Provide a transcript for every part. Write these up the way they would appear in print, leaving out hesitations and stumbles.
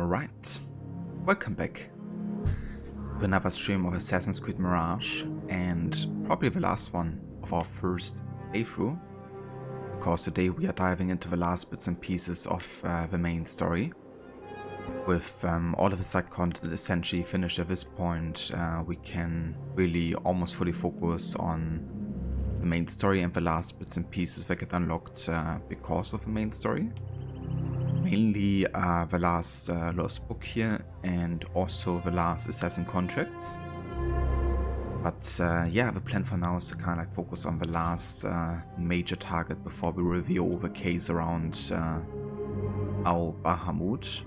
Alright, welcome back to another stream of Assassin's Creed Mirage, and probably the last one of our first playthrough, because today we are diving into the last bits and pieces of the main story. With all of the side content essentially finished at this point, we can really almost fully focus on the main story and the last bits and pieces that get unlocked because of the main story. Mainly the last Lost Book here, and also the last Assassin contracts. But yeah, the plan for now is to kind of like focus on the last major target before we reveal the case around Al-Bahamut,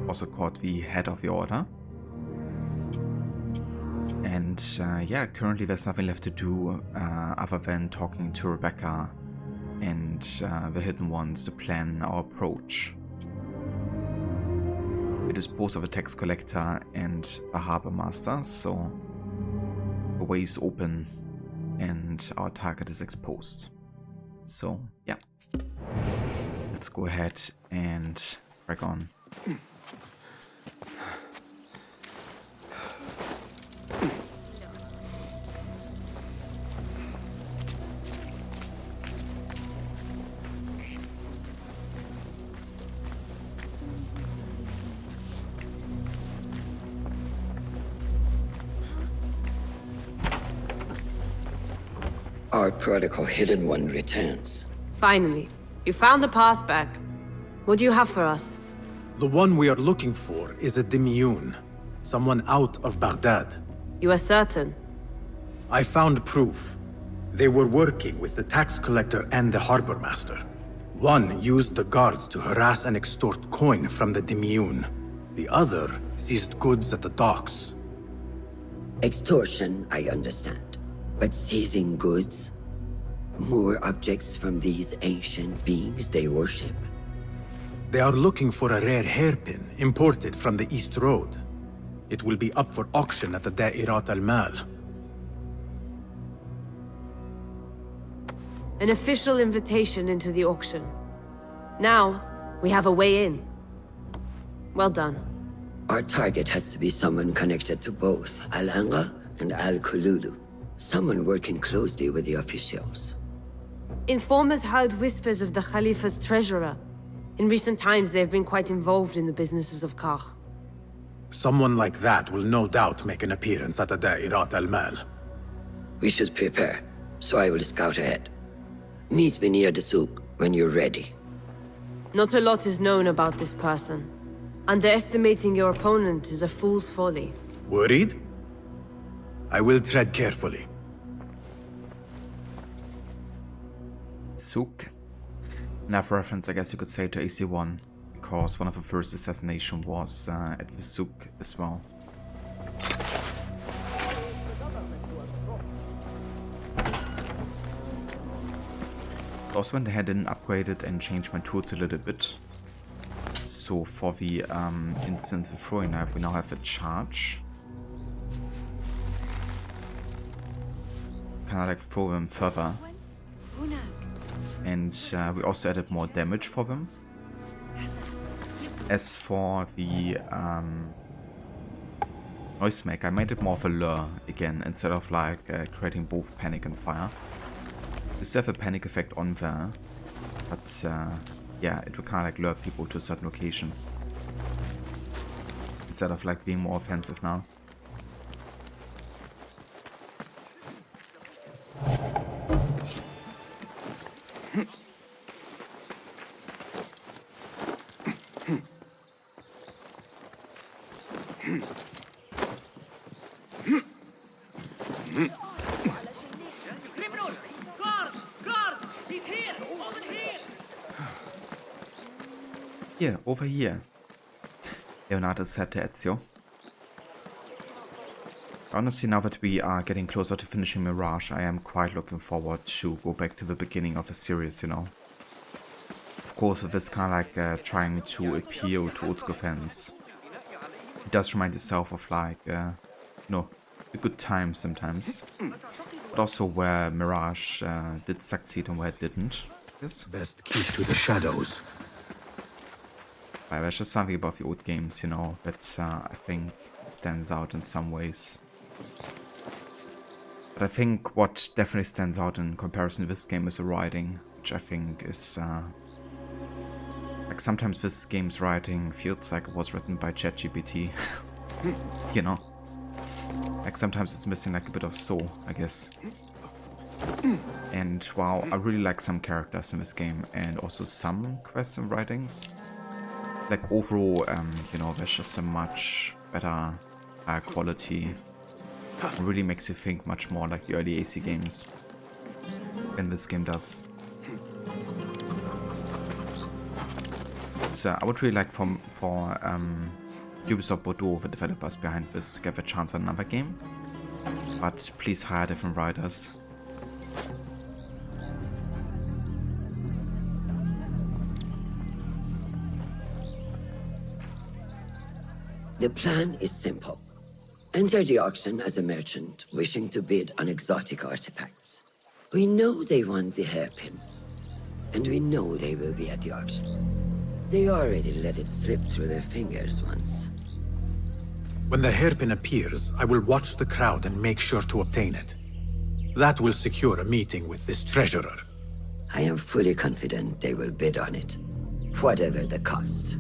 also called the Head of the Order. And yeah, currently there's nothing left to do other than talking to Rebecca and the Hidden Ones to plan our approach. We dispose of a tax collector and a harbor master, so the way is open and our target is exposed. So yeah, let's go ahead and crack on. Our prodigal Hidden One returns. Finally, you found the path back. What do you have for us? The one we are looking for is a Dimiyun, someone out of Baghdad. You are certain? I found proof. They were working with the tax collector and the harbor master. One used the guards to harass and extort coin from the Dimiyun. The other seized goods at the docks. Extortion, I understand. But seizing goods? More objects from these ancient beings they worship? They are looking for a rare hairpin imported from the East Road. It will be up for auction at the Da'irat al-Mal. An official invitation into the auction. Now, we have a way in. Well done. Our target has to be someone connected to both Al-Anga and Al-Kululu. Someone working closely with the officials. Informers heard whispers of the Khalifa's treasurer. In recent times, they have been quite involved in the businesses of Kar. Someone like that will no doubt make an appearance at the Da'irat al-Mal. We should prepare, so I will scout ahead. Meet me near the souk when you're ready. Not a lot is known about this person. Underestimating your opponent is a fool's folly. Worried? I will tread carefully. Souk. Enough reference, I guess you could say, to AC1, because one of the first assassination was at the souk as well. Also went ahead and upgraded and changed my tools a little bit. So for the instance of throwing knife, we now have a charge. Kind of like throw them further. And we also added more damage for them. As for the noisemaker, I made it more of a lure again, instead of like creating both panic and fire. You still have a panic effect on there, but yeah, it will kind of like lure people to a certain location, instead of like being more offensive now. Here, over here, Leonardo said to Ezio. Honestly, now that we are getting closer to finishing Mirage, I am quite looking forward to go back to the beginning of the series, you know. Of course, with this kind of like trying to appeal to old school fans. It does remind itself of like, you know, a good time sometimes. But also where Mirage did succeed and where it didn't. Yes? Best keep to the shadows. But there's just something about the old games, you know, that I think stands out in some ways. But I think what definitely stands out in comparison to this game is the writing, which I think is... like sometimes this game's writing feels like it was written by ChatGPT, you know? Like sometimes it's missing like a bit of soul, I guess. And wow, I really like some characters in this game and also some quests and writings. Like overall, you know, there's just a much better quality. It really makes you think much more like the early AC games than this game does. So I would really like for Ubisoft Bordeaux, the developers behind this, to get a chance on another game. But please hire different writers. The plan is simple. Enter the auction as a merchant wishing to bid on exotic artifacts. We know they want the hairpin, and we know they will be at the auction. They already let it slip through their fingers once. When the hairpin appears, I will watch the crowd and make sure to obtain it. That will secure a meeting with this treasurer. I am fully confident they will bid on it, whatever the cost.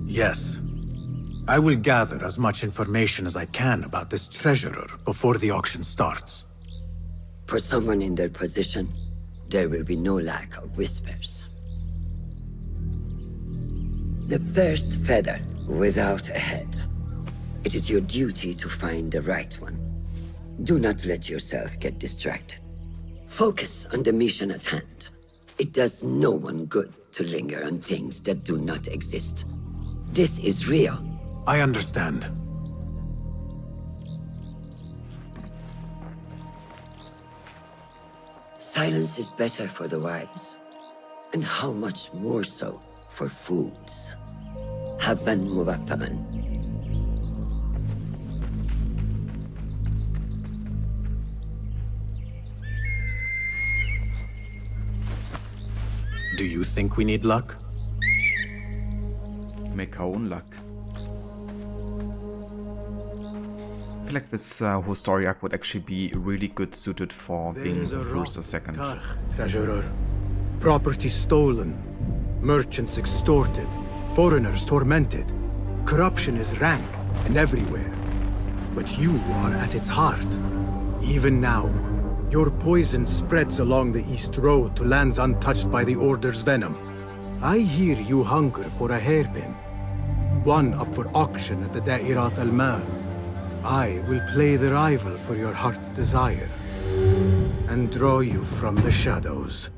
Yes. I will gather as much information as I can about this treasurer before the auction starts. For someone in their position, there will be no lack of whispers. The first feather without a head. It is your duty to find the right one. Do not let yourself get distracted. Focus on the mission at hand. It does no one good to linger on things that do not exist. This is real. I understand. Silence is better for the wise, and how much more so for fools. حباً موفقاً. Do you think we need luck? Make our own luck. I feel like this whole story arc would actually be really good suited for being the first or second. Treasurer. Property stolen. Merchants extorted. Foreigners tormented. Corruption is rank and everywhere. But you are at its heart. Even now, your poison spreads along the East Road to lands untouched by the Order's venom. I hear you hunger for a hairpin. One up for auction at the Da'irat al-Mal. I will play the rival for your heart's desire, and draw you from the shadows.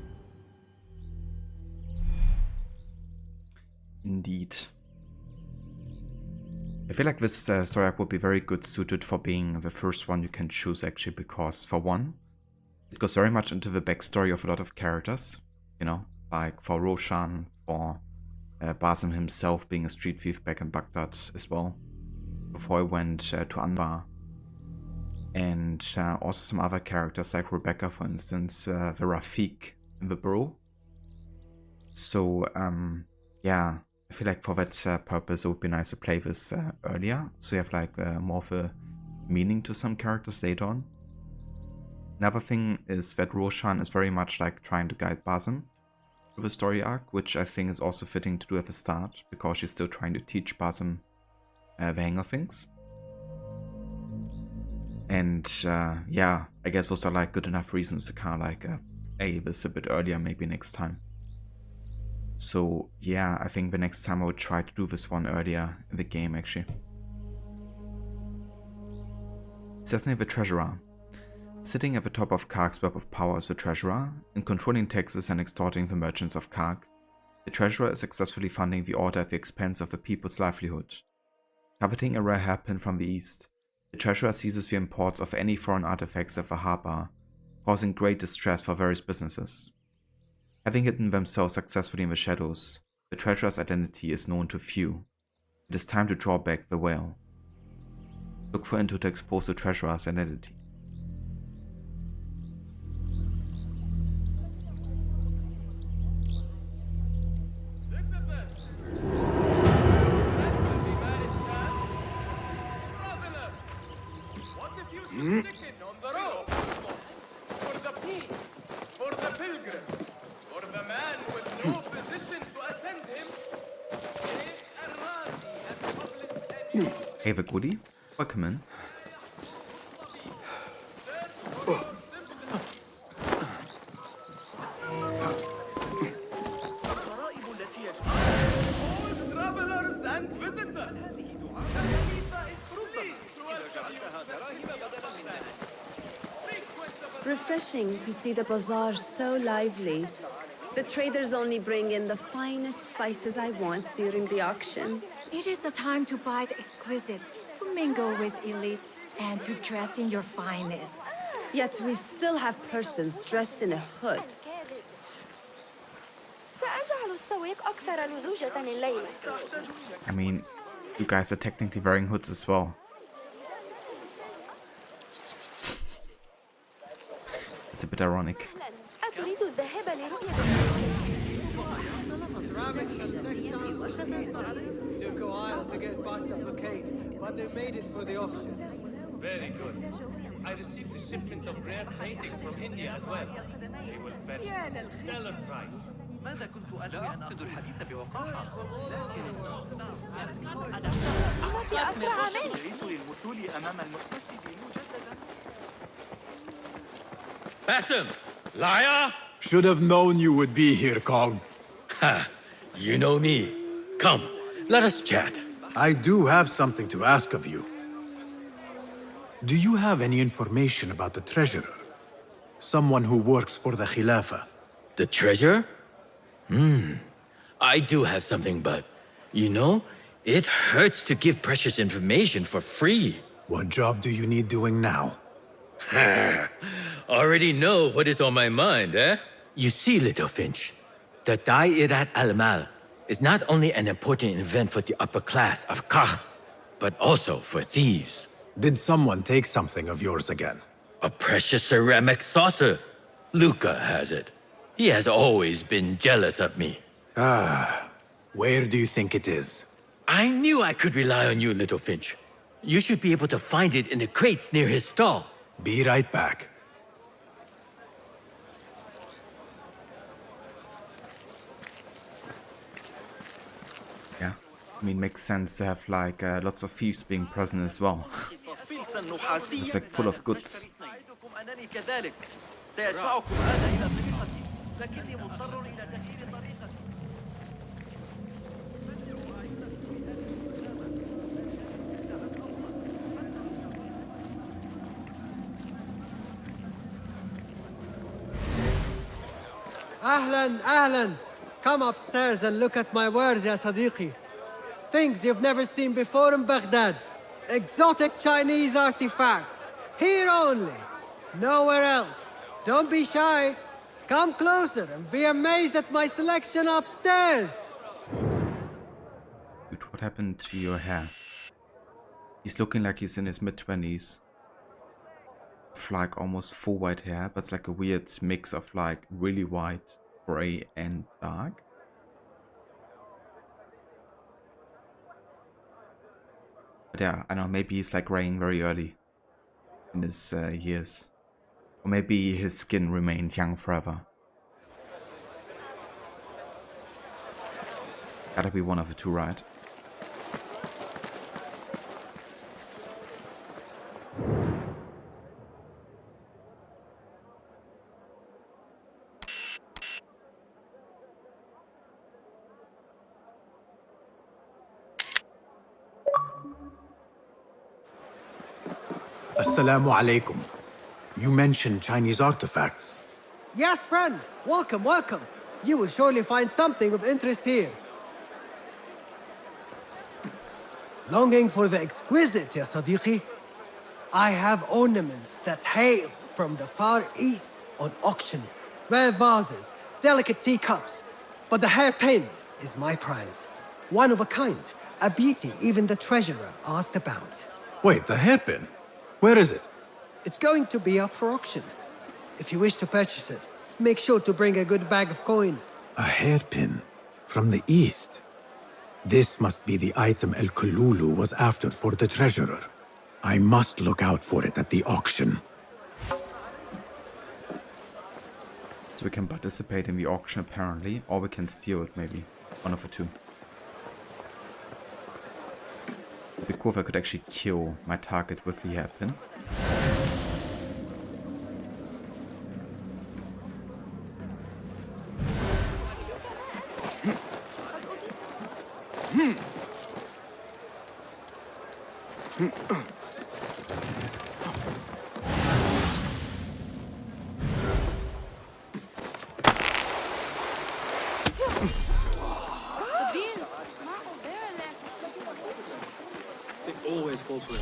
Indeed. I feel like this story arc would be very good suited for being the first one you can choose actually, because for one, it goes very much into the backstory of a lot of characters, you know, like for Roshan, for Basim himself being a street thief back in Baghdad as well, before he went to Anbar. And also some other characters like Rebecca, for instance, the Rafiq in the Borough. So, yeah, I feel like for that purpose it would be nice to play this earlier, so you have like more of a meaning to some characters later on. Another thing is that Roshan is very much like trying to guide Basim through the story arc, which I think is also fitting to do at the start, because she's still trying to teach Basim the hang of things. And yeah, I guess those are like good enough reasons to kind of like play this a bit earlier maybe next time. So yeah, I think the next time I would try to do this one earlier in the game actually. Assassinate the Treasurer. Sitting at the top of Karg's web of power as the Treasurer, and controlling taxes and extorting the merchants of Karg, the Treasurer is successfully funding the Order at the expense of the people's livelihood. Coveting a rare hairpin from the east, the Treasurer seizes the imports of any foreign artifacts at the harbor, causing great distress for various businesses. Having hidden themselves successfully in the shadows, the Treasurer's identity is known to few. It is time to draw back the veil. Look for Into to expose the Treasurer's identity. For the king, for the pilgrim, for the man with no position to attend him. Ava Goody, welcome in. Travelers and visitors. Refreshing to see the bazaar so lively. The traders only bring in the finest spices I want during the auction. It is the time to buy the exquisite, to mingle with elite, and to dress in your finest. Yet we still have persons dressed in a hood. سأجعل السويق أكثر لزوجة الليلة. I mean, you guys are technically wearing hoods as well. It's a bit ironic. أتريد الذهاب لرؤية Took a while to get past the blockade, but they made it for the auction. Very good. I received a shipment of rare paintings from India as well. They will fetch stellar price. ماذا كنت أنوي أن أقصد الحديث بوقاحة أنت أسرع مني. جئت للوصول أمام المحتسب مجددا. Bassam! Liar! Should have known you would be here, Kong. Ha! You know me. Come, let us chat. I do have something to ask of you. Do you have any information about the treasurer? Someone who works for the Khilafah? The treasure? I do have something, but... You know, it hurts to give precious information for free. What job do you need doing now? Already know what is on my mind, eh? You see, little Finch, the Da'irat al-Mal is not only an important event for the upper class of Kakh, but also for thieves. Did someone take something of yours again? A precious ceramic saucer. Luca has it. He has always been jealous of me. Where do you think it is? I knew I could rely on you, little Finch. You should be able to find it in the crates near his stall. Be right back. Yeah, I mean, makes sense to have like lots of thieves being present as well. It's like full of goods. سيدفعكم هذا إلى طريقتي لكني مضطر إلى تغيير طريقتي أهلاً أهلاً. Come upstairs and look at my wares, ya Sadiqi. Things you've never seen before in Baghdad. Exotic Chinese artifacts. Here only. Nowhere else. Don't be shy. Come closer and be amazed at my selection upstairs. Dude, what happened to your hair? He's looking like he's in his mid-20s. With like almost full white hair, but it's like a weird mix of like really white, grey and dark. But yeah, I don't know, maybe he's like graying very early in his years. Or maybe his skin remained young forever. Gotta be one of the two, right? Assalamu alaikum. You mentioned Chinese artifacts. Yes, friend. Welcome, welcome. You will surely find something of interest here. Longing for the exquisite, ya Sadiqi? I have ornaments that hail from the Far East on auction. Rare vases, delicate teacups. But the hairpin is my prize. One of a kind. A beauty even the treasurer asked about. Wait, the hairpin? Where is it? It's going to be up for auction. If you wish to purchase it, make sure to bring a good bag of coin. A hairpin from the East. This must be the item El Kululu was after for the treasurer. I must look out for it at the auction. So we can participate in the auction apparently, or we can steal it maybe. One of the two. It'd be cool if I could actually kill my target with the hairpin. They always fall for it. I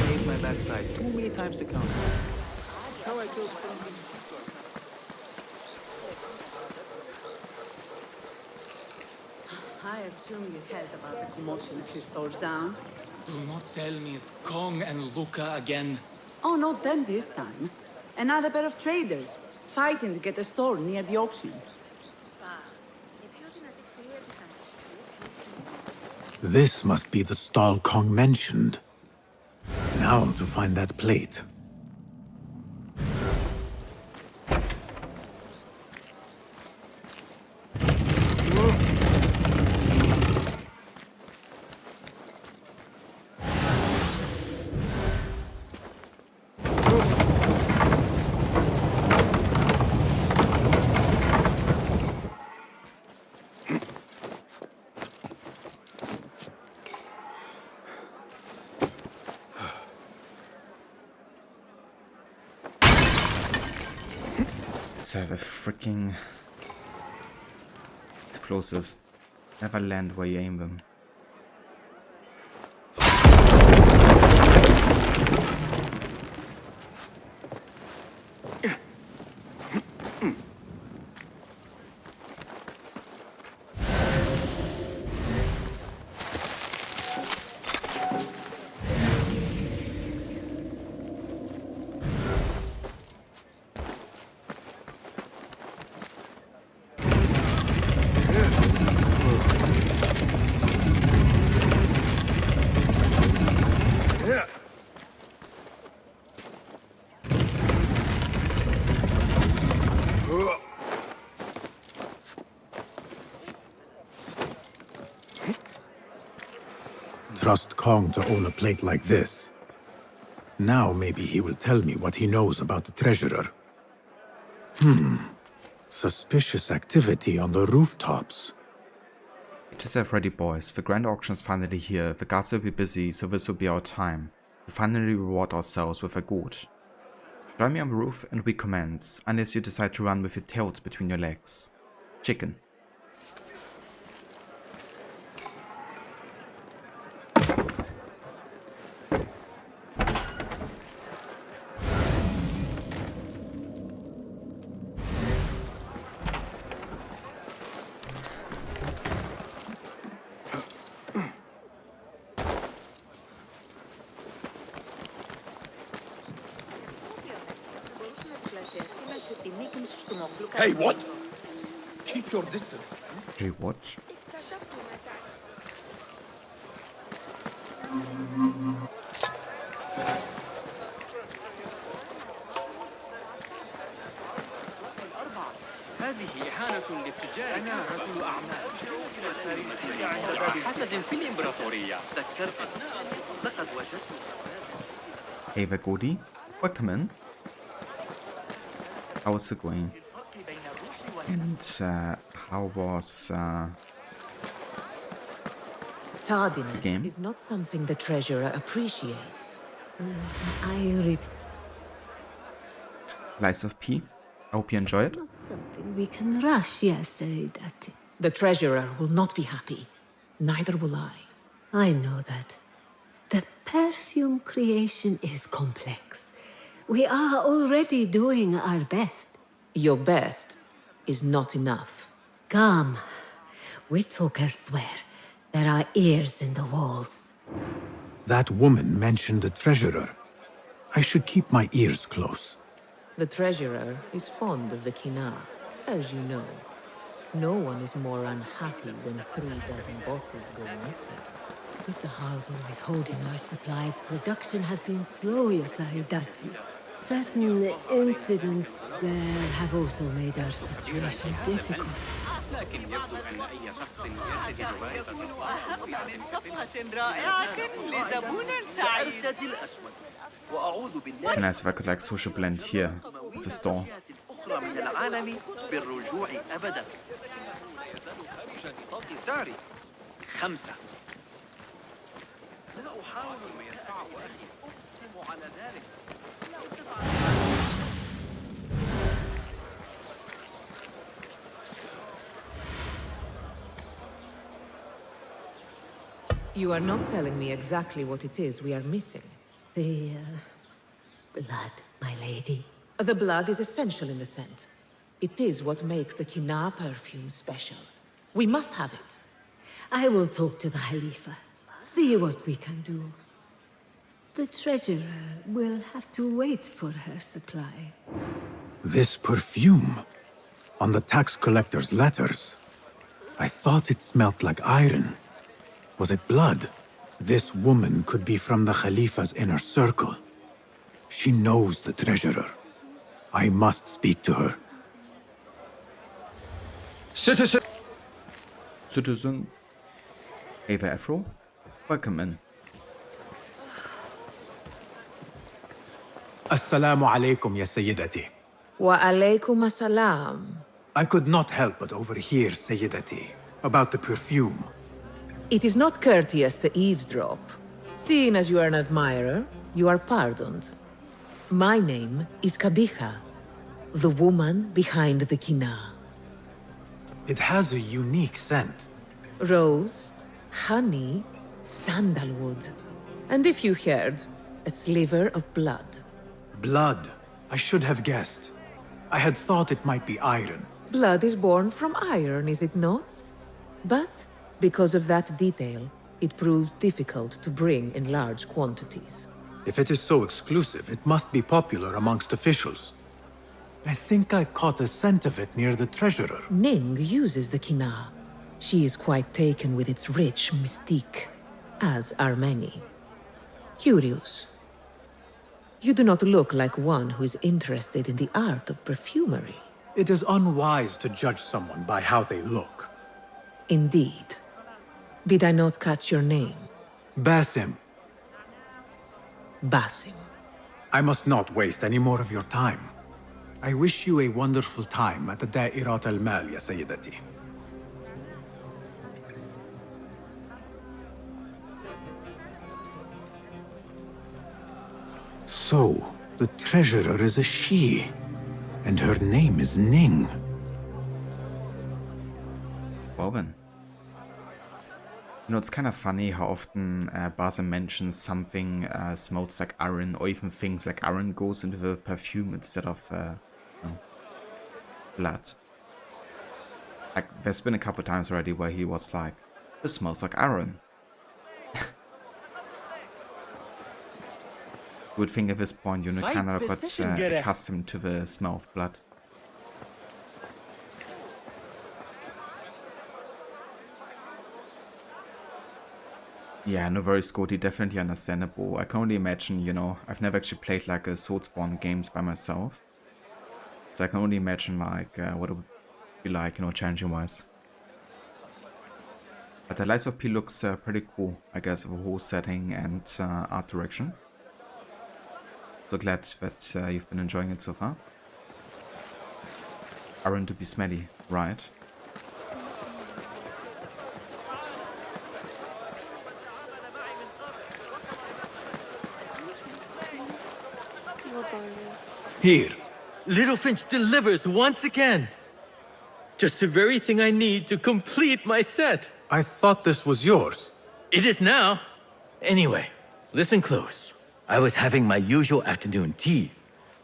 hate my backside too many times to count. How I killed I assume you heard about the commotion a few stores down. Do not tell me it's Kong and Luca again. Oh, not them this time. Another pair of traders, fighting to get a store near the auction. This must be the stall Kong mentioned. Now to find that plate. So the freaking explosives never land where you aim them. Trust Kong to own a plate like this. Now maybe he will tell me what he knows about the treasurer. Suspicious activity on the rooftops. Get yourself ready, boys. The grand auction is finally here. The guards will be busy, so this will be our time to finally reward ourselves with a gold. Join me on the roof and we commence, unless you decide to run with your tails between your legs. Chicken. Hey, what? Keep your distance. Hey, what? هذه إهانة للتجار. أنا رجل أعمال. الفارسية عند باب حسد في الإمبراطورية. ذكرتني. لقد وجدت. Hey there, Goldie. Welcome in. How's it going? And how was Tardiness game? is not something the treasurer appreciates. Lies of P? I hope you enjoy it. Not something we can rush, yes, Saidati. The treasurer will not be happy. Neither will I. I know that. The perfume creation is complex. We are already doing our best. Your best is not enough. Come. We talk elsewhere. There are ears in the walls. That woman mentioned the treasurer. I should keep my ears close. The treasurer is fond of the Kina, as you know. No one is more unhappy when 3 dozen bottles go missing. With the harbor withholding our supplies, production has been slow, Ya Sayyidati. Certain incidents there have also made our situation difficult. لكن يبدو أن أي شخص يجد جوائز صفقة رائعة لزبون سعيد. سأرتدي الأسود وأعوذ بالله Be nice if I could like social blend here with the store. أخرى من العالم بالرجوع أبدا. نطاق سعري 5. لا أحاول ما يدفعه أخي، أقسم على ذلك. You are not telling me exactly what it is we are missing. The blood, my lady. The blood is essential in the scent. It is what makes the Kina perfume special. We must have it. I will talk to the Khalifa. See what we can do. The treasurer will have to wait for her supply. This perfume on the tax collector's letters. I thought it smelt like iron. Was it blood? This woman could be from the Khalifa's inner circle. She knows the treasurer. I must speak to her. Citizen Ava Afro, welcome in. Assalamu alaikum, ya Sayyidati. Wa alaykum assalam. I could not help but overhear, Sayyidati, about the perfume. It is not courteous to eavesdrop. Seeing as you are an admirer, you are pardoned. My name is Kabiha, the woman behind the Kina. It has a unique scent. Rose, honey, sandalwood. And if you heard, a sliver of blood. Blood. I should have guessed. I had thought it might be iron. Blood is born from iron, is it not? But because of that detail, it proves difficult to bring in large quantities. If it is so exclusive, it must be popular amongst officials. I think I caught a scent of it near the treasurer. Ning uses the Kina. She is quite taken with its rich mystique, as are many. Curious. You do not look like one who is interested in the art of perfumery. It is unwise to judge someone by how they look. Indeed. Did I not catch your name? Basim. Basim. I must not waste any more of your time. I wish you a wonderful time at the Da'irat al-Mal, ya Sayyidati. So, the treasurer is a she, and her name is Ning. Well then. You know, it's kind of funny how often Basim mentions something smells like iron, or even things like iron goes into the perfume instead of blood. Like, there's been a couple times already where he was like, this smells like iron. You would think at this point, you know, kind of got accustomed to the smell of blood. Yeah, no worries, Scotty, definitely understandable. I can only imagine, you know, I've never actually played like a Soulspawn games by myself. So I can only imagine like what it would be like, you know, challenging wise. But the Lies of P looks pretty cool, I guess, of a whole setting and art direction. So glad that you've been enjoying it so far. Iron to be smelly, right? Here. Little Finch delivers once again. Just the very thing I need to complete my set. I thought this was yours. It is now. Anyway, listen close. I was having my usual afternoon tea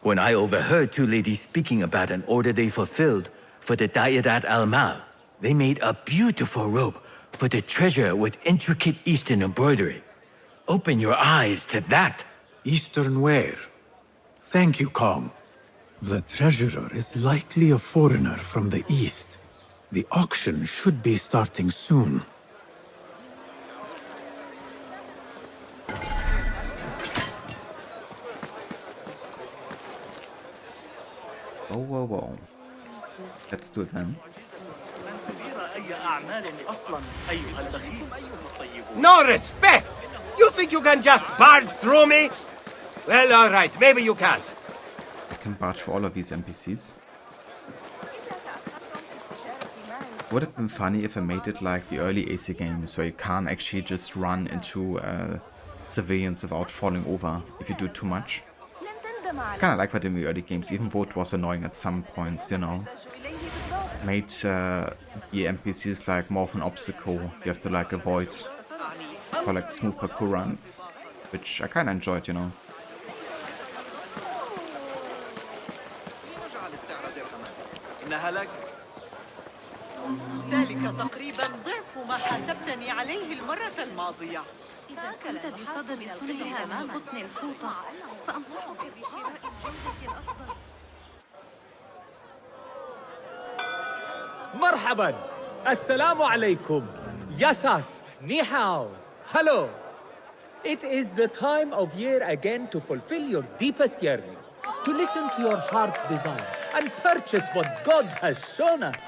when I overheard two ladies speaking about an order they fulfilled for the Da'irat al-Mal. They made a beautiful robe for the treasure with intricate Eastern embroidery. Open your eyes to that. Eastern wear. Thank you, Kong. The treasurer is likely a foreigner from the East. The auction should be starting soon. Whoa, whoa, whoa. Let's do it then. No respect! You think you can just barge through me? Well, alright, maybe you can. I can barge for all of these NPCs. Would have been funny if I made it like the early AC games, where you can't actually just run into civilians without falling over if you do too much. Kinda like that in the early games, even though it was annoying at some points, you know. Made the NPCs like more of an obstacle you have to like avoid for like smooth parkour runs, which I kinda enjoyed, you know. ذلك تقريبا ضعف ما حاسبتني عليه المرة الماضية. إذا كنت بصدد صنعها من قطن الفوطة فأنصحك بشراء الجودة الأفضل. مرحبا. السلام عليكم. Yasas. Ni hao. Hello. It is the time of year again to fulfill your deepest yearning, to listen to your heart's desire, and purchase what God has shown us.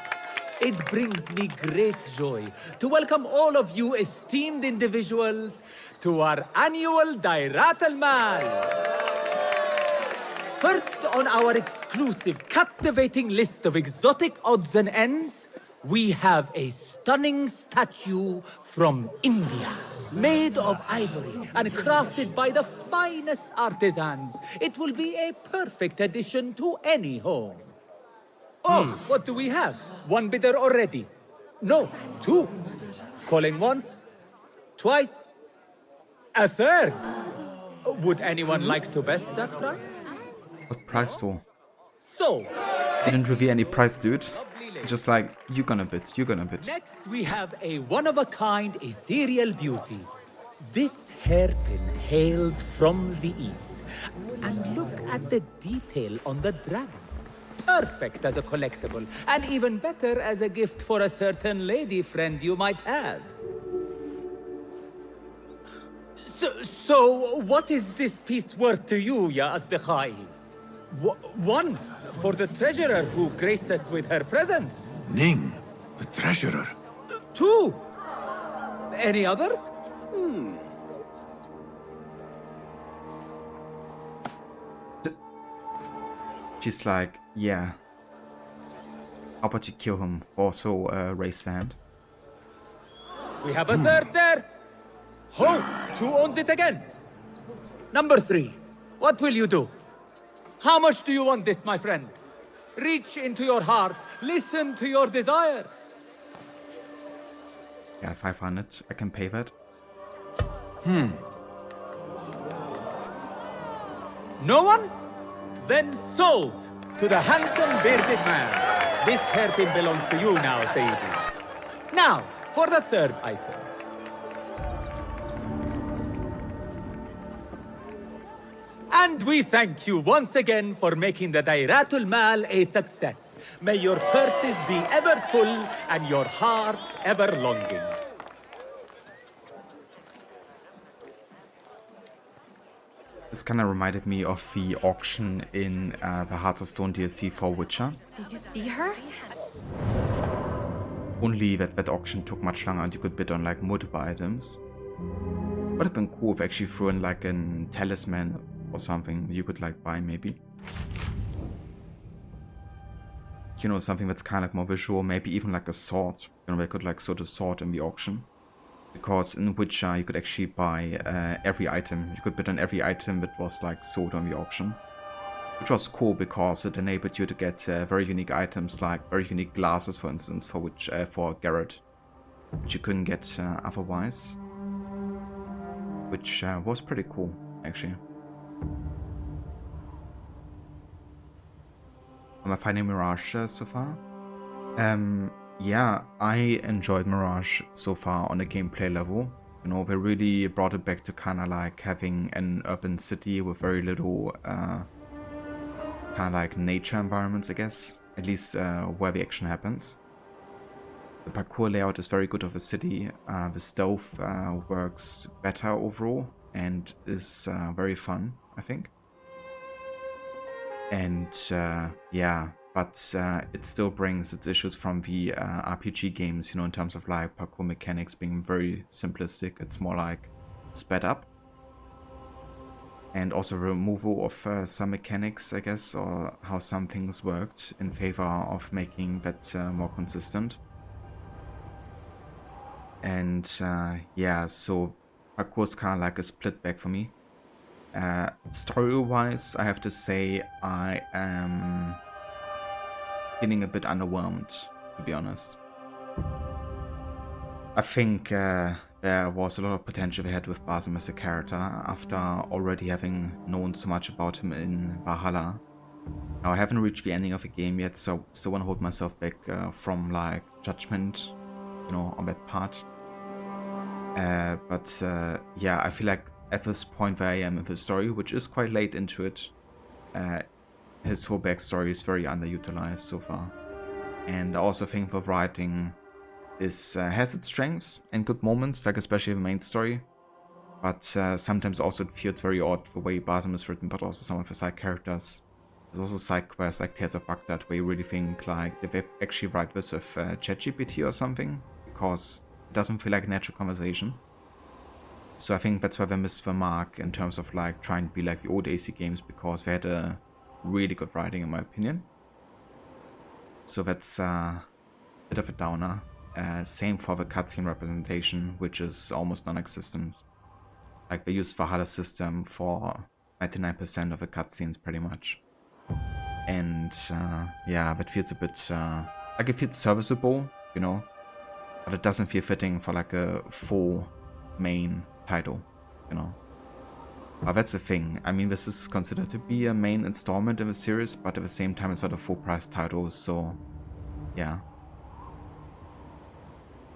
It brings me great joy to welcome all of you esteemed individuals to our annual Dairat al-Mal. First on our exclusive, captivating list of exotic odds and ends, we have a stunning statue from India. Made of ivory and crafted by the finest artisans, it will be a perfect addition to any home. Oh, what do we have? One bidder already? No, two. Calling once, twice, a third. Would anyone like to best that price? What price though? So, Didn't reveal any price, dude. Just like, you're gonna bid, you're gonna bid. next we have a one-of-a-kind ethereal beauty. This hairpin hails from the east. And look at the detail on the dragon. Perfect as a collectible, and even better as a gift for a certain lady friend you might have. So what is this piece worth to you, Ya Asdiqai? One, for the treasurer who graced us with her presence. Ning, the treasurer. Two. Any others? She's like, yeah. How about you kill him? Also, raise the hand. We have a third there. Ho! Who owns it again? Number 3. What will you do? How much do you want this, my friends? Reach into your heart. Listen to your desire. Yeah, 500. I can pay that. No one? Then sold to the handsome bearded man. This hairpin belongs to you now, Sayyidi. Now, for the third item. And we thank you once again for making the Dairatul Mal a success. May your purses be ever full and your heart ever longing. This kind of reminded me of the auction in the Hearts of Stone DLC for Witcher. Did you see her? Only that auction took much longer and you could bid on like multiple items. Would have been cool if actually threw in like a talisman or something you could like buy maybe. You know, something that's kind of like more visual, maybe even like a sword. You know, they could like sort of sword in the auction. Because in Witcher you could actually buy every item. You could bid on every item that was like sold on the auction. Which was cool because it enabled you to get very unique items, like very unique glasses for instance, for Garrett. Which you couldn't get otherwise. Which was pretty cool, actually. Am I finding Mirage so far? Yeah, I enjoyed Mirage so far on a gameplay level. You know, they really brought it back to kind of like having an urban city with very little kind of like nature environments, I guess. At least where the action happens. The parkour layout is very good of the city. The stealth works better overall and is very fun, I think. And yeah, but it still brings its issues from the RPG games, you know, in terms of like parkour mechanics being very simplistic. It's more like sped up. And also removal of some mechanics, I guess, or how some things worked in favor of making that more consistent. And yeah, so parkour's kind of like a split bag for me. Story-wise, I have to say I am feeling a bit underwhelmed, to be honest. I think there was a lot of potential ahead with Basim as a character after already having known so much about him in Valhalla. Now, I haven't reached the ending of the game yet, so I want to hold myself back from like judgment, you know, on that part. But yeah, I feel like at this point where I am in the story, which is quite late into it, his whole backstory is very underutilized so far. And I also think the writing has its strengths and good moments, like especially the main story. But sometimes also it feels very odd the way Basim is written, but also some of the side characters. There's also side quests like Tales of Baghdad where you really think like, did they actually write this with ChatGPT or something? Because it doesn't feel like a natural conversation. So I think that's why they missed the mark in terms of like trying to be like the old AC games, because they had a really good writing in my opinion. So that's a bit of a downer. Same for the cutscene representation, which is almost non-existent. Like they use Valhalla system for 99% of the cutscenes pretty much. And yeah, that feels a bit like it feels serviceable, you know, but it doesn't feel fitting for like a full main title, you know. But that's the thing. I mean, this is considered to be a main installment in the series, but at the same time it's not a full price title, so yeah.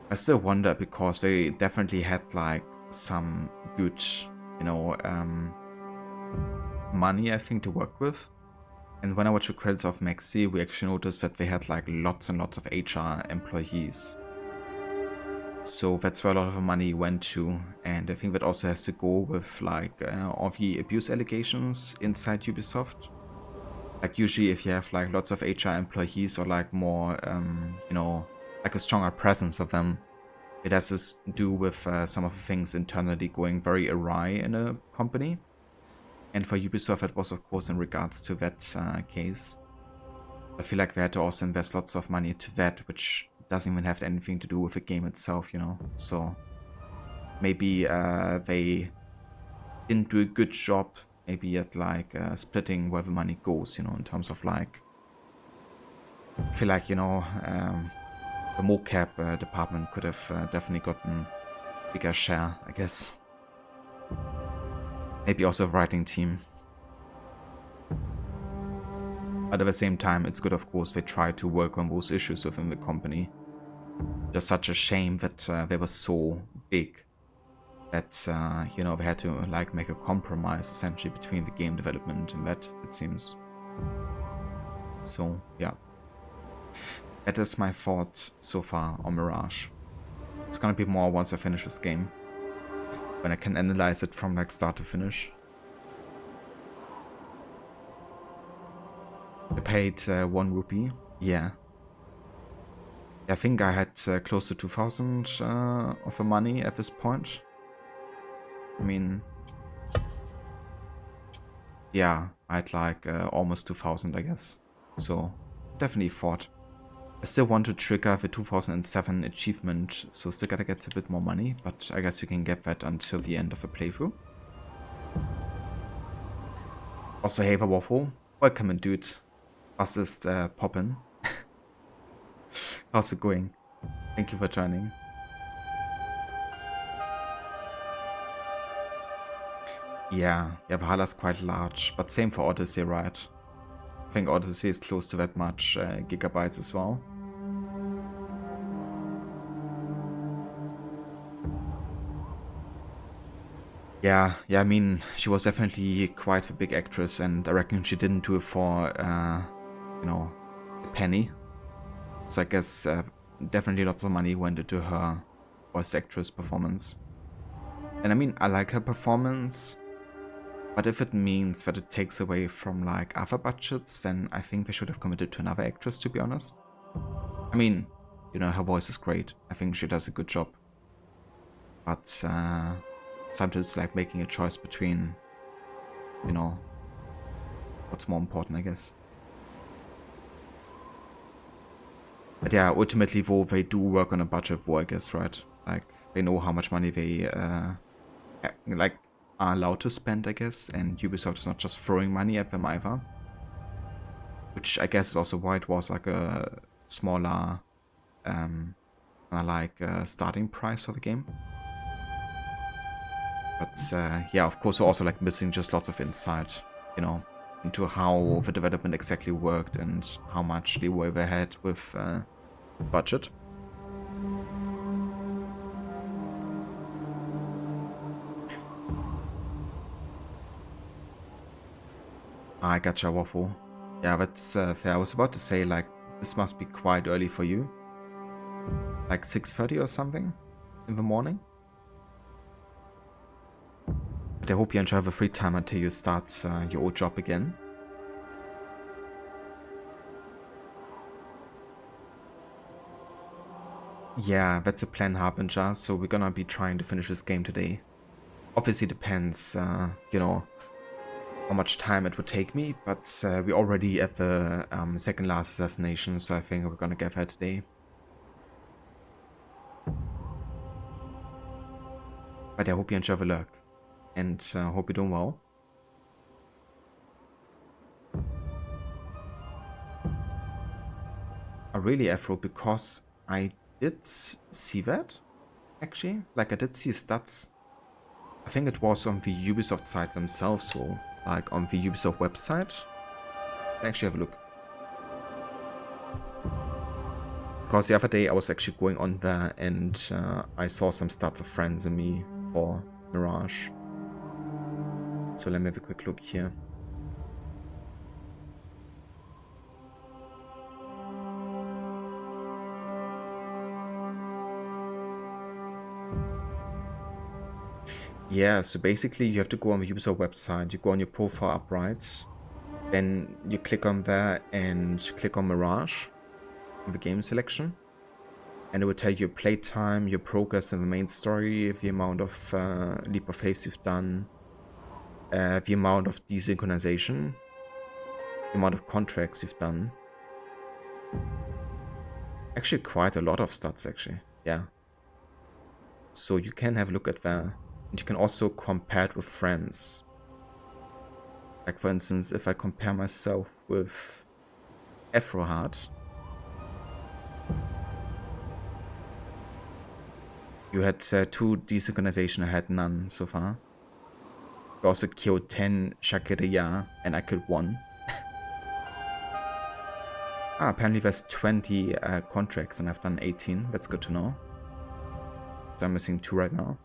I still wonder because they definitely had like some good, you know, money I think to work with. And when I watched the credits of Maxi, we actually noticed that they had like lots and lots of HR employees. So that's where a lot of the money went to, and I think that also has to go with like all the abuse allegations inside Ubisoft. Like usually if you have like lots of HR employees or like more, you know, like a stronger presence of them, it has to do with some of the things internally going very awry in a company. And for Ubisoft, it was of course in regards to that case. I feel like they had to also invest lots of money into that, which doesn't even have anything to do with the game itself, you know. So maybe they didn't do a good job, maybe at like splitting where the money goes, you know, in terms of like, I feel like, you know, the mocap department could have definitely gotten a bigger share, I guess. Maybe also a writing team. But at the same time, it's good, of course, they try to work on those issues within the company. Just such a shame that they were so big that, you know, they had to like make a compromise essentially between the game development and that, it seems. So, yeah. That is my thought so far on Mirage. It's gonna be more once I finish this game, when I can analyze it from like start to finish. I paid 1 rupee, yeah. I think I had close to 2,000 of the money at this point. I mean, yeah, I had like almost 2,000, I guess. So, definitely thought. I still want to trigger the 2007 achievement, so still gotta get a bit more money, but I guess you can get that until the end of the playthrough. Also, hey, the Waffle, welcome in, dude. Was ist poppin'? How's it going? Thank you for joining. Yeah, Valhalla's quite large, but same for Odyssey, right? I think Odyssey is close to that much gigabytes as well. Yeah, I mean, she was definitely quite a big actress, and I reckon she didn't do it for, you know, a penny. So I guess definitely lots of money went into her voice actress performance. And I mean, I like her performance. But if it means that it takes away from like other budgets, then I think they should have committed to another actress, to be honest. I mean, you know, her voice is great. I think she does a good job. But sometimes it's like making a choice between, you know, what's more important, I guess. But yeah, ultimately, though, they do work on a budget war, I guess, right? Like, they know how much money they, like, are allowed to spend, I guess, and Ubisoft is not just throwing money at them either. Which I guess is also why it was like a smaller, starting price for the game. But yeah, of course, we're also like missing just lots of insight, you know, into how the development exactly worked and how much leeway they had with budget. I gotcha, Waffle. Yeah, that's fair. I was about to say, like, this must be quite early for you. Like 6:30 or something in the morning. But I hope you enjoy the free time until you start your old job again. Yeah, that's a plan, Harbinger, so we're gonna be trying to finish this game today. Obviously depends, you know, how much time it would take me, but we're already at the second last assassination, so I think we're gonna get there today. But I hope you enjoy the lurk, and hope you're doing well. Really, Afro, because I did see that, actually. Like, I did see stats. I think it was on the Ubisoft site themselves, so like on the Ubisoft website. I'll actually have a look. Because the other day I was actually going on there and I saw some stats of friends in me for Mirage. So let me have a quick look here. Yeah, so basically you have to go on the Ubisoft website, you go on your profile up right, then you click on there and click on Mirage, on the game selection, and it will tell you your playtime, your progress in the main story, the amount of leap of faith you've done, the amount of desynchronization, the amount of contracts you've done. Actually quite a lot of stats actually, yeah. So you can have a look at that. And you can also compare it with friends. Like for instance, if I compare myself with Afroheart, you had 2 desynchronization, I had none so far. You also killed 10 Shakiriya and I killed 1. Apparently there's 20 contracts and I've done 18. That's good to know. So I'm missing 2 right now.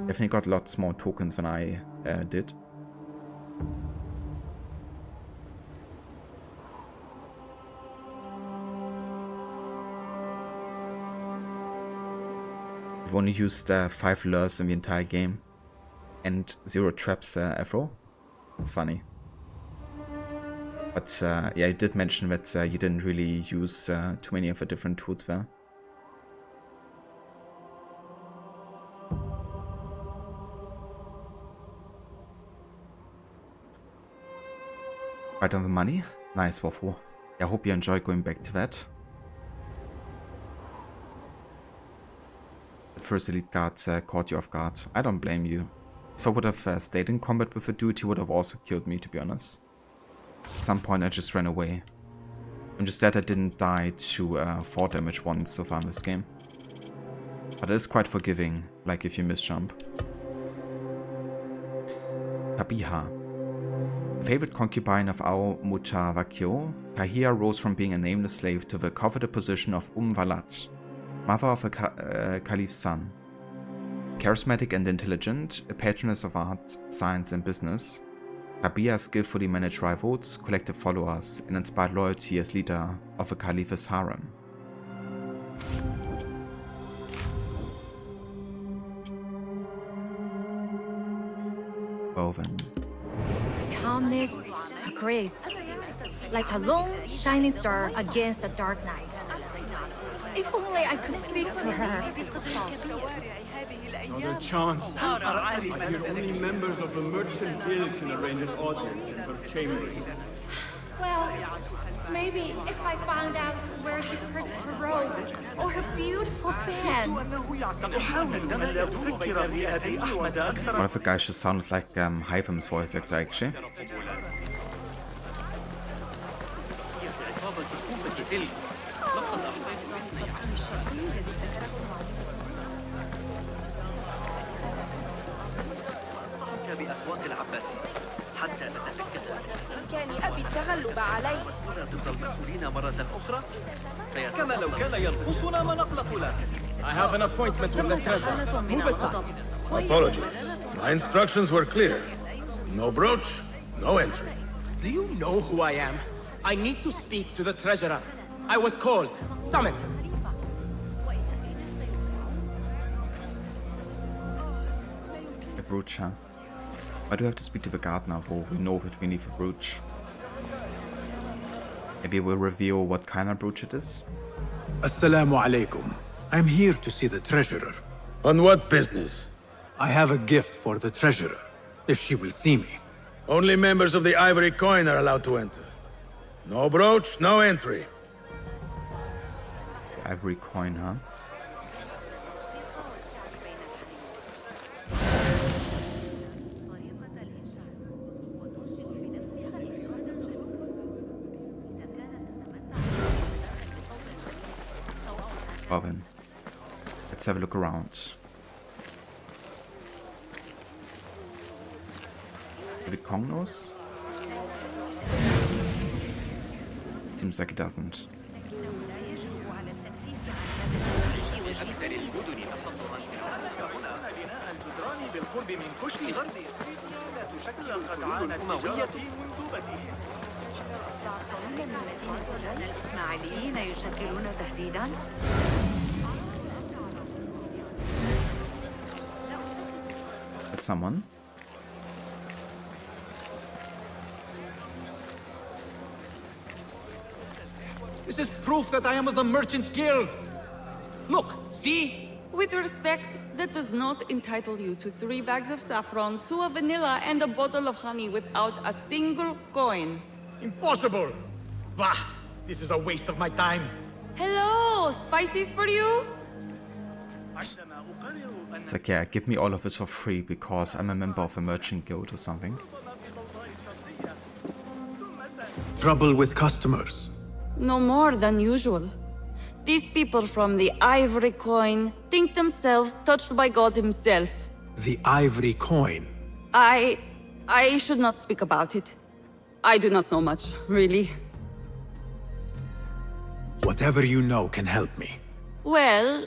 Definitely got lots more tokens than I did. I've only used 5 lures in the entire game and 0 traps, Afro. It's funny. But yeah, you did mention that you didn't really use too many of the different tools there. Right on the money. Nice, Waffle. I hope you enjoy going back to that. The first elite guard caught you off guard. I don't blame you. If I would have stayed in combat with the dude, he would have also killed me, to be honest. At some point I just ran away. I'm just glad I didn't die to 4 damage once so far in this game. But it is quite forgiving, like if you misjump. Tabiha. Favorite concubine of Ao Mutawakil, Kahia rose from being a nameless slave to the coveted position of Walat, mother of the Caliph's son. Charismatic and intelligent, a patroness of art, science and business, Kabia skillfully managed rivals, collected followers, and inspired loyalty as leader of the Caliph's harem. Oh, then. Calmness, her grace. Like a lone, shining star against a dark night. If only I could speak to her. Not a chance. I hear only members of the Merchant Guild can arrange an audience in her chamber. Well, maybe if I found out where she purchased her robe or her beautiful fan. One of the guys just sounded like Hyvam's voice actor, actually. بأصوات العباسية حتى نتأكد بإمكاني أبي التغلب عليه ضد المسؤولين مرة أخرى كما لو كان ينقصنا ما نقلق له. I have an appointment with the treasurer. Move aside. Apologies. My instructions were clear. No brooch, no entry. Do you know who I am? I need to speak to the treasurer. I was called, summoned. A brooch, huh? Why do I have to speak to the gardener? Well, we know that we need a brooch. Maybe we'll reveal what kind of brooch it is? Assalamu alaikum. I'm here to see the treasurer. On what business? I have a gift for the treasurer, if she will see me. Only members of the Ivory Coin are allowed to enter. No brooch, no entry. Ivory Coin, huh? Well then, let's have a look around. Maybe Kong knows? Seems like it doesn't. الإسماعيليين يشكلون تهديداً؟ Is someone? This is proof that I am of the Merchants Guild. Look, see? With respect, that does not entitle you to 3 bags of saffron, 2 of vanilla, and a bottle of honey without a single coin. Impossible! Bah! This is a waste of my time. Hello! Spices for you? It's like, yeah, give me all of this for free because I'm a member of a merchant guild or something. Trouble with customers. No more than usual. These people from the Ivory Coin think themselves touched by God himself. The Ivory Coin? I should not speak about it. I do not know much, really. Whatever you know can help me. Well,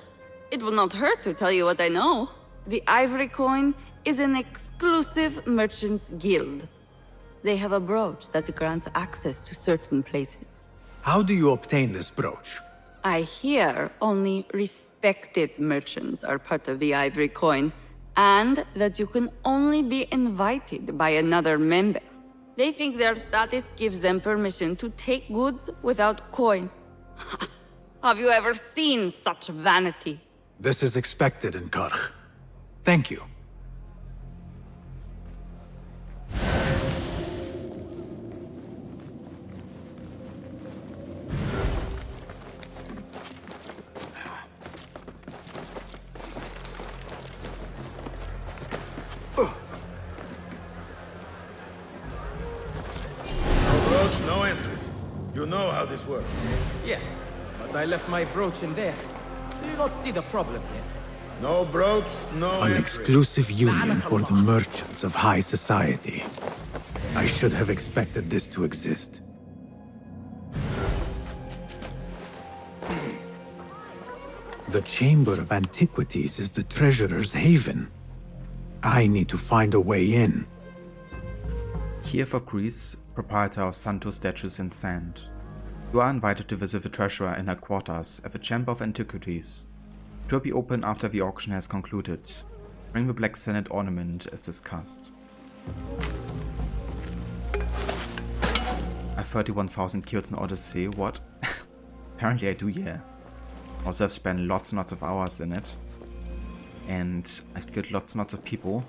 it will not hurt to tell you what I know. The Ivory Coin is an exclusive merchants guild. They have a brooch that grants access to certain places. How do you obtain this brooch? I hear only respected merchants are part of the Ivory Coin, and that you can only be invited by another member. They think their status gives them permission to take goods without coin. Have you ever seen such vanity? This is expected in Karch. Thank you. No entry. You know how this works. Yes, but I left my brooch in there. Do you not see the problem here? No brooch, no An entry. exclusive union for the merchants of high society. I should have expected this to exist. The Chamber of Antiquities is the treasurer's haven. I need to find a way in. Here for Greece, proprietor of Santo Statues in Sand. You are invited to visit the treasurer in her quarters at the Chamber of Antiquities. It will be open after the auction has concluded. Bring the black Senate ornament as discussed. I have 31,000 kills in Odyssey. What? Apparently I do, yeah. Also, I've spent lots and lots of hours in it. And I've killed lots and lots of people.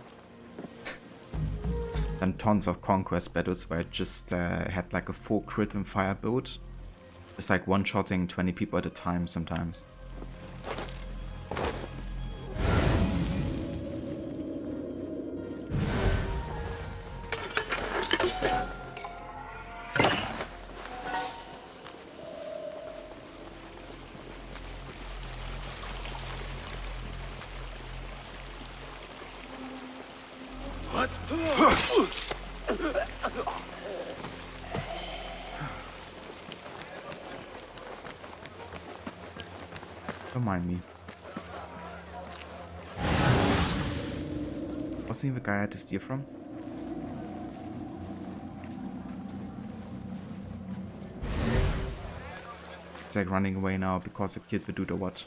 Done tons of conquest battles where I just had like a full crit and fire build. Just like one-shotting 20 people at a time sometimes. What? Don't mind me. Wasn't he the guy I had to steal from? It's like running away now because I killed the dude or what?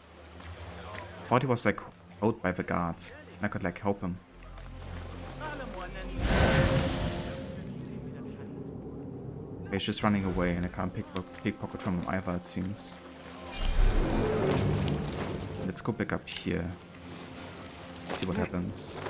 I thought he was like out by the guards. I could like help him. He's just running away and I can't pickpocket from him either, it seems. Let's go back up here. See what happens.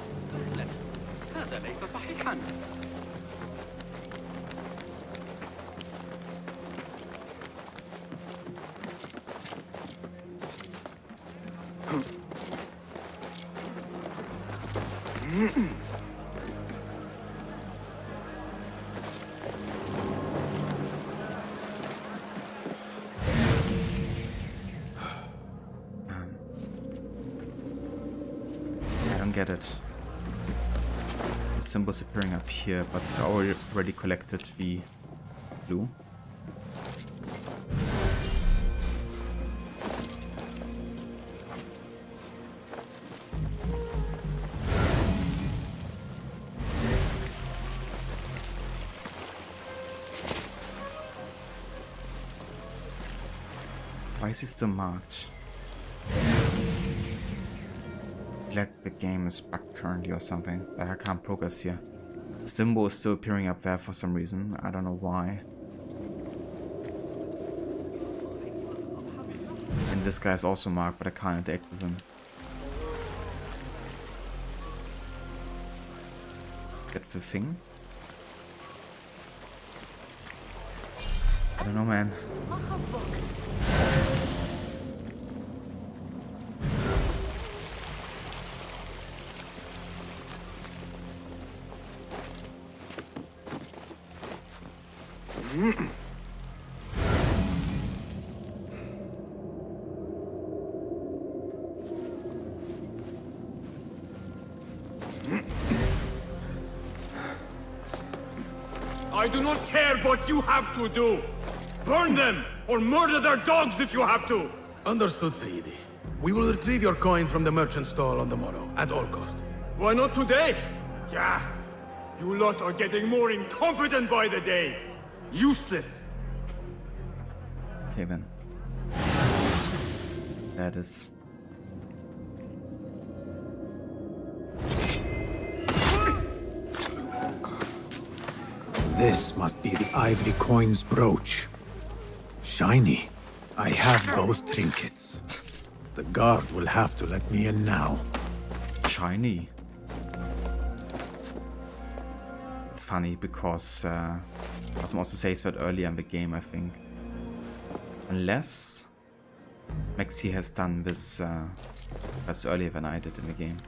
Get it. The symbol's appearing up here, but I already collected the blue. Why is he still marked? Like the game is bugged currently or something. Like I can't progress here. Symbol is still appearing up there for some reason. I don't know why. And this guy is also marked, but I can't interact with him. Get the thing? I don't know, man. I do not care what you have to do. Burn them, or murder their dogs if you have to. Understood, Sayyidi. We will retrieve your coin from the merchant stall on the morrow, at all cost. Why not today? Yeah. You lot are getting more incompetent by the day. Useless. Okay then. That is. This must be the ivory coin's brooch. Shiny. I have both trinkets. The guard will have to let me in now. Shiny. It's funny because Cosmo also says that earlier in the game, I think. Unless Maxi has done this earlier than I did in the game.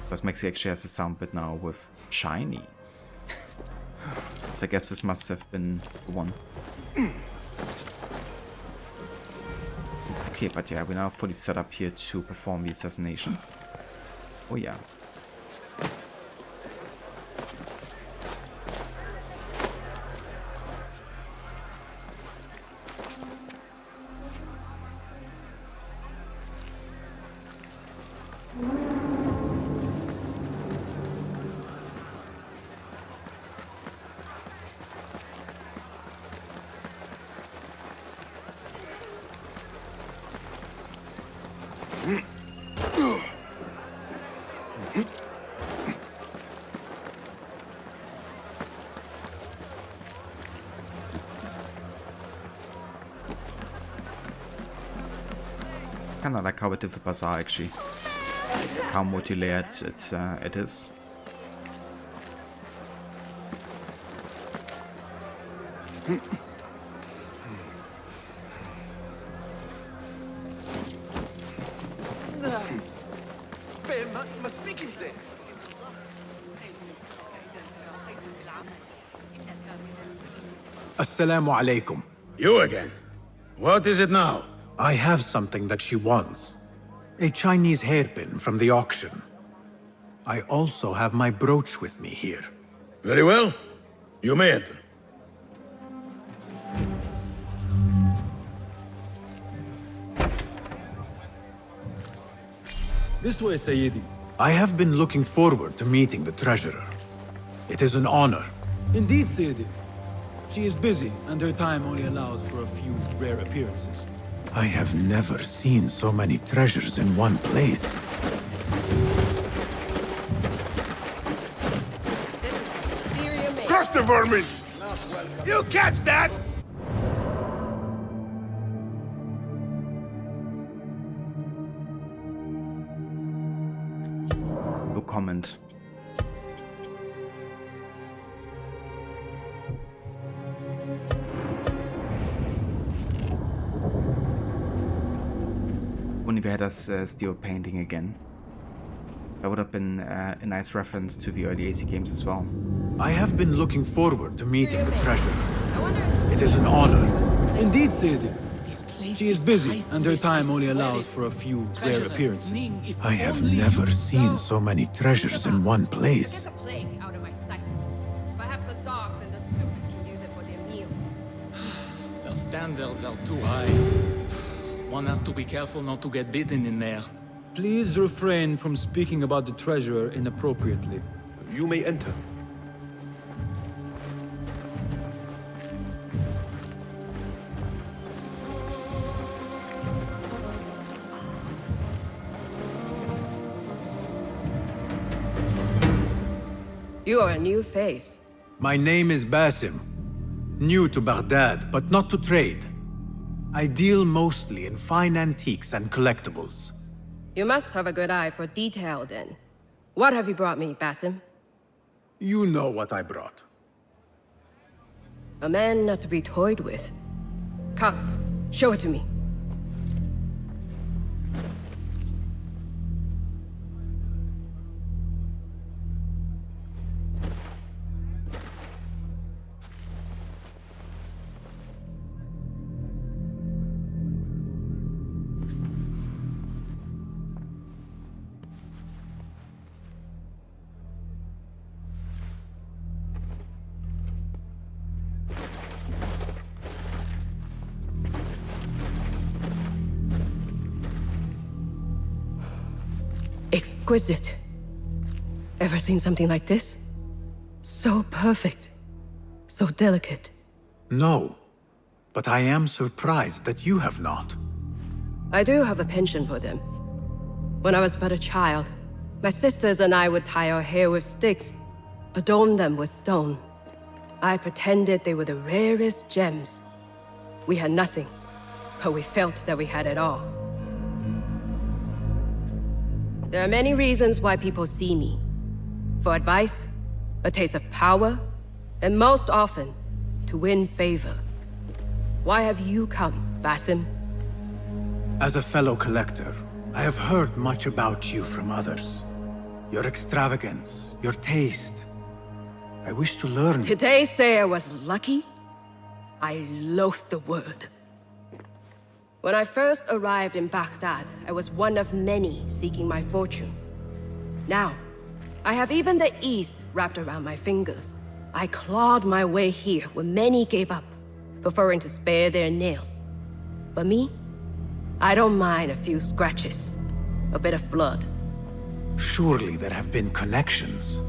Because Maxi actually has a sound bit now with shiny. So I guess this must have been the one. Okay, but yeah, we're now fully set up here to perform the assassination. Oh yeah. kind of like how it did the bazaar actually. How multi-layered it is. Assalamu alaikum. You again? What is it now? I have something that she wants. A Chinese hairpin from the auction. I also have my brooch with me here. Very well. You may enter. This way, Sayyidi. I have been looking forward to meeting the treasurer. It is an honor. Indeed, Sayyidi. She is busy, and her time only allows for a few rare appearances. I have never seen so many treasures in one place. Crush the vermin! You catch that? No comment. Only we had us steel painting again. That would have been a nice reference to the early AC games as well. I have been looking forward to meeting the treasurer. It is an honor. Indeed, Sayyidi. She is busy, and her time only allows for a few rare appearances. I have never seen so many treasures in one place. The standards are too high. One has to be careful not to get bitten in there. Please refrain from speaking about the treasurer inappropriately. You may enter. You are a new face. My name is Basim. New to Baghdad, but not to trade. I deal mostly in fine antiques and collectibles. You must have a good eye for detail, then. What have you brought me, Basim? You know what I brought. A man not to be toyed with. Come, show it to me. Exquisite. Ever seen something like this? So perfect. So delicate. No, but I am surprised that you have not. I do have a penchant for them. When I was but a child, my sisters and I would tie our hair with sticks, adorn them with stone. I pretended they were the rarest gems. We had nothing, but we felt that we had it all. There are many reasons why people see me. For advice, a taste of power, and most often, to win favor. Why have you come, Basim? As a fellow collector, I have heard much about you from others. Your extravagance, your taste. I wish to learn. Did they say I was lucky? I loathe the word. When I first arrived in Baghdad, I was one of many seeking my fortune. Now, I have even the East wrapped around my fingers. I clawed my way here when many gave up, preferring to spare their nails. But me? I don't mind a few scratches, a bit of blood. Surely there have been connections.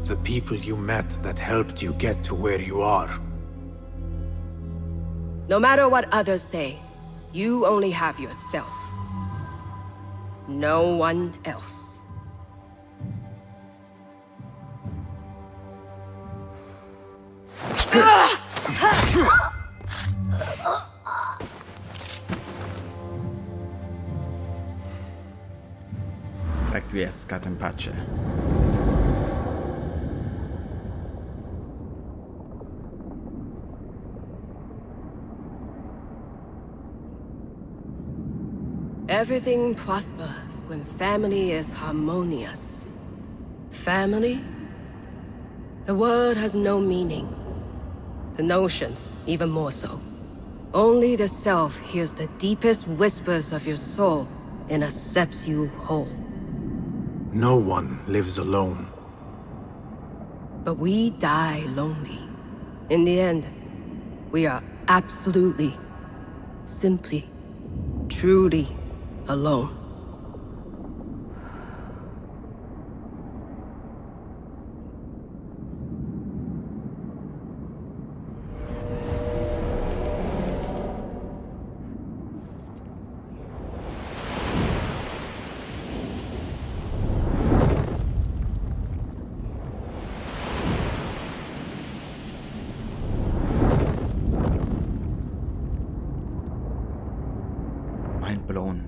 The people you met that helped you get to where you are. No matter what others say, you only have yourself. No one else. Quiescat in pace. Everything prospers when family is harmonious. Family? The word has no meaning. The notions, even more so. Only the self hears the deepest whispers of your soul and accepts you whole. No one lives alone. But we die lonely. In the end, we are absolutely, simply, truly alone. Mind blown.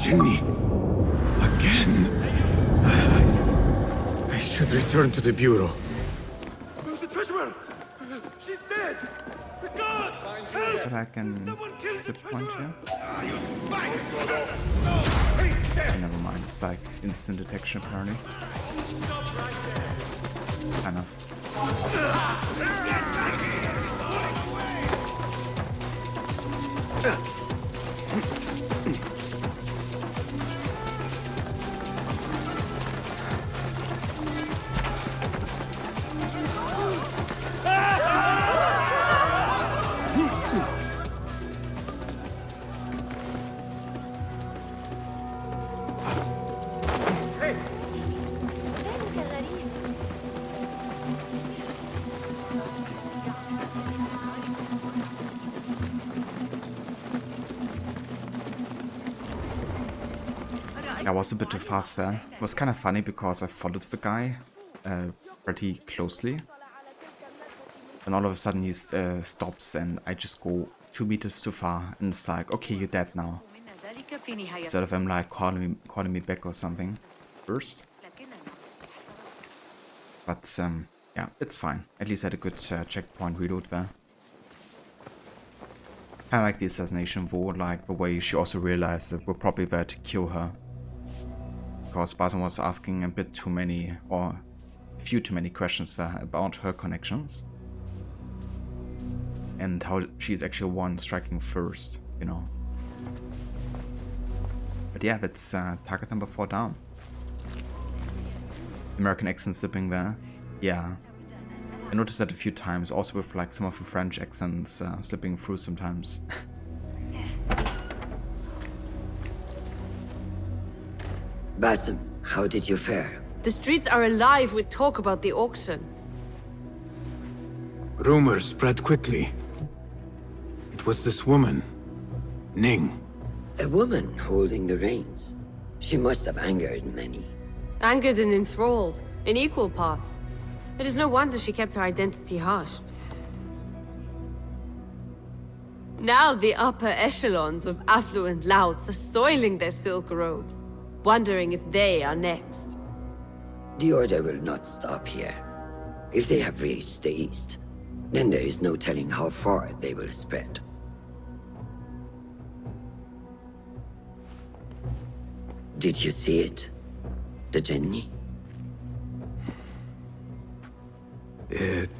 Jinni. Again. I should return to the Bureau. The treasurer! She's dead! The guards! Help! But I can zip point here. Okay, never mind. It's like instant detection apparently. Kind of. I was a bit too fast there. It was kind of funny because I followed the guy pretty closely. And all of a sudden he stops and I just go 2 meters too far. And it's like, okay, you're dead now. Instead of him like calling me back or something first. But yeah, it's fine. At least I had a good checkpoint reload there. I like the assassination though, like the way she also realized that we're probably there to kill her. Because Barton was asking a bit too many, or a few too many questions there about her connections. And how she's actually one striking first, you know. But yeah, that's target number 4 down. American accent slipping there. Yeah. I noticed that a few times, also with like some of the French accents slipping through sometimes. Basim, how did you fare? The streets are alive with talk about the auction. Rumors spread quickly. It was this woman, Ning. A woman holding the reins. She must have angered many. Angered and enthralled, in equal parts. It is no wonder she kept her identity hushed. Now the upper echelons of affluent louts are soiling their silk robes, wondering if they are next. The Order will not stop here. If they have reached the east, then there is no telling how far they will spread. Did you see it? The Jinni? It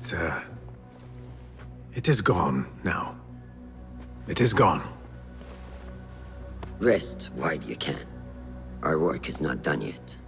is gone now. It is gone. Rest while you can. Our work is not done yet.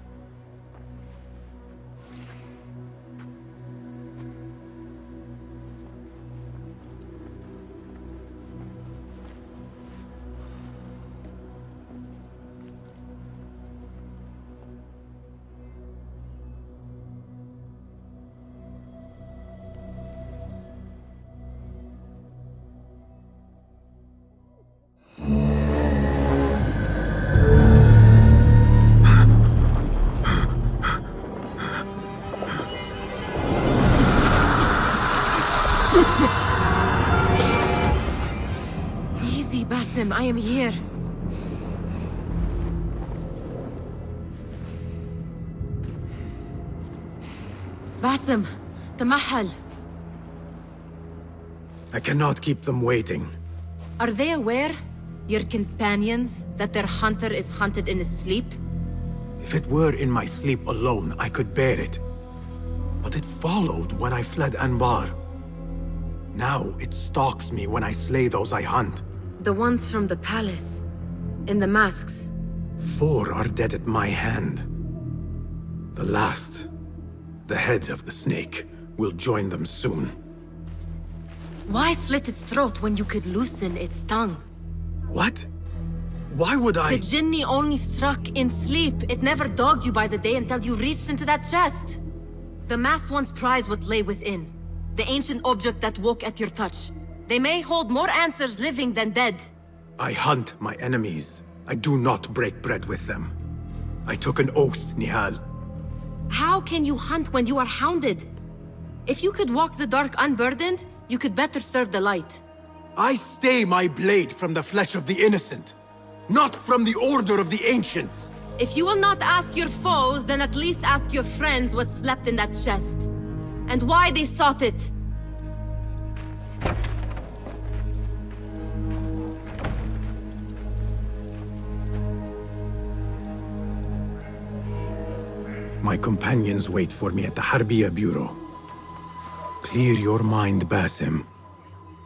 am here. Basim, تمهل. I cannot keep them waiting. Are they aware, your companions, that their hunter is hunted in his sleep? If it were in my sleep alone, I could bear it. But it followed when I fled Anbar. Now it stalks me when I slay those I hunt. The ones from the palace, in the masks. 4 are dead at my hand. The last, the head of the snake, will join them soon. Why slit its throat when you could loosen its tongue? What? Why would I? The Jinni only struck in sleep. It never dogged you by the day until you reached into that chest. The masked ones prize what lay within. The ancient object that woke at your touch. They may hold more answers living than dead. I hunt my enemies. I do not break bread with them. I took an oath, Nihal. How can you hunt when you are hounded? If you could walk the dark unburdened, you could better serve the light. I stay my blade from the flesh of the innocent, not from the order of the ancients. If you will not ask your foes, then at least ask your friends what slept in that chest. And why they sought it. My companions wait for me at the Harbiya Bureau. Clear your mind, Basim.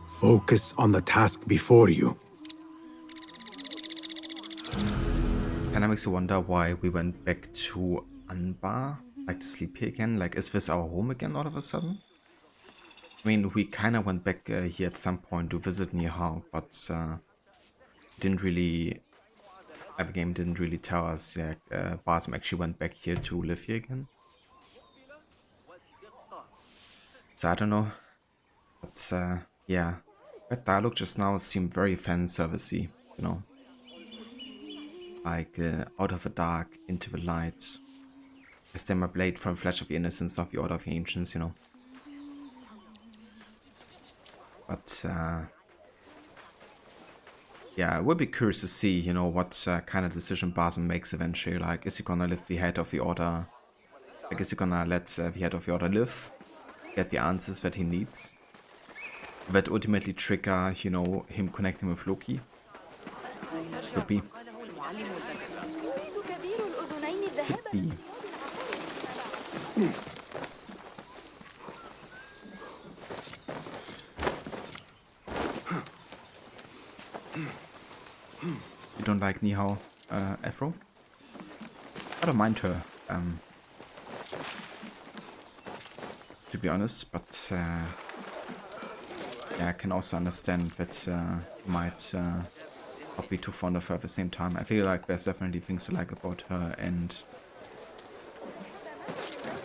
Focus on the task before you. Kinda makes you wonder why we went back to Anbar, like to sleep here again. Like, is this our home again all of a sudden? I mean, we kinda went back here at some point to visit Nihal, but didn't really... the game didn't really tell us Basim actually went back here to live here again. So I don't know, but yeah, that dialogue just now seemed very fan servicey, you know, like out of the dark into the light. I stand my blade from flesh of the innocence of the order of the ancients, you know. But yeah, I would be curious to see, you know, what kind of decision Basim makes eventually. Like, is he gonna lift the head of the order? Like, is he gonna let the head of the order live? Get the answers that he needs? That ultimately trigger, you know, him connecting with Loki? Could be. Could be. You don't like Nihal, Afro? I don't mind her, to be honest, but yeah, I can also understand that you might not be too fond of her at the same time. I feel like there's definitely things I like about her and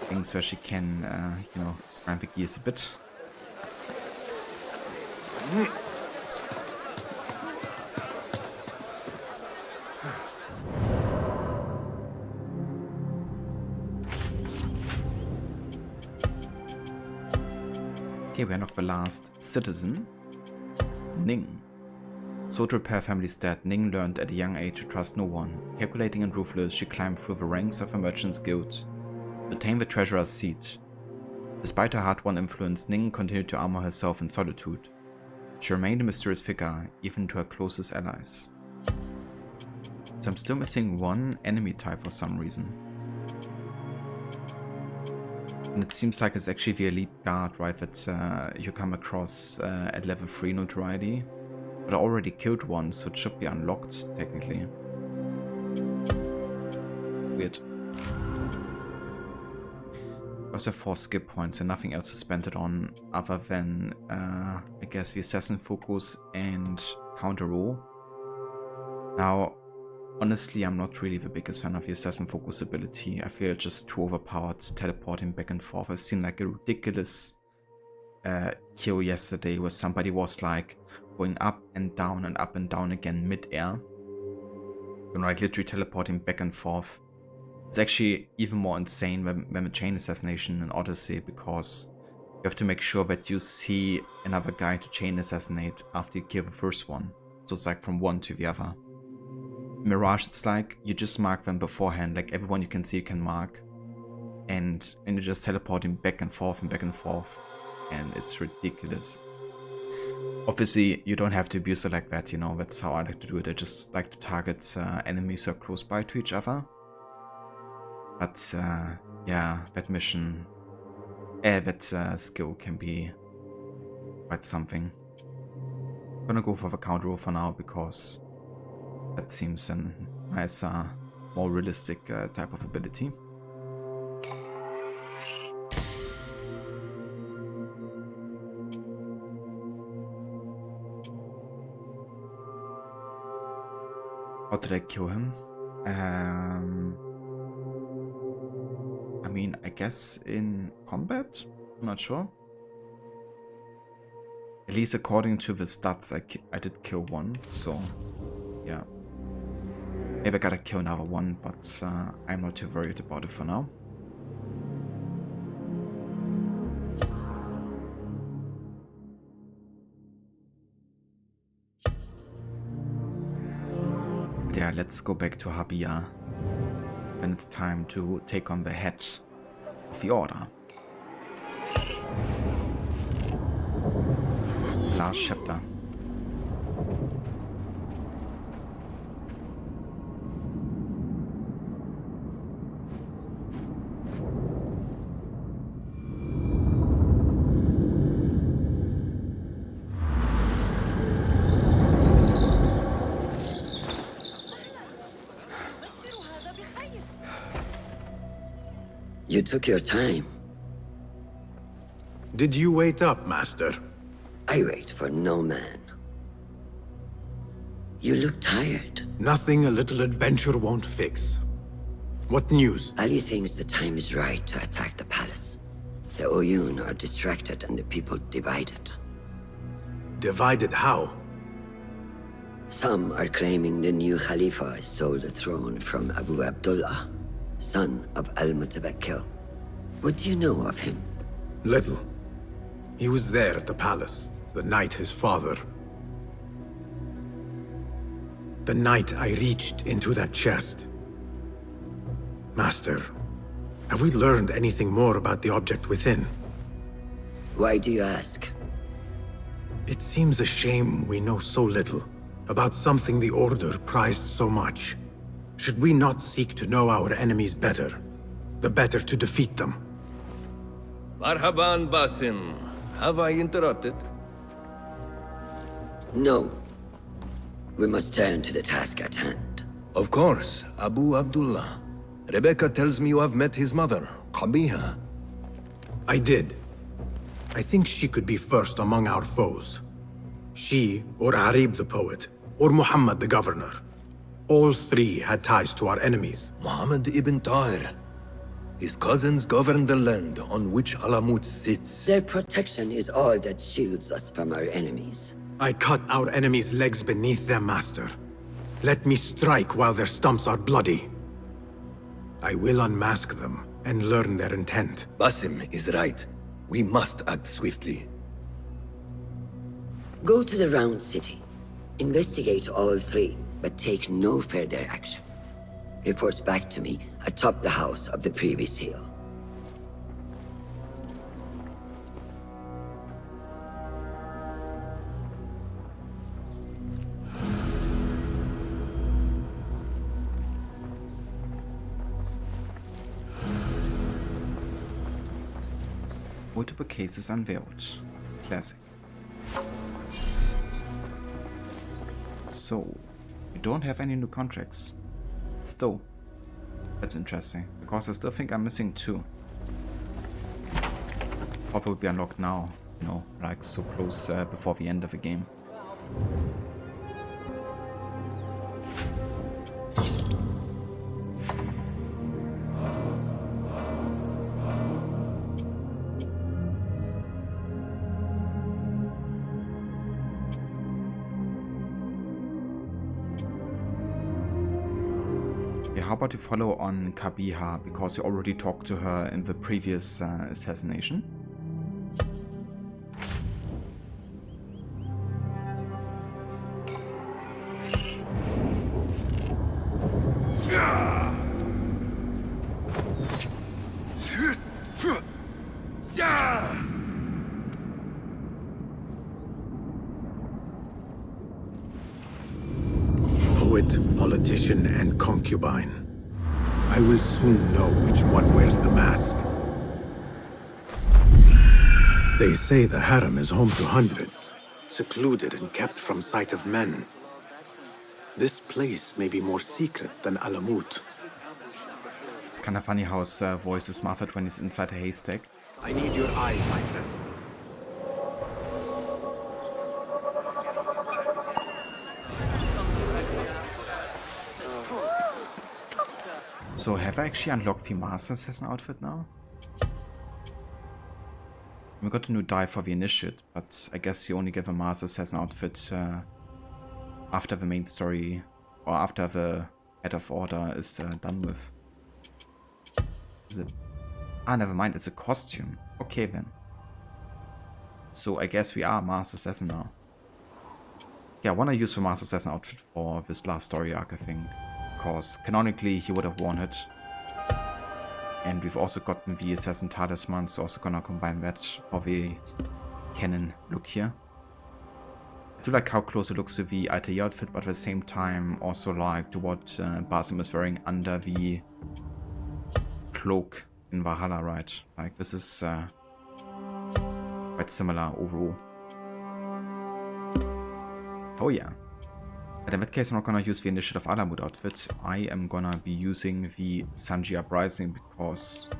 things where she can, you know, grind the gears a bit. Okay, we're not the last citizen. Ning. So to repair family's debt, Ning learned at a young age to trust no one. Calculating and ruthless, she climbed through the ranks of a merchant's guild to attain the treasurer's seat. Despite her hard-won influence, Ning continued to armor herself in solitude. She remained a mysterious figure, even to her closest allies. So I'm still missing one enemy type for some reason. And it seems like it's actually the elite guard, right, that you come across at level 3 notoriety. But I already killed one, so it should be unlocked, technically. Weird. Also 4 skip points and nothing else to spend it on other than, I guess, the assassin focus and counter roll. Now, honestly, I'm not really the biggest fan of the assassin focus ability. I feel it's just too overpowered, teleporting back and forth. I've seen like a ridiculous kill yesterday where somebody was like going up and down again mid-air. You know, like literally teleporting back and forth. It's actually even more insane than the chain assassination in Odyssey, because you have to make sure that you see another guy to chain assassinate after you kill the first one. So it's like from one to the other. Mirage, it's like you just mark them beforehand, like everyone you can see you can mark. And you're just teleporting back and forth and back and forth. And it's ridiculous. Obviously, you don't have to abuse it like that, you know, that's how I like to do it. I just like to target enemies who are close by to each other. But yeah, that mission, that skill can be quite something. I'm gonna go for the counter roll for now because that seems a nicer, more realistic type of ability. How did I kill him? I mean, I guess in combat? I'm not sure. At least according to the stats, I did kill one, so yeah. Maybe I gotta kill another one, but I'm not too worried about it for now. Yeah, let's go back to Habia. Then it's time to take on the head of the order. Last chapter. You took your time. Did you wait up, Master? I wait for no man. You look tired. Nothing a little adventure won't fix. What news? Ali thinks the time is right to attack the palace. The Oyun are distracted and the people divided. Divided how? Some are claiming the new Khalifa stole the throne from Abu Abdullah, son of Al-Mutawakkil. What do you know of him? Little. He was there at the palace, the night his father... The night I reached into that chest. Master, have we learned anything more about the object within? Why do you ask? It seems a shame we know so little about something the Order prized so much. Should we not seek to know our enemies better, the better to defeat them? Marhaban, Basim. Have I interrupted? No. We must turn to the task at hand. Of course, Abu Abdullah. Rebecca tells me you have met his mother, Qabiha. I did. I think she could be first among our foes. She, or Arib the poet, or Muhammad the governor. All three had ties to our enemies. Muhammad ibn Tahir. His cousins govern the land on which Alamut sits. Their protection is all that shields us from our enemies. I cut our enemies' legs beneath them, Master. Let me strike while their stumps are bloody. I will unmask them and learn their intent. Basim is right. We must act swiftly. Go to the Round City. Investigate all three, but take no further action. Reports back to me atop the house of the previous hill. Multiple cases unveiled. Classic. So, we don't have any new contracts. Still. That's interesting, because I still think I'm missing 2. Hopefully will be unlocked now, you know, like so close before the end of the game. How about you follow on Qabiha, because you already talked to her in the previous assassination? politician and concubine. I will soon know which one wears the mask. They say the harem is home to hundreds, secluded and kept from sight of men. This place may be more secret than Alamut. It's kind of funny how his voice is muffled when he's inside a haystack. I need your eyes, my friend. So have I actually unlocked the Master Assassin outfit now? We got a new die for the Initiate, but I guess you only get the Master Assassin outfit after the main story, or after the Head of Order is done with. Is it? Ah, never mind, it's a costume. Okay then. So I guess we are Master Assassin now. Yeah, I want to use the Master Assassin outfit for this last story arc, I think. Because canonically he would have worn it. And we've also gotten the Assassin Talisman, so also gonna combine that for the canon look here. I do like how close it looks to the Altair outfit, but at the same time also like to what Basim is wearing under the cloak in Valhalla, right? Like this is quite similar overall. Oh yeah. But in that case, I'm not gonna use the Initiative Alamut outfit. I am gonna be using the Sanji Uprising because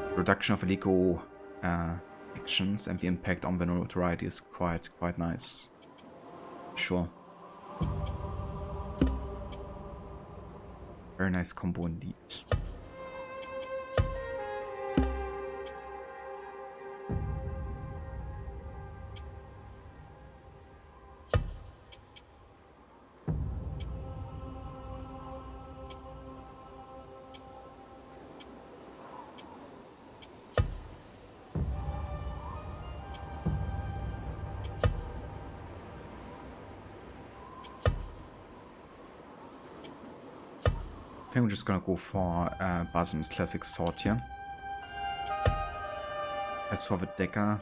the reduction of illegal actions and the impact on the notoriety is quite nice. Sure. Very nice combo indeed. I think we're just gonna go for Basim's classic sword here. As for the dagger,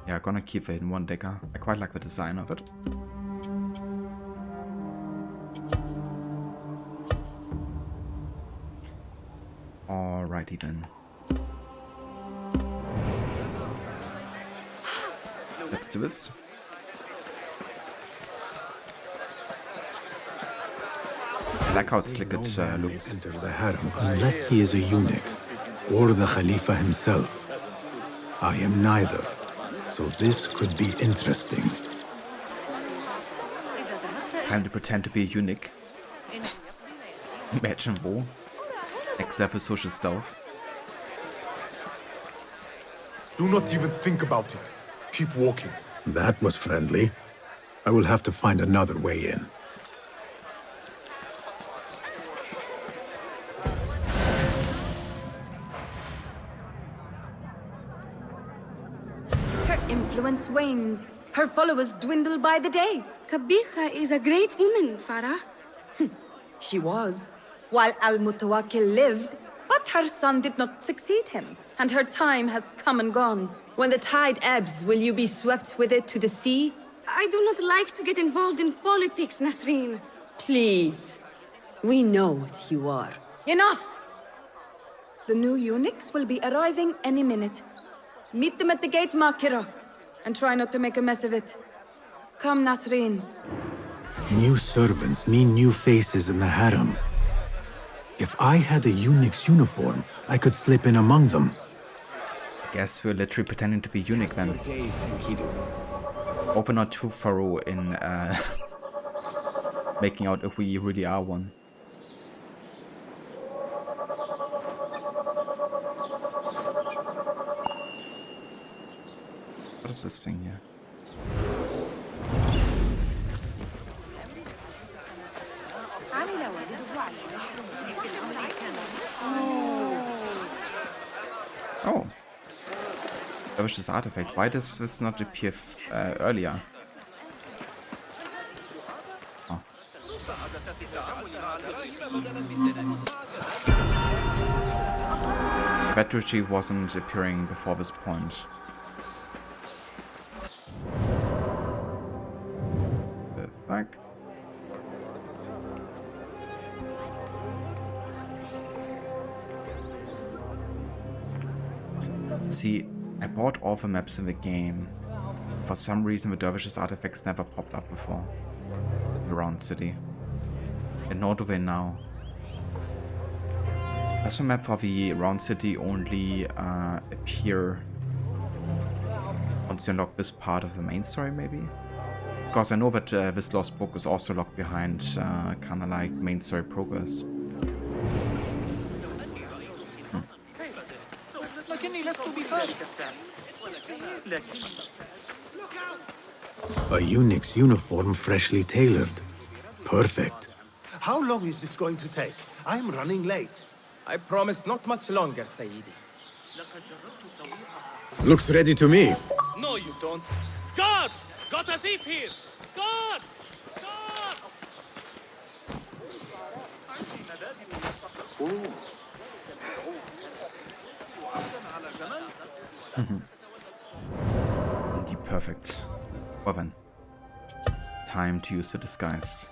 yeah, gonna keep it in one dagger. I quite like the design of it. Alrighty then. Let's do this. I like how slick it looks. Enter the harem unless he is a eunuch or the Khalifa himself. I am neither, so this could be interesting. Time to pretend to be a eunuch. Imagine wo. Except for social stuff. Do not even think about it. Keep walking. That was friendly. I will have to find another way in. Influence wanes. Her followers dwindle by the day. Kabiha is a great woman, Farah. She was, while Al-Mutawakkil lived, but her son did not succeed him, and her time has come and gone. When the tide ebbs, will you be swept with it to the sea? I do not like to get involved in politics, Nasreen. Please. We know what you are. Enough! The new eunuchs will be arriving any minute. Meet them at the gate, Makira, and try not to make a mess of it. Come, Nasreen. New servants mean new faces in the harem. If I had a eunuch's uniform, I could slip in among them. I guess we're literally pretending to be eunuch then. Hope we're not too thorough in making out if we really are one. What is this thing here? Oh. That was this artifact. Why does this not appear earlier? Oh. That tree wasn't appearing before this point. See, I bought all the maps in the game. For some reason, the Dervishes artifacts never popped up before. Around city. And nor do they now. Does the map for the Round City only appear once you unlock this part of the main story, maybe? Because I know that this lost book is also locked behind kind of like main story progress. A eunuch's uniform freshly tailored. Perfect. How long is this going to take? I'm running late. I promise not much longer, Sayyidi. Looks ready to me. No, you don't. Guard! Got a thief here! Guard! Guard! Indeed, perfect. Well then, time to use the disguise.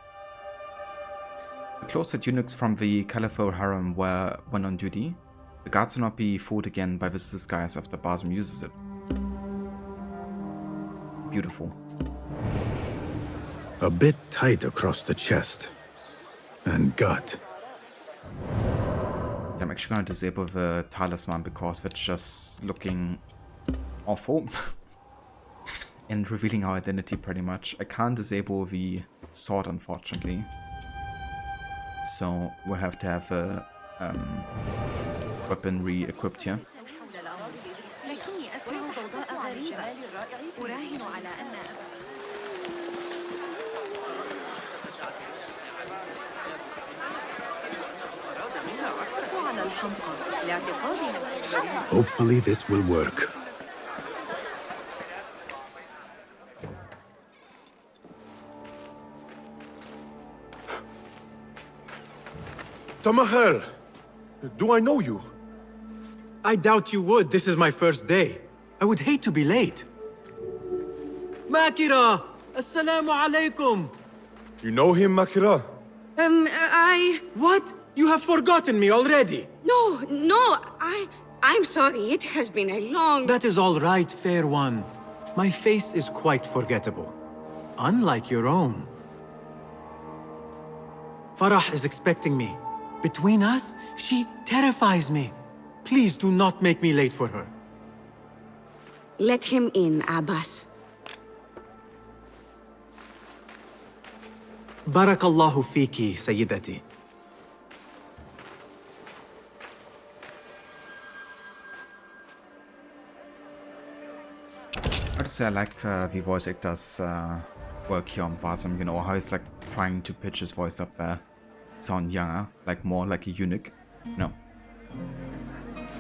The clothes that eunuchs from the Caliphate harem wear when on duty. The guards will not be fooled again by this disguise after Basim uses it. Beautiful. A bit tight across the chest. And gut. I'm actually gonna disable the talisman because it's just looking awful. And revealing our identity pretty much. I can't disable the sword, unfortunately. So we'll have to have a weaponry equipped here. Hopefully this will work. Tamahel, do I know you? I doubt you would. This is my first day. I would hate to be late. Makira! Assalamu alaikum! You know him, Makira? What? You have forgotten me already! No, I'm sorry. It has been a long... That is all right, fair one. My face is quite forgettable. Unlike your own. Farah is expecting me. Between us, she terrifies me. Please do not make me late for her. Let him in, Abbas. Barakallahu fiki, Sayyidati. I would say I like the voice actor's work here on Basim, you know, how he's like trying to pitch his voice up there. Sound younger, like more like a eunuch, no.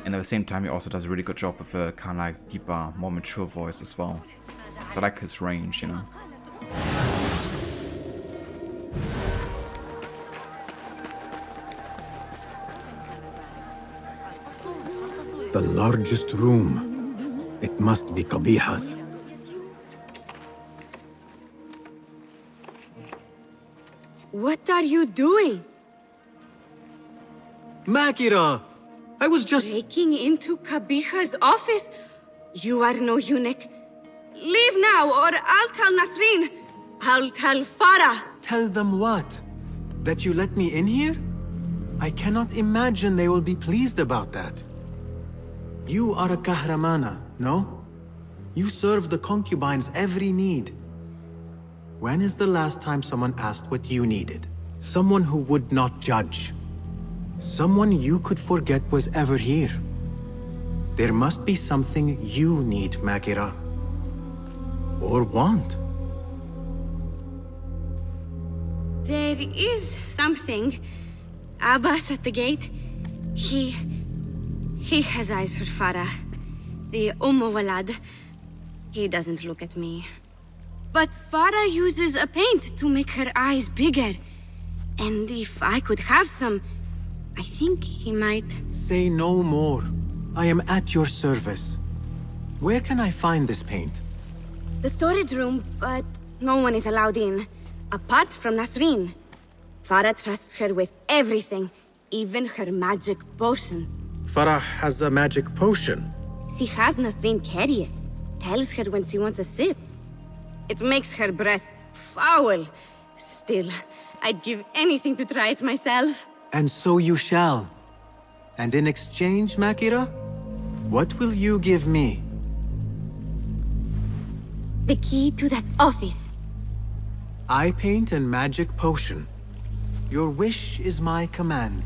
And at the same time he also does a really good job with a kind of like deeper, more mature voice as well. I like his range, you know. The largest room. It must be Qabiha's. What are you doing? Makira! I was just... Breaking into Qabiha's office? You are no eunuch. Leave now, or I'll tell Nasreen. I'll tell Farah. Tell them what? That you let me in here? I cannot imagine they will be pleased about that. You are a kahramana, no? You serve the concubines every need. When is the last time someone asked what you needed? Someone who would not judge. Someone you could forget was ever here. There must be something you need, Makira. Or want. There is something. Abbas at the gate. He has eyes for Farah. The Walad. He doesn't look at me. But Farah uses a paint to make her eyes bigger. And if I could have some, I think he might... Say no more. I am at your service. Where can I find this paint? The storage room, but no one is allowed in. Apart from Nasreen. Farah trusts her with everything, even her magic potion. Farah has a magic potion. She has Nasreen carry it. Tells her when she wants a sip. It makes her breath foul. Still, I'd give anything to try it myself. And so you shall. And in exchange, Makira, what will you give me? The key to that office. Eye paint and magic potion. Your wish is my command.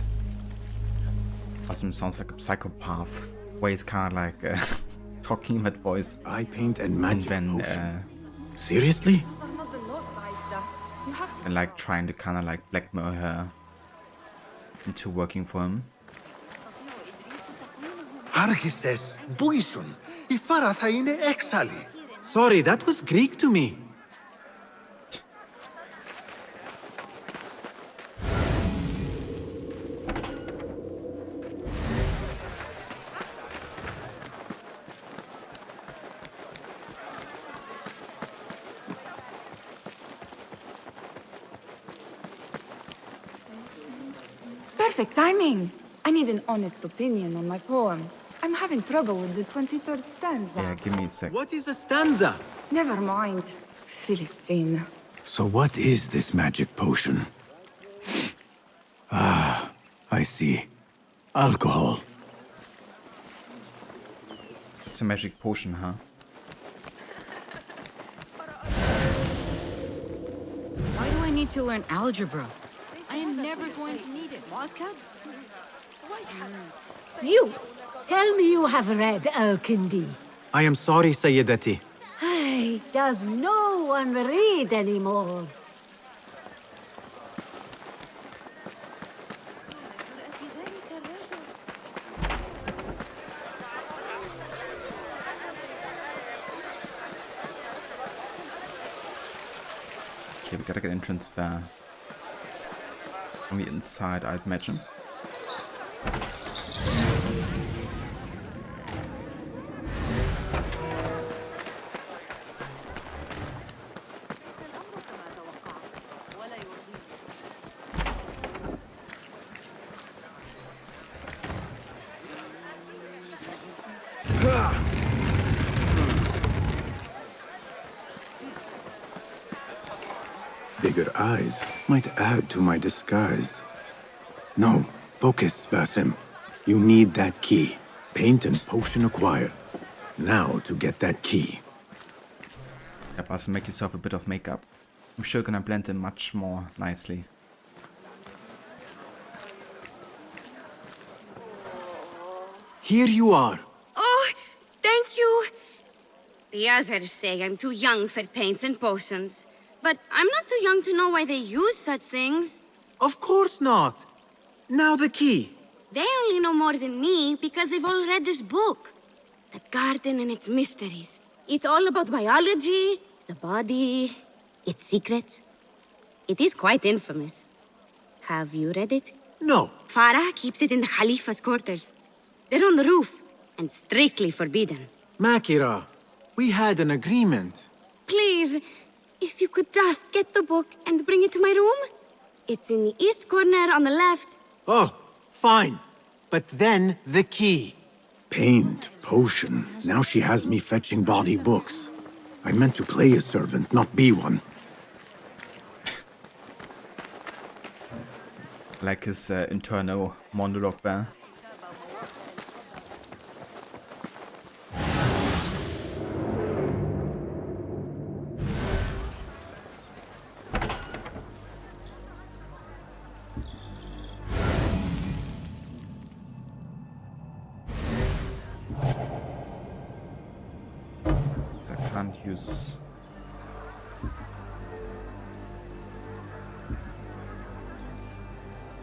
Awesome, sounds like a psychopath. Way he's kind of like talking in that voice. Eye paint and magic potion. Seriously? And like trying to kind of like blackmail her into working for him. Άρχισες, μπούισον. Η φάρα θα είναι έξαλλη. Sorry, that was Greek to me. Perfect timing. I need an honest opinion on my poem. I'm having trouble with the 23rd stanza. Yeah, give me a sec. What is a stanza? Never mind. Philistine. So what is this magic potion? Ah, I see. Alcohol. It's a magic potion, huh? Why do I need to learn algebra? I am never going to need it. You! Tell me you have read Al-Kindi. I am sorry, Sayyidati. Hey, does no one read anymore? Okay, we gotta get entrance there. On the inside, I'd imagine. Bigger eyes might add to my disguise. No, focus, Basim. You need that key. Paint and potion acquired. Now to get that key. Yeah, Basim, make yourself a bit of makeup. I'm sure gonna blend in much more nicely. Here you are. Oh, thank you. The others say I'm too young for paints and potions. But I'm not too young to know why they use such things. Of course not. Now the key. They only know more than me because they've all read this book. The garden and its mysteries. It's all about biology, the body, its secrets. It is quite infamous. Have you read it? No. Farah keeps it in the Khalifa's quarters. They're on the roof, and strictly forbidden. Makira, we had an agreement. Please, if you could just get the book and bring it to my room? It's in the east corner on the left. Oh, fine. But then the key. Paint, potion. Now she has me fetching body books. I meant to play a servant, not be one. Like his internal monologue there. I can't use...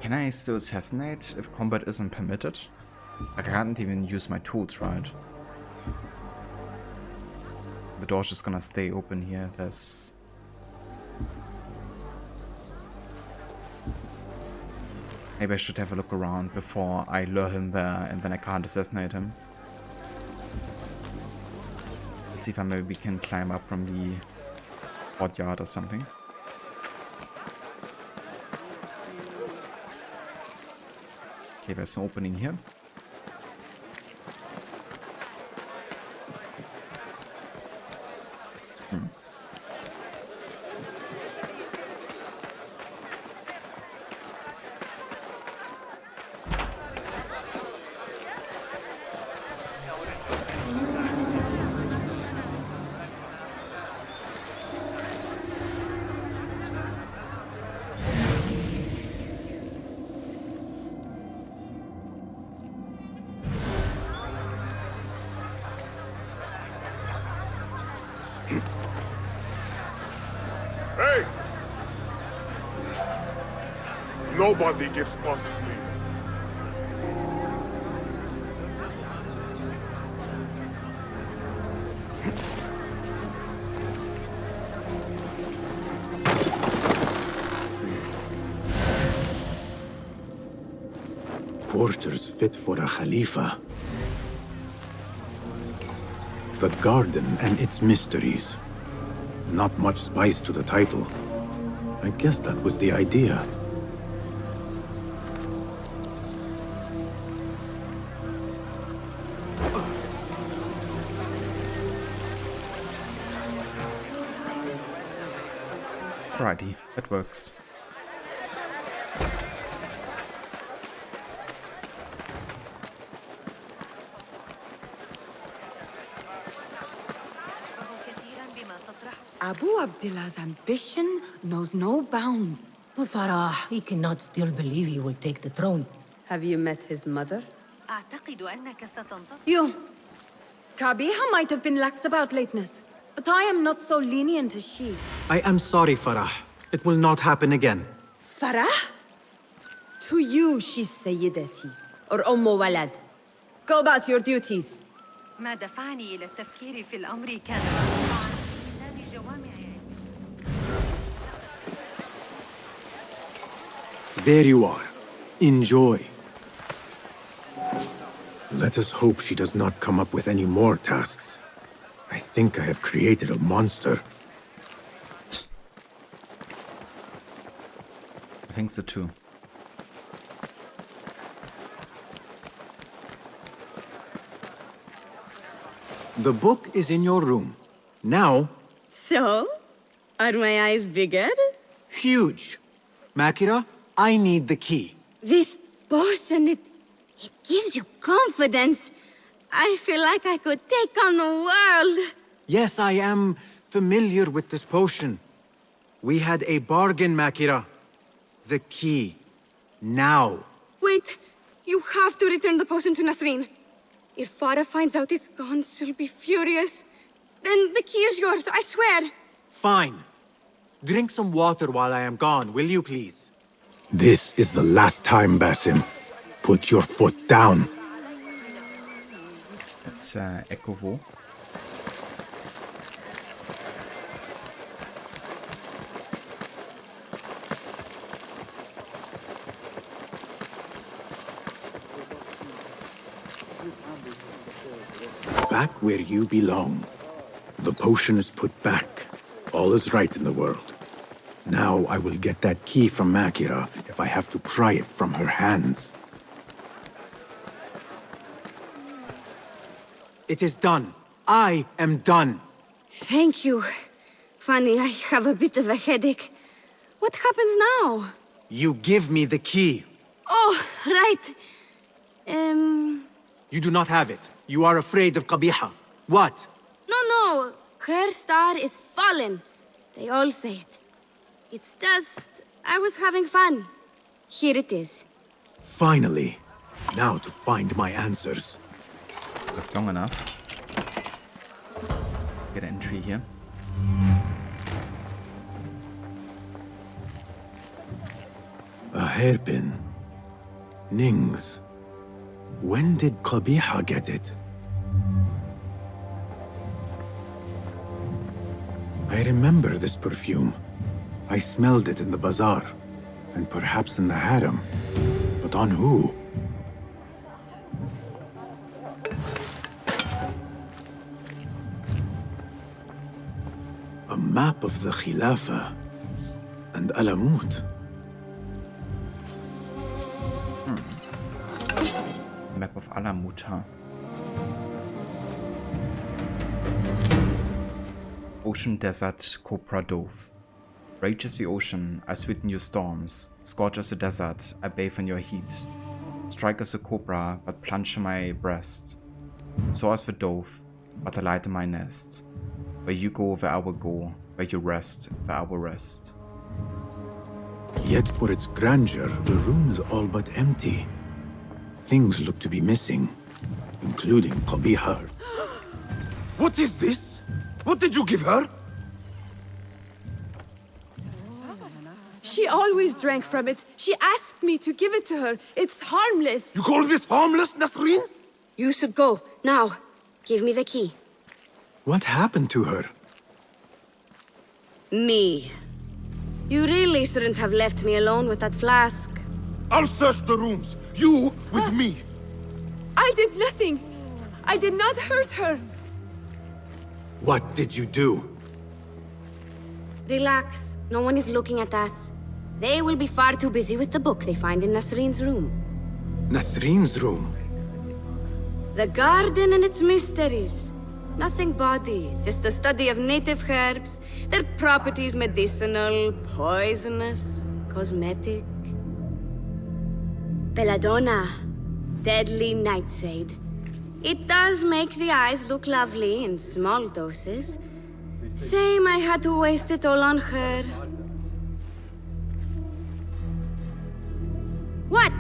Can I still assassinate if combat isn't permitted? I can't even use my tools, right? The door's just gonna stay open here. There's... Maybe I should have a look around before I lure him there and then I can't assassinate him. Let's see if maybe can climb up from the courtyard or something. Okay, there's an opening here. Nobody gets past me. Quarters fit for a Khalifa. The garden and its mysteries. Not much spice to the title. I guess that was the idea. Alrighty, that works. Abu Abdullah's ambition knows no bounds. But Farah, he cannot still believe he will take the throne. Have you met his mother? You. Kabiha might have been lax about lateness, but I am not so lenient as she. I am sorry, Farah. It will not happen again. Farah? To you, she's Sayyidati, or Walad. Go about your duties. ما دفعني إلى التفكير في الأمر كان There you are. Enjoy. Let us hope she does not come up with any more tasks. I think I have created a monster. I think so too. The book is in your room. Now... So? Are my eyes bigger? Huge. Makira, I need the key. This potion, it gives you confidence. I feel like I could take on the world. Yes, I am familiar with this potion. We had a bargain, Makira. The key. Now. Wait, you have to return the potion to Nasreen. If Farah finds out it's gone, she'll be furious. Then the key is yours, I swear. Fine. Drink some water while I am gone, will you please? This is the last time, Basim. Put your foot down. It's Echo wo. Back where you belong. The potion is put back. All is right in the world. Now I will get that key from Makira if I have to pry it from her hands. It is done. I am done. Thank you. Funny, I have a bit of a headache. What happens now? You give me the key. Oh, right. You do not have it. You are afraid of Qabiha. What? No. Her star is fallen. They all say it. It's just... I was having fun. Here it is. Finally. Now to find my answers. That's long enough. Get an entry here. A hairpin. Nings. When did Qabiha get it? I remember this perfume. I smelled it in the bazaar, and perhaps in the harem. But on who? A map of the Khilafah and Alamut. Map of Alamut, huh? Ocean Desert, Copra Dove. Rage as the ocean, I sweeten your storms. Scorch as the desert, I bathe in your heat. Strike as a cobra, but plunge in my breast. Soar as the dove, but I light in my nest. Where you go, there I will go. Where you rest, there I will rest. Yet for its grandeur, the room is all but empty. Things look to be missing, including Qabiha. What is this? What did you give her? She always drank from it. She asked me to give it to her. It's harmless. You call this harmless, Nasreen? You should go. Now, give me the key. What happened to her? Me. You really shouldn't have left me alone with that flask. I'll search the rooms. You with me. I did nothing. I did not hurt her. What did you do? Relax. No one is looking at us. They will be far too busy with the book they find in Nasreen's room. Nasreen's room? The garden and its mysteries. Nothing bawdy, just a study of native herbs, their properties medicinal, poisonous, cosmetic. Belladonna, deadly nightshade. It does make the eyes look lovely in small doses. Shame I had to waste it all on her. What?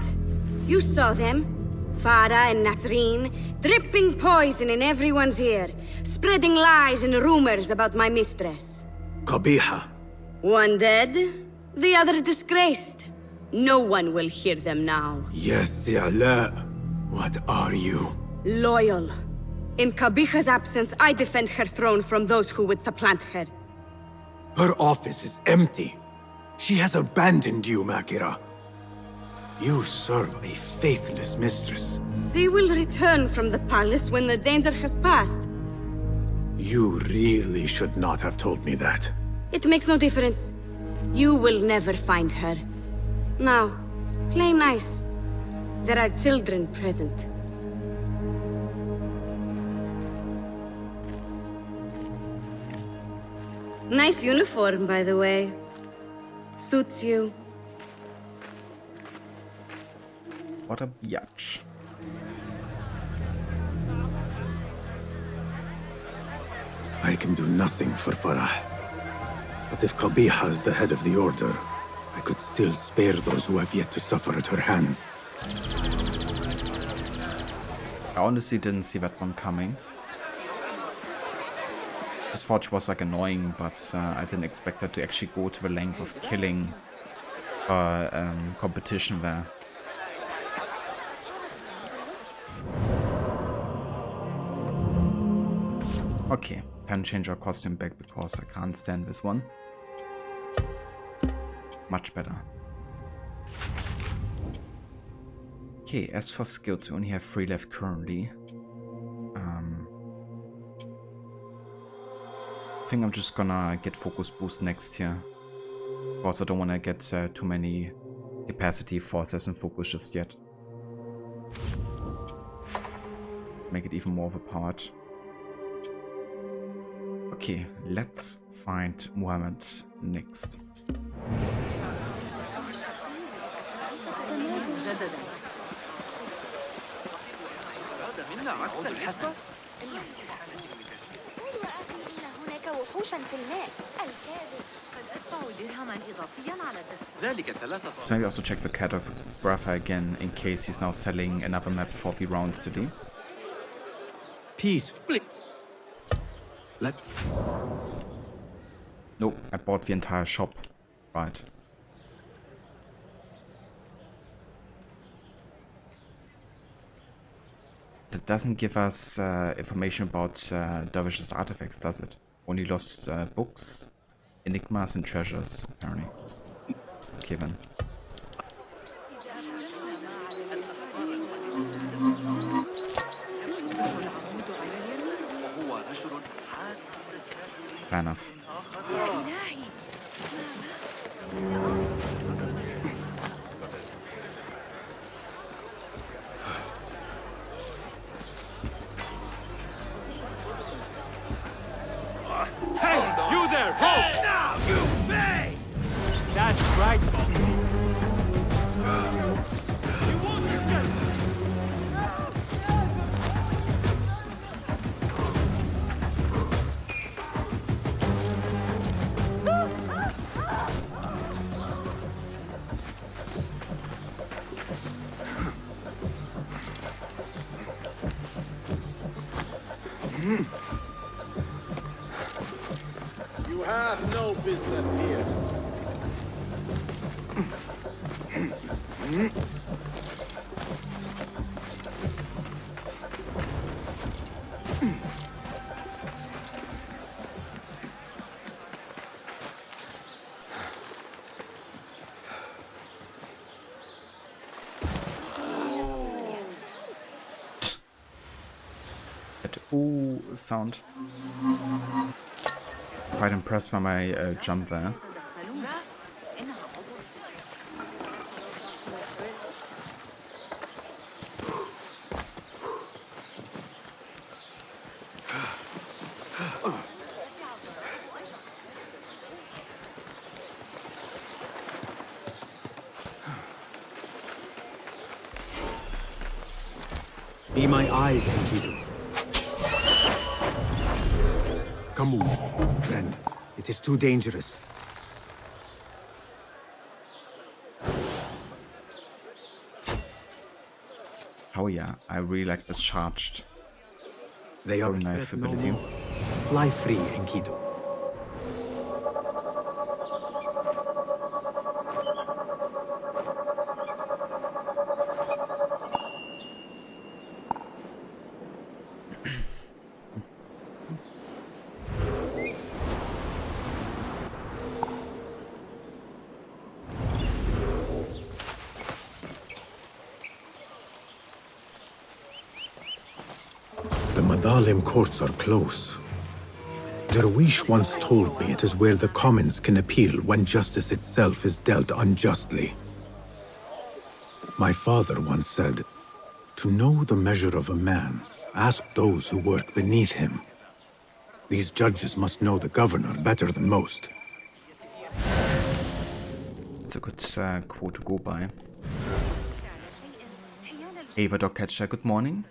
You saw them? Farah and Nasreen, dripping poison in everyone's ear, spreading lies and rumors about my mistress. Qabiha. One dead, the other disgraced. No one will hear them now. Yes, Ala. What are you? Loyal. In Qabiha's absence, I defend her throne from those who would supplant her. Her office is empty. She has abandoned you, Makira. You serve a faithless mistress. She will return from the palace when the danger has passed. You really should not have told me that. It makes no difference. You will never find her. Now, play nice. There are children present. Nice uniform, by the way. Suits you. What a biatch. I can do nothing for Farah. But if Qabiha is the head of the Order, I could still spare those who have yet to suffer at her hands. I honestly didn't see that one coming. This forge was like annoying, but I didn't expect her to actually go to the length of killing competition there. Okay, can change our costume back because I can't stand this one. Much better. Okay, as for skills, we only have 3 left currently. I think I'm just gonna get focus boost next here. Because I don't wanna get too many capacity for assassin focus just yet. Make it even more overpowered. Okay, let's find Muhammad next. Let's maybe also check the cat of Brafa again in case he's now selling another map for the round city. Peace. Nope, I bought the entire shop. Right. It doesn't give us information about Dervish's artifacts, does it? Only lost books, enigmas, and treasures, apparently. Okay then. Fair enough. Hey, you there! Halt! Now you pay! That's right, You have no business here. That ooh sound. Quite impressed by my jump there. Be my eyes, Enkidu. Come on, friend. It is too dangerous. Oh yeah, I really like this charged. They are knife ability. Fly free, Enkidu. The Madalim courts are close. Derwish once told me it is where the commons can appeal when justice itself is dealt unjustly. My father once said, "To know the measure of a man, ask those who work beneath him." These judges must know the governor better than most. It's a good quote to go by. Ava Dogcatcher, good morning.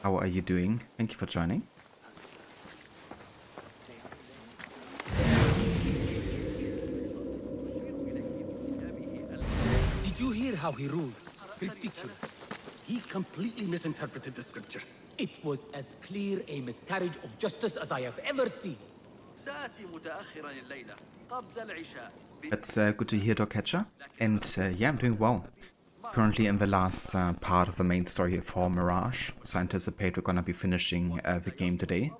How are you doing? Thank you for joining. Did you hear how he ruled? Ridiculous. He completely misinterpreted the scripture. It was as clear a miscarriage of justice as I have ever seen. That's good to hear, Dogcatcher. And yeah, I'm doing well. Currently in the last part of the main story for Mirage, so I anticipate we're gonna be finishing the game today.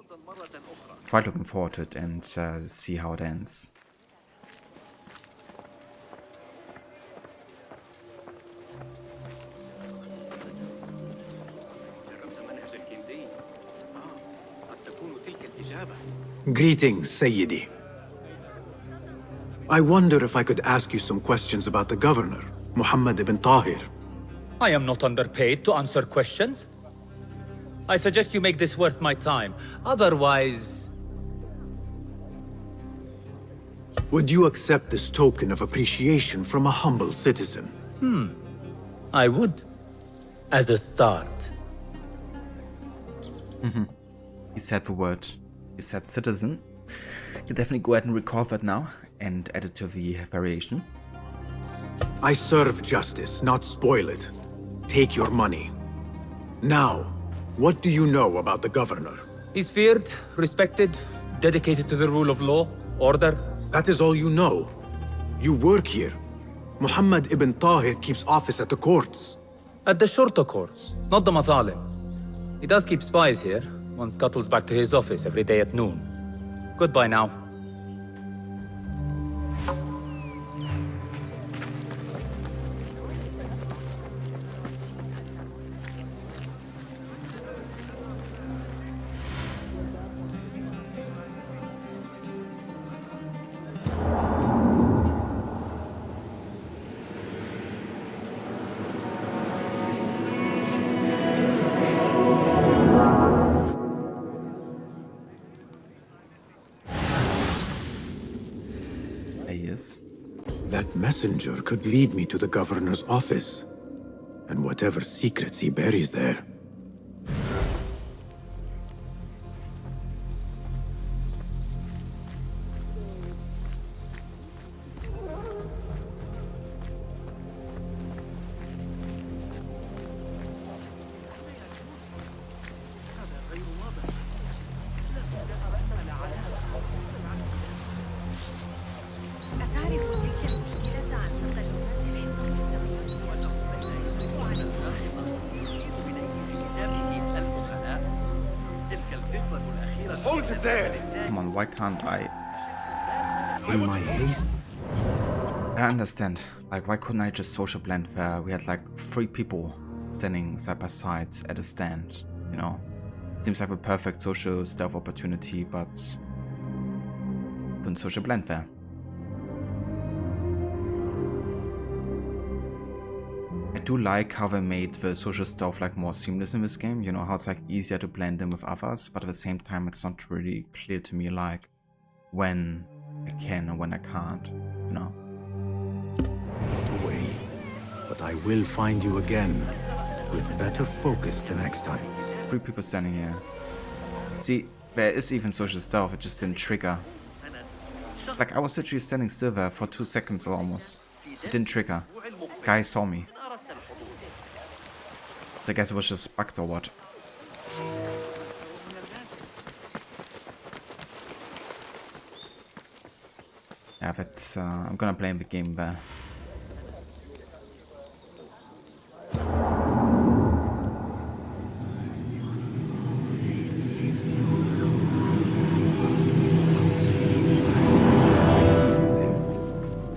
Quite looking forward to it and see how it ends. Greetings, Sayyidi. I wonder if I could ask you some questions about the governor, Muhammad ibn Tahir. I am not underpaid to answer questions. I suggest you make this worth my time. Otherwise... Would you accept this token of appreciation from a humble citizen? I would. As a start. He said the word. He said citizen. You definitely go ahead and record that now and add it to the variation. I serve justice, not spoil it. Take your money. Now, what do you know about the governor? He's feared, respected, dedicated to the rule of law, order. That is all you know. You work here. Muhammad ibn Tahir keeps office at the courts. At the shorter courts, not the Mathalim. He does keep spies here. One scuttles back to his office every day at noon. Goodbye now. That messenger could lead me to the governor's office, and whatever secrets he buries there. there! Come on, why can't I? In my haste? I understand. Like, why couldn't I just social blend where we had like 3 people standing side by side at a stand, you know? Seems like a perfect social stealth opportunity, but couldn't social blend there. I do like how they made the social stealth like more seamless in this game, you know, how it's like easier to blend in with others, but at the same time it's not really clear to me like when I can and when I can't, you know. Not away, but I will find you again with better focus the next time. 3 people standing here. See, there is even social stealth, it just didn't trigger. Like, I was literally standing still there for 2 seconds almost. It didn't trigger. Guy saw me. I guess it was just bugged or what. Yeah, that's... I'm gonna blame the game there.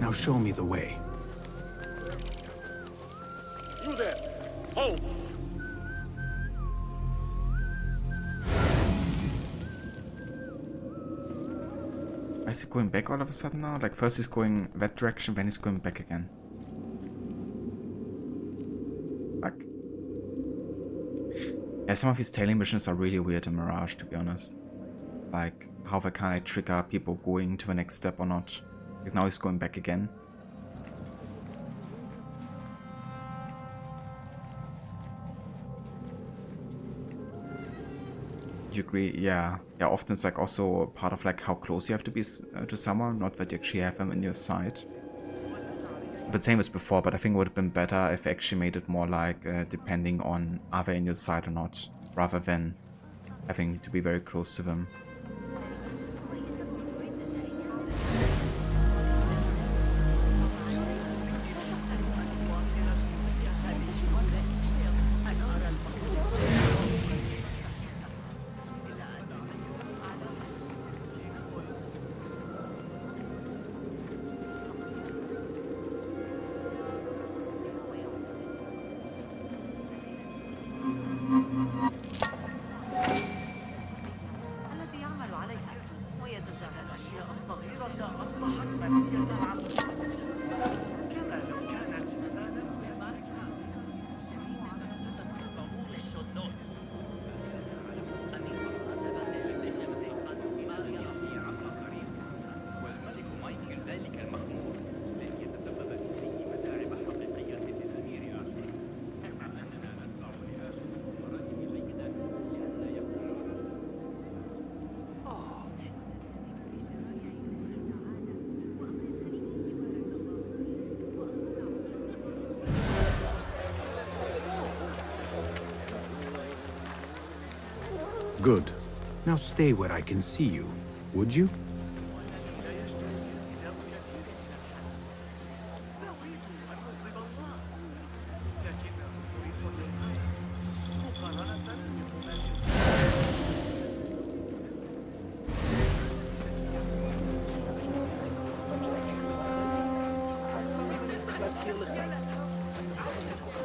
Now show me the way. You there! Hold! Why is he going back all of a sudden now? Like, first he's going that direction, then he's going back again. Fuck. Yeah, some of his tailing missions are really weird in Mirage, to be honest. Like, how they can't like, trigger people going to the next step or not. Like, now he's going back again. You agree? Yeah. Yeah, often it's like also part of like how close you have to be to someone, not that you actually have them in your sight. But same as before, but I think it would have been better if they actually made it more like depending on are they in your sight or not, rather than having to be very close to them. Good. Now stay where I can see you, would you?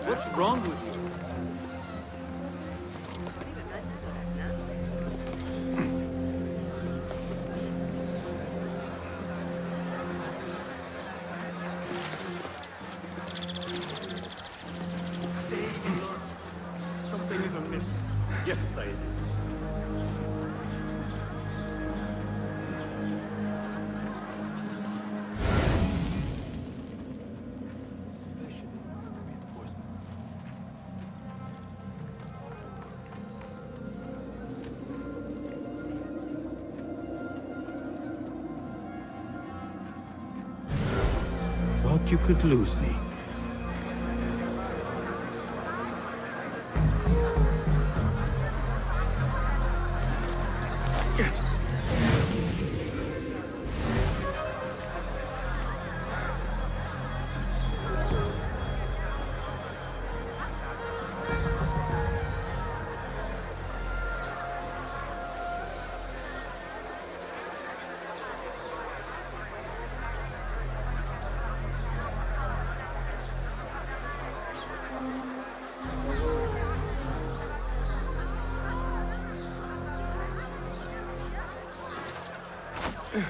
What's wrong with you? Something is amiss. Yes, Said. Thought you could lose me.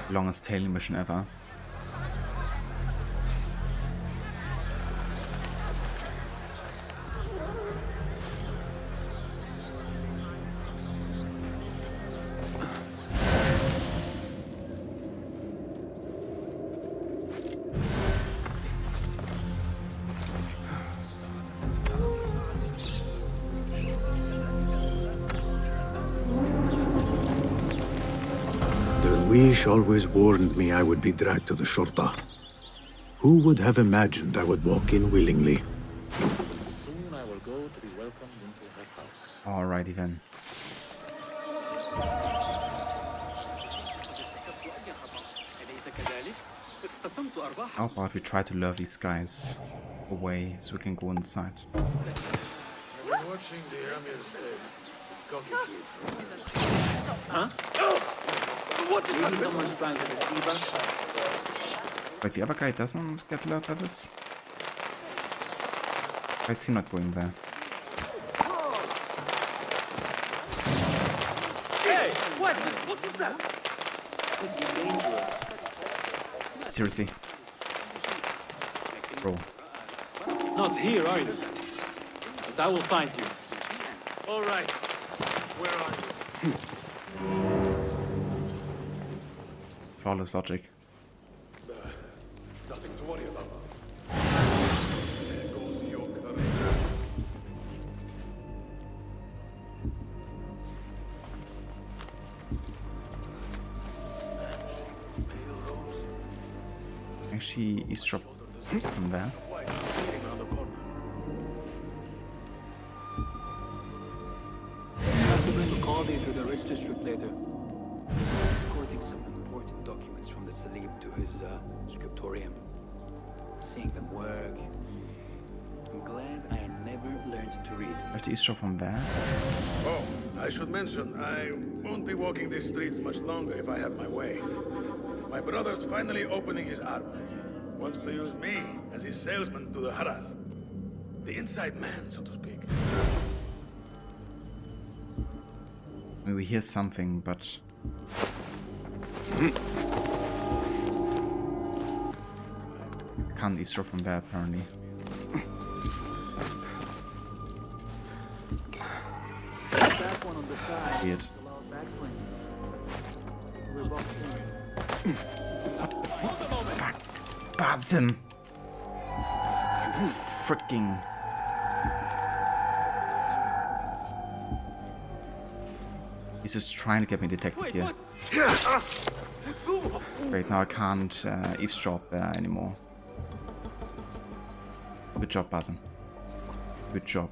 Longest tailing mission ever. Wish always warned me I would be dragged to the Shorta. Who would have imagined I would walk in willingly? Soon I will go to be welcomed into her house. Alrighty then. How about we try to lure these guys away so we can go inside? I've been watching the Emir's cocky kid from Huh? What is Maybe someone's trying to deceive us. But the other guy doesn't get lured by this? I see not going there. Hey, what? What was that? Could be dangerous. Seriously. Bro. Not here, are you? But I will find you. All right. Where are you? Flawless logic. Nothing to worry about. Actually, eavesdrop from there. I have to bring the Qadi to the rich district later. Escorting some important documents from the Salib to his scriptorium. Seeing them work. I'm glad I never learned to read. I have to eavesdrop from there. Oh, I should mention, I won't be walking these streets much longer if I have my way. My brother's finally opening his armory. Wants to use me as his salesman to the Haras. The inside man, so to speak. I mean, we hear something, but... I can't eavesdrop from there, apparently. Weird. Fuck. Basim! You freaking... He's just trying to get me detected here. Great, now I can't eavesdrop there anymore. Good job, Basim. Good job.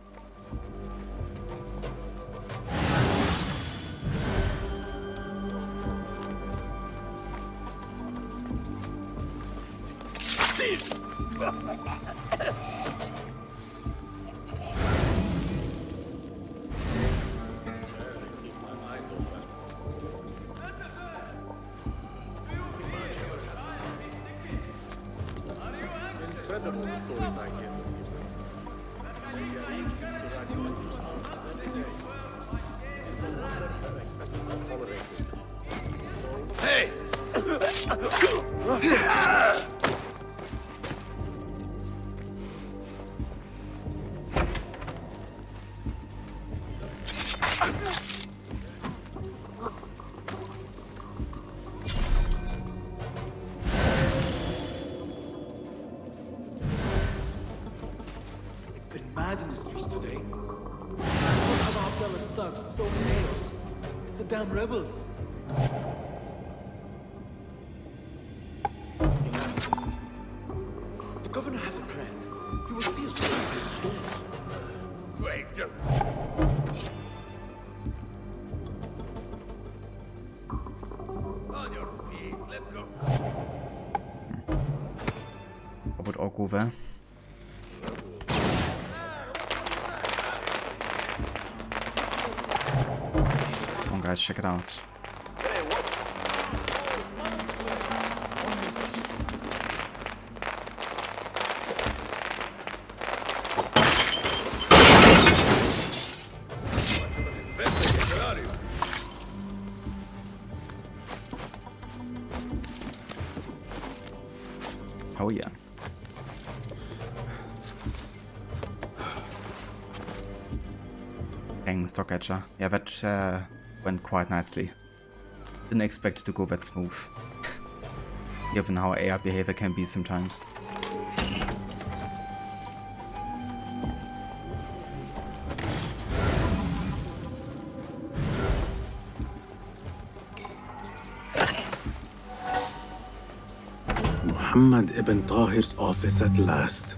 Incredible the stories I hear. Maybe I seems to write you like yourself every day. Just the one that is not tolerated. Hey! Mad in the streets today. What have Abdallah's thugs sown chaos? It's the damn rebels. The governor has a plan. He will see us through his stores. Wait. On your feet. Let's go. I would all go there. Guys, check it out. Dang, stock catcher. Yeah, that went quite nicely. Didn't expect it to go that smooth. Given how AR behavior can be sometimes. Muhammad ibn Tahir's office at last.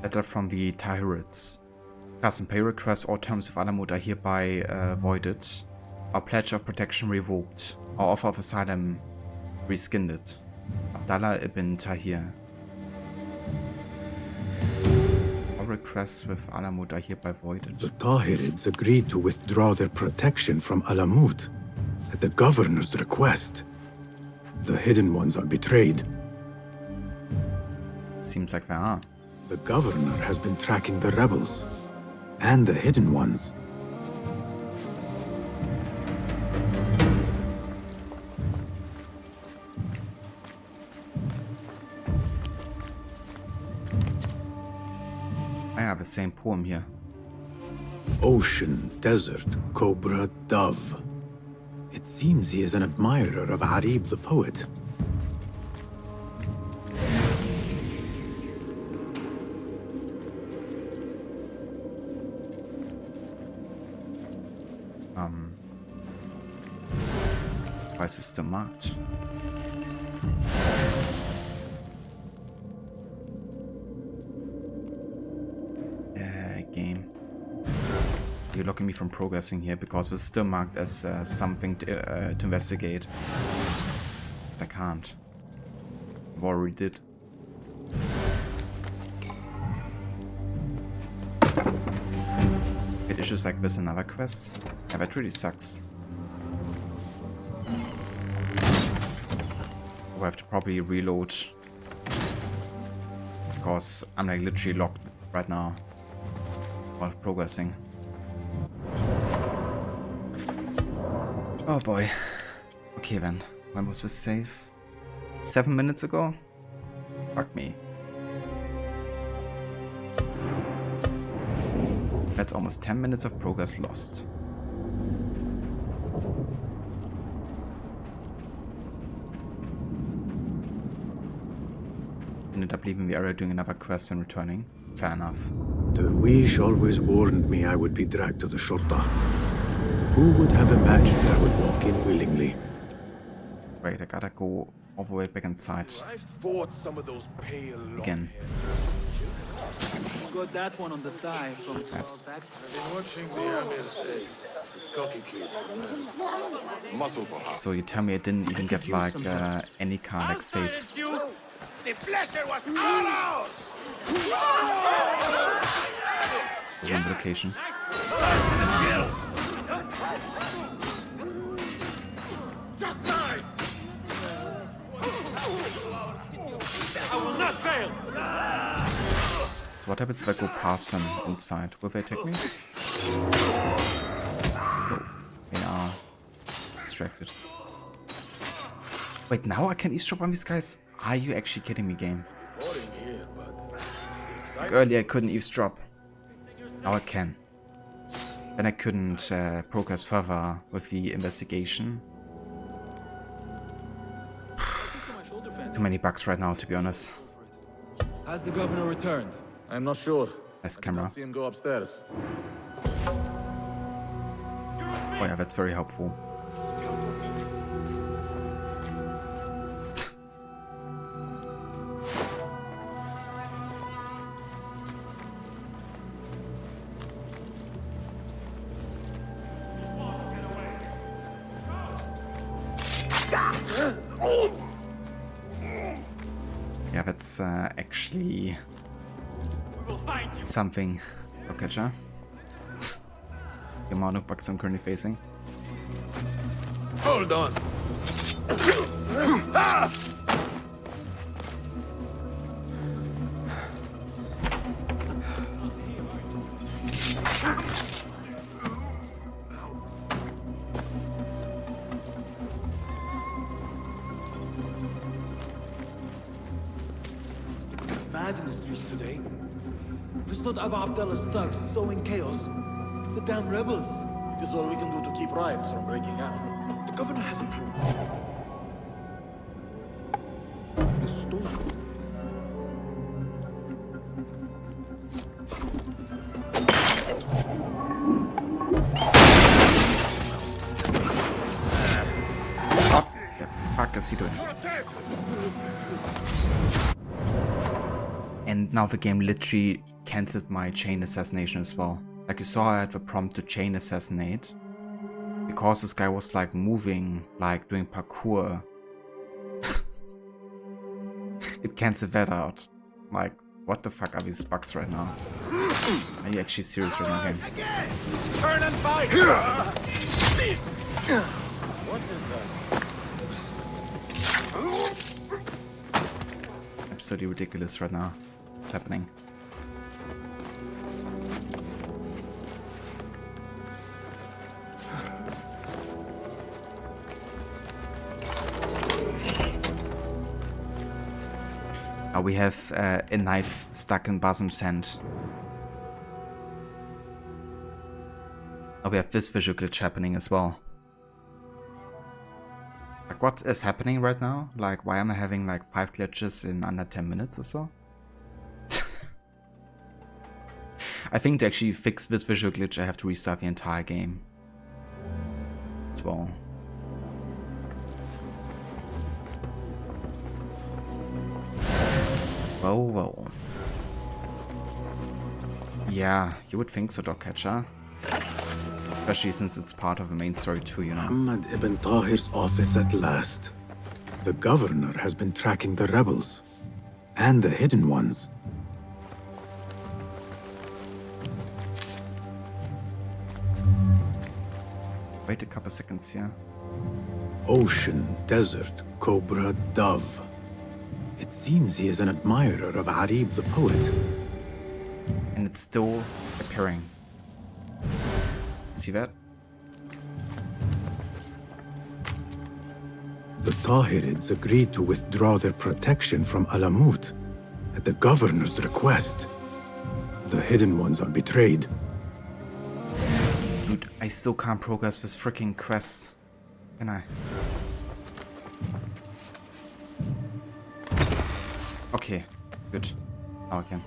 Letter from the Tahirids. Custom pay requests or terms of Alamut are hereby voided. Our pledge of protection revoked. Our offer of asylum rescinded. Abdallah ibn Tahir. Our requests with Alamut are hereby voided. The Tahirids agreed to withdraw their protection from Alamut at the governor's request. The Hidden Ones are betrayed. Seems like they are. The governor has been tracking the rebels and the Hidden Ones. I have the same poem here. Ocean, desert, cobra, dove. It seems he is an admirer of Arib the poet. Price is still marked. Game. You're blocking me from progressing here because it's still marked as something to investigate. But I can't. I've already did. Get issues like this in other quests? Yeah, that really sucks. I have to probably reload because I'm like literally locked right now while progressing. Oh boy. Okay then. When was this save? 7 minutes ago? Fuck me. That's almost 10 minutes of progress lost. Ended up leaving the area doing another quest and returning. Fair enough. Darwish always warned me I would be dragged to the Shurta. Who would have imagined I would walk in willingly? Wait, I gotta go all the way back inside. I fought some of those pale again. You got that one on the thigh from Charles Baxter. I've been watching the Amir's aid. This cocky kid from muscle for half. So you tell me I didn't even get like any car like safe. The pleasure was ours! Wrong location. Just die! I will not fail! So what happens if I go past them inside? Will they attack me? No, they are distracted. Wait, now I can eavesdrop on these guys? Are you actually kidding me, game? Like earlier I couldn't eavesdrop. Now I can. Then I couldn't progress further with the investigation. Too many bugs right now, to be honest. Has the governor returned? I'm not sure. Nice camera. See him go upstairs. Oh yeah, that's very helpful. Yeah, that's actually something. Okay, Joe. The amount of bugs I'm currently facing. Hold on. bad in the streets today. If it's not Abu Abdullah's thugs sowing chaos, it's the damn rebels. It is all we can do to keep riots from breaking out. The governor has approved. The storm. What the fuck is he doing? And now the game literally cancelled my chain assassination as well. Like you saw, I had the prompt to chain assassinate. Because this guy was like moving, like doing parkour. It cancelled that out. Like, what the fuck are these bugs right now? Are you actually serious right now, game? Turn and fight! What is that? Absolutely ridiculous right now. What's happening? Now we have a knife stuck in Basim's hand. Now we have this visual glitch happening as well. Like, what is happening right now? Like, why am I having like 5 glitches in under 10 minutes or so? I think to actually fix this visual glitch, I have to restart the entire game as well. Whoa. Yeah, you would think so, Dogcatcher. Especially since it's part of the main story too, you know. Muhammad ibn Tahir's office at last. The governor has been tracking the rebels. And the hidden ones. Wait a couple seconds here. Ocean, desert, cobra, dove. It seems he is an admirer of Arib the poet. And it's still appearing. See that? The Tahirids agreed to withdraw their protection from Alamut at the governor's request. The hidden ones are betrayed. Dude, I still can't progress this freaking quest. Can I? Okay, good. Now I can.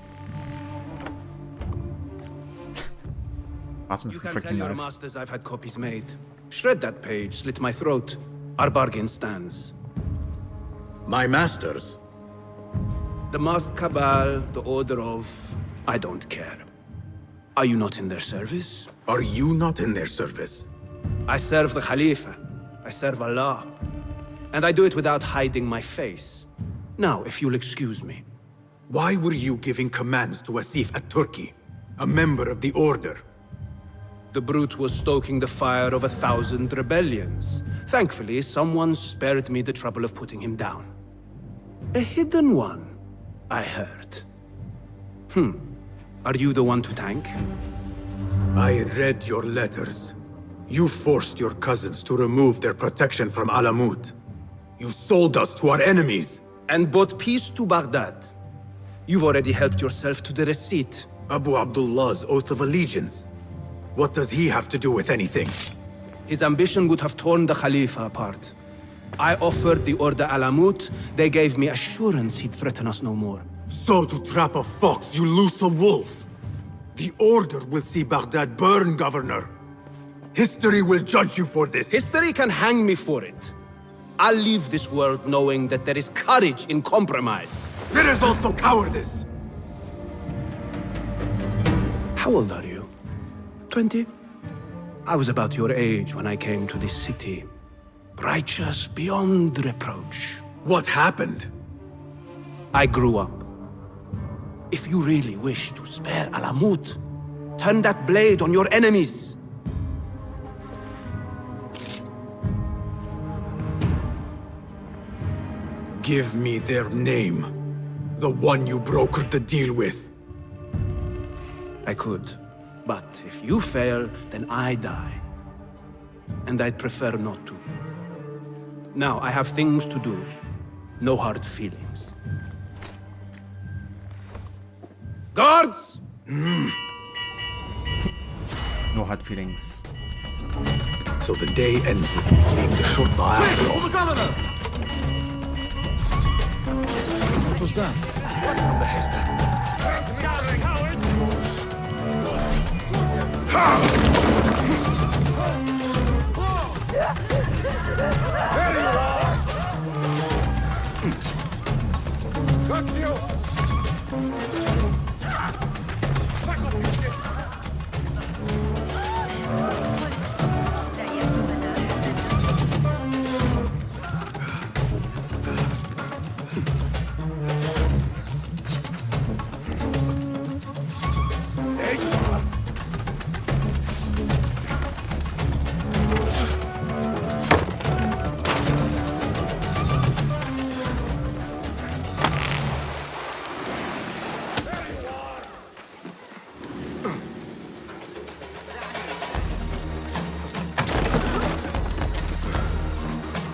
You can tell your masters I've had copies made. Shred that page, slit my throat. Our bargain stands. My masters? The masked cabal, the order of... I don't care. Are you not in their service? Are you not in their service? I serve the Khalifa. I serve Allah. And I do it without hiding my face. Now, if you'll excuse me. Why were you giving commands to Asif at Turkey, a member of the Order? The brute was stoking the fire of 1,000 rebellions. Thankfully, someone spared me the trouble of putting him down. A hidden one, I heard. Are you the one to thank? I read your letters. You forced your cousins to remove their protection from Alamut. You sold us to our enemies. And brought peace to Baghdad. You've already helped yourself to the receipt. Abu Abdullah's oath of allegiance. What does he have to do with anything? His ambition would have torn the Khalifa apart. I offered the Order Alamut. They gave me assurance he'd threaten us no more. So to trap a fox, you loose a wolf. The Order will see Baghdad burn, Governor. History will judge you for this. History can hang me for it. I'll leave this world knowing that there is courage in compromise. There is also cowardice. How old are you? 20? I was about your age when I came to this city. Righteous beyond reproach. What happened? I grew up. If you really wish to spare Alamut, turn that blade on your enemies. Give me their name. The one you brokered the deal with. I could. But if you fail, then I die. And I'd prefer not to. Now, I have things to do. No hard feelings. Guards! No hard feelings. So the day ends with you fleeing the Shurta after all. the governor! What was that? What from the haystack? There you are! Got you! Back up, you shit!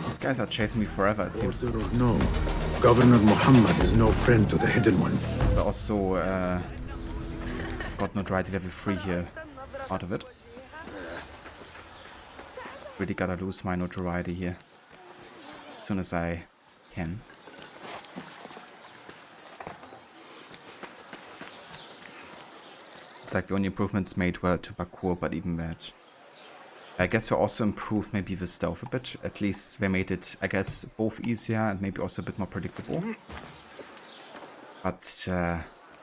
These guys are chasing me forever, it seems. Order or no, Governor Muhammad is no friend to the hidden ones. But also, I've got notoriety level 3 here out of it. Really gotta lose my notoriety here as soon as I can. It's like the only improvements made were to parkour, but even that. I guess they also improved maybe the stealth a bit. At least they made it, I guess, both easier and maybe also a bit more predictable. But,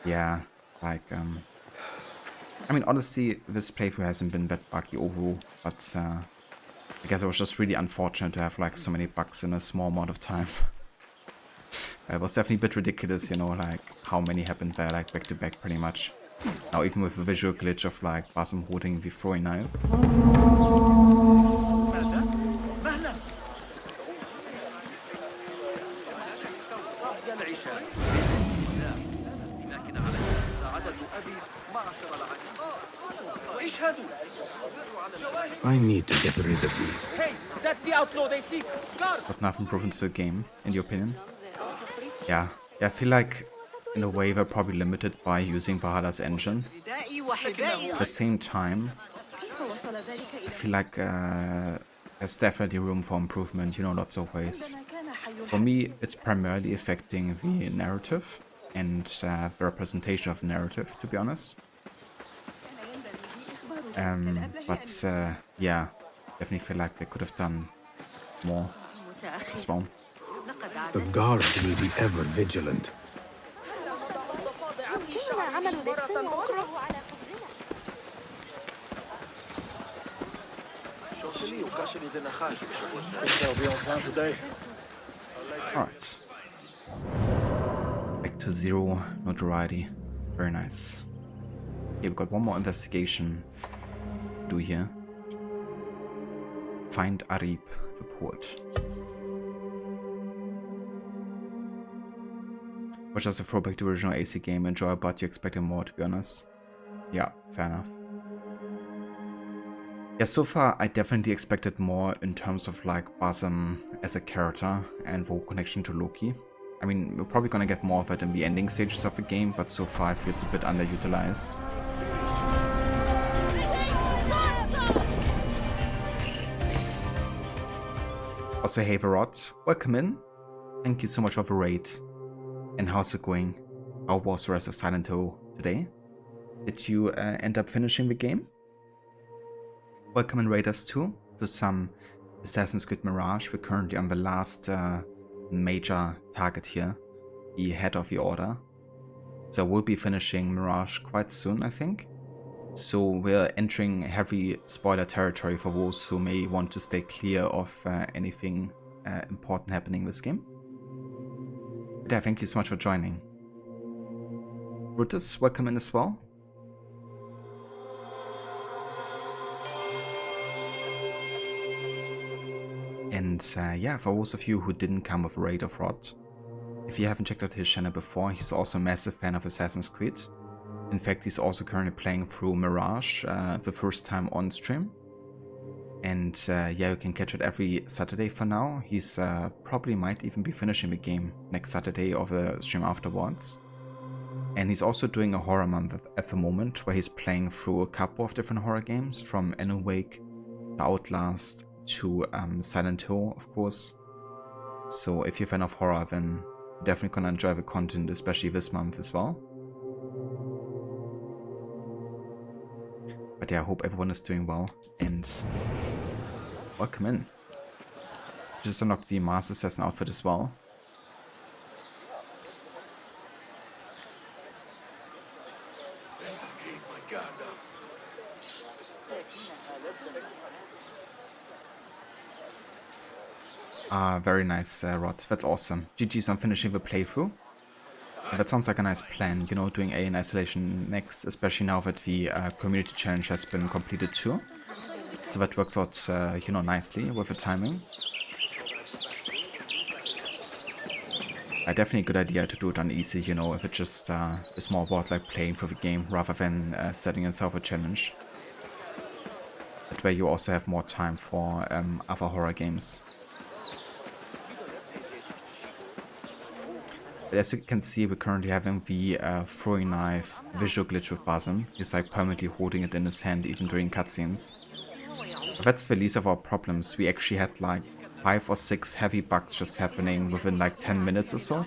yeah, like, I mean, honestly, this playthrough hasn't been that buggy overall, but, I guess it was just really unfortunate to have, like, so many bugs in a small amount of time. It was definitely a bit ridiculous, you know, like, how many happened there, like, back to back, pretty much. Now, even with the visual glitch of, like, Basim holding the throwing knife. I need to get rid of these. Hey, that's the outlaw they seek. Guard! Got enough improvements to the game, in your opinion? Yeah, I feel like, in a way, they're probably limited by using Valhalla's engine. At the same time, I feel like there's definitely room for improvement, you know, lots of ways. For me, it's primarily affecting the narrative and the representation of the narrative, to be honest. But yeah, definitely feel like they could have done more as well. The guards will be ever vigilant. Alright. Back to 0 notoriety. Very nice. Okay, we've got one more investigation to do here. Find Arib, the port. Was just a throwback to the original AC game, enjoyable, but you expected more, to be honest. Yeah, fair enough. Yeah, so far I definitely expected more in terms of like Basim as a character and the connection to Loki. I mean, we're probably gonna get more of it in the ending stages of the game, but so far I feel it's a bit underutilized. Also, hey Verot, welcome in. Thank you so much for the raid. And how's it going? How was the rest of Silent Hill today? Did you end up finishing the game? Welcome in Raiders 2 to some Assassin's Creed Mirage. We're currently on the last major target here, the head of the order. So we'll be finishing Mirage quite soon, I think. So we're entering heavy spoiler territory for those who may want to stay clear of anything important happening in this game. But yeah, thank you so much for joining. Brutus, welcome in as well. And yeah, for those of you who didn't come with a raid of Rod, if you haven't checked out his channel before, he's also a massive fan of Assassin's Creed. In fact, he's also currently playing through Mirage, the first time on stream. And yeah, you can catch it every Saturday for now. He's probably might even be finishing the game next Saturday or the stream afterwards. And he's also doing a horror month at the moment, where he's playing through a couple of different horror games, from Awake to Outlast to Silent Hill, of course. So if you're a fan of horror, then you're definitely gonna enjoy the content, especially this month as well. But yeah, I hope everyone is doing well, and welcome in. Just unlocked the Master Assassin outfit as well. Very nice, Rod. That's awesome. GG's on finishing the playthrough. And that sounds like a nice plan, you know, doing Alien Isolation next, especially now that the community challenge has been completed too. So that works out, you know, nicely with the timing. Definitely a good idea to do it on easy, you know, if it's just is more about like playing for the game rather than setting yourself a challenge. That way you also have more time for other horror games. But as you can see, we're currently having the throwing knife visual glitch with Basim. He's like permanently holding it in his hand even during cutscenes. But that's the least of our problems. We actually had like 5 or 6 heavy bugs just happening within like 10 minutes or so.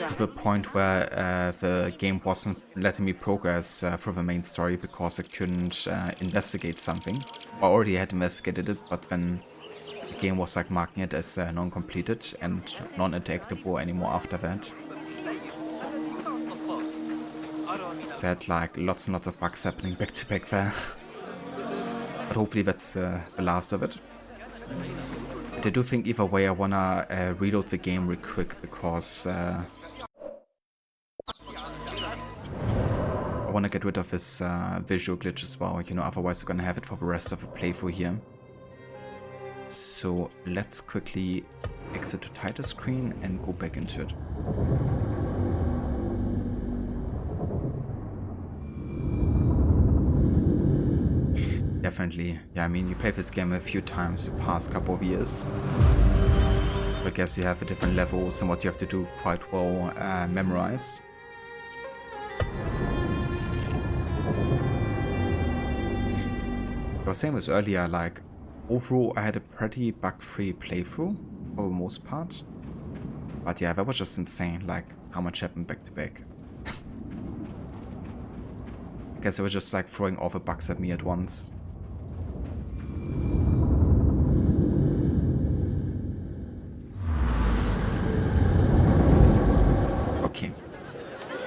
To the point where the game wasn't letting me progress through the main story because I couldn't investigate something. I already had investigated it, but then the game was like marking it as non-completed and non-interactable anymore after that. So I had like lots and lots of bugs happening back to back there. But hopefully that's the last of it. But I do think either way I wanna reload the game real quick because I wanna get rid of this visual glitch as well, you know, otherwise we're gonna have it for the rest of the playthrough here. So let's quickly exit to title screen and go back into it. Definitely, yeah, I mean, you played this game a few times the past couple of years. I guess you have the different levels and what you have to do quite well memorized. I was saying this earlier, like, overall I had a pretty bug-free playthrough for the most part. But yeah, that was just insane, like, how much happened back to back. I guess they were just like throwing all the bugs at me at once. Okay.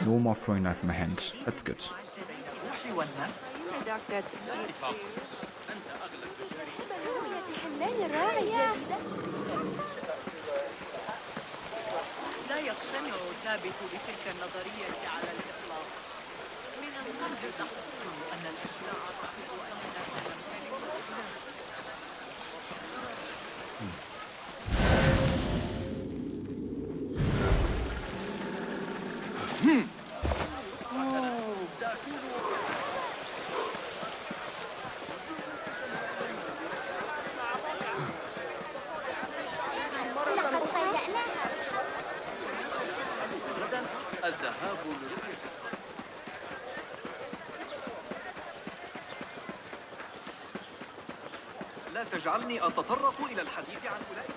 No more throwing knife in my hand. That's good. لا يقتنع ثابت بتلك النظرية على الإطلاق. من المرجع تحس أن الأشياء تعرض الذهاب لرؤية لا تجعلني أتطرق إلى الحديث عن أولئك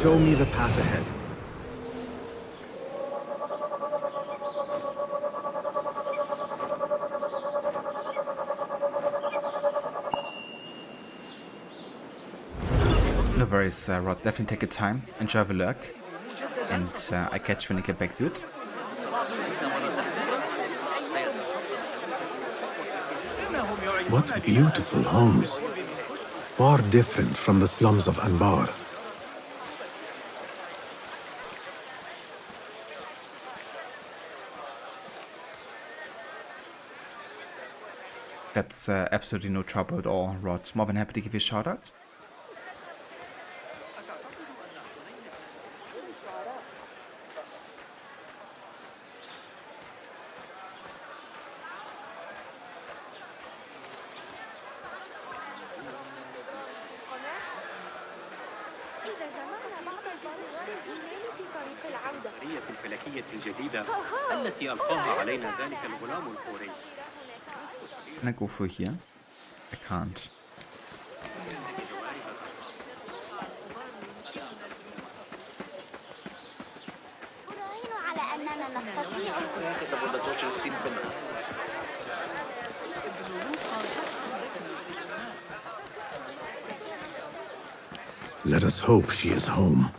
Show me the path ahead. No worries, Rod. Definitely take your time. Enjoy the lurk. And I catch you when you get back, dude. What beautiful homes. Far different from the slums of Anbar. That's absolutely no trouble at all, Rod. More than happy to give you a shout out. النظرية الفلكية الجديدة التي ألقاها علينا ذلك الغلام الكوري. Can I go through here? I can't. Let us hope she is home.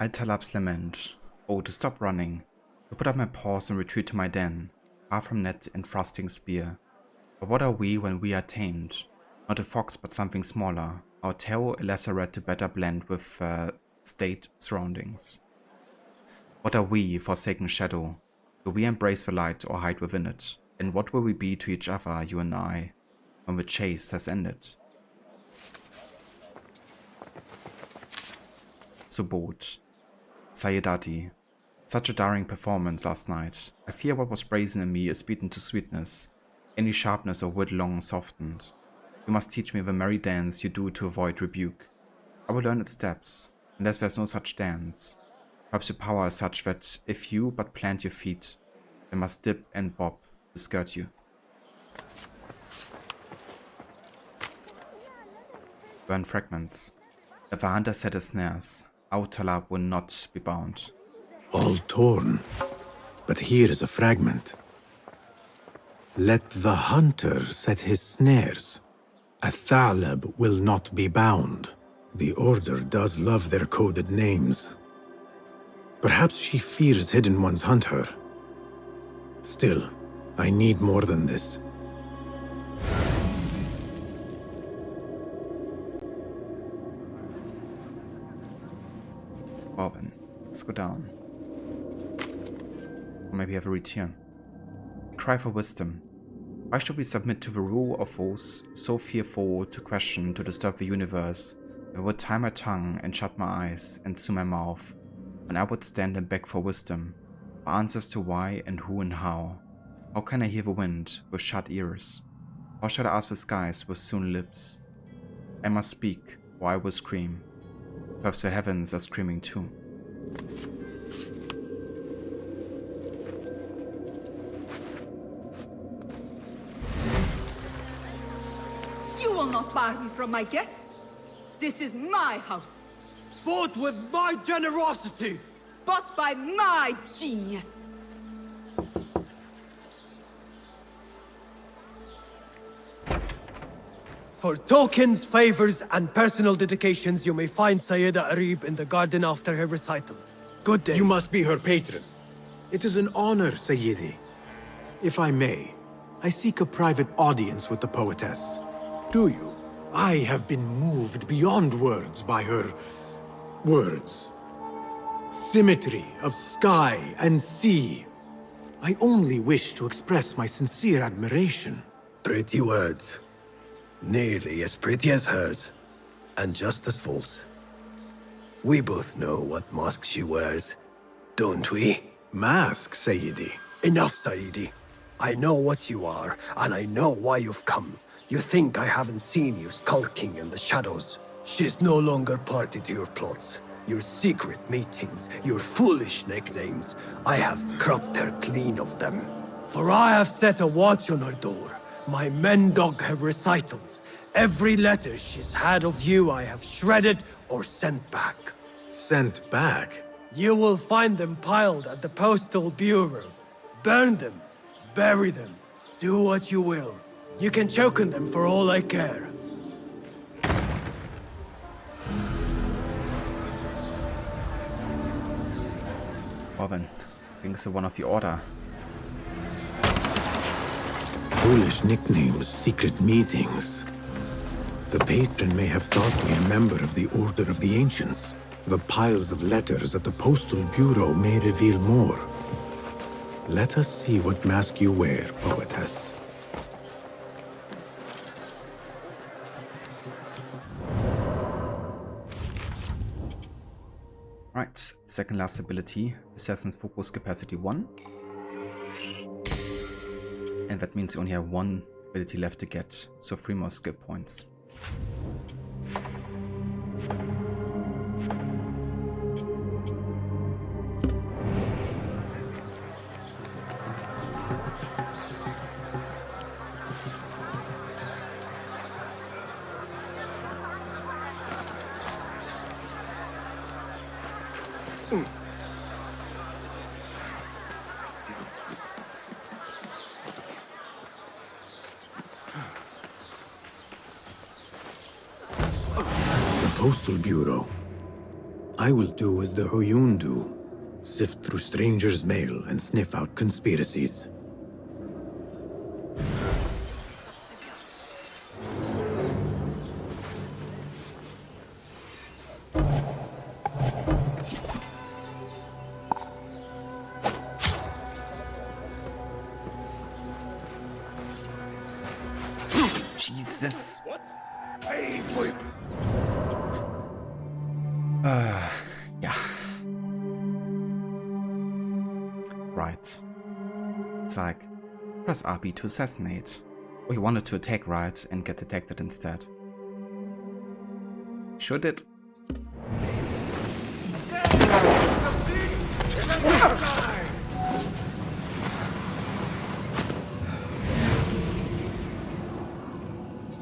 I tell Up's lament. Oh, to stop running. To put up my paws and retreat to my den, far from net and thrusting spear. But what are we when we are tamed? Not a fox, but something smaller. Our tail a lesser rat to better blend with state surroundings. What are we, forsaken shadow? Do we embrace the light or hide within it? And what will we be to each other, you and I, when the chase has ended? Subodh. Sayedati. Such a daring performance last night. I fear what was brazen in me is beaten to sweetness. Any sharpness of wit long softened. You must teach me the merry dance you do to avoid rebuke. I will learn its steps, unless there's no such dance. Perhaps your power is such that if you but plant your feet, they must dip and bob to skirt you. Burn fragments. If a hunter set his snares, Autalab will not be bound. All torn. But here is a fragment. Let the hunter set his snares. A Thalab will not be bound. The Order does love their coded names. Perhaps she fears Hidden Ones hunt her. Still, I need more than this. Well then, let's go down. Or maybe have a return. Cry for wisdom. Why should we submit to the rule of those so fearful to question, to disturb the universe, that would tie my tongue and shut my eyes and sew my mouth, when I would stand and beg for wisdom, for answers to why and who and how? How can I hear the wind with shut ears? How shall I ask the skies with sewn lips? I must speak, or I will scream. Perhaps the heavens are screaming too. You will not bar me from my guests. This is my house. Bought with my generosity. Bought by my genius. For tokens, favors, and personal dedications, you may find Sayyida Arib in the garden after her recital. Good day. You must be her patron. It is an honor, Sayyidi. If I may, I seek a private audience with the poetess. Do you? I have been moved beyond words by her words. Symmetry of sky and sea. I only wish to express my sincere admiration. Pretty words. Nearly as pretty as hers, and just as false. We both know what mask she wears, don't we? Mask, Sayyidi. Enough, Sayyidi. I know what you are, and I know why you've come. You think I haven't seen you skulking in the shadows. She's no longer party to your plots, your secret meetings, your foolish nicknames. I have scrubbed her clean of them. For I have set a watch on her door. My men dog her recitals. Every letter she's had of you I have shredded or sent back. Sent back? You will find them piled at the Postal Bureau. Burn them, bury them, do what you will. You can choke on them for all I care. Well then, things are one of the Order. Foolish nicknames, secret meetings. The patron may have thought me a member of the Order of the Ancients. The piles of letters at the Postal Bureau may reveal more. Let us see what mask you wear, poetess. second last ability, Assassin's Focus Capacity 1. And that means you only have one ability left to get, so 3 more skill points. Postal Bureau. I will do as the Huyun do. Sift through strangers' mail and sniff out conspiracies. Jesus. Yeah. Right. It's like, press RB to assassinate. Or you wanted to attack, right, and get detected instead. Sure did.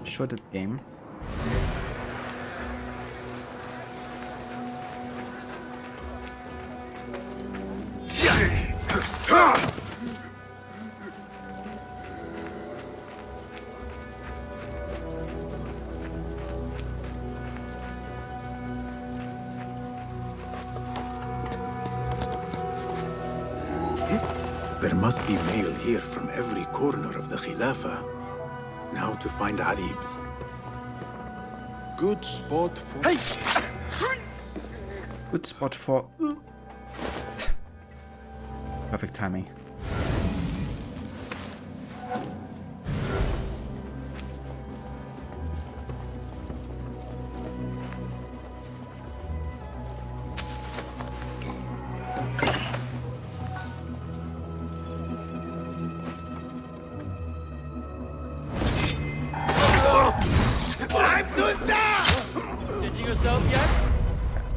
Sure did, game. There must be mail here from every corner of the Khilafah. Now to find Arib's. Good spot for... Hey! Good spot for... Perfect timing.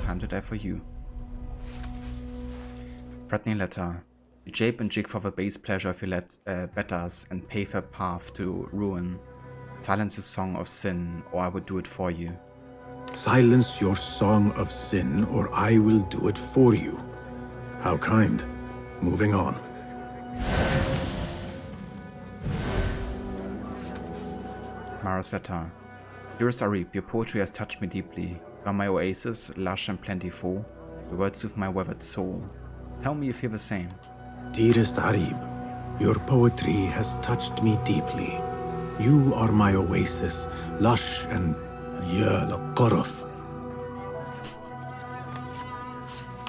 Time to die for you. Threatening letter. You jape and jig for the base pleasure of your betters and pave a path to ruin. Silence the song of sin, or I will do it for you. Silence your song of sin, or I will do it for you. How kind. Moving on. Marasetta. Dearest Arib, your poetry has touched me deeply. You are my oasis, lush and plentiful. Your words soothe my weathered soul. Tell me you feel the same. Dearest Arib, your poetry has touched me deeply. You are my oasis, lush and qaraf.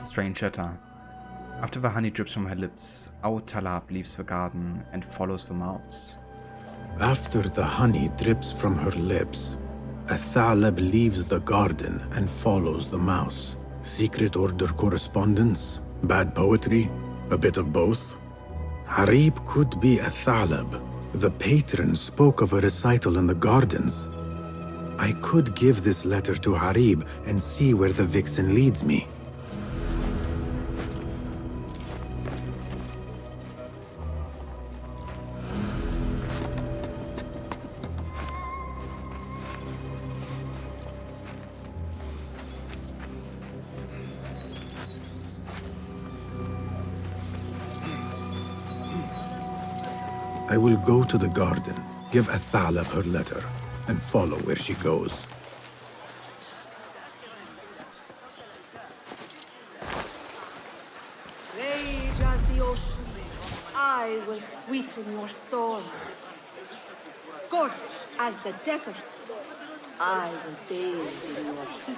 Strange letter. After the honey drips from her lips, our Talab leaves the garden and follows the mouse. After the honey drips from her lips, a Thalab leaves the garden and follows the mouse. Secret order correspondence? Bad poetry? A bit of both? Arib could be a Thalab. The patron spoke of a recital in the gardens. I could give this letter to Arib and see where the vixen leads me. I will go to the garden, give Athalab her letter, and follow where she goes. Rage as the ocean, I will sweeten your storm. Scorch as the desert, I will bathe in your heat.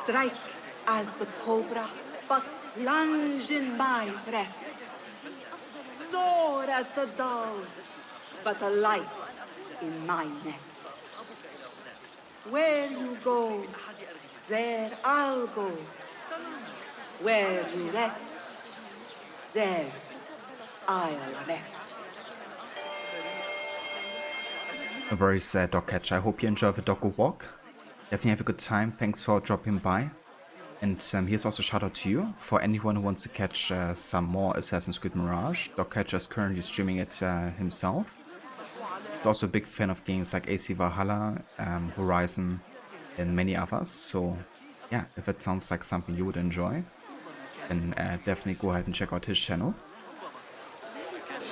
Strike as the cobra, but plunge in my breast. Soar as the dove, but alight in my nest. Where you go, there I'll go. Where you rest, there I'll rest. A very sad dog catcher. I hope you enjoy the doggo walk. Definitely have a good time. Thanks for dropping by. And here's also a shout out to you for anyone who wants to catch some more Assassin's Creed Mirage. Dog Catcher is currently streaming it himself. He's also a big fan of games like AC Valhalla, Horizon, and many others. So yeah, if it sounds like something you would enjoy, then definitely go ahead and check out his channel.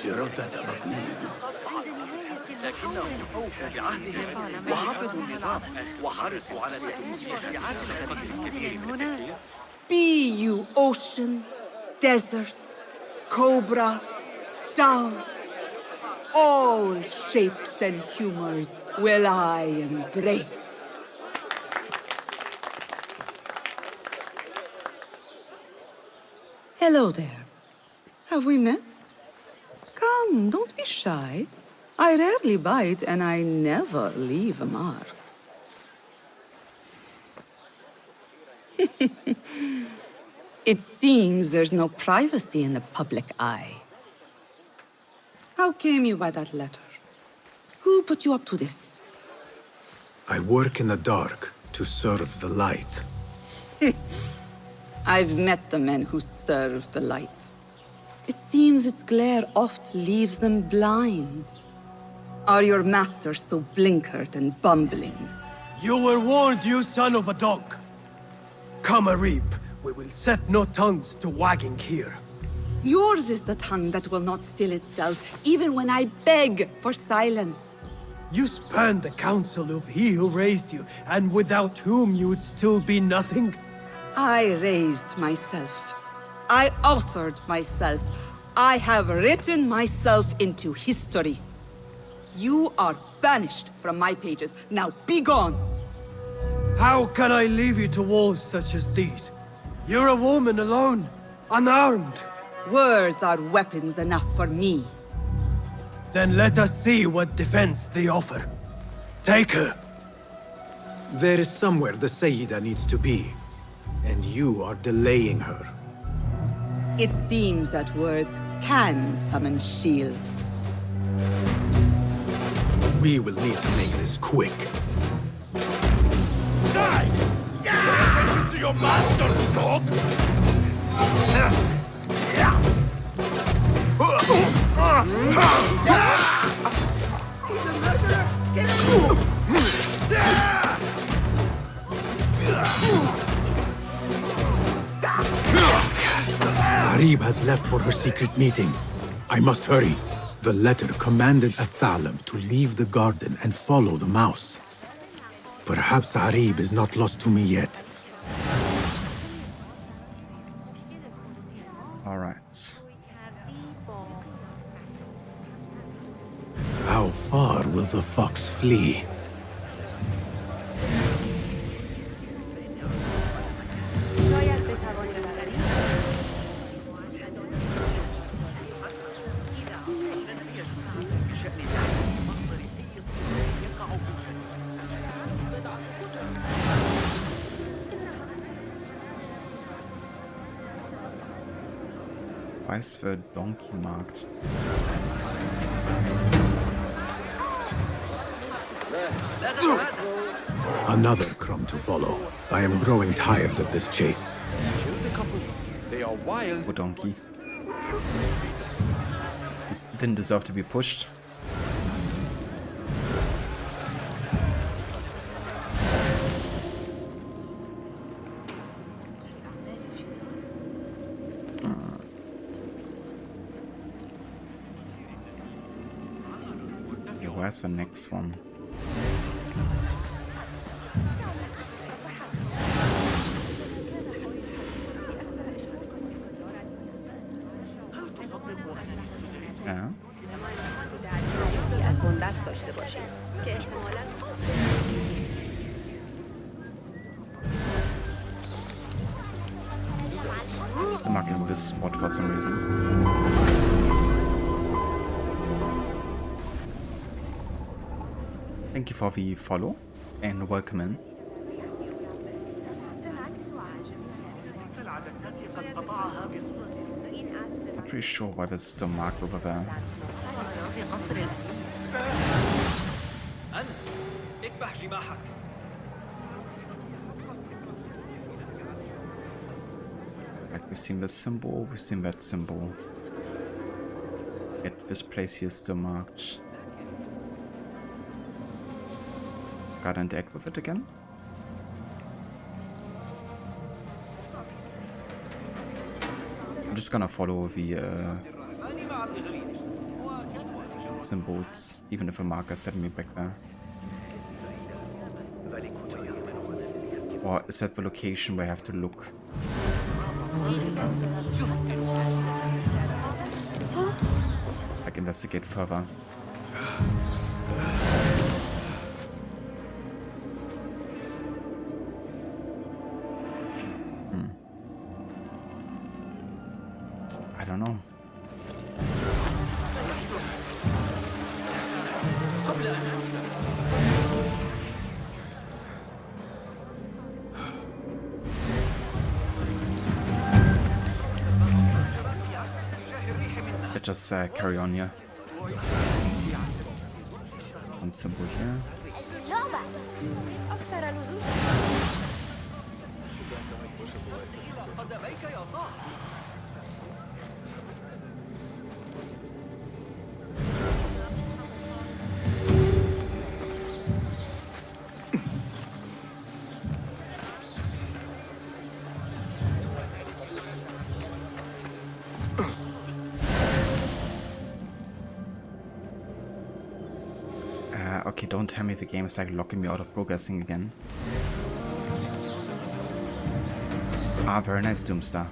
She wrote that about me, you know. لكنهم أوفوا بعهدهم وحفظوا النظام وحرصوا على تأمين شريعات الخليج الكبير من التنفيذ. Be you ocean, desert, cobra, dove, all shapes and humors will I embrace. Hello there. Have we met? Come, don't be shy. I rarely bite and I never leave a mark. It seems there's no privacy in the public eye. How came you by that letter? Who put you up to this? I work in the dark to serve the light. I've met the men who serve the light. It seems its glare oft leaves them blind. Are your masters so blinkered and bumbling? You were warned, you son of a dog. Come, Arib. We will set no tongues to wagging here. Yours is the tongue that will not still itself, even when I beg for silence. You spurned the counsel of he who raised you, and without whom you would still be nothing. I raised myself. I authored myself. I have written myself into history. You are banished from my pages. Now be gone! How can I leave you to wolves such as these? You're a woman alone, unarmed. Words are weapons enough for me. Then let us see what defense they offer. Take her. There is somewhere the Sayyida needs to be, and you are delaying her. It seems that words can summon shields. We will need to make this quick. Die! Get to your master's dog! He's a murderer! Get him! Arib has left for her secret meeting. I must hurry. The letter commanded Athalam to leave the garden and follow the mouse. Perhaps Arib is not lost to me yet. All right. How far will the fox flee? Why is the donkey marked? Another crumb to follow. I am growing tired of this chase. Kill the couple. They are wild. Poor donkey. This didn't deserve to be pushed. Okay, where's the next one? Yeah. Still marking this spot for some reason. Thank you for the follow and welcome in. pretty sure why this is still marked over there. Like, we've seen this symbol, we've seen that symbol. Yet this place here is still marked. Gotta interact with it again. I'm just gonna follow the symbols, even if a marker set me back there. Or is that the location where I have to look? Like, investigate further. I don't know. Let's just carry on here. One symbol here. Okay, don't tell me the game is like locking me out of progressing again. Ah, very nice, Doomstar.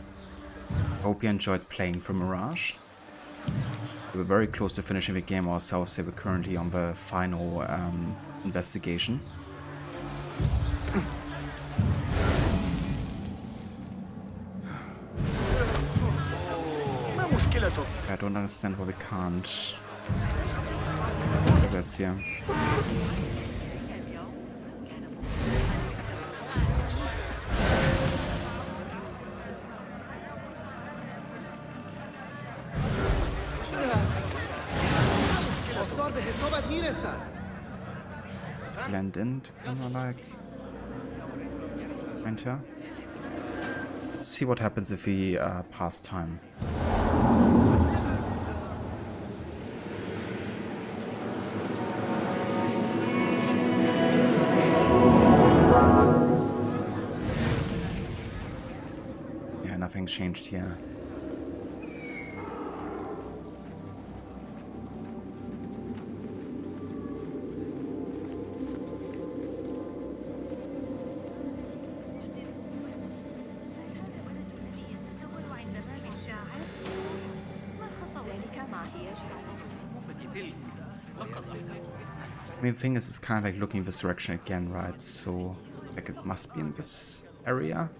Hope you enjoyed playing for Mirage. We were very close to finishing the game ourselves, so we're currently on the final investigation. I don't understand why we can't progress here. Blend in to kind of like enter. Let's see what happens if we pass time. Yeah, nothing changed here. I mean, the thing is, it's kind of like looking this direction again, right? So, like, it must be in this area.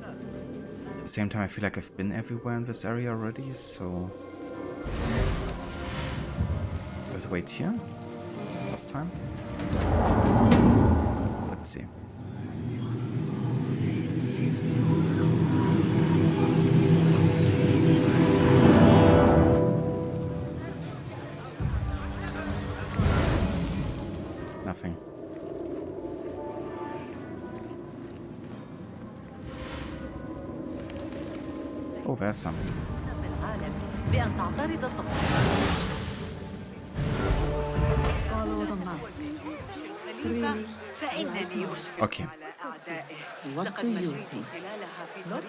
At the same time, I feel like I've been everywhere in this area already, so... we have to wait here. Last time. Let's see. Nothing. Oh, there's some. Okay. What do you think? Not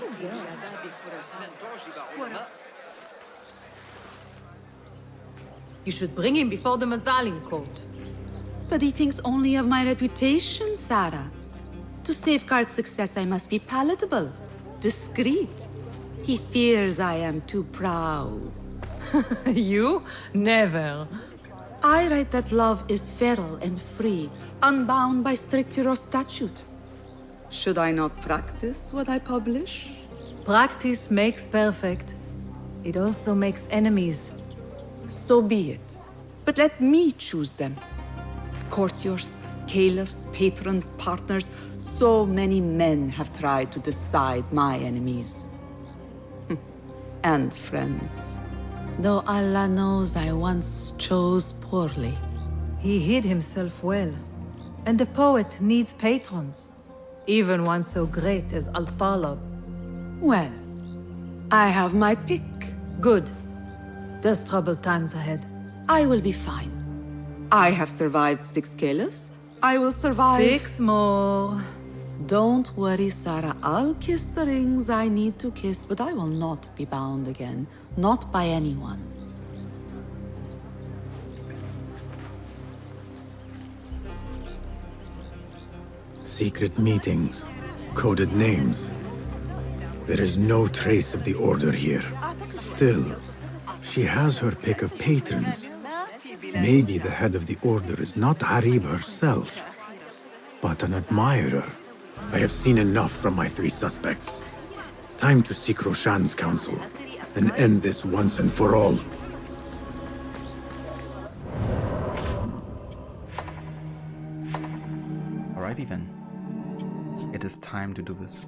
You should bring him before the Medallion Court. But he thinks only of my reputation, Sarah. To safeguard success, I must be palatable, discreet. He fears I am too proud. You? Never. I write that love is feral and free, unbound by strict hero statute. Should I not practice what I publish? Practice makes perfect. It also makes enemies. So be it. But let me choose them. Courtiers, caliphs, patrons, partners. So many men have tried to decide my enemies. And friends. Though Allah knows I once chose poorly. He hid himself well. And the poet needs patrons. Even one so great as Al-Talab. Well, I have my pick. Good. There's troubled times ahead. I will be fine. I have survived 6 caliphs. I will survive 6 more. Don't worry, Sarah. I'll kiss the rings I need to kiss, but I will not be bound again. Not by anyone. Secret meetings, coded names. There is no trace of the Order here. Still, she has her pick of patrons. Maybe the head of the Order is not Harib herself, but an admirer. I have seen enough from my 3 suspects. Time to seek Roshan's counsel and end this once and for all. Alrighty then. It is time to do this.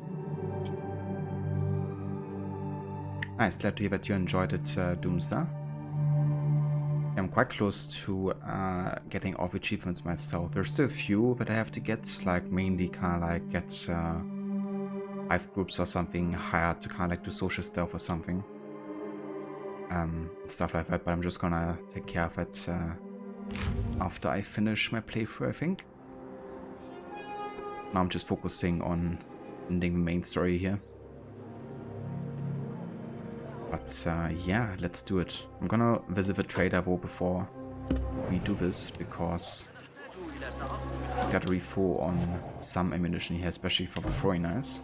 Nice, glad to hear that you enjoyed it, Doomstar. I'm quite close to getting all the achievements myself. There's still a few that I have to get, like mainly kind of like get 5 groups or something hired to kind of like do social stuff or something. Stuff like that, but I'm just gonna take care of it after I finish my playthrough, I think. Now I'm just focusing on ending the main story here. But yeah, let's do it. I'm gonna visit the trader though before we do this, because I got a refill on some ammunition here, especially for the throwing knives.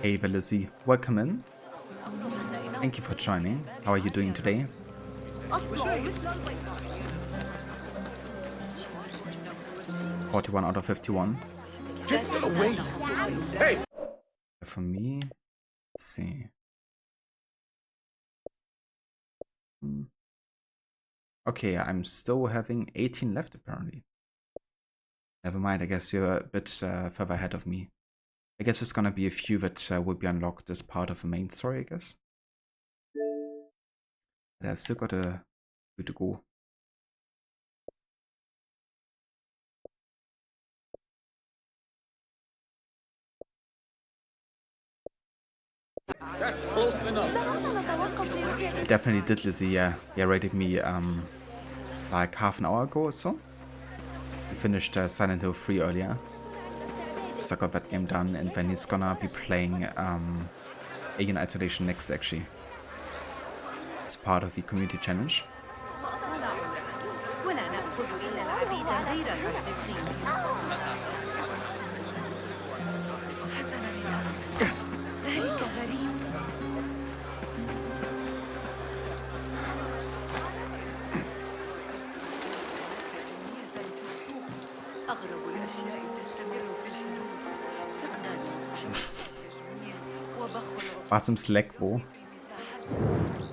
Hey Velizzi, welcome in. Thank you for joining. How are you doing today? 41 out of 51. Get away! Hey! For me, let's see. Okay, I'm still having 18 left apparently. Never mind, I guess you're a bit further ahead of me. I guess there's gonna be a few that will be unlocked as part of the main story, I guess. But I still got a few to go. That's close enough. Definitely did, Lizzie, yeah. Yeah, rated me like half an hour ago or so. We finished Silent Hill 3 earlier. So I got that game done, and then he's gonna be playing Alien Isolation next, actually. It's part of the community challenge. Basim's leg wo?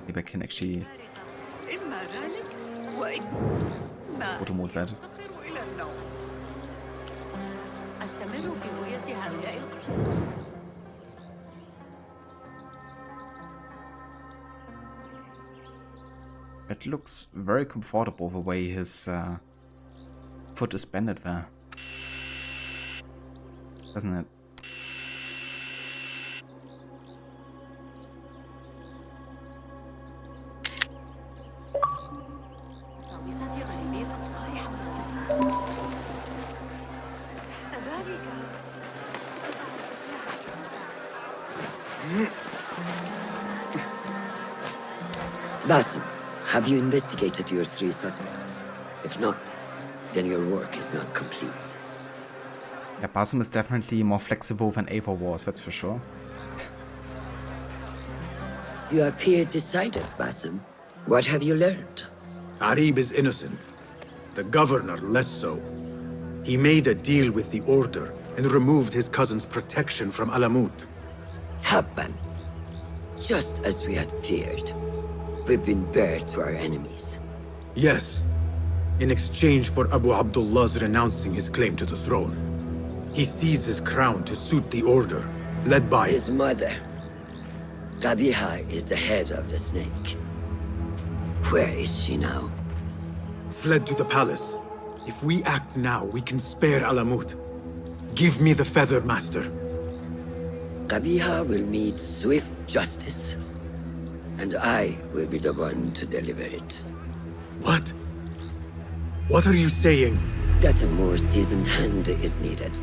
Maybe I can actually auto mode that. It looks very comfortable the way his foot is bended there. Doesn't it? Basim, have you investigated your 3 suspects? If not, then your work is not complete. Yeah, Basim is definitely more flexible than Ava was, that's for sure. You appear decided, Basim. What have you learned? Harib is innocent. The governor less so. He made a deal with the Order and removed his cousin's protection from Alamut. Tabban. Just as we had feared. We've been bared to our enemies. Yes. In exchange for Abu Abdullah's renouncing his claim to the throne. He cedes his crown to suit the order, led by... His mother. Qabiha is the head of the snake. Where is she now? Fled to the palace. If we act now, we can spare Alamut. Give me the feather, Master. Qabiha will meet swift justice. And I will be the one to deliver it. What? What are you saying? That a more seasoned hand is needed.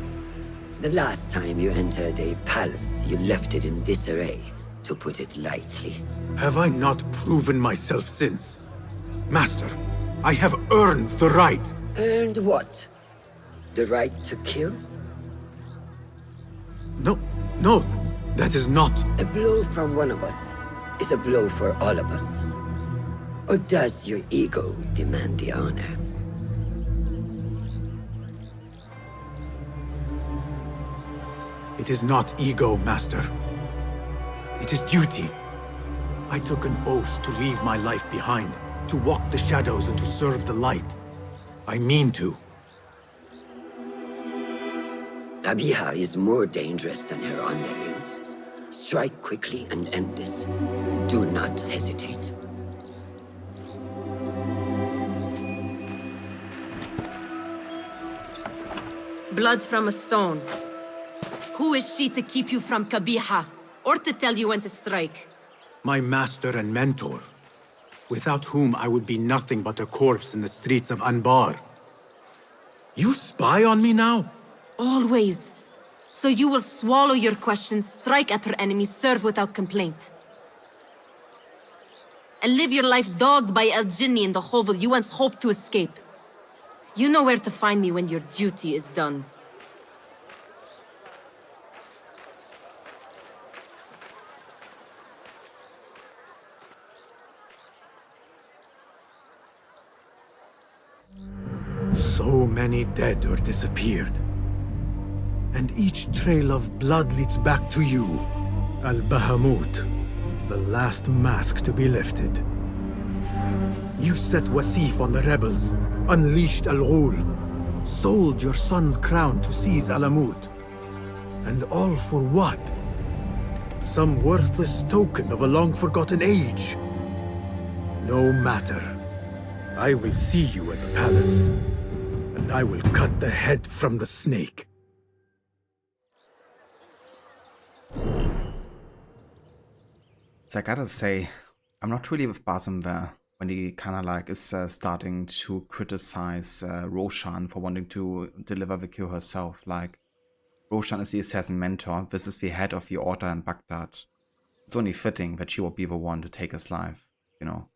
The last time you entered a palace, you left it in disarray, to put it lightly. Have I not proven myself since? Master, I have earned the right. Earned what? The right to kill? No, that is not... A blow from one of us is a blow for all of us. Or does your ego demand the honor? It is not ego, Master. It is duty. I took an oath to leave my life behind, to walk the shadows and to serve the light. I mean to. Qabiha is more dangerous than her underlings. Strike quickly and end this. Do not hesitate. Blood from a stone. Who is she to keep you from Qabiha, or to tell you when to strike? My master and mentor, without whom I would be nothing but a corpse in the streets of Anbar. You spy on me now? Always. So you will swallow your questions, strike at her enemies, serve without complaint. And live your life dogged by El Jinni in the hovel you once hoped to escape. You know where to find me when your duty is done. So many dead or disappeared. And each trail of blood leads back to you, Al-Bahamut, the last mask to be lifted. You set Wasif on the rebels, unleashed Al-Ghul, sold your son's crown to seize Alamut. And all for what? Some worthless token of a long-forgotten age. No matter. I will see you at the palace, and I will cut the head from the snake. So I gotta say, I'm not really with Basim there, when he kinda like is starting to criticize Roshan for wanting to deliver the cure herself. Like, Roshan is the assassin mentor, this is the head of the order in Baghdad. It's only fitting that she will be the one to take his life, you know.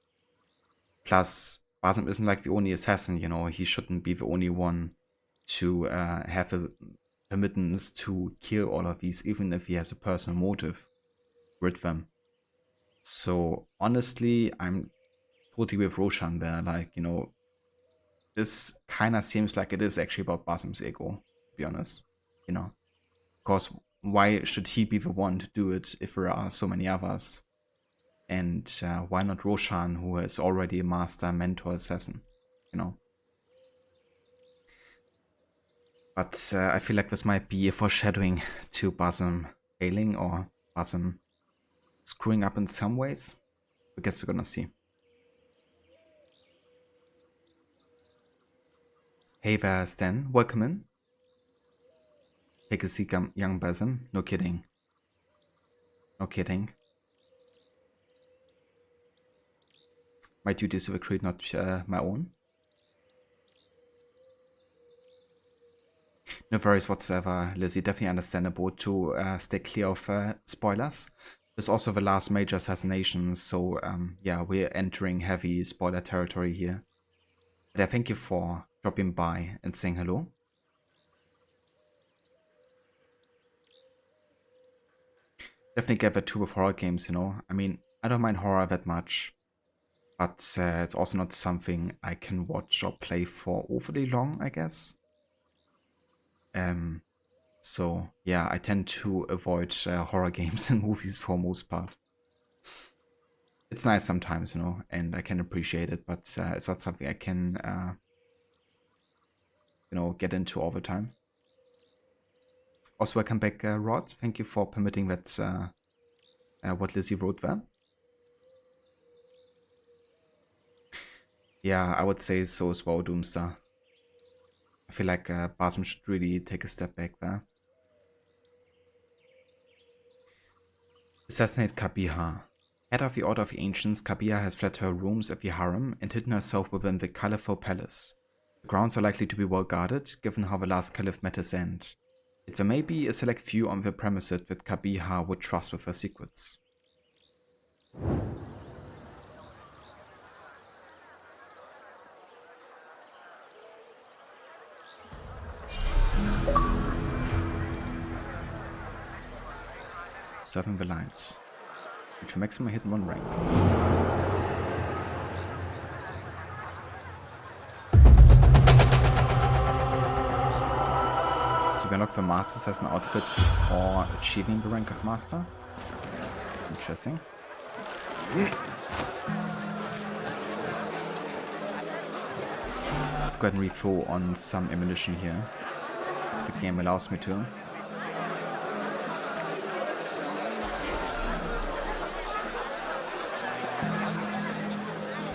Plus, Basim isn't like the only assassin, you know, he shouldn't be the only one to have the permittance to kill all of these, even if he has a personal motive with them. So honestly, I'm totally with Roshan there, like, you know, this kind of seems like it is actually about Basim's ego, to be honest, you know, because why should he be the one to do it if there are so many others? And why not Roshan, who is already a master mentor assassin, you know? But I feel like this might be a foreshadowing to Basim failing or Basim screwing up in some ways. I guess we're gonna see. Hey there, Stan. Welcome in. Take a seat, young Basim. No kidding. No kidding. My duties of a creed, not my own. No worries whatsoever, Lizzie. Definitely understandable to stay clear of spoilers. This is also the last major assassination, so yeah, we're entering heavy spoiler territory here. But thank you for dropping by and saying hello. Definitely get that too with horror games, you know. I mean, I don't mind horror that much, but it's also not something I can watch or play for overly long, I guess. So yeah, I tend to avoid horror games and movies for most part. It's nice sometimes, you know, and I can appreciate it, but it's not something I can, you know, get into all the time. Also, welcome back, Rod. Thank you for permitting that, what Lizzie wrote there. Yeah, I would say so as well, Doomstar. I feel like Basim should really take a step back there. Assassinate Kabiha. Head of the Order of the Ancients, Kabiha has fled her rooms at the harem and hidden herself within the Caliphal Palace. The grounds are likely to be well guarded, given how the last Caliph met his end. Yet there may be a select few on the premises that Kabiha would trust with her secrets. Serving the lines. Reach maximum hit 1 rank. So we unlock the Master Assassin outfit before achieving the rank of Master. Interesting. Let's go ahead and refill on some ammunition here, if the game allows me to.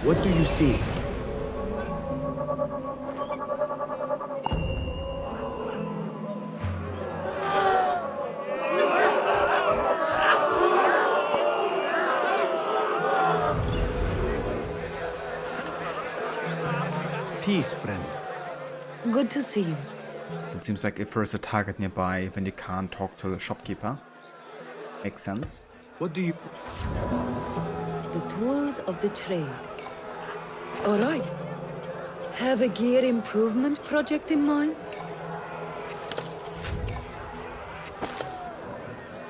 What do you see? Peace, friend. Good to see you. It seems like if there's a target nearby, then you can't talk to the shopkeeper. Makes sense. What do you... The tools of the trade. All right. Have a gear improvement project in mind?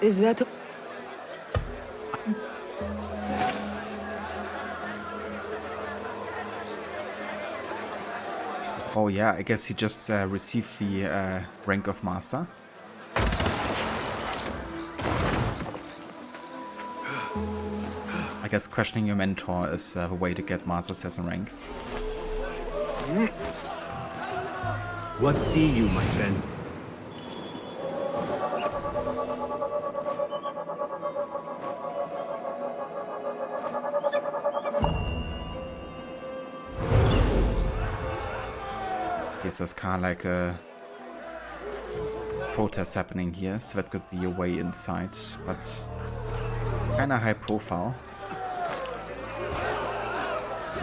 Is that... Oh yeah, I guess he just received the rank of Master. I guess questioning your mentor is the way to get Master Assassin rank. What see you, my friend? Okay, so it's kind of like a protest happening here, so that could be a way inside, but kind of high profile.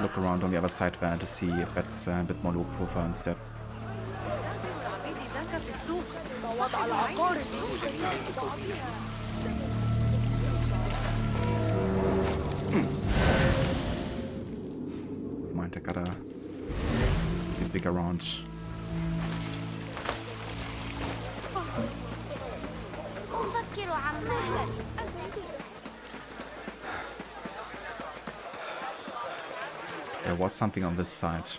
Look around on the other side there to see if that's a bit more low profile instead. Never mind, I gotta get big around. There was something on this side.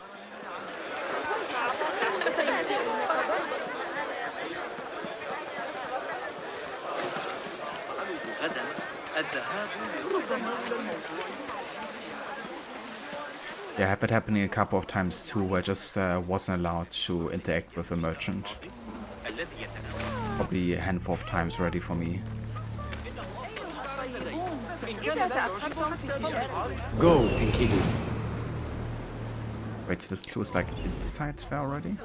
Yeah, I had that happening a couple of times too, where I just wasn't allowed to interact with a merchant. Probably a handful of times already for me. Go, Enkidu. Wait, so this clue is like inside there already?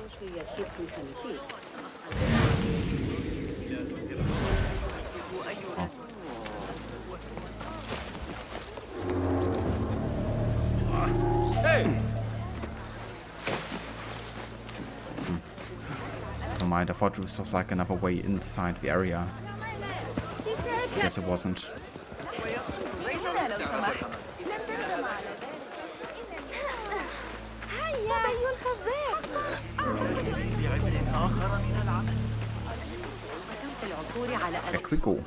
Oh. Never mind, I thought this was like another way inside the area. I guess it wasn't. Back we go.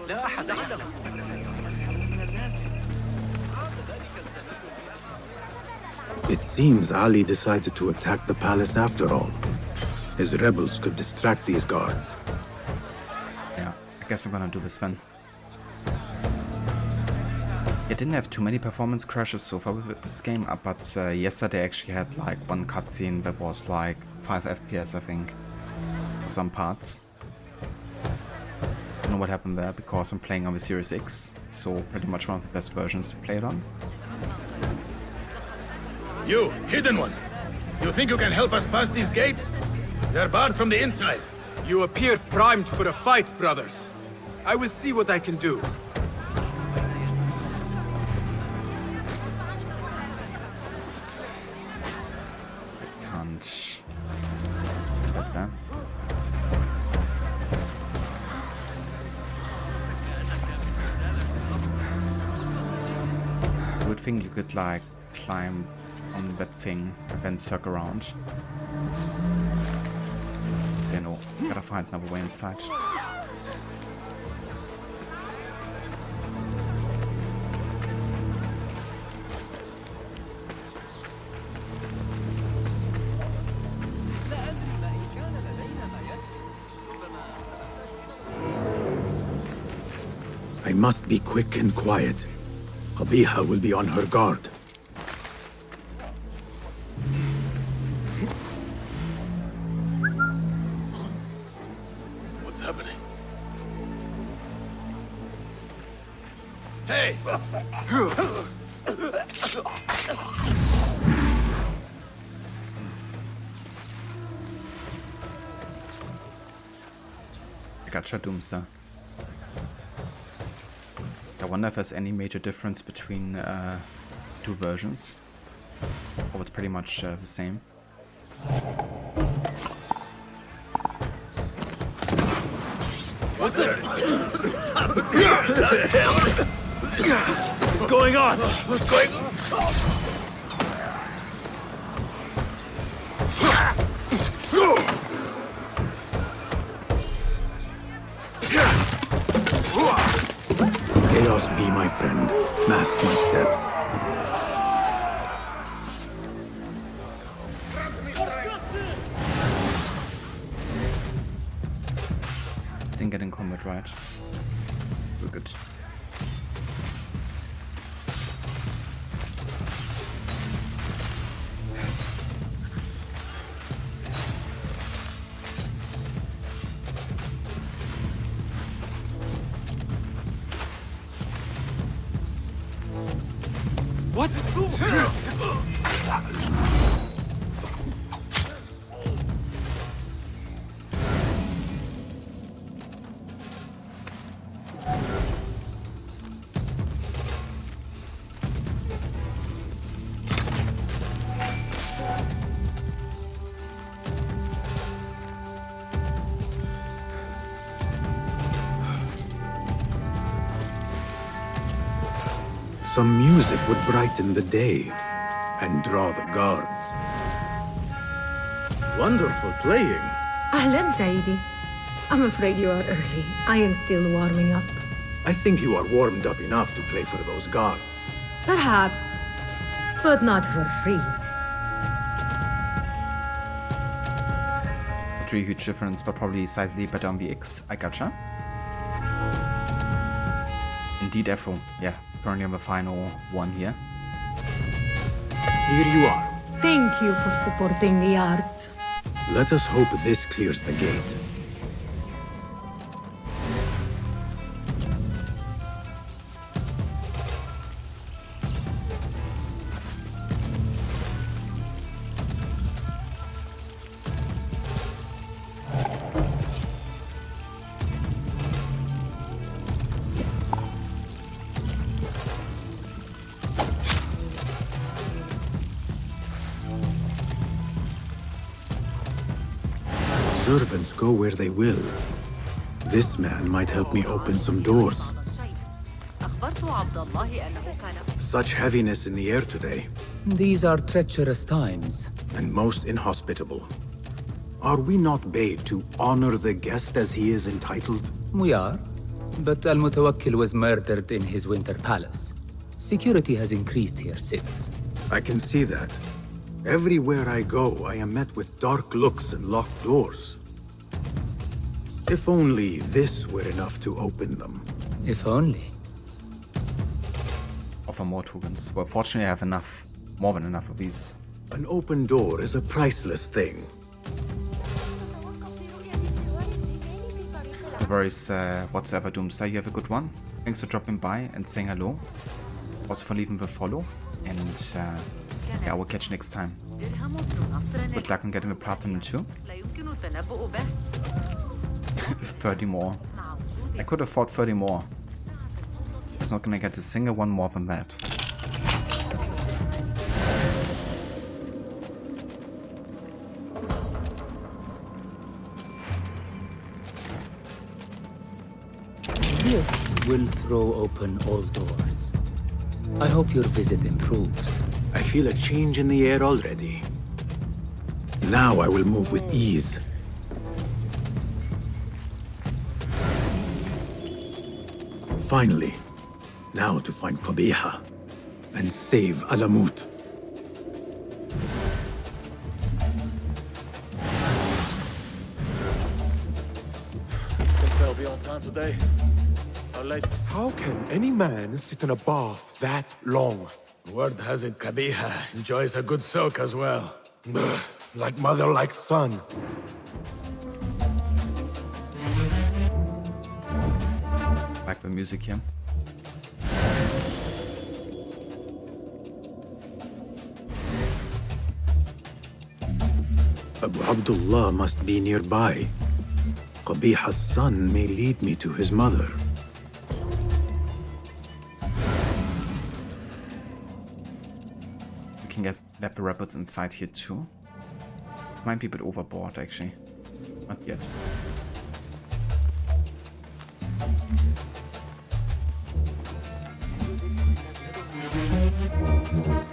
لا أحد عنده. It seems Ali decided to attack the palace after all. His rebels could distract these guards. Yeah, I guess I'm gonna do this then. It didn't have too many performance crashes so far with this game, but yesterday I actually had like one cutscene that was like 5 FPS, I think, for some parts. Don't know what happened there because I'm playing on the Series X, so pretty much one of the best versions to play it on. You, hidden one. You think you can help us pass these gates? They're barred from the inside. You appear primed for a fight, brothers. I will see what I can do. Can't get there. I would think you could like climb on that thing and then circle around. Okay, no, gotta find another way inside. I must be quick and quiet. Qabiha will be on her guard. What's happening? Hey! I gotcha, Doomster. I wonder if there's any major difference between two versions. Or it's pretty much the same. What the hell? What's going on? What's going on? Chaos be my friend. Mask my steps. Didn't get in combat right. We're good. What? Some music would brighten the day and draw the guards. Wonderful playing. Ahlan, Saidi. I'm afraid you are early. I am still warming up. I think you are warmed up enough to play for those guards. Perhaps, but not for free. Not really huge difference, but probably slightly better on the X. I gotcha. Indeed, Afro. Yeah, currently on the final one here. Here you are. Thank you for supporting the arts. Let us hope this clears the gate. Servants go where they will. This man might help me open some doors. Such heaviness in the air today. These are treacherous times. And most inhospitable. Are we not bade to honor the guest as he is entitled? We are. but Al-Mutawakkil was murdered in his winter palace. Security has increased here since. I can see that. Everywhere I go, I am met with dark looks and locked doors. If only this were enough to open them. If only. Offer more tokens. Well, fortunately I have enough, more than enough of these. An open door is a priceless thing. No worries whatsoever, Doomsday. You have a good one. Thanks for dropping by and saying hello. Also for leaving the follow. And yeah, I will catch you next time. Good luck on getting the platinum too. 30 more. I could afford 30 more. I was not gonna get a single one more than that. This will throw open all doors. I hope your visit improves. I feel a change in the air already. Now I will move with ease. Finally, now to find Qabiha and save Alamut. Think they'll be on time today? Or late? How can any man sit in a bath that long? Word has it Qabiha enjoys a good soak as well. Like mother, like son. Like the music here. Abu Abdullah must be nearby. Qabiha's son may lead me to his mother. We can let the rebels inside here too. Might be a bit overboard actually. Not yet.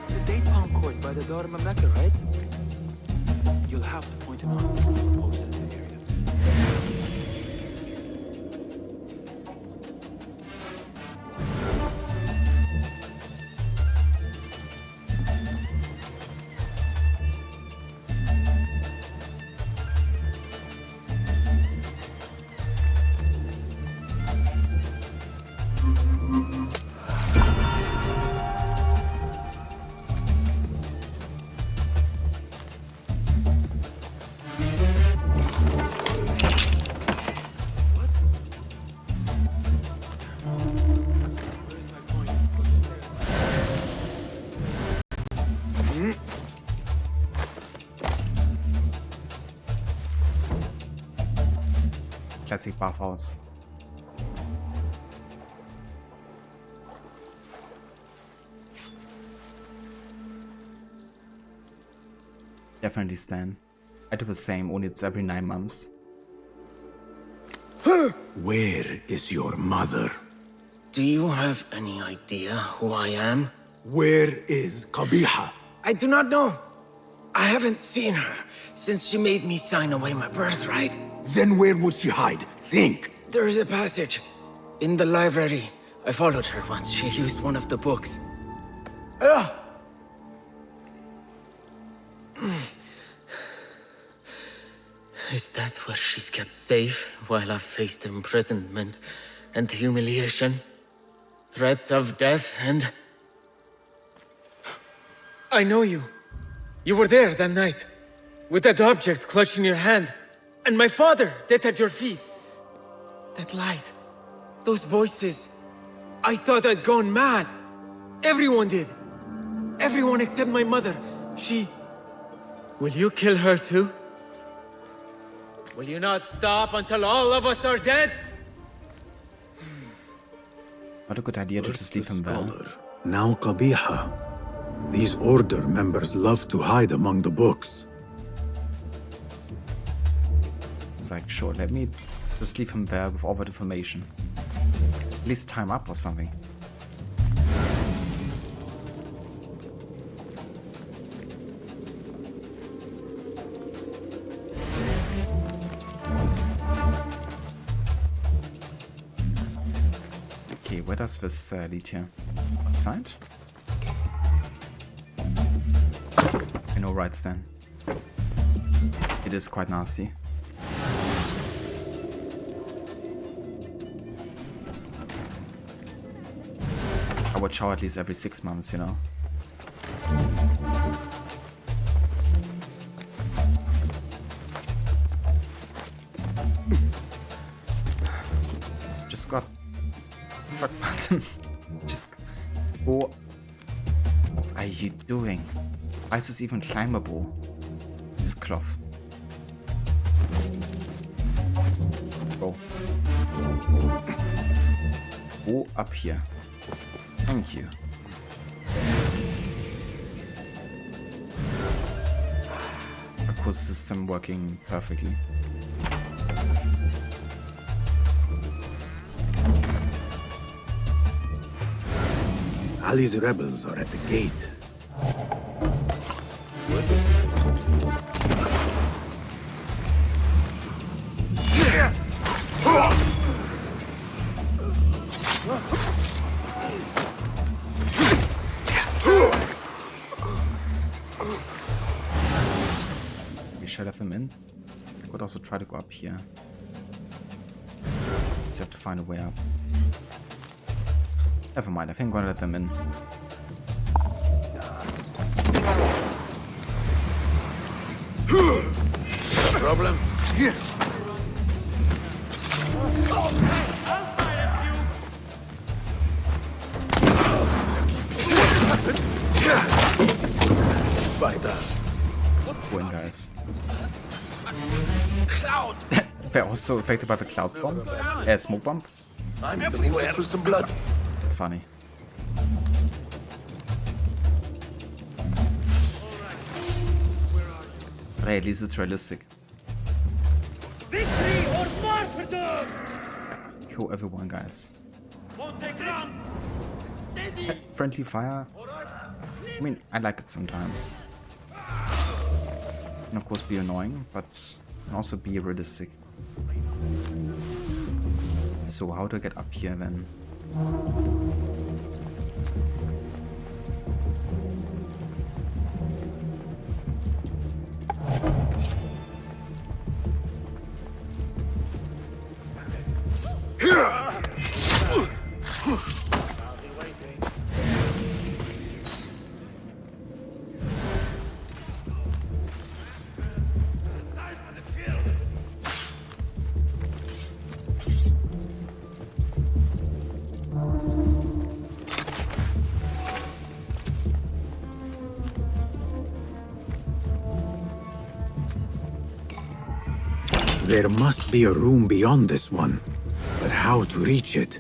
The date palm court by the Dar Mamlaka, right? You'll have to point him out. Posted in the area. Classic bathhouse. Definitely Stan. I do the same, only it's every 9 months. Where is your mother? Do you have any idea who I am? Where is Qabiha? I do not know. I haven't seen her since she made me sign away my birthright. Then where would she hide? Think! There is a passage in the library. I followed her once. She used one of the books. Is that where she's kept safe while I've faced imprisonment and humiliation? Threats of death and... I know you. You were there that night, with that object clutched in your hand. And my father, dead at your feet. That light. Those voices. I thought I'd gone mad. Everyone did. Everyone except my mother. She... Will you kill her too? Will you not stop until all of us are dead? What a good idea to just leave him there. Now Qabiha. These Order members love to hide among the books. It's like, sure, let me just leave him there with all that information. At least time up or something. Okay, where does this lead here? Outside? I know right then. It is quite nasty. I would shower at least every 6 months, you know? Just got... Fuck person. Just... What are you doing? Why is this even climbable? This cloth. Go. Go up here. Thank you. Acoustical system working perfectly. Ali's rebels are at the gate. We should have him in. I could also try to go up here. Just have to find a way up. Never mind, I think I'm gonna let them in. Problem? Go in, guys. Cloud! They're also affected by the cloud bomb. Smoke bomb. I'm everywhere for some blood. It's funny. But hey, at least it's realistic. Victory or martyrdom! Kill everyone, guys. Montegram! Steady! Friendly fire. I mean, I like it sometimes. Can of course be annoying, but can also be realistic. So how do I get up here then? There must be a room beyond this one, but how to reach it?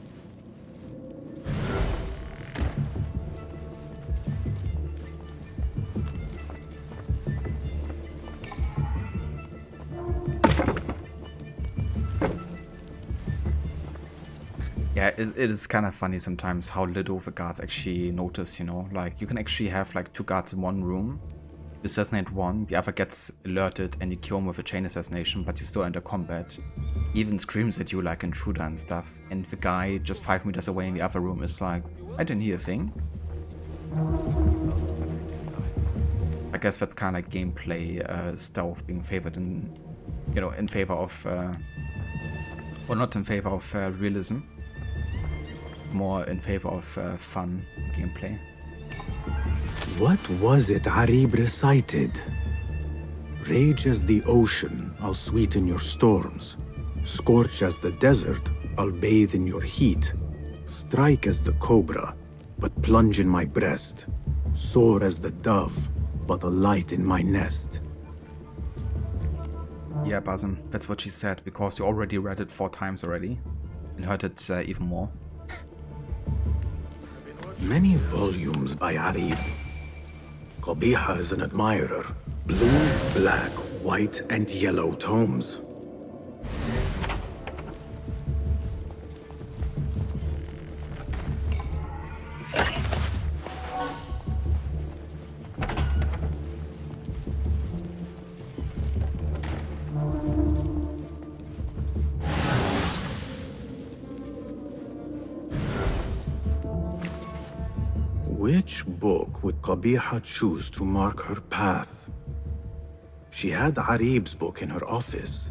Yeah, it is kind of funny sometimes how little the guards actually notice, you know? Like, you can actually have like 2 guards in one room. You assassinate one, the other gets alerted and you kill him with a chain assassination, but you still enter combat. He even screams at you like intruder and stuff. And the guy just 5 meters away in the other room is like, I didn't hear a thing. I guess that's kind of like gameplay stealth being favored in, you know, in favor of, or not in favor of realism. More in favor of fun gameplay. What was it Arib recited? Rage as the ocean, I'll sweeten your storms. Scorch as the desert, I'll bathe in your heat. Strike as the cobra, but plunge in my breast. Soar as the dove, but a light in my nest. Yeah, Basim, that's what she said, because you already read it 4 times already. And heard it even more. Many volumes by Arib. Qabiha is an admirer. Blue, black, white, and yellow tomes. Which book would Qabiha choose to mark her path? She had Arib's book in her office.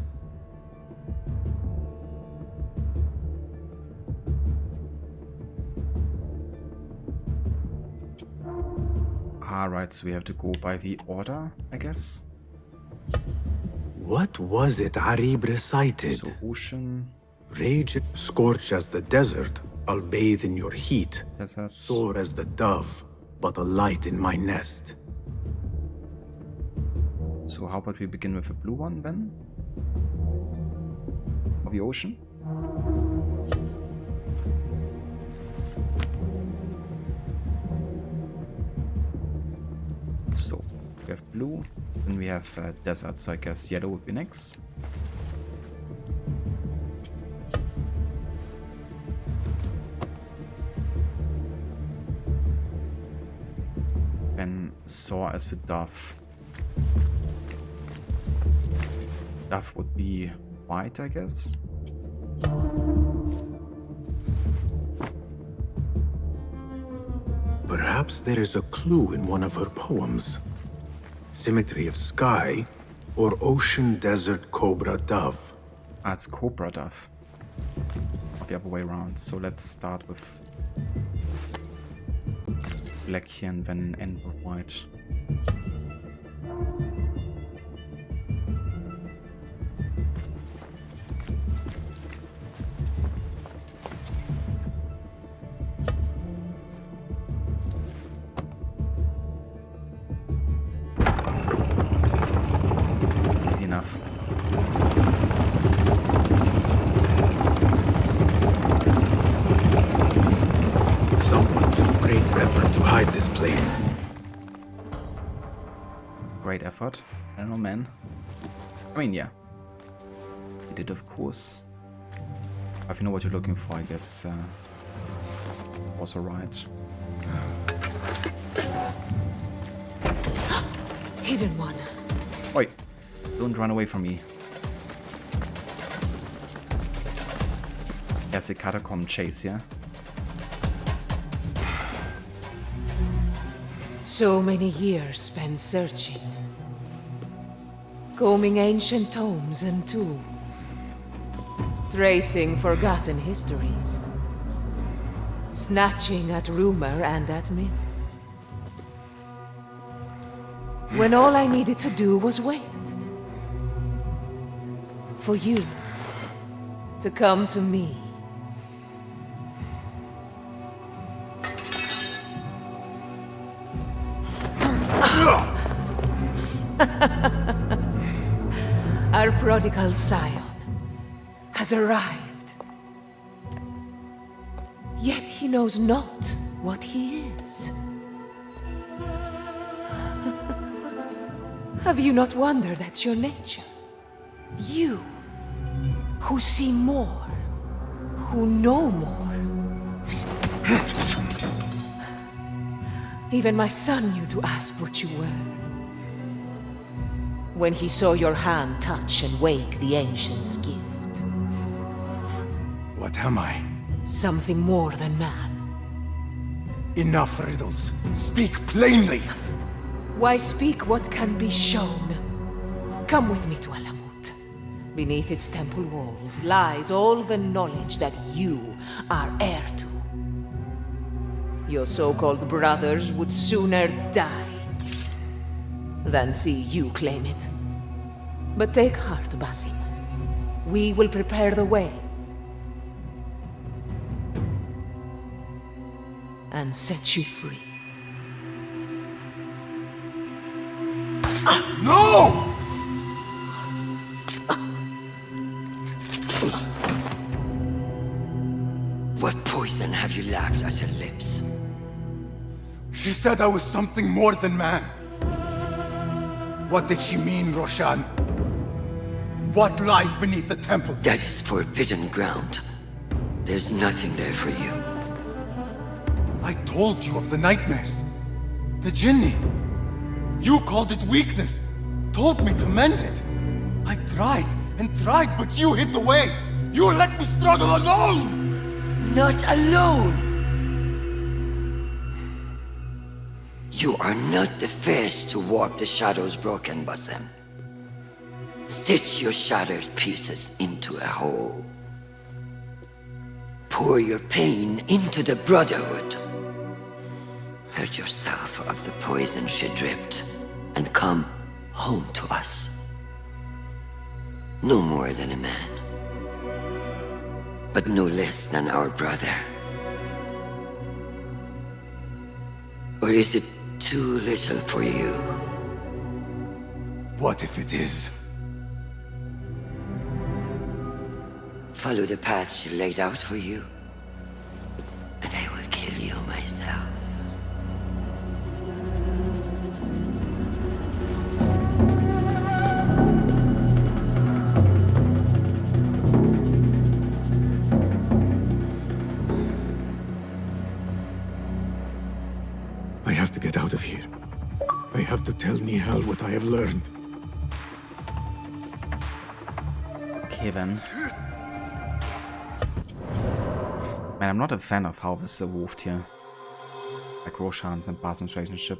Alright, so we have to go by the order, I guess. What was it Arib recited? So ocean. Rage, scorch as the desert, I'll bathe in your heat. Desert. Soar as the dove, but a light in my nest. So how about we begin with the blue one then? Of the ocean? So, we have blue, then we have desert, so I guess yellow would be next. Then soar as the dove. Dove would be white, I guess. Perhaps there is a clue in one of her poems. Symmetry of sky, or ocean desert cobra dove. Ah, it's cobra dove. Or the other way around. So let's start with black here and then end with white. Easy enough. Someone took great effort to hide this place. Great effort. I don't know, man. I mean, yeah. You did, of course. If you know what you're looking for, I guess was alright. Hidden one. Wait. Don't run away from me. There's a catacomb chase, yeah? So many years spent searching. Combing ancient tomes and tombs. Tracing forgotten histories. Snatching at rumor and at myth. When all I needed to do was wait. For you to come to me. Our prodigal scion has arrived. Yet he knows not what he is. Have you not wondered at your nature? You, who see more, who know more. Even my son knew to ask what you were. When he saw your hand touch and wake the ancient's gift. What am I? Something more than man. Enough riddles. Speak plainly! Why speak what can be shown? Come with me to Alamut. Beneath its temple walls lies all the knowledge that you are heir to. Your so-called brothers would sooner die than see you claim it. But take heart, Basim. We will prepare the way. And set you free. No! What poison have you lapped at her lips? She said I was something more than man. What did she mean, Roshan? What lies beneath the temple? That is forbidden ground. There's nothing there for you. I told you of the nightmares. The Jinni. You called it weakness. Told me to mend it. I tried and tried, but you hid the way. You let me struggle alone! Not alone! You are not the first to walk the shadows broken, Basim. Stitch your shattered pieces into a whole. Pour your pain into the Brotherhood. Purge yourself of the poison she dripped, and come home to us. No more than a man, but no less than our brother. Or is it too little for you? What if it is? Follow the path she laid out for you, and I will kill you myself. I have to get out of here. I have to tell Nihal what I have learned. Okay then. Man, I'm not a fan of how this evolved here. Like Roshan's and Basim's relationship.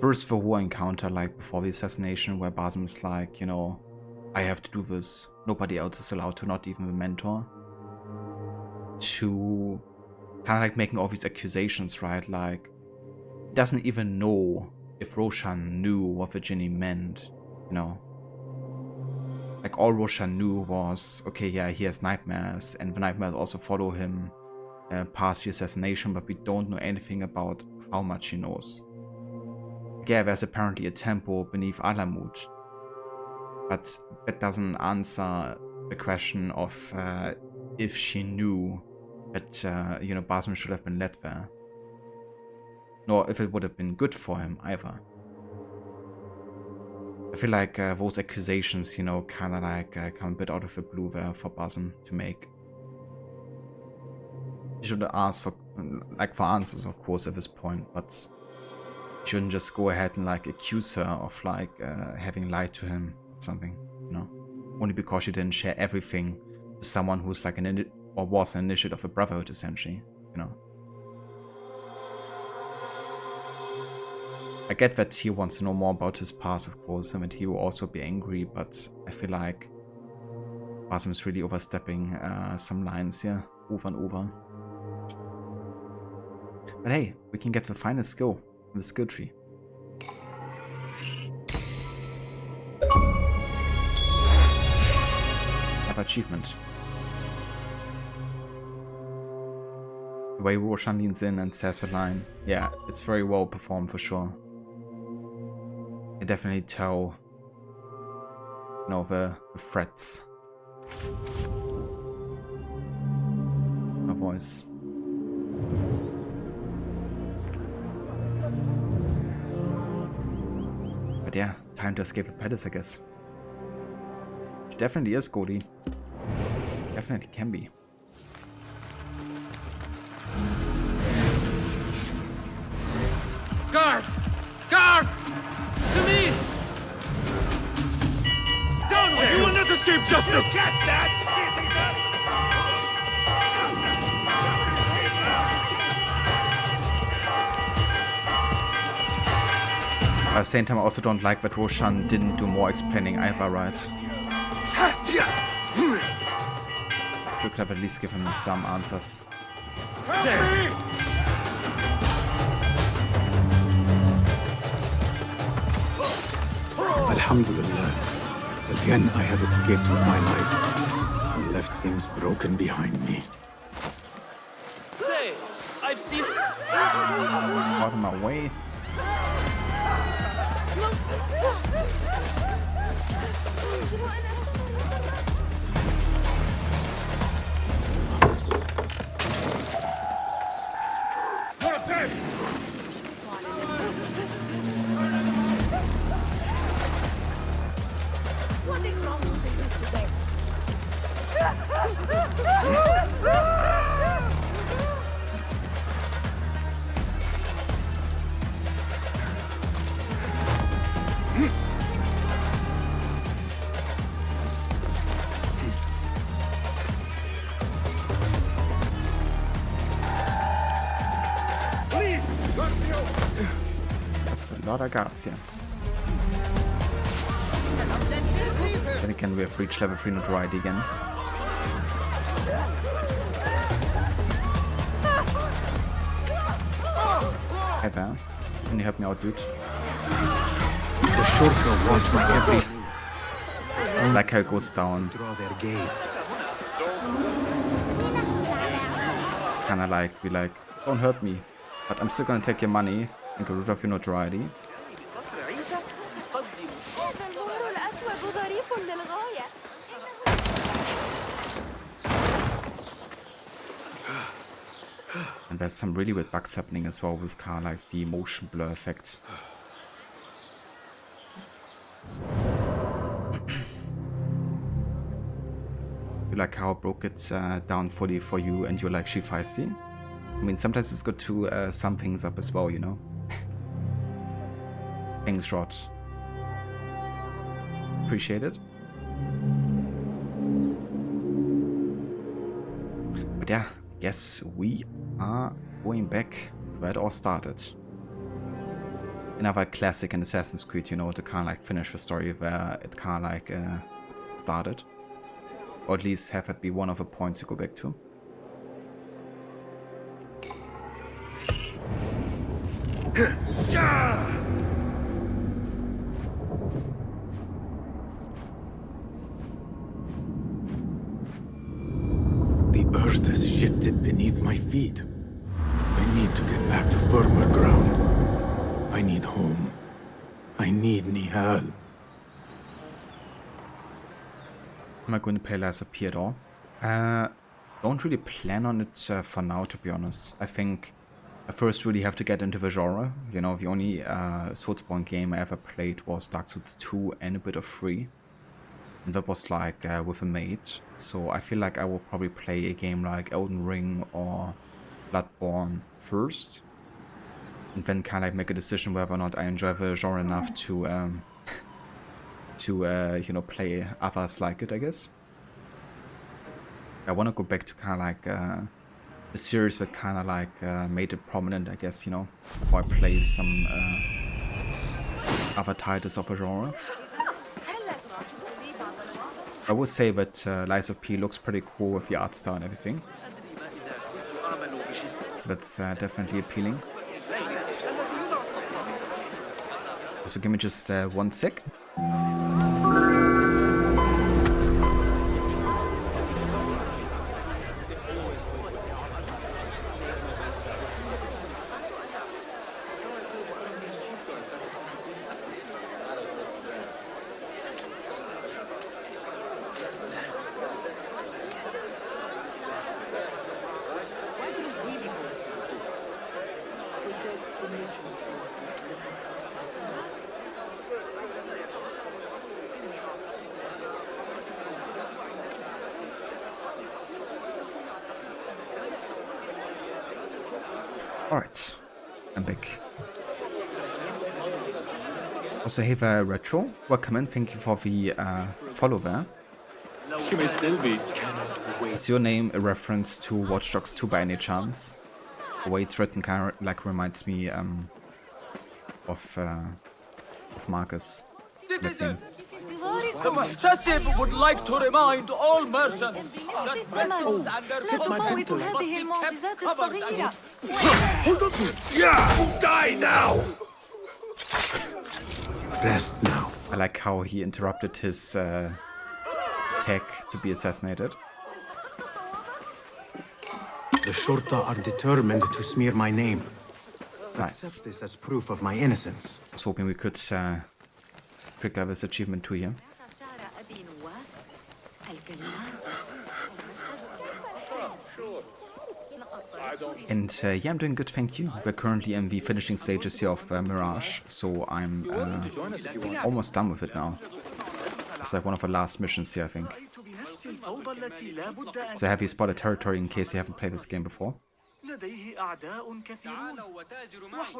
First the war encounter, like before the assassination, where Basim is like, you know, I have to do this. Nobody else is allowed to, not even the mentor. To kind of like making all these accusations, right? Like, he doesn't even know if Roshan knew what the Jinni meant, you know. Like, all Roshan knew was, okay, yeah, he has nightmares, and the nightmares also follow him past the assassination, but we don't know anything about how much he knows. Yeah, there's apparently a temple beneath Alamut, but that doesn't answer the question of if she knew that, you know, Basim should have been led there. Nor if it would have been good for him either. I feel like those accusations, you know, kind of like come a bit out of the blue there for Basim to make. He should ask for, like, for answers, of course, at this point, but he shouldn't just go ahead and, like, accuse her of, like, having lied to him or something, you know? Only because she didn't share everything to someone who's, like, or was an initiate of a Brotherhood, essentially, you know? I get that he wants to know more about his past, of course, and that he will also be angry, but I feel like Basim is really overstepping some lines here, over and over. But hey, we can get the finest skill in the skill tree. Another achievement. The way Roshan leans in and says the line, yeah, it's very well performed for sure. I definitely tell, you know, the threats. Her voice. But yeah, time to escape the palace, I guess. She definitely is Goldie. Definitely can be. Guard! Guard! To me! Down there! You will not escape justice! You catch that? At the same time, I also don't like that Roshan didn't do more explaining either, right? You could have at least given me some answers. Alhamdulillah. Again, I have escaped with my life and left things broken behind me. Say, I've seen. Out of my way. What is wrong with you today? That's a lot of guards here. Then again, we have reached level 3 notoriety again. Hey Bear, can you help me out, dude? The shorter was from every move. I like how it goes down. Draw their gaze. Kinda like, be like, don't hurt me, but I'm still gonna take your money and get rid of your notoriety. And there's some really weird bugs happening as well with kind of like the motion blur effect. You like how I broke it down fully for you and you're like, she feisty? I mean, sometimes it's good to sum things up as well, you know? Thanks, Rod. Appreciate it. But yeah, I guess we are going back where it all started. Another classic in Assassin's Creed, you know, to kind of like finish the story where it kind of like started. Or at least have it be one of the points you go back to. The earth has shifted beneath my feet. I need to get back to firmer ground. I need home. I need Nihal. Am I going to play Lies of P at all? Don't really plan on it for now, to be honest. I think I first really have to get into the genre. You know, the only Soulspawn game I ever played was Dark Souls 2 and a bit of 3. And that was like with a mate. So I feel like I will probably play a game like Elden Ring or Bloodborne first. And then kind of like make a decision whether or not I enjoy the genre enough to you know, play others like it, I guess. I want to go back to kind of like a series that kind of like made it prominent, I guess, you know, before I play some other titles of a genre. I would say that Lies of P looks pretty cool with the art style and everything. So that's definitely appealing. So give me just 1 sec. Alright, I'm back. Also, hey there, Retro. Welcome in. Thank you for the follow there. She may still be. Is your name a reference to Watch Dogs 2 by any chance? The way it's written kind of like reminds me of Marcus. Citizens, the Muhtasib would like to remind all merchants that vessels and their contents must be kept covered and... Die now! Rest now. I like how he interrupted his tech to be assassinated. The Shorta are determined to smear my name. Nice. Accept this as proof of my innocence. I was hoping we could trigger this achievement too here. And yeah, I'm doing good, thank you. We're currently in the finishing stages here of Mirage, so I'm almost done with it now. It's like one of the last missions here, I think. So have you spotted territory in case you haven't played this game before? It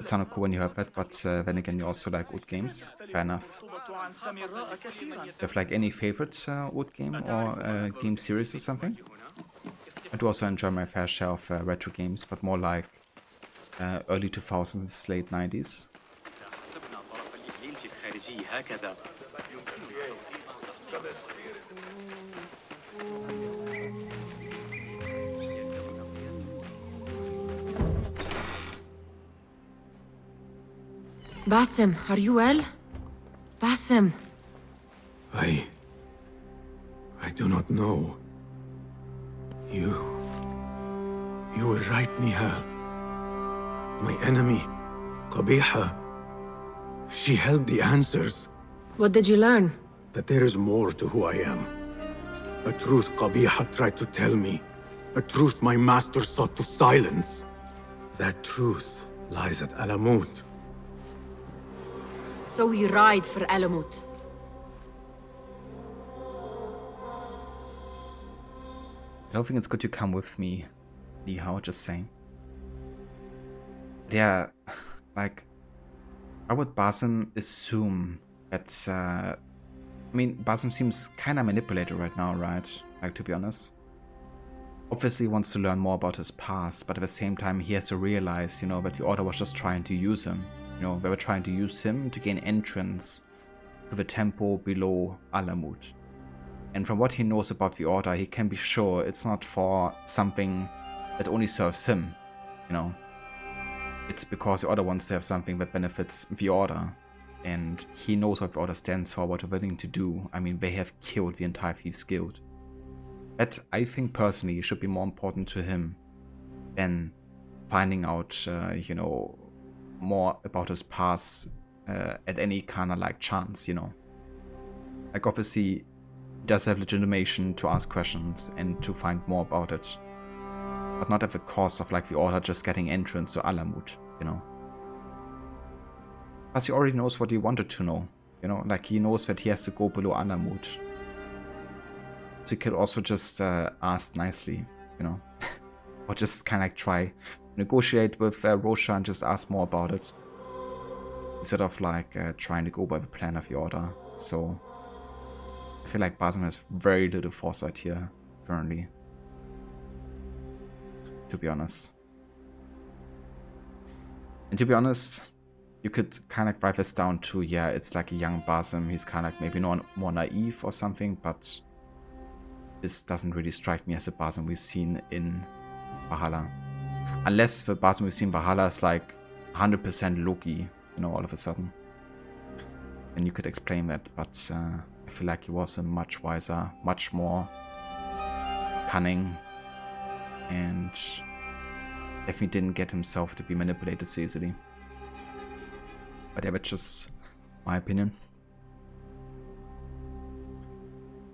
sounded cool when you heard that, but then again, you also like old games. Fair enough. Do you have like any favorite old game or game series or something? I do also enjoy my fair share of retro games, but more like early 2000s, late 90s. هكذا. Basim, are you well? Basim. I do not know. You were right, Nihal. My enemy, Qabiha, she held the answers. What did you learn? That there is more to who I am. A truth Qabiha tried to tell me. A truth my master sought to silence. That truth lies at Alamut. So we ride for Alamut. I don't think it's good you come with me, Nihao, just saying. Yeah, like, I would Basim assume that, I mean, Basim seems kinda manipulated right now, right? Like, to be honest. Obviously he wants to learn more about his past, but at the same time he has to realize, you know, that the Order was just trying to use him. You know, they were trying to use him to gain entrance to the temple below Alamut. And from what he knows about the Order, he can be sure it's not for something that only serves him, you know. It's because the Order wants to have something that benefits the Order. And he knows what the Order stands for, what they're willing to do. I mean, they have killed the entire Thieves Guild. That, I think personally, should be more important to him than finding out, you know, more about his past at any kind of like chance, you know. Like, obviously, he does have legitimation to ask questions and to find more about it, but not at the cost of like the Order just getting entrance to Alamut, you know. Plus he already knows what he wanted to know, you know, like he knows that he has to go below Alamut. So he could also just ask nicely, you know, or just kind of like try negotiate with Rosha and just ask more about it, instead of like trying to go by the plan of the Order. So I feel like Basim has very little foresight here currently, to be honest. And to be honest, you could kind of write this down to, yeah, it's like a young Basim. He's kind of like maybe more naive or something, but this doesn't really strike me as a Basim we've seen in Valhalla. Unless the Basim we've seen in Valhalla is like 100% Loki, you know, all of a sudden. And you could explain that, but I feel like he was a much wiser, much more cunning, and definitely didn't get himself to be manipulated so easily. But yeah, that's just my opinion.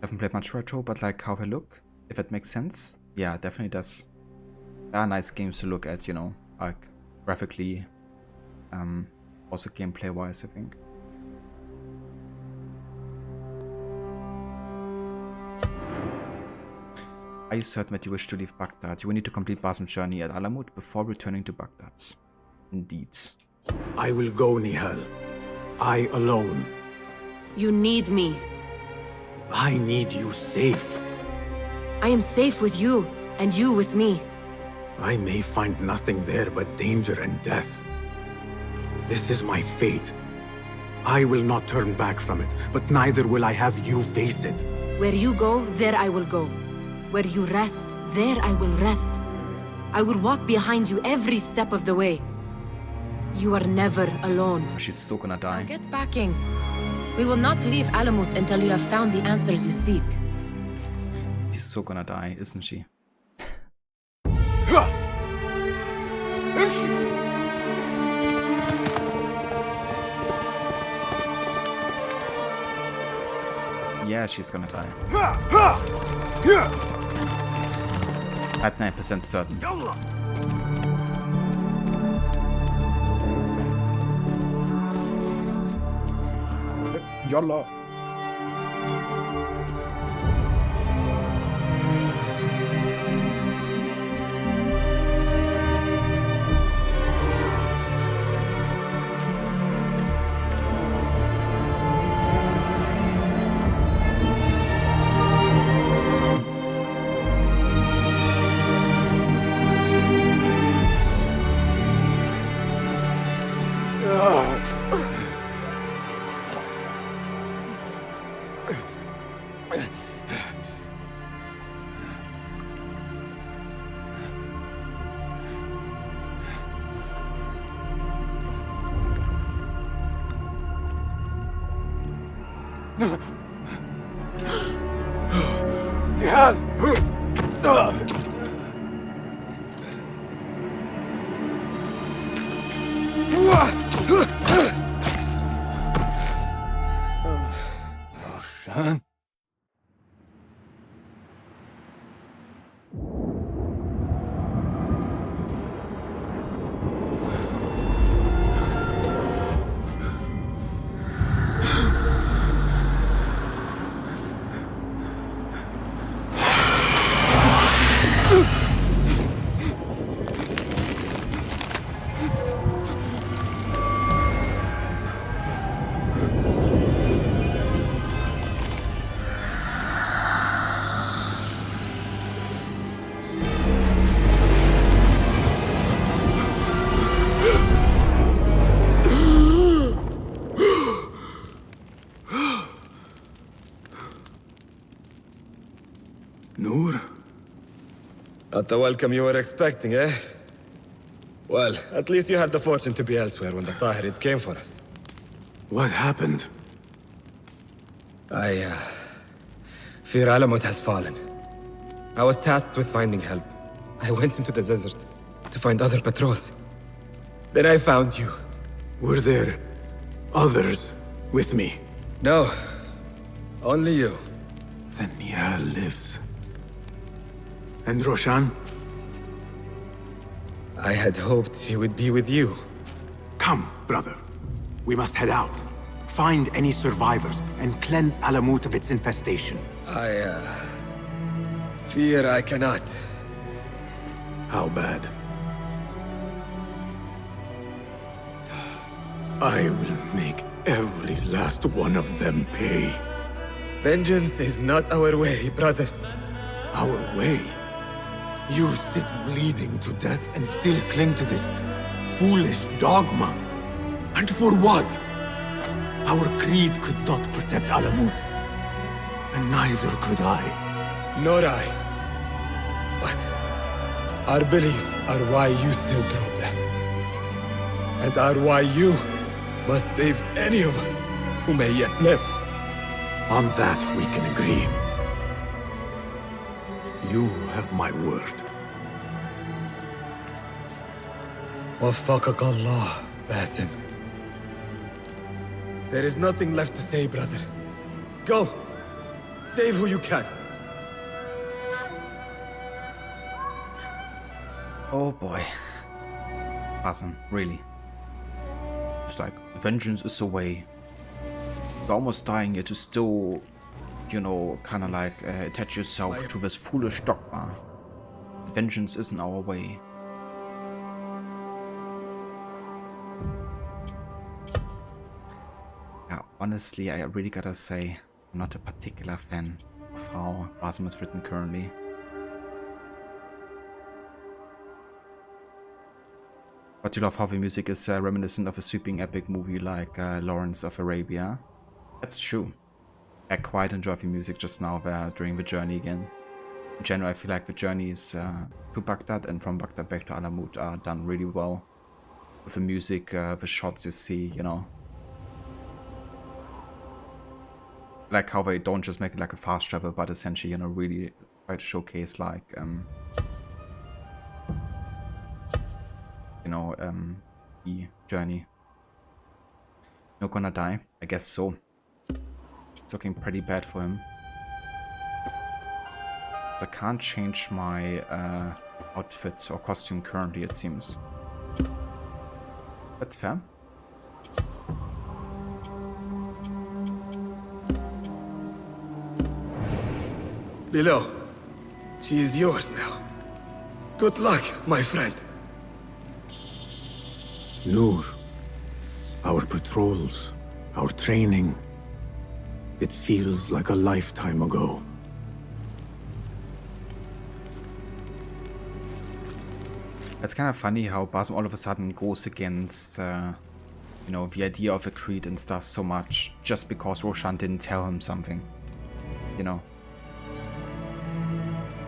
Haven't played much retro, but like how they look, if it makes sense, yeah, definitely does. There are nice games to look at, you know, like graphically, also gameplay wise, I think. Are you certain that you wish to leave Baghdad? You will need to complete Basim's journey at Alamut before returning to Baghdad. Indeed. I will go, Nihal. I alone. You need me. I need you safe. I am safe with you, and you with me. I may find nothing there but danger and death. This is my fate. I will not turn back from it, but neither will I have you face it. Where you go, there I will go. Where you rest, there I will rest. I will walk behind you every step of the way. You are never alone. She's so gonna die. Get backing. We will not leave Alamut until you have found the answers you seek. She's so gonna die, isn't she? Yeah, she's gonna die. At 9% certain. Yalla. Nihal! Roshan? Noor? Not the welcome you were expecting, eh? Well, at least you had the fortune to be elsewhere when the Tahirids came for us. What happened? I fear Alamut has fallen. I was tasked with finding help. I went into the desert to find other patrols. Then I found you. Were there others with me? No. Only you. Then Nihal lives. And Roshan? I had hoped she would be with you. Come, brother. We must head out. Find any survivors and cleanse Alamut of its infestation. I fear I cannot. How bad? I will make every last one of them pay. Vengeance is not our way, brother. Our way? You sit bleeding to death and still cling to this foolish dogma. And for what? Our creed could not protect Alamut. And neither could I. Nor I. But our beliefs are why you still draw breath. And are why you must save any of us who may yet live. On that we can agree. You have my word. Waffaqak Allah, Basim. There is nothing left to say, brother. Go! Save who you can. Oh boy. Awesome, really. It's like, vengeance is a way. You're almost dying yet to still, you know, kind of like attach yourself to this foolish dogma. Vengeance isn't our way. Yeah, honestly, I really gotta say, I'm not a particular fan of how Basim is written currently. But you love how the music is reminiscent of a sweeping epic movie like Lawrence of Arabia. That's true. I quite enjoy the music just now during the journey again. In general, I feel like the journeys to Baghdad and from Baghdad back to Alamut are done really well. With the music, the shots you see, you know. Like how they don't just make it like a fast travel, but essentially, you know, really try to showcase like, you know, the journey. Not gonna die? I guess so. It's looking pretty bad for him. I can't change my outfit or costume currently, it seems. That's fair. Below. She is yours now. Good luck, my friend. Noor, our patrols, our training, it feels like a lifetime ago. It's kind of funny how Basim all of a sudden goes against, you know, the idea of a creed and stuff so much just because Roshan didn't tell him something, you know.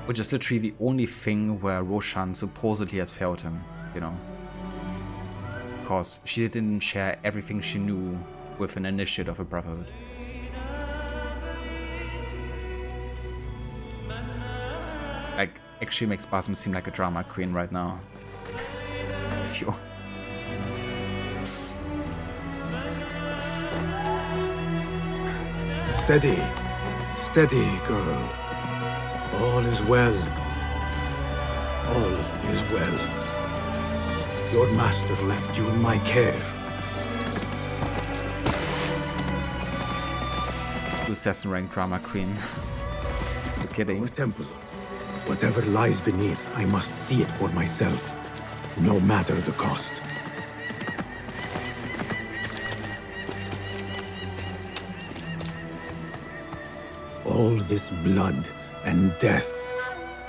Which is literally the only thing where Roshan supposedly has failed him, you know. Because she didn't share everything she knew with an initiate of a brotherhood. actually makes Basim seem like a drama queen right now. If you... Steady. Steady, girl. All is well. All is well. Your master left you in my care. Assassin rank drama queen. You're kidding. Our temple. Whatever lies beneath, I must see it for myself. No matter the cost. All this blood and death.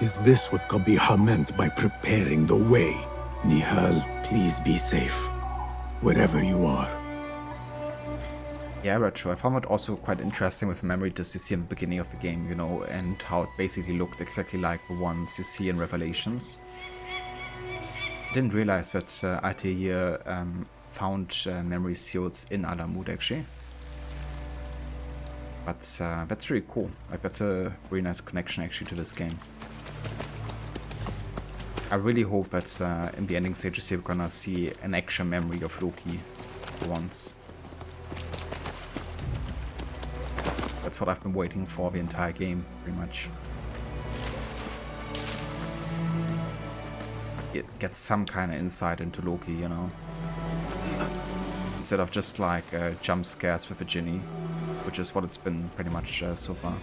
Is this what Qabiha meant by preparing the way? Nihal, please be safe. Wherever you are. Yeah, retro. I found it also quite interesting with memory discs you see in the beginning of the game, you know, and how it basically looked exactly like the ones you see in Revelations. I didn't realize that Altair found memory seals in Alamut, actually. But that's really cool. Like, that's a really nice connection, actually, to this game. I really hope that in the ending stages here we're gonna see an actual memory of Loki for once. That's what I've been waiting for the entire game, pretty much. Get some kind of insight into Loki, you know. Instead of just like jump scares with a genie, which is what it's been pretty much so far.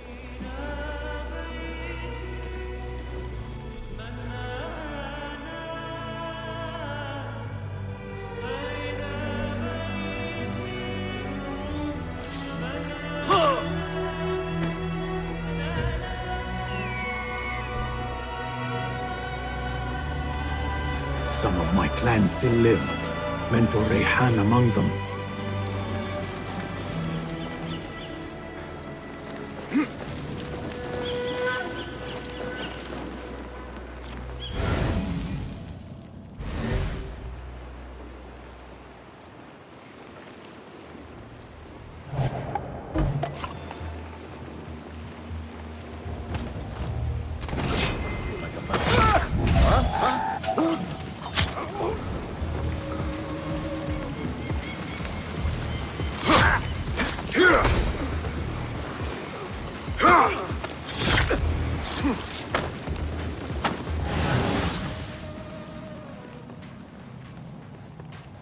Some of my clan still live. Mentor Rayhan among them.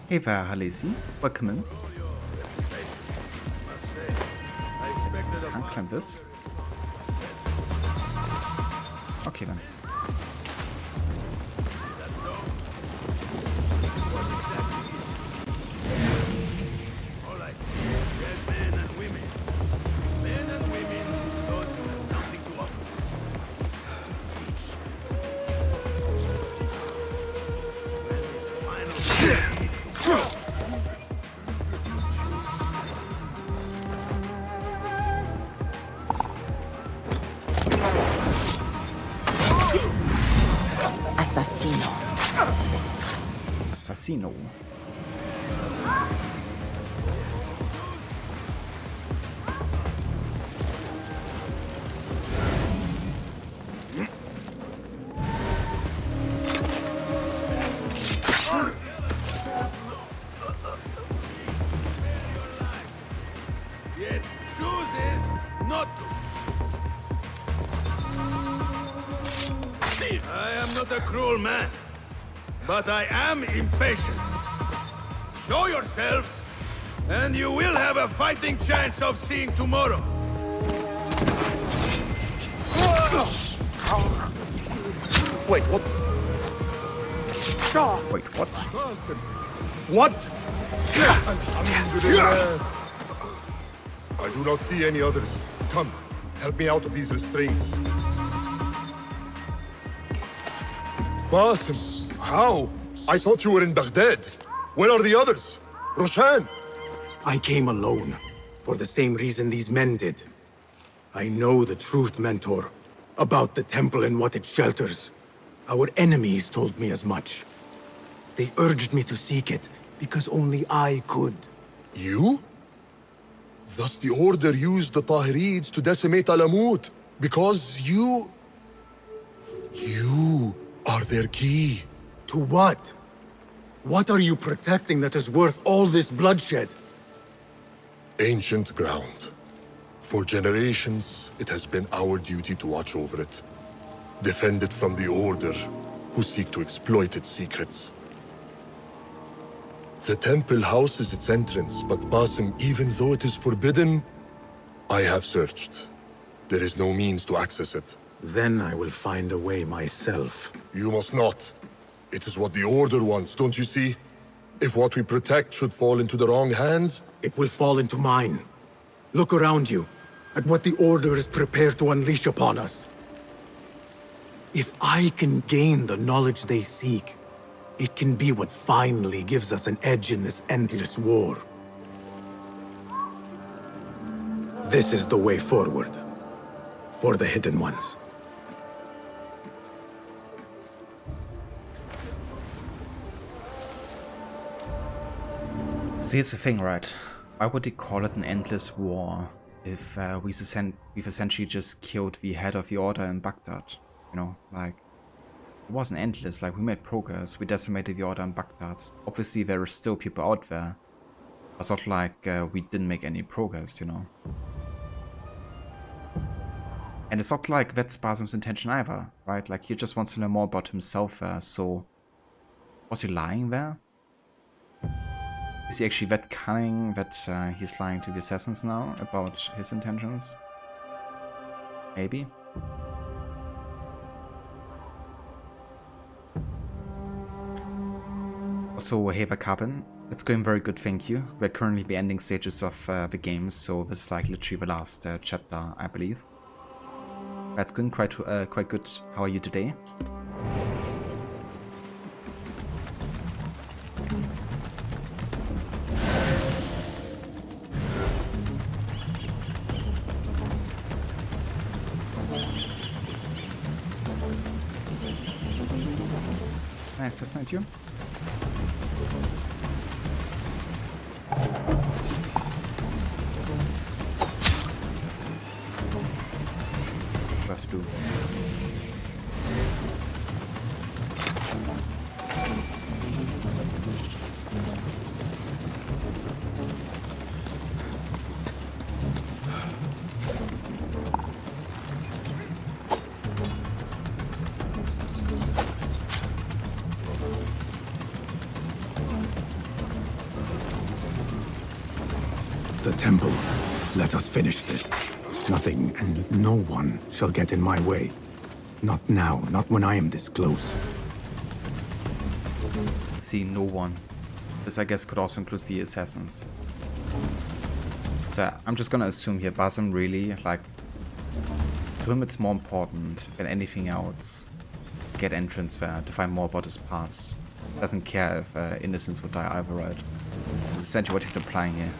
Hey there, Halesi. Welcome in. Can't climb this. Okay then. Assassino. Yet chooses not to. I am not a cruel man, but I am impatient. Show yourselves, and you will have a fighting chance of seeing tomorrow. Wait, what? Wait, what? What? I do not see any others. Come, help me out of these restraints. Basim, how? I thought you were in Baghdad. Where are the others? Roshan! I came alone, for the same reason these men did. I know the truth, Mentor, about the temple and what it shelters. Our enemies told me as much. They urged me to seek it, because only I could. You? Thus the Order used the Tahirids to decimate Alamut, because you... You are their key. To what? What are you protecting that is worth all this bloodshed? Ancient ground. For generations, it has been our duty to watch over it. Defend it from the Order, who seek to exploit its secrets. The temple houses its entrance, but Basim, even though it is forbidden, I have searched. There is no means to access it. Then I will find a way myself. You must not. It is what the Order wants, don't you see? If what we protect should fall into the wrong hands... It will fall into mine. Look around you, at what the Order is prepared to unleash upon us. If I can gain the knowledge they seek, it can be what finally gives us an edge in this endless war. This is the way forward. For the Hidden Ones. So here's the thing, right? Why would they call it an endless war if we've essentially just killed the head of the Order in Baghdad? You know, like, it wasn't endless, like, we made progress, we decimated the Order in Baghdad. Obviously there are still people out there. It's not like we didn't make any progress, you know. And it's not like that's Basim's intention either, right? Like, he just wants to learn more about himself there, so... Was he lying there? Is he actually that cunning that he's lying to the assassins now about his intentions? Maybe? Also, Heva Carbon, it's going very good, thank you. We're currently the ending stages of the game, so this is like literally the last chapter, I believe. That's going quite good. How are you today? Nice, that's not you. What do I have to do? The temple. Let us finish this. Nothing and no one shall get in my way. Not now, not when I am this close. See, no one. This, I guess, could also include the assassins. So I'm just gonna assume here, Basim really, like, to him it's more important than anything else. Get entrance there, to find more about his past. Doesn't care if innocents would die either, right? This is essentially what he's implying here.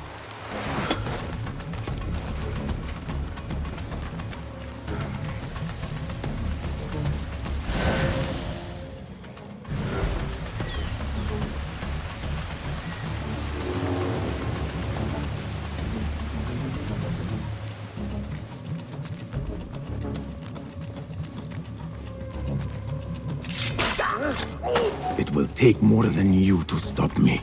It will take more than you to stop me.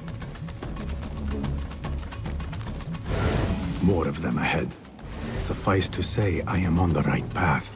More of them ahead. Suffice to say, I am on the right path.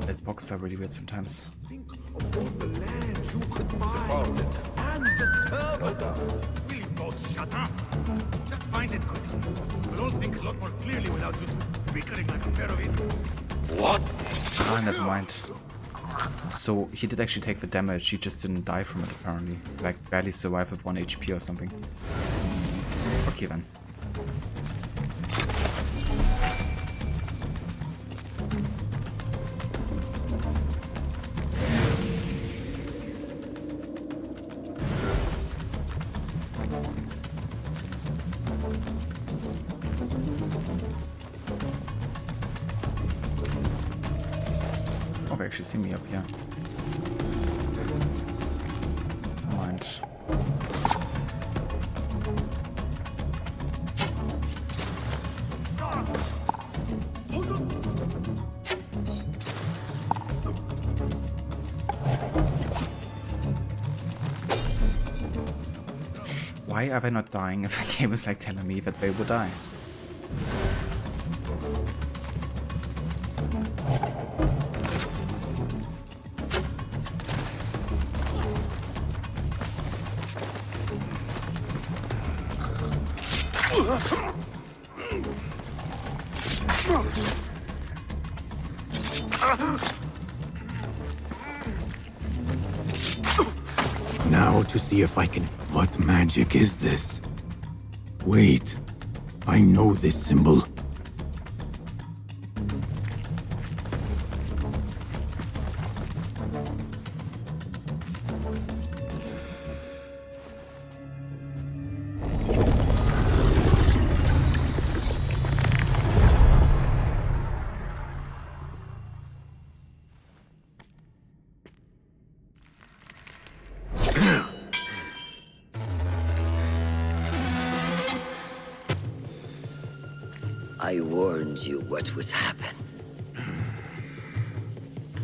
That boxes are really weird sometimes. Think of all the land you could buy and the servants. Will you not Shut up! Just find it quickly. We'll all think a lot more clearly without you bickering like a pair of idiots. What? Ah, never mind. So he did actually take the damage, he just didn't die from it apparently. Like barely survived with 1 HP or something. Okay then. Oh, they actually see me up here. Never mind. Why are they not dying if the game is like telling me that they would die? Now to see if I can... What magic is this? Wait, I know this symbol. I warned you what would happen.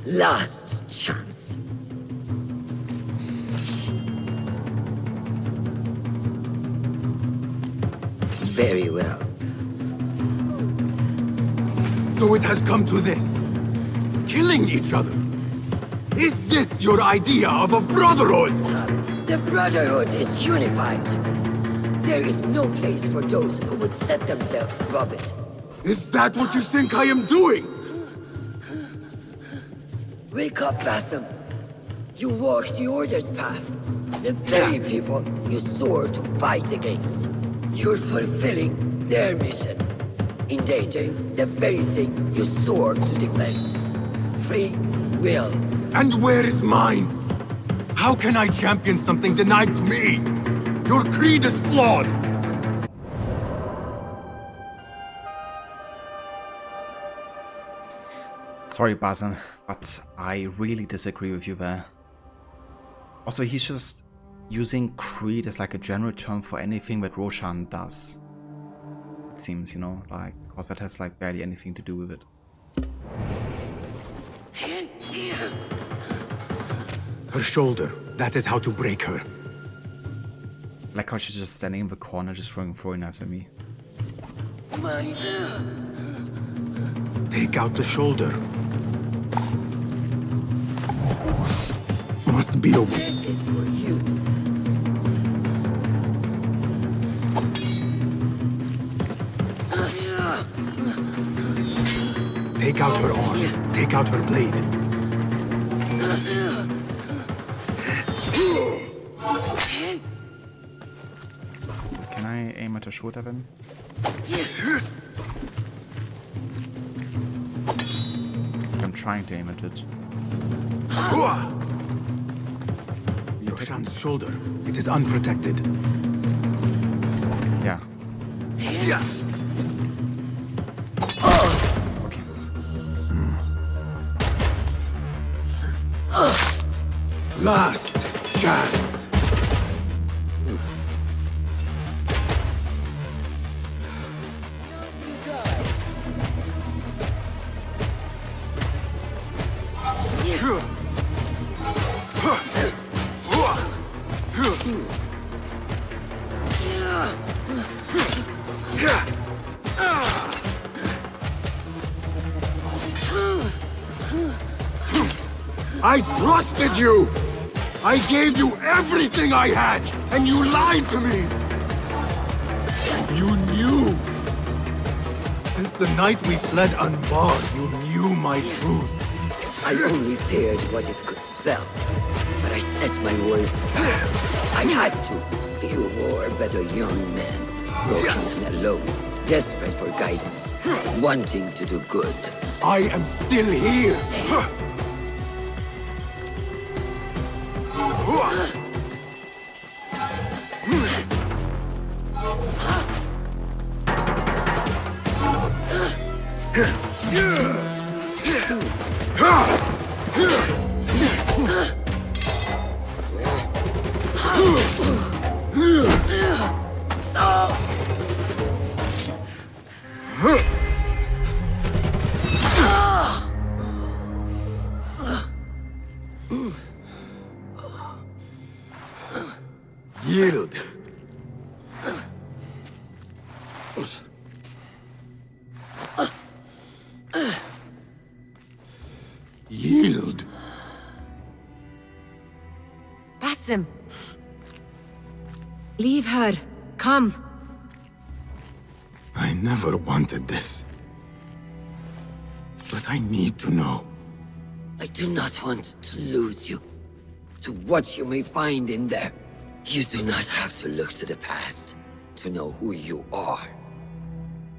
Last chance. Very well. So it has come to this. Killing each other. Is this your idea of a brotherhood? The Brotherhood is unified. There is no place for those who would set themselves above it. Is that what you think I am doing? Wake up, Basim. You walk the Order's path. The very people you swore to fight against. You're fulfilling their mission. Endangering the very thing you swore to defend. Free will. And where is mine? How can I champion something denied to me? Your creed is flawed! Sorry, Basim, but I really disagree with you there. Also, he's just using creed as like a general term for anything that Roshan does. It seems, you know, like, because that has like barely anything to do with it. Her shoulder. That is how to break her. Like how she's just standing in the corner, just throwing knives at me. Take out the shoulder. Must be over. This is for you. Take out her arm. Take out her blade. Can I aim at her shoulder then? I'm trying to aim at it. Roshan's shoulder. It is unprotected. Yeah. Yes. Okay. Last chance. I trusted you! I gave you everything I had, and you lied to me! You knew! Since the night we fled unbarred, you knew my truth. I only feared what it could spell. But I set my worries aside. I had to. You were but a young man, broken and alone, desperate for guidance, wanting to do good. I am still here! Yield. Yield. Basim. Leave her. Come. I never wanted this. But I need to know. I do not want to lose you. To what you may find in there. You do not have to look to the past to know who you are.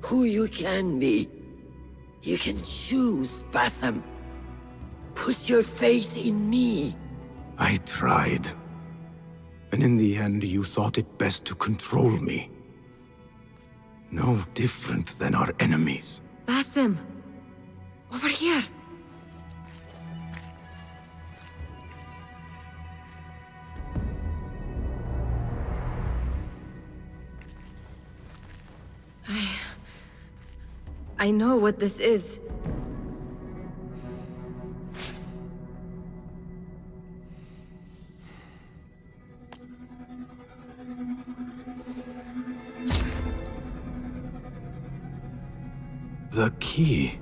Who you can be. You can choose, Basim. Put your faith in me. I tried. And in the end, you thought it best to control me. No different than our enemies. Basim. Over here. I know what this is. The key.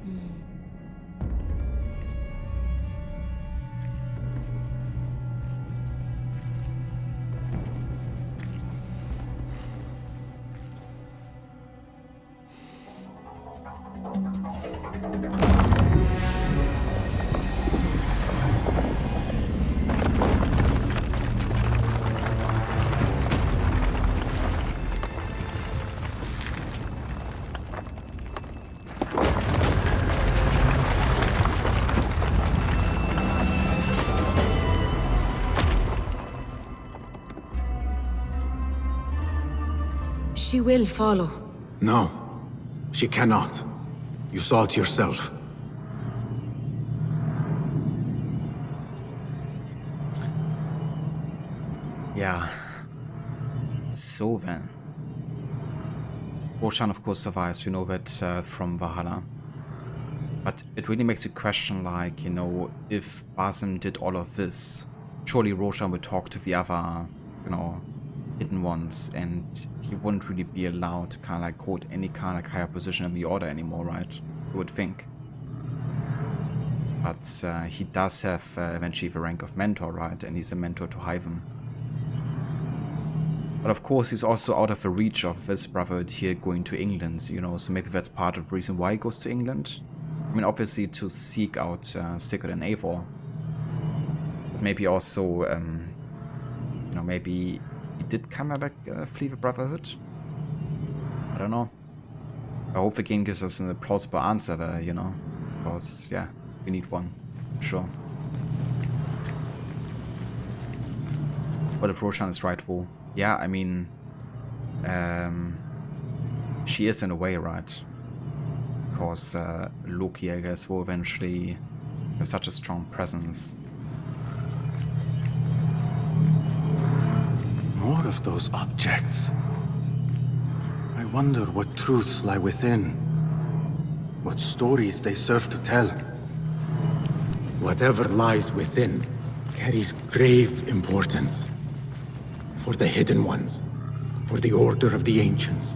She will follow. No, she cannot. You saw it yourself. Yeah. So then. Roshan, of course, survives. We know that from Valhalla. But it really makes you question, like, you know, if Basim did all of this, surely Roshan would talk to the other, you know, hidden ones, and he wouldn't really be allowed to kind of like hold any kind of higher position in the order anymore, right? You would think. But he does have eventually the rank of mentor, right? And he's a mentor to Hyven. But of course, he's also out of the reach of this brotherhood here going to England, you know, so maybe that's part of the reason why he goes to England. I mean, obviously to seek out Sigurd and Eivor. But maybe also, you know, maybe he did kind of like flee the brotherhood. I don't know. I hope the game gives us a plausible answer there, you know, because, yeah, we need one, sure. But if Roshan is rightful, yeah, I mean, she is in a way, right? Because Loki, I guess, will eventually have such a strong presence. More of those objects. I wonder what truths lie within. What stories they serve to tell. Whatever lies within carries grave importance. For the hidden ones. For the Order of the Ancients.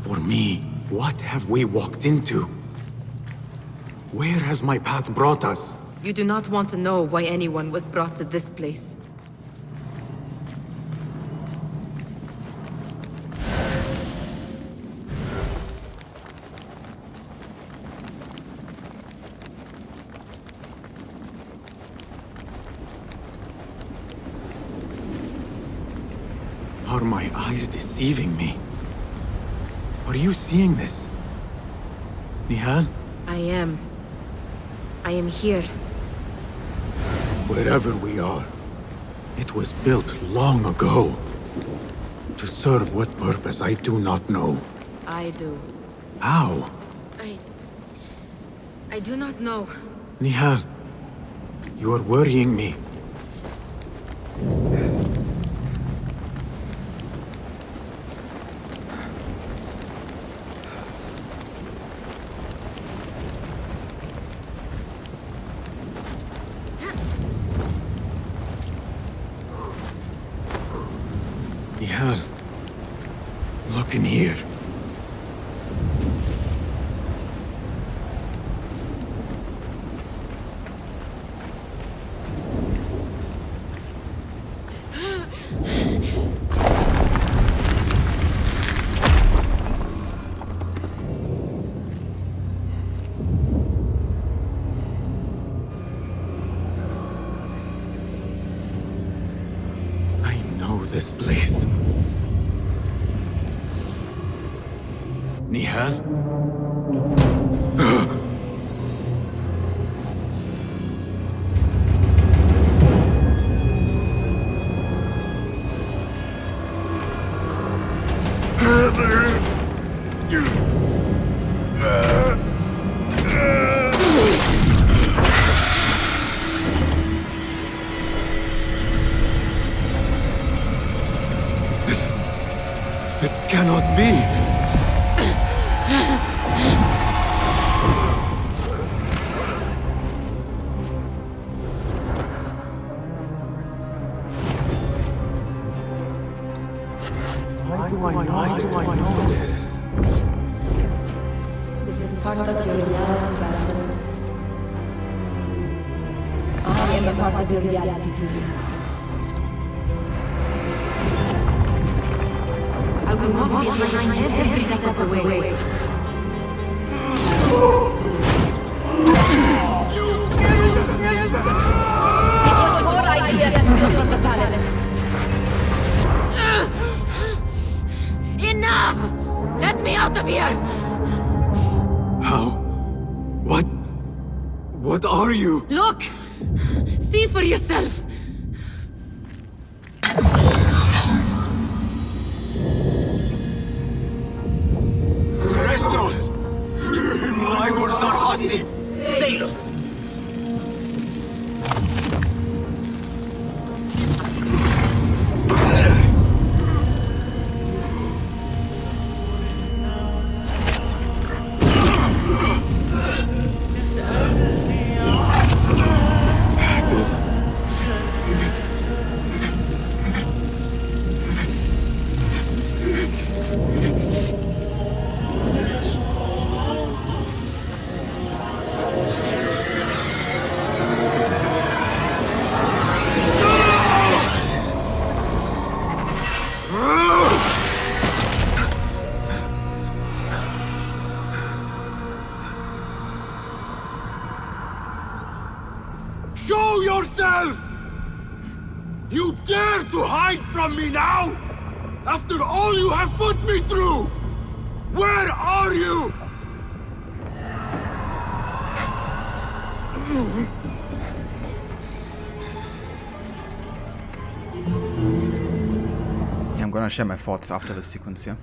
For me, what have we walked into? Where has my path brought us? You do not want to know why anyone was brought to this place. Are my eyes deceiving me? Are you seeing this? Nihal? I am here. Wherever we are, it was built long ago. To serve what purpose, I do not know. I do. How? I do not know. Nihal, you are worrying me. Nihal, look in here. This place. Nihal? Cannot be. Why do I know this? This is part of your reality, Basil. I am a part of your reality too. I will walk behind you every step of the way. It was your idea to steal from the palace. Enough! Let me out of here! How? What are you? Look! See for yourself! Stalos! Show yourself! You dare to hide from me now? After all you have put me through! Where are you? Yeah, I'm gonna share my thoughts after this sequence here.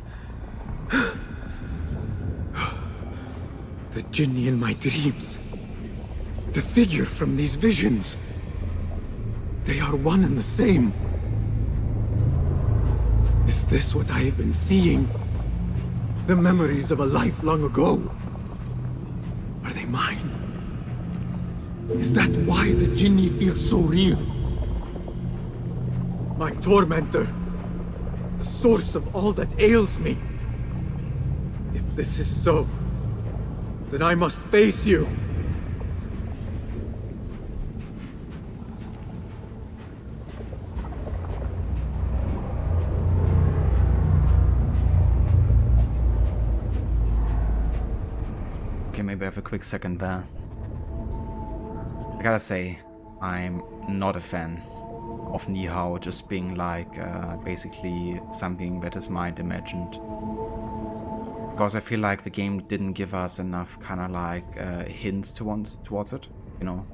The Jinni in my dreams. The figure from these visions. They are one and the same. Is this what I have been seeing? The memories of a life long ago? Are they mine? Is that why the Jinni feels so real? My tormentor. The source of all that ails me. If this is so, then I must face you. Okay, maybe I have a quick second there. I gotta say, I'm not a fan of Nihao just being like basically something that his mind imagined. Because I feel like the game didn't give us enough kind of like hints towards it, you know.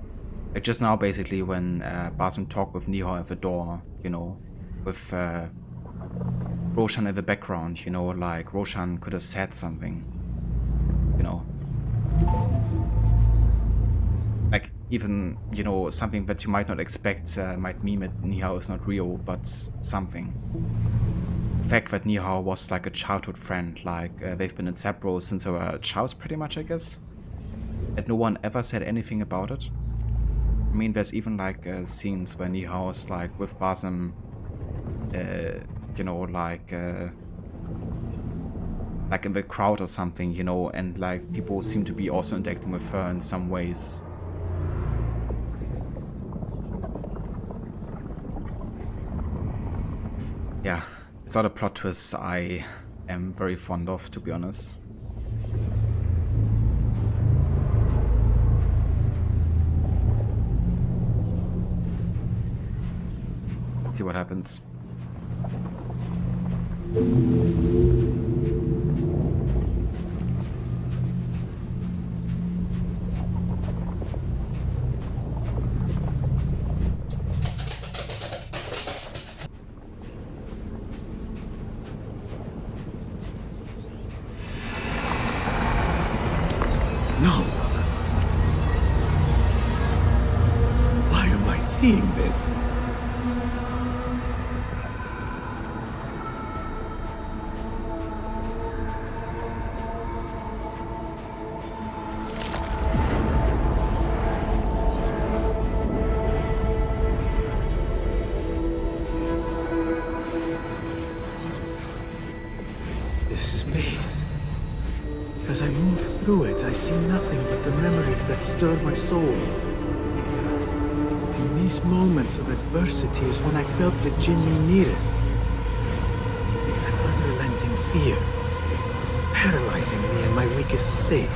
Like just now basically when Basim talked with Nihao at the door, you know, with Roshan in the background, you know, like Roshan could have said something, you know. Like even, you know, something that you might not expect might mean that Nihao is not real, but something. The fact that Nihao was like a childhood friend, like they've been inseparable since they were child pretty much, I guess. And no one ever said anything about it. I mean, there's even like scenes where Nihao is like with Basim, you know, like in the crowd or something, you know, and like people seem to be also interacting with her in some ways. Yeah, it's not a plot twist I am very fond of, to be honest. Let's see what happens. No. Why am I seeing this? This space. As I move through it, I see nothing but the memories that stir my soul. In these moments of adversity is when I felt the Jinni nearest. An unrelenting fear, paralyzing me in my weakest state.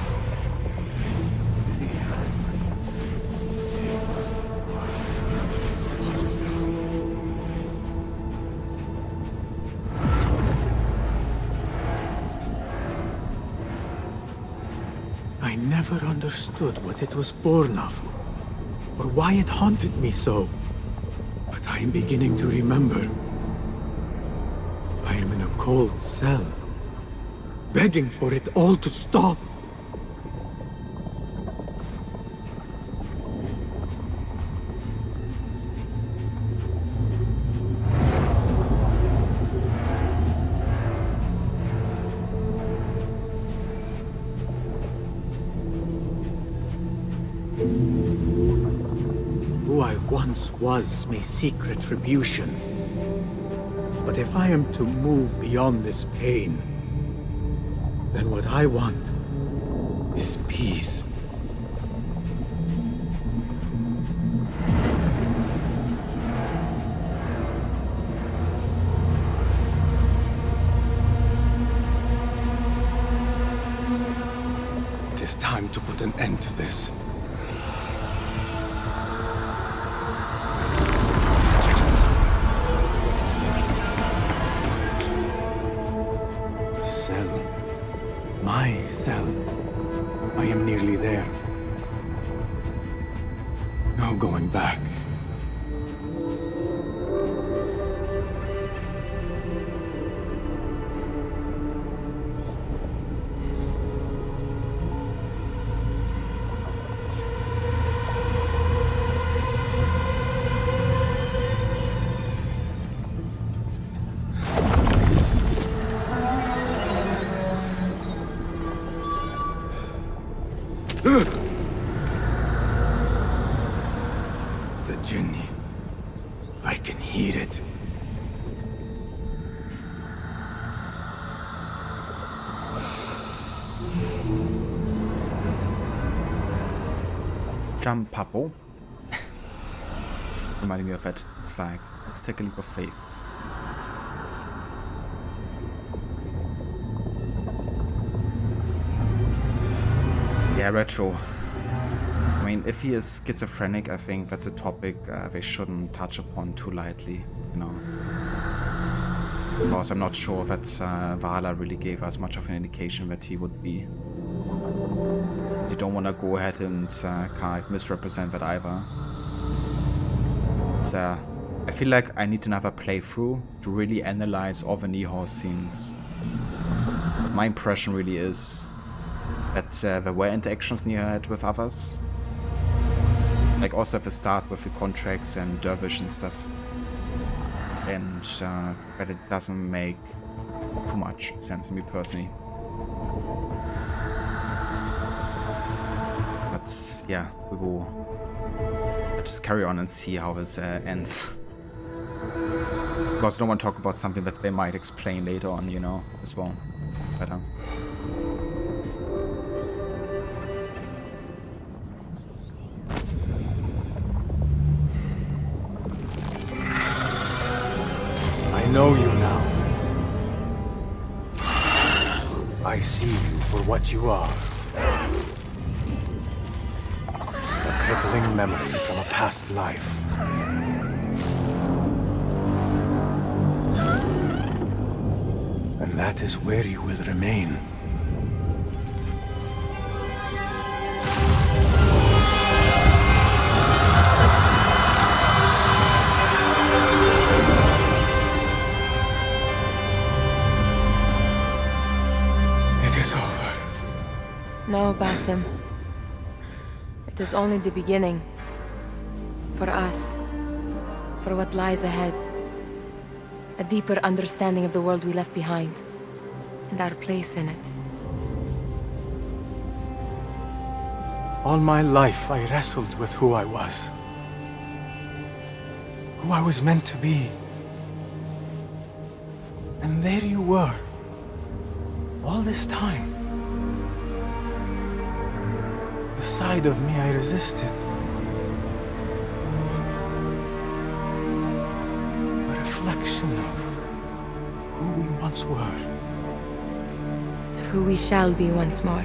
I never understood what it was born of, or why it haunted me so. But I am beginning to remember. I am in a cold cell, begging for it all to stop. Who I once was may seek retribution. But if I am to move beyond this pain, then what I want is peace. It is time to put an end to this. My cell. I am nearly there. No going back. The Jinni. I can hear it. Jump, Papo. Reminding me of it. It's like, let's take a leap of faith. Yeah, retro. I mean, if he is schizophrenic, I think that's a topic they shouldn't touch upon too lightly, you know. Because I'm not sure that Vala really gave us much of an indication that he would be. You don't want to go ahead and kind of misrepresent that either. So, I feel like I need another playthrough to really analyze all the Nihor scenes. My impression really is that there were interactions Nihor had with others. Like also at the start with the contracts and Dervish and stuff. And but it doesn't make too much sense to me personally. But yeah, we will just carry on and see how this ends. Because I don't want to talk about something that they might explain later on, you know, as well. Better. I know you now. I see you for what you are. A crippling memory from a past life. And that is where you will remain. No, Basim. It is only the beginning. For us. For what lies ahead. A deeper understanding of the world we left behind. And our place in it. All my life I wrestled with who I was. Who I was meant to be. And there you were. All this time. The side of me I resisted. A reflection of who we once were. Of who we shall be once more.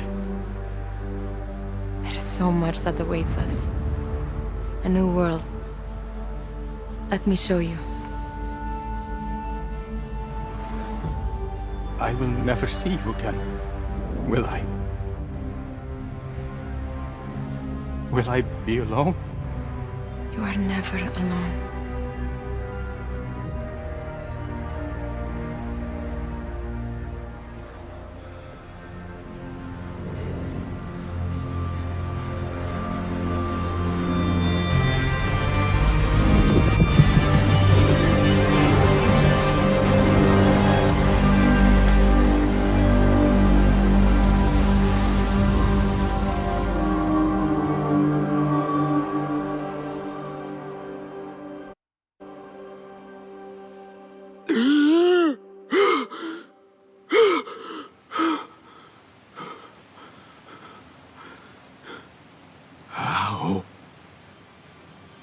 There is so much that awaits us. A new world. Let me show you. I will never see you again, will I? Will I be alone? You are never alone.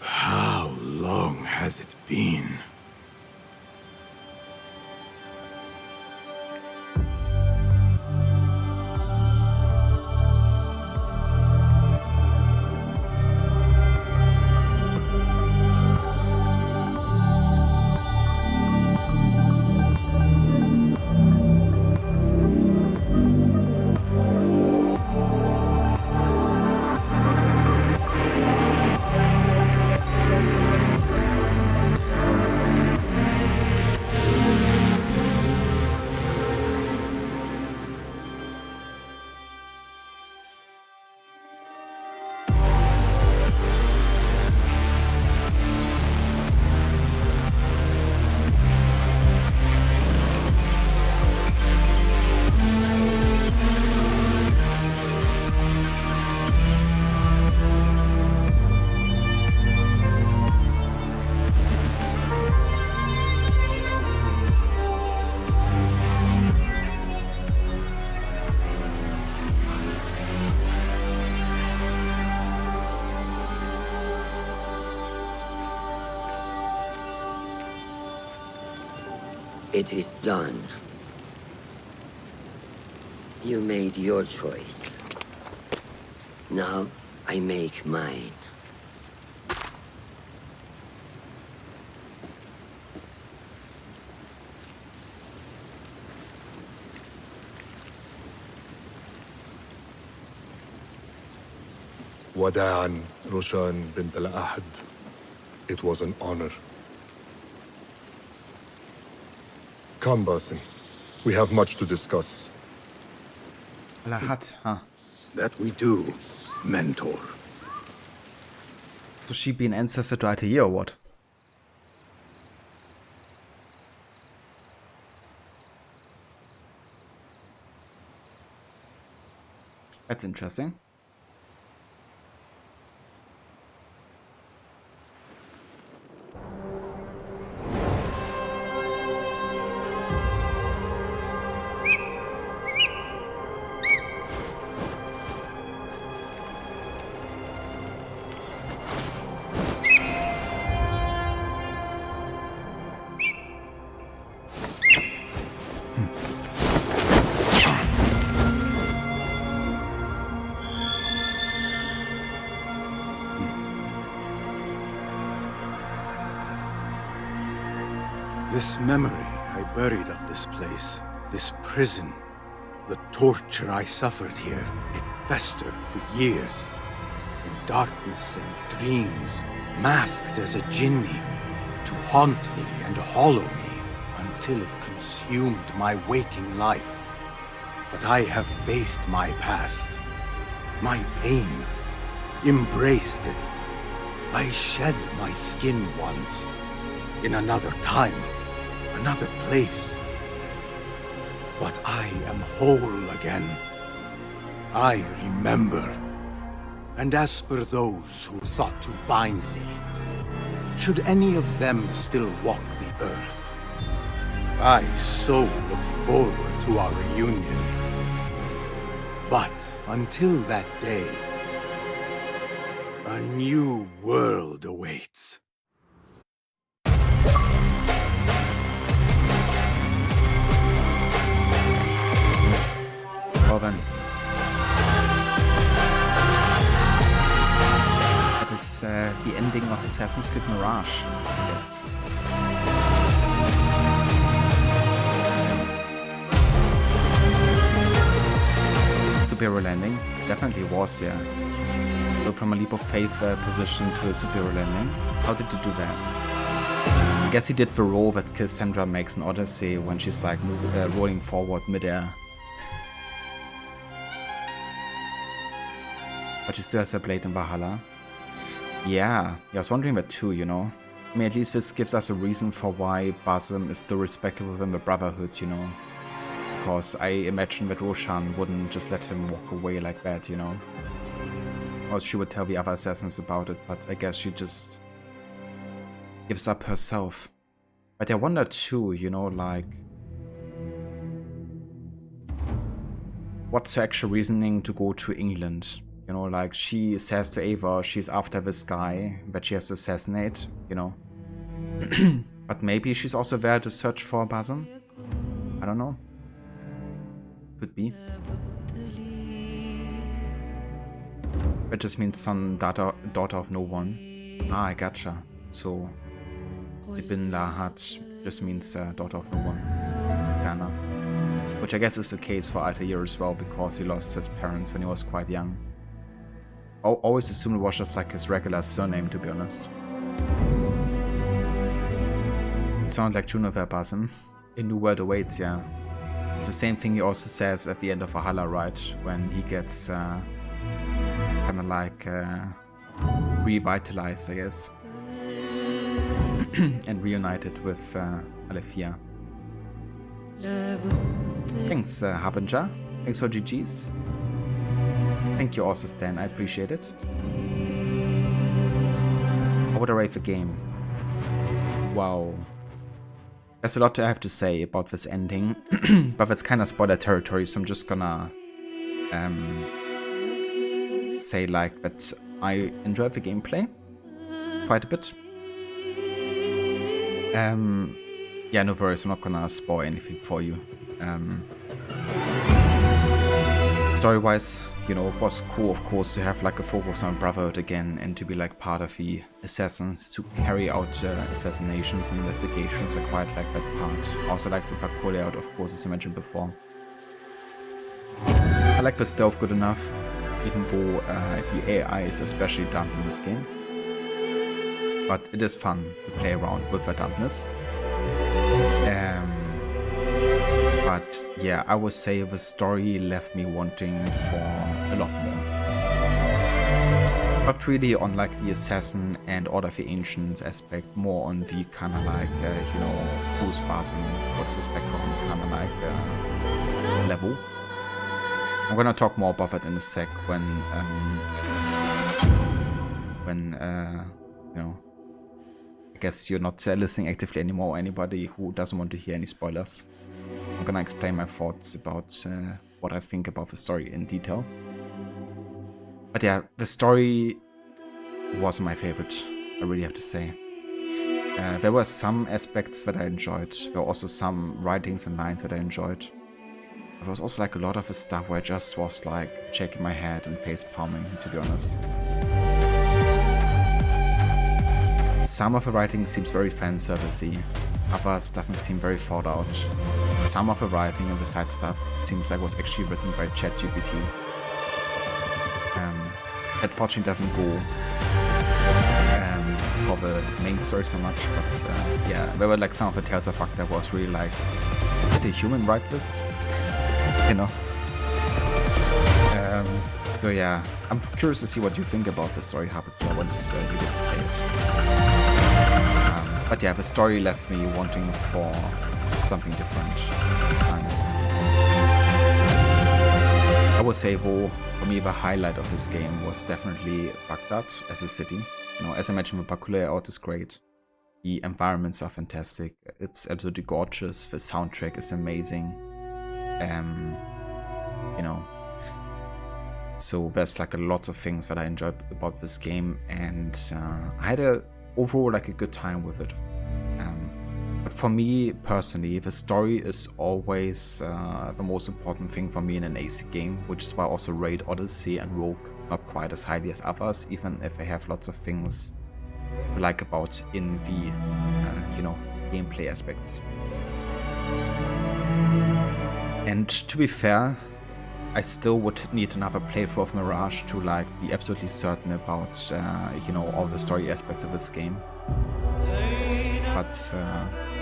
How long has it been? It is done. You made your choice. Now, I make mine. وداعاً روشان بنت الأحد. It was an honor. Come, Basim. We have much to discuss. That we do, Mentor. So she be an ancestor to Altair or what? That's interesting. This memory I buried of this place, this prison, the torture I suffered here, it festered for years. In darkness and dreams, masked as a jinni, to haunt me and hollow me, until it consumed my waking life. But I have faced my past, my pain, embraced it. I shed my skin once, in another time, another place. But I am whole again. I remember. And as for those who thought to bind me, should any of them still walk the earth, I so look forward to our reunion. But until that day, a new world awaits. Well then. That is the ending of Assassin's Creed Mirage, I guess. Superior landing. Definitely was, yeah. Go from a leap of faith position to a superior landing. How did you do that? I guess he did the roll that Cassandra makes in Odyssey when she's like rolling forward midair. But she still has her blade in Valhalla. Yeah, I was wondering that too, you know. I mean, at least this gives us a reason for why Basim is still respected within the Brotherhood, you know. Because I imagine that Roshan wouldn't just let him walk away like that, you know. Or she would tell the other assassins about it, but I guess she just gives up herself. But I wonder too, you know, like, what's her actual reasoning to go to England? You know, like, she says to Ava she's after this guy that she has to assassinate, you know. But maybe she's also there to search for Basim? I don't know. Could be. That just means son, daughter of no one. Ah, I gotcha. So, Ibn Lahat just means daughter of no one. Fair enough. Which I guess is the case for Altair as well, because he lost his parents when he was quite young. I always assumed it was just like his regular surname, to be honest. You sound like Juno there, Basim. A new world awaits, yeah. It's the same thing he also says at the end of Valhalla, right? When he gets kind of like revitalized, I guess. And reunited with Alethea. Thanks, Harbinger. Thanks for GG's. Thank you also, Stan. I appreciate it. How would I rate the game? Wow. There's a lot I have to say about this ending, but that's kind of spoiler territory, so I'm just gonna say like that I enjoyed the gameplay quite a bit. Yeah, no worries, I'm not gonna spoil anything for you. Story-wise, you know, it was cool, of course, to have like a focus on Brotherhood again and to be like part of the assassins to carry out assassinations and investigations. I quite like that part. Also like the parkour layout, of course, as I mentioned before. I like the stealth good enough, even though the AI is especially dumb in this game. But it is fun to play around with the dumbness. But yeah, I would say the story left me wanting for a lot more. Not really on like the assassin and Order of the Ancients aspect, more on the kind of like, you know, who's passing, what's the spectrum kind of like level. I'm gonna talk more about that in a sec when you know, I guess you're not listening actively anymore, or anybody who doesn't want to hear any spoilers. I'm gonna explain my thoughts about what I think about the story in detail. But yeah, the story wasn't my favorite, I really have to say. There were some aspects that I enjoyed. There were also some writings and lines that I enjoyed. There was also like a lot of the stuff where I just was like shaking my head and face palming, to be honest. Some of the writing seems very fan servicey. Others doesn't seem very thought out. Some of the writing and the side stuff seems like was actually written by ChatGPT. That fortunately doesn't go for the main story so much, but yeah, there were like some of the Tales of Baghdad was really like, did a human write this? You know? So yeah, I'm curious to see what you think about the story, Harper, once you get to play it. But yeah, the story left me wanting for something different. I would say though, for me the highlight of this game was definitely Baghdad as a city. You know, as I mentioned, the parkour layout is great. The environments are fantastic. It's absolutely gorgeous. The soundtrack is amazing. You know, so there's like lots of things that I enjoyed about this game, and I had a overall like a good time with it. But for me personally, the story is always the most important thing for me in an AC game, which is why I also rate Odyssey and Rogue not quite as highly as others, even if they have lots of things I like about in the you know, gameplay aspects. And to be fair, I still would need another playthrough of Mirage to like be absolutely certain about you know, all the story aspects of this game. But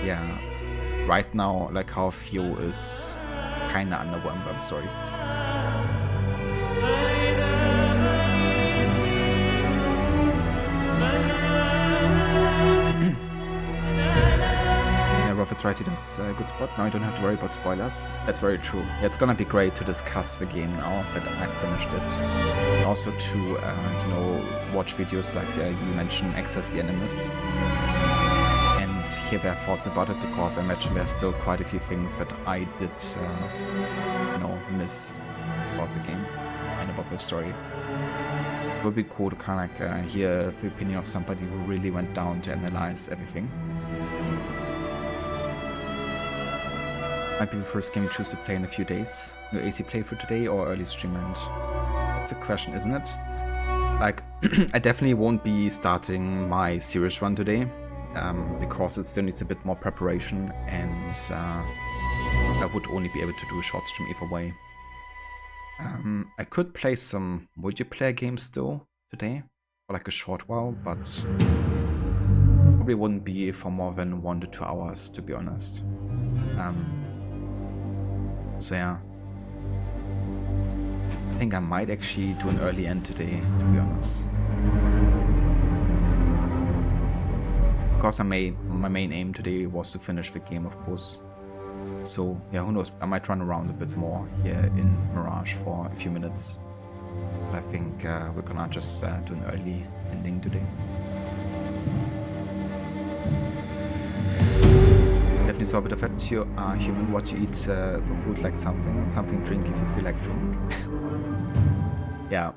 yeah, right now, like how I feel is kinda underwhelmed by the story. That's right, he does a good spot. Now I don't have to worry about spoilers. That's very true. Yeah, it's gonna be great to discuss the game now that I finished it. And also to, you know, watch videos like you mentioned, Access the Animus. And hear their thoughts about it, because I imagine there's still quite a few things that I did, you know, miss about the game and about the story. It would be cool to kind of like hear the opinion of somebody who really went down to analyze everything. Might be the first game you choose to play in a few days. Your AC playthrough today or early stream end? That's a question, isn't it? Like, I definitely won't be starting my series run today, because it still needs a bit more preparation, and I would only be able to do a short stream either way. I could play some multiplayer games still today, for like a short while, but probably wouldn't be for more than 1 to 2 hours, to be honest. So yeah, I think I might actually do an early end today, to be honest. Because my main aim today was to finish the game, of course. So yeah, who knows, I might run around a bit more here in Mirage for a few minutes. But I think we're gonna just do an early ending today. Definitely saw a bit of that. You are human, what you eat for food, like something drink if you feel like drink. Yeah,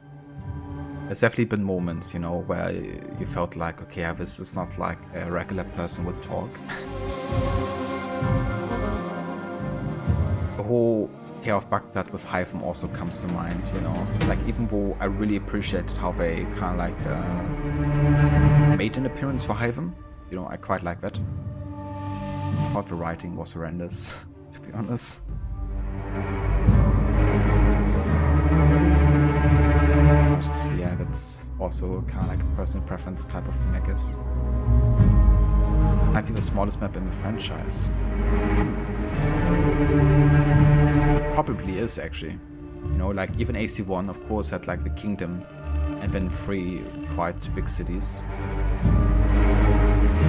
there's definitely been moments, you know, where you felt like, okay, yeah, this is not like a regular person would talk. The whole Care of Baghdad with Hyphen also comes to mind, you know. Like, even though I really appreciated how they kind of like made an appearance for Hyphen, you know, I quite like that. I thought the writing was horrendous, to be honest. But yeah, that's also kind of like a personal preference type of thing, I guess. Might be the smallest map in the franchise. Probably is, actually. You know, like even AC1 of course had like the kingdom and then 3 quite big cities.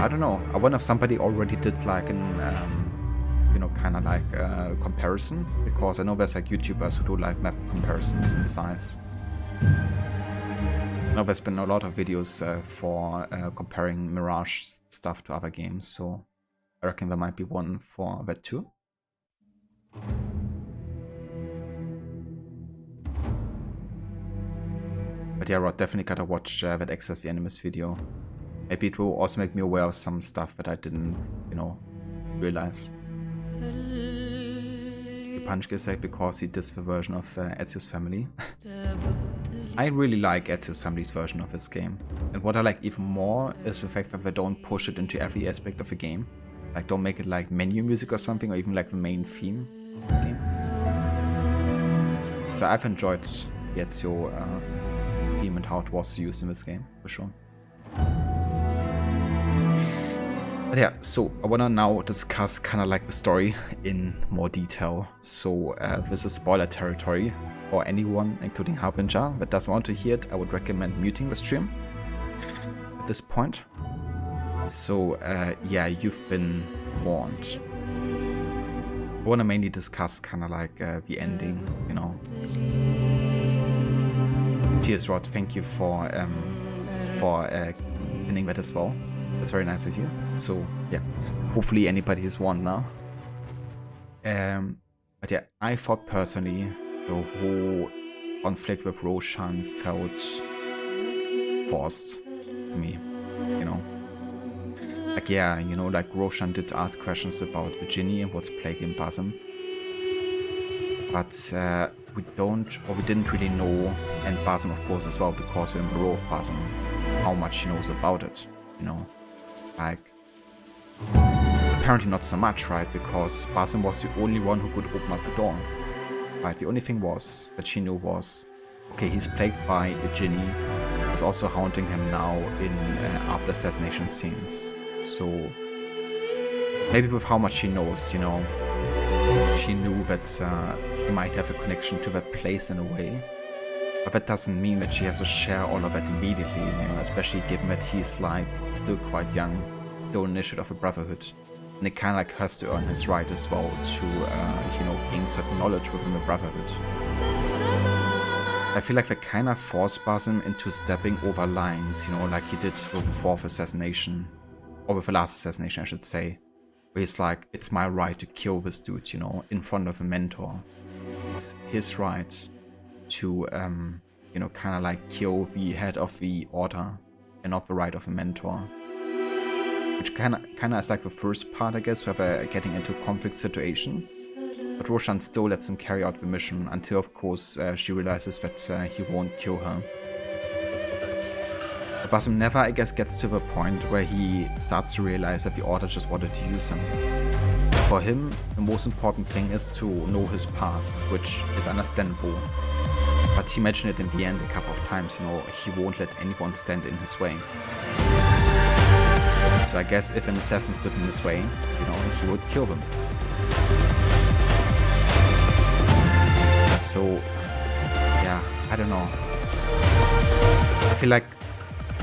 I don't know. I wonder if somebody already did like an you know, kind of like comparison, because I know there's like YouTubers who do like map comparisons in size. I know there's been a lot of videos for comparing Mirage stuff to other games, so I reckon there might be one for that too. But yeah, Rod, definitely gotta watch that Access the Animus video. Maybe it will also make me aware of some stuff that I didn't, you know, realize. Punch gesagt because he dissed the version of Ezio's Family. I really like Ezio's Family's version of this game. And what I like even more is the fact that they don't push it into every aspect of the game. Like, don't make it like menu music or something, or even like the main theme of the game. So I've enjoyed the Ezio theme and how it was used in this game, for sure. But yeah, so I wanna now discuss kind of like the story in more detail. So this is spoiler territory for anyone, including Harbinger, that doesn't want to hear it. I would recommend muting the stream at this point. So yeah, you've been warned. I wanna mainly discuss kind of like the ending, you know. Cheers, Rod. Thank you for pinning that as well. That's very nice of you. So yeah, hopefully anybody is warned now. But yeah, I thought personally the whole conflict with Roshan felt forced to me, you know. Like, yeah, you know, like Roshan did ask questions about the Jinni and what's plaguing Basim. But we didn't really know, and Basim of course as well, because we're in the row of Basim, how much he knows about it, you know. Like, apparently not so much, right? Because Basim was the only one who could open up the door. Right, the only thing was that she knew was, okay, he's plagued by a Jinni. It's also haunting him now in after assassination scenes. So maybe with how much she knows, you know, she knew that he might have a connection to that place in a way. But that doesn't mean that she has to share all of that immediately, you know, especially given that he's like still quite young, still an initiate of a brotherhood. And it kind of like has to earn his right as well to, you know, gain certain knowledge within the brotherhood. I feel like they kind of force Basim into stepping over lines, you know, like he did with the 4th assassination, or with the last assassination I should say, where he's like, it's my right to kill this dude, you know, in front of a mentor. It's his right to, you know, kind of like kill the head of the order and not the right of a mentor. Which kind of is like the first part, I guess, where they're getting into a conflict situation. But Roshan still lets him carry out the mission until, of course, she realizes that he won't kill her. But Basim never, I guess, gets to the point where he starts to realize that the order just wanted to use him. For him, the most important thing is to know his past, which is understandable. But he mentioned it in the end a couple of times, you know, he won't let anyone stand in his way. So I guess if an assassin stood in his way, you know, he would kill them. So, yeah, I don't know. I feel like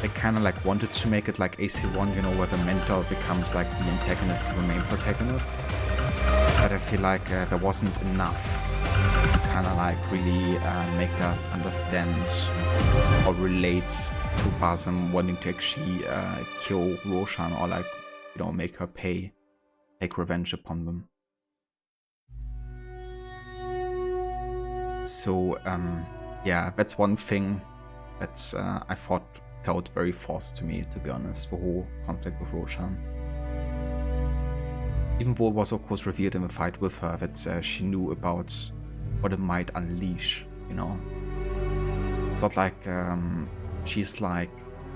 they kind of like wanted to make it like AC1, you know, where the mentor becomes like the antagonist to the main protagonist. But I feel like there wasn't enough to kind of like really make us understand or relate to Basim wanting to actually kill Roshan, or like, you know, make her take revenge upon them. So yeah, that's one thing that I thought felt very forced to me, to be honest, the whole conflict with Roshan. Even though it was of course revealed in the fight with her that she knew about what it might unleash, you know. It's not like she's like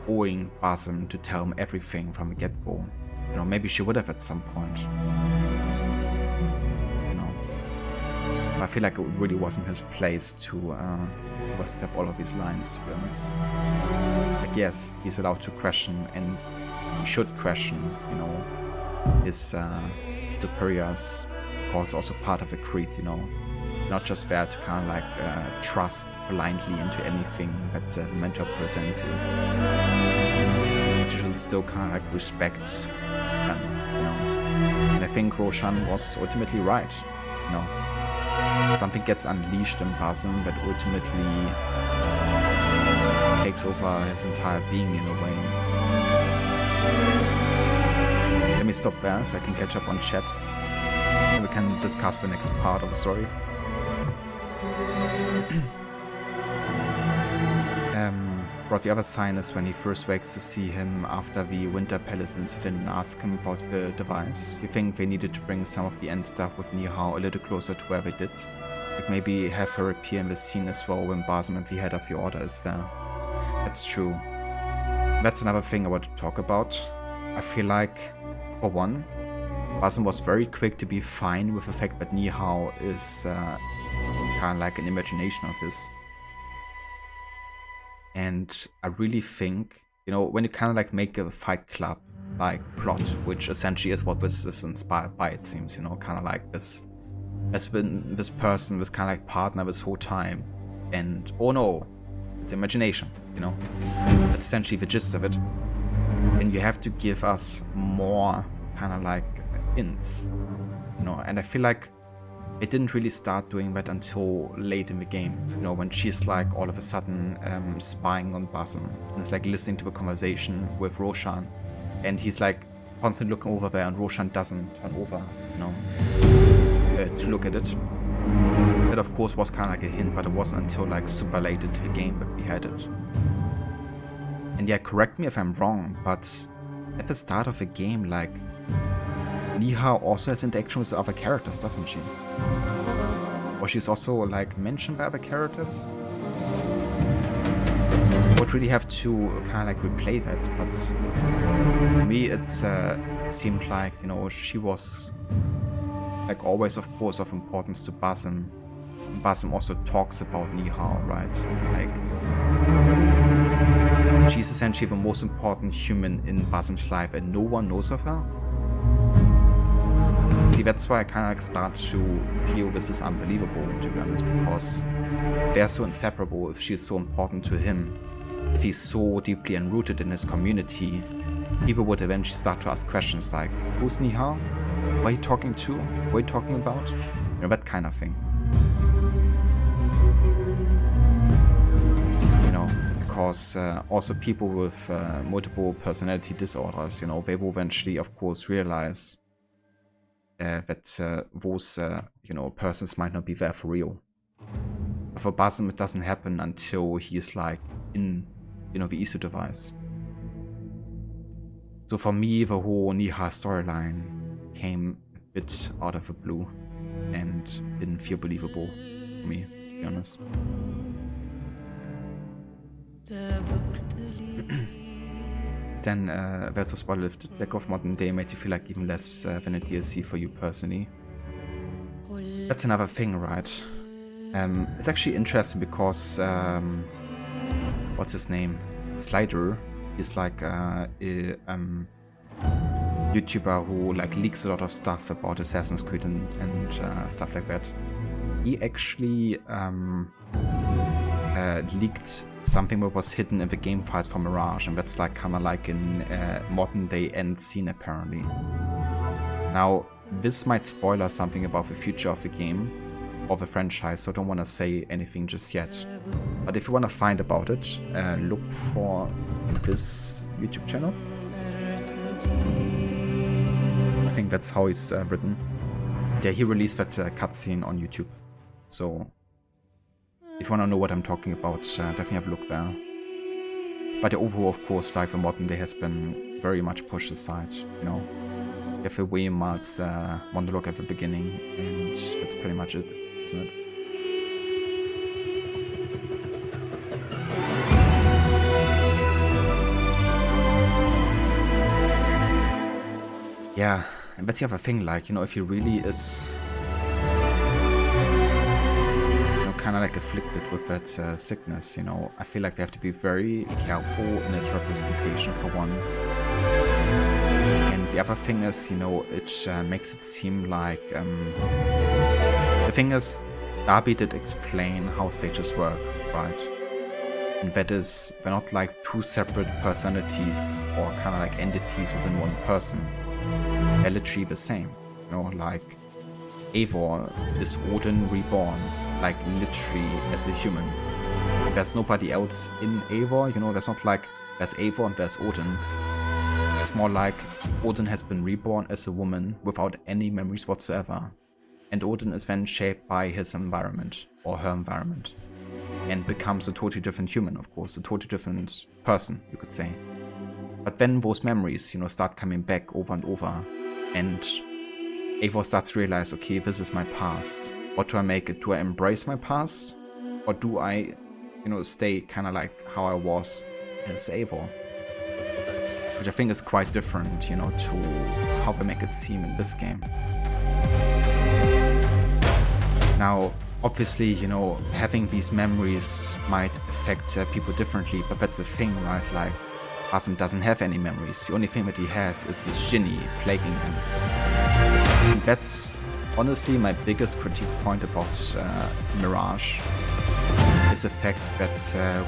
owing Basim to tell him everything from the get-go. You know, maybe she would have at some point. You know. But I feel like it really wasn't his place to overstep all of his lines, to be honest. Like, yes, he's allowed to question, and he should question, you know, his superiors, because it's also part of a creed, you know. Not just there to kind of like trust blindly into anything that the mentor presents you. But you should still kind of like respect them, you know. And I think Roshan was ultimately right, you know. Something gets unleashed in Basim that ultimately takes over his entire being in a way. Let me stop there so I can catch up on chat. And we can discuss the next part of the story. But the other sign is when he first wakes to see him after the Winter Palace incident and ask him about the device. You think they needed to bring some of the end stuff with Nihao a little closer to where they did? Like maybe have her appear in the scene as well when Basim and the head of the order is there. That's true. That's another thing I want to talk about. I feel like, for one, Basim was very quick to be fine with the fact that Nihao is kind of like an imagination of his. And I really think, you know, when you kind of like make a Fight Club like plot, which essentially is what this is inspired by, it seems, you know, kind of like this has been this person, this kind of like partner this whole time, and oh no, it's imagination, you know, that's essentially the gist of it. And you have to give us more kind of like hints, you know, and I feel like it didn't really start doing that until late in the game, you know, when she's like all of a sudden spying on Basim and is like listening to the conversation with Roshan, and he's like constantly looking over there and Roshan doesn't turn over, you know, to look at it. That of course was kind of like a hint, but it wasn't until like super late into the game that we had it. And yeah, correct me if I'm wrong, but at the start of the game, like, Nihao also has interaction with other characters, doesn't she? Or she's also like mentioned by other characters? I would really have to kind of like replay that, but for me it seemed like, you know, she was like always of course of importance to Basim. Basim also talks about Nihao, right? Like, she's essentially the most important human in Basim's life and no one knows of her. See, that's why I kind of like start to feel this is unbelievable, to be honest, because they're so inseparable if she's so important to him. If he's so deeply enrooted in his community, people would eventually start to ask questions like, who's Nihao? What are you talking to? What are you talking about? You know, that kind of thing. You know, because also people with multiple personality disorders, you know, they will eventually, of course, realize that those, you know, persons might not be there for real. But for Basim, it doesn't happen until he is like in, you know, the ISO device. So for me, the whole Niha storyline came a bit out of the blue and didn't feel believable for me, to be honest. Then that's a spoiler lifted. Lack of modern day made you feel like even less than a DLC for you personally. That's another thing, right? It's actually interesting because what's his name? Slider is like a YouTuber who like leaks a lot of stuff about Assassin's Creed and stuff like that. He actually leaked something that was hidden in the game files for Mirage, and that's like kind of like in modern day end scene apparently. Now, this might spoil us something about the future of the game or the franchise, so I don't want to say anything just yet. But if you want to find about it, look for this YouTube channel. I think that's how he's written. Yeah, he released that cutscene on YouTube. So if you want to know what I'm talking about, definitely have a look there. But the overall, of course, like the modern day has been very much pushed aside, you know. You have the Waymar's monologue at the beginning, and that's pretty much it, isn't it? Yeah, and that's the other thing, like, you know, if he really is, you know, kind of like afflicted with that sickness, you know, I feel like they have to be very careful in its representation, for one. And the other thing is, you know, it makes it seem like, the thing is, Darby did explain how sages work, right? And that is, they're not like two separate personalities or kind of like entities within one person. They're literally the same, you know, like Eivor is Odin reborn, like literally as a human. There's nobody else in Eivor, you know, there's not like there's Eivor and there's Odin. It's more like Odin has been reborn as a woman without any memories whatsoever. And Odin is then shaped by his environment, or her environment, and becomes a totally different human, of course, a totally different person, you could say. But then those memories, you know, start coming back over and over, and Eivor starts to realize, okay, this is my past. What do I make it? Do I embrace my past? Or do I, you know, stay kind of like how I was as Eivor? Which I think is quite different, you know, to how they make it seem in this game. Now, obviously, you know, having these memories might affect people differently, but that's the thing, right? Like, Basim doesn't have any memories. The only thing that he has is this Jinni plaguing him. And that's honestly my biggest critique point about Mirage, is the fact that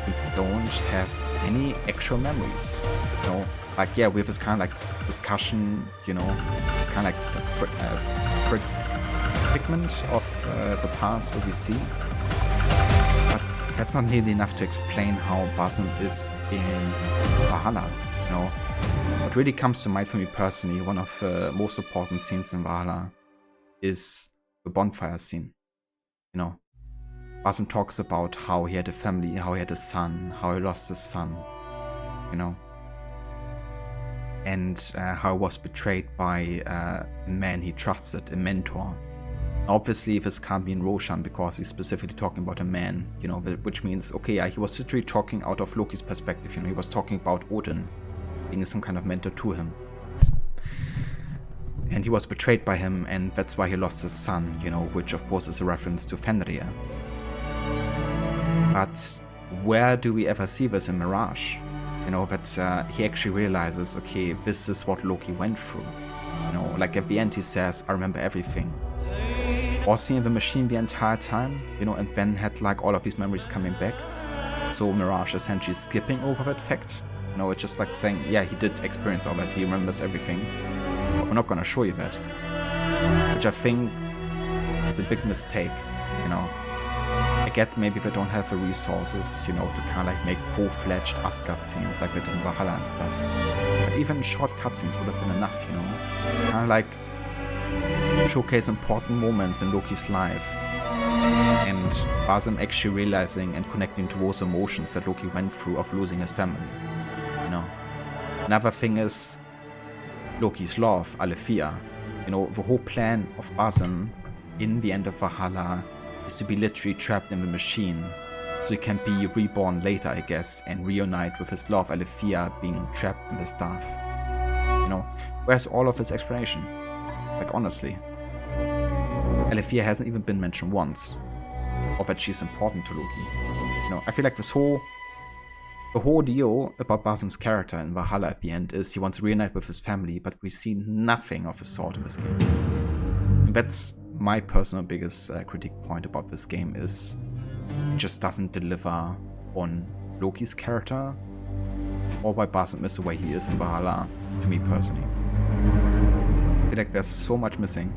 we don't have any actual memories. You know, like, yeah, we have this kind of like discussion, you know, it's kind of like figment of the past that we see, but that's not nearly enough to explain how Basim is in Valhalla. You know, what really comes to mind for me personally, one of the most important scenes in Valhalla is the bonfire scene. You know, Basim talks about how he had a family, how he had a son, how he lost his son, you know, and how he was betrayed by a man he trusted, a mentor. Obviously, this can't be in Roshan because he's specifically talking about a man, you know, which means, okay, yeah, he was literally talking out of Loki's perspective, you know, he was talking about Odin being some kind of mentor to him. And he was betrayed by him, and that's why he lost his son, you know, which of course is a reference to Fenrir. But where do we ever see this in Mirage? You know, that he actually realizes, okay, this is what Loki went through. You know, like at the end he says, I remember everything. Was he in the machine the entire time? You know, and then had like all of these memories coming back? So Mirage essentially skipping over that fact? You know, it's just like saying, yeah, he did experience all that, he remembers everything. But we're not gonna show you that. Which I think is a big mistake, you know. I get maybe they don't have the resources, you know, to kind of like make full-fledged Asgard scenes like they did in Valhalla and stuff. But even short cutscenes would have been enough, you know. Kind of like showcase important moments in Loki's life. And Basim actually realizing and connecting to those emotions that Loki went through of losing his family, you know. Another thing is Loki's love, Alethea. You know, the whole plan of Basim in the end of Valhalla is to be literally trapped in the machine, so he can be reborn later, I guess, and reunite with his love, Alethea, being trapped in the staff. You know, where's all of his explanation? Like, honestly. Alethea hasn't even been mentioned once, or that she's important to Loki. You know, I feel like the whole deal about Basim's character in Valhalla at the end is he wants to reunite with his family, but we've seen nothing of the sort in this game. And that's my personal biggest critique point about this game, is it just doesn't deliver on Loki's character, or why Basim is the way he is in Valhalla, to me personally. I feel like there's so much missing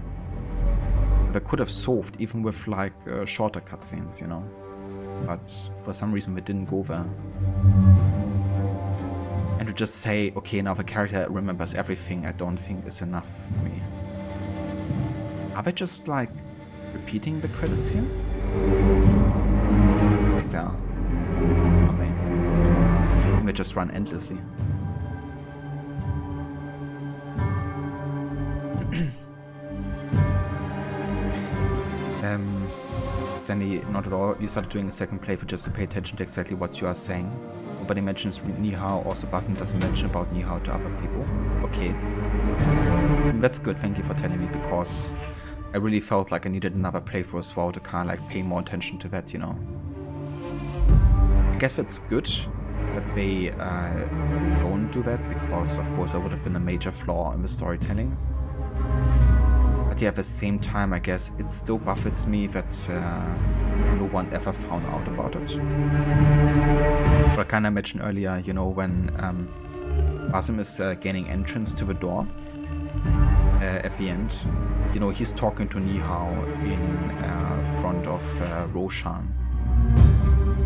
that could have solved even with like shorter cutscenes, you know. But for some reason they didn't go there. And to just say, okay, now the character remembers everything, I don't think is enough for me. Are they just like repeating the credits here? Yeah. Are they? I think they just run endlessly. Sandy, not at all. You started doing a second playthrough just to pay attention to exactly what you are saying. Nobody mentions Nihao, also Basim doesn't mention about Nihao to other people. Okay. And that's good, thank you for telling me, because I really felt like I needed another playthrough as well to kind of like pay more attention to that, you know. I guess that's good that they don't do that, because of course that would have been a major flaw in the storytelling. But yeah, at the same time, I guess it still buffets me that no one ever found out about it. But I kind of mentioned earlier, you know, when Basim is gaining entrance to the door at the end, you know, he's talking to Nihao in front of Roshan.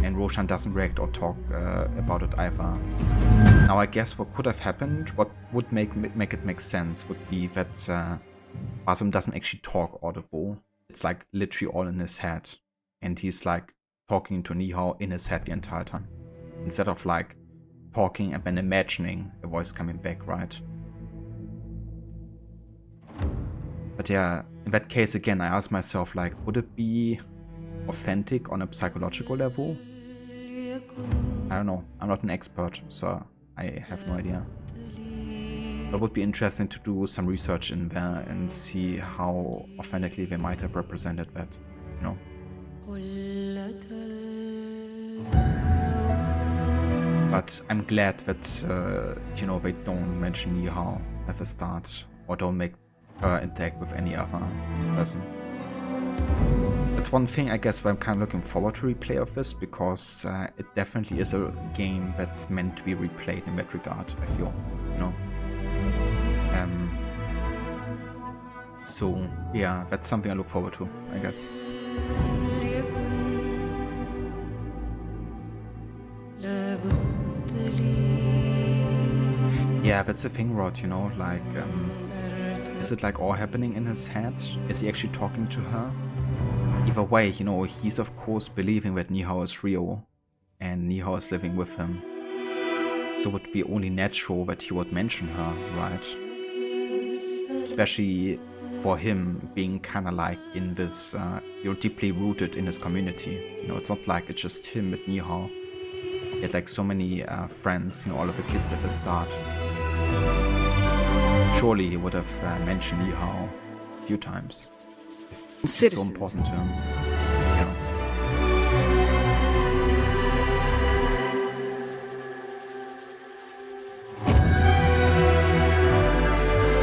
And Roshan doesn't react or talk about it either. Now I guess what could have happened, what would make it make sense, would be that Basim doesn't actually talk audible. It's like literally all in his head. And he's like talking to Nihao in his head the entire time. Instead of like talking and then imagining a voice coming back, right? But yeah, in that case again, I asked myself, like, would it be authentic on a psychological level? I don't know. I'm not an expert, so I have no idea. But it would be interesting to do some research in there and see how authentically they might have represented that, you know. But I'm glad that, you know, they don't mention Nihao at the start, or don't make her interact with any other person. That's one thing, I guess, where I'm kind of looking forward to replay of this, because it definitely is a game that's meant to be replayed in that regard, I feel, you know. So, yeah, that's something I look forward to, I guess. Yeah, that's the thing, Rod, you know, like, is it like all happening in his head? Is he actually talking to her? Either way, you know, he's of course believing that Nihao is real, and Nihao is living with him. So it would be only natural that he would mention her, right? Especially for him being kind of like in this, you're deeply rooted in his community. You know, it's not like it's just him with Nihao. He had like so many friends, you know, all of the kids at the start. Surely he would have mentioned Nihao a few times. It's so important to him, you know.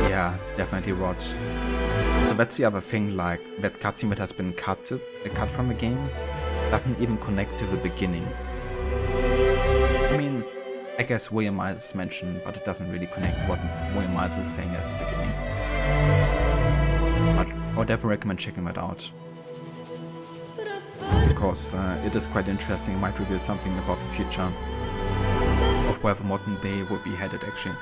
Yeah, definitely, Rod. So that's the other thing, like, that cutscene that has been cut from the game doesn't even connect to the beginning. I mean, I guess William Miles is mentioned, but it doesn't really connect to what William Miles is saying at the beginning. But I would definitely recommend checking that out. Because it is quite interesting. It might reveal something about the future of where the modern day will be headed, actually.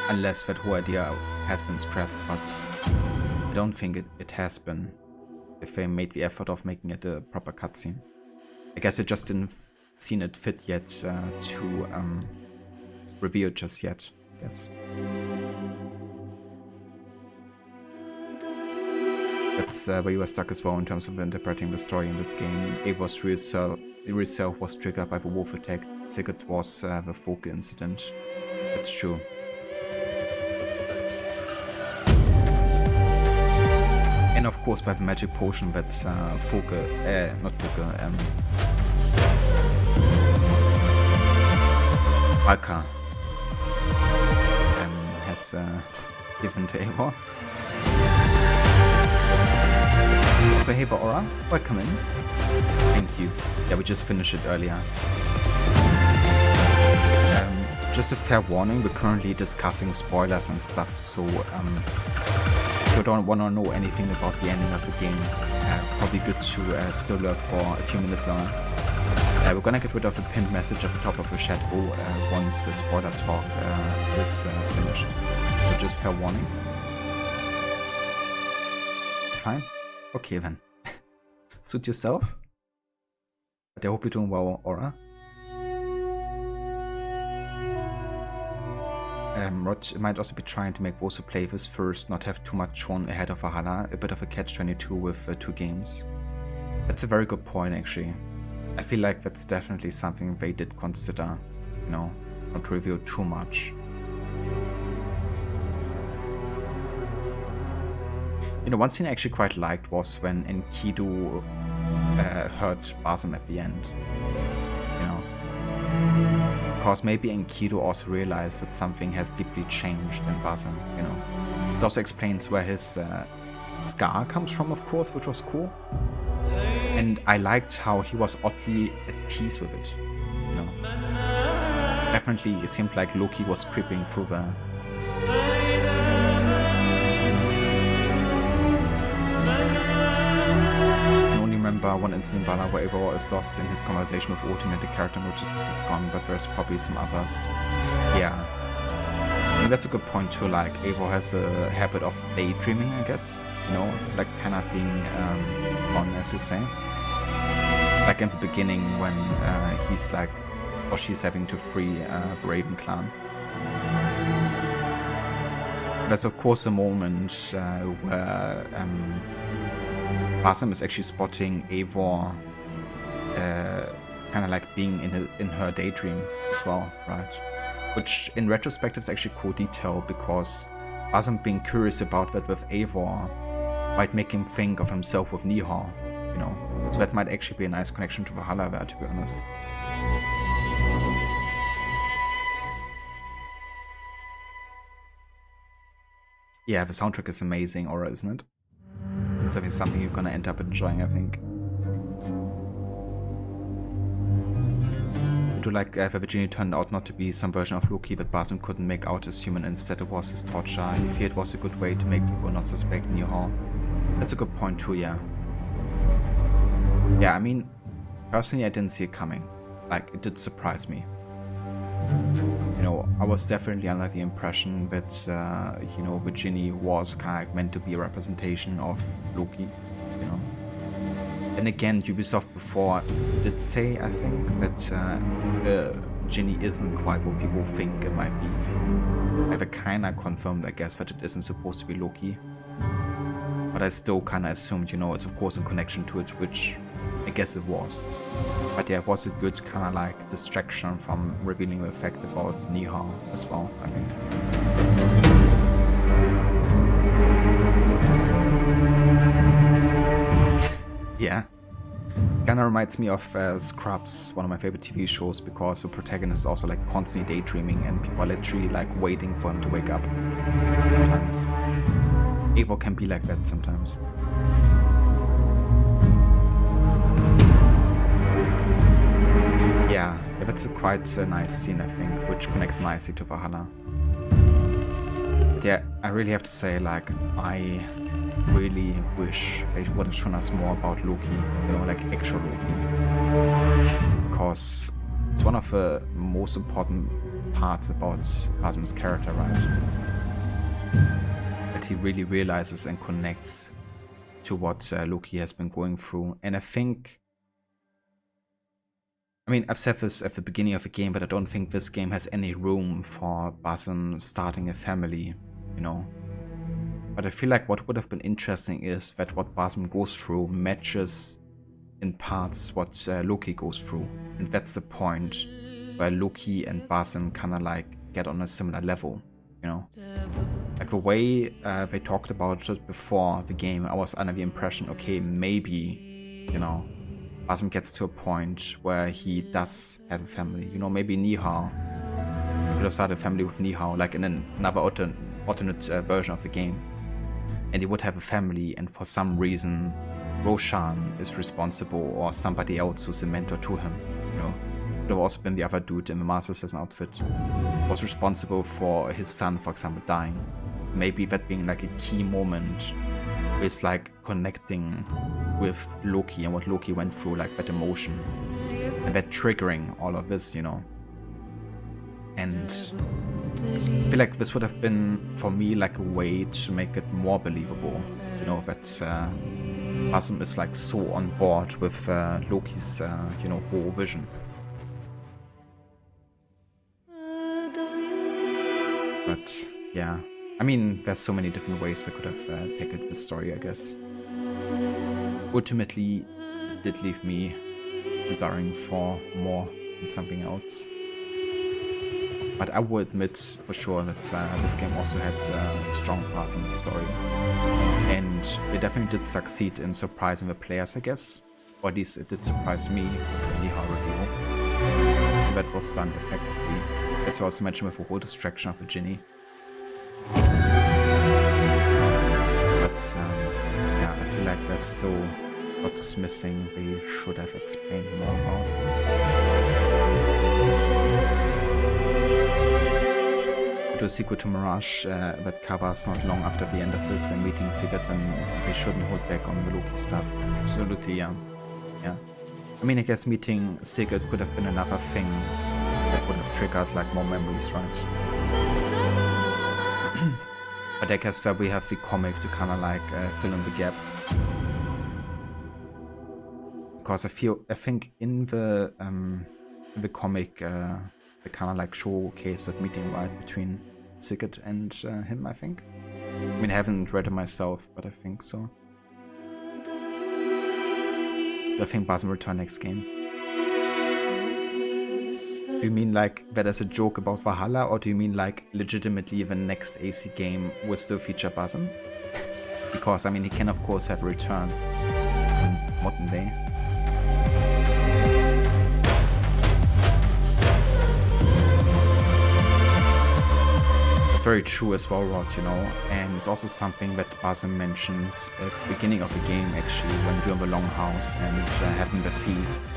Unless that whole idea has been scrapped, but I don't think it has been, if they made the effort of making it a proper cutscene. I guess we just didn't seen it fit yet to reveal it just yet, I guess. That's where you were stuck as well in terms of interpreting the story in this game. Eivor's real self was triggered by the wolf attack. Sigurd was the Foke incident. That's true. And of course by the magic potion that's Alka has given to Eivor. So hey Aura, welcome in. Thank you. Yeah, we just finished it earlier. Just a fair warning, we're currently discussing spoilers and stuff, so if you don't want to know anything about the ending of the game, probably good to still lurk for a few minutes longer. We're gonna get rid of a pinned message at the top of the chat once the spoiler talk is finished. So just fair warning. It's fine. Okay then. Suit yourself. But I hope you're doing well, Aura. Rod might also be trying to make Wosu play this first, not have too much shown ahead of Valhalla, a bit of a catch-22 with 2 games. That's a very good point, actually. I feel like that's definitely something they did consider, you know, not to reveal too much. You know, one scene I actually quite liked was when Enkidu hurt Basim at the end. You know, because maybe Enkidu also realized that something has deeply changed in Basim. You know, it also explains where his scar comes from, of course, which was cool. And I liked how he was oddly at peace with it. You know, definitely it seemed like Loki was creeping through the. Remember one incident Valhalla where Eivor is lost in his conversation with Odin and the character notices he's gone, but there's probably some others. Yeah. I mean, that's a good point too, like Eivor has a habit of daydreaming, I guess. You know, like kind of being on, as you say. Like in the beginning when he's like, or she's having to free the Raven clan. There's of course a moment where Basim is actually spotting Eivor kind of like being in her daydream as well, right? Which in retrospect is actually cool detail because Basim being curious about that with Eivor might make him think of himself with Nihal, you know? So that might actually be a nice connection to Valhalla there, to be honest. Yeah, the soundtrack is amazing, Aura, isn't it? It's definitely something you're gonna end up enjoying, I think. I do like that Virginia turned out not to be some version of Loki that Basim couldn't make out as human, instead it was his torture. You fear it was a good way to make people not suspect Nihal. That's a good point too, yeah. Yeah, I mean, personally I didn't see it coming. Like, it did surprise me. You know, I was definitely under the impression that, you know, Virginia was kind of meant to be a representation of Loki, you know. And again, Ubisoft before did say, I think, that Virginia isn't quite what people think it might be. I've kind of confirmed, I guess, that it isn't supposed to be Loki. But I still kind of assumed, you know, it's of course in connection to it, which I guess it was. But yeah, it was a good kind of like distraction from revealing the fact about Nihal as well, I think. Yeah. Kinda reminds me of Scrubs, one of my favorite TV shows, because the protagonist is also like constantly daydreaming and people are literally like waiting for him to wake up. Sometimes. Eivor can be like that sometimes. Yeah, that's quite a nice scene, I think, which connects nicely to Valhalla. But yeah, I really have to say, like, I really wish they would have shown us more about Loki, you know, like actual Loki. Because it's one of the most important parts about Basim's character, right? That he really realizes and connects to what Loki has been going through. And I think, I mean, I've said this at the beginning of the game, but I don't think this game has any room for Basim starting a family, you know. But I feel like what would have been interesting is that what Basim goes through matches in parts what Loki goes through. And that's the point where Loki and Basim kind of like get on a similar level, you know. Like the way they talked about it before the game, I was under the impression, okay, maybe, you know, Basim gets to a point where he does have a family. You know, maybe Nihal, he could have started a family with Nihal, like in another alternate version of the game. And he would have a family, and for some reason, Roshan is responsible, or somebody else who's a mentor to him, you know. Could have also been the other dude in the Master Assassin outfit, was responsible for his son, for example, dying. Maybe that being like a key moment is like connecting with Loki and what Loki went through, like that emotion, and that triggering all of this, you know. And I feel like this would have been, for me, like a way to make it more believable, you know, that Basim is like so on board with Loki's, you know, whole vision. But yeah, I mean, there's so many different ways they could have taken this story, I guess. Ultimately, it did leave me desiring for more and something else. But I will admit for sure that this game also had strong parts in the story. And they definitely did succeed in surprising the players, I guess. Or at least it did surprise me with the Niha review. So that was done effectively. As you also mentioned with the whole distraction of the Ginny. But yeah, I feel like there's still what's missing they should have explained more about. To a sequel to Mirage that covers not long after the end of this and meeting Sigurd, then they shouldn't hold back on the Loki stuff. Absolutely, yeah. Yeah. I mean, I guess meeting Sigurd could have been another thing that would have triggered like more memories, right? But I guess where we have the comic to kind of like fill in the gap. Because I think in the comic they kind of like showcase that meeting right between Sigurd and him, I think. I mean, I haven't read it myself, but I think so. I think Basim will return next game. Do you mean like that as a joke about Valhalla, or do you mean like legitimately the next AC game will still feature Basim? Because I mean, he can of course have a return in modern day. It's very true as well, Rod, you know, and it's also something that Basim mentions at the beginning of the game, actually, when you're in the Longhouse and having the feast.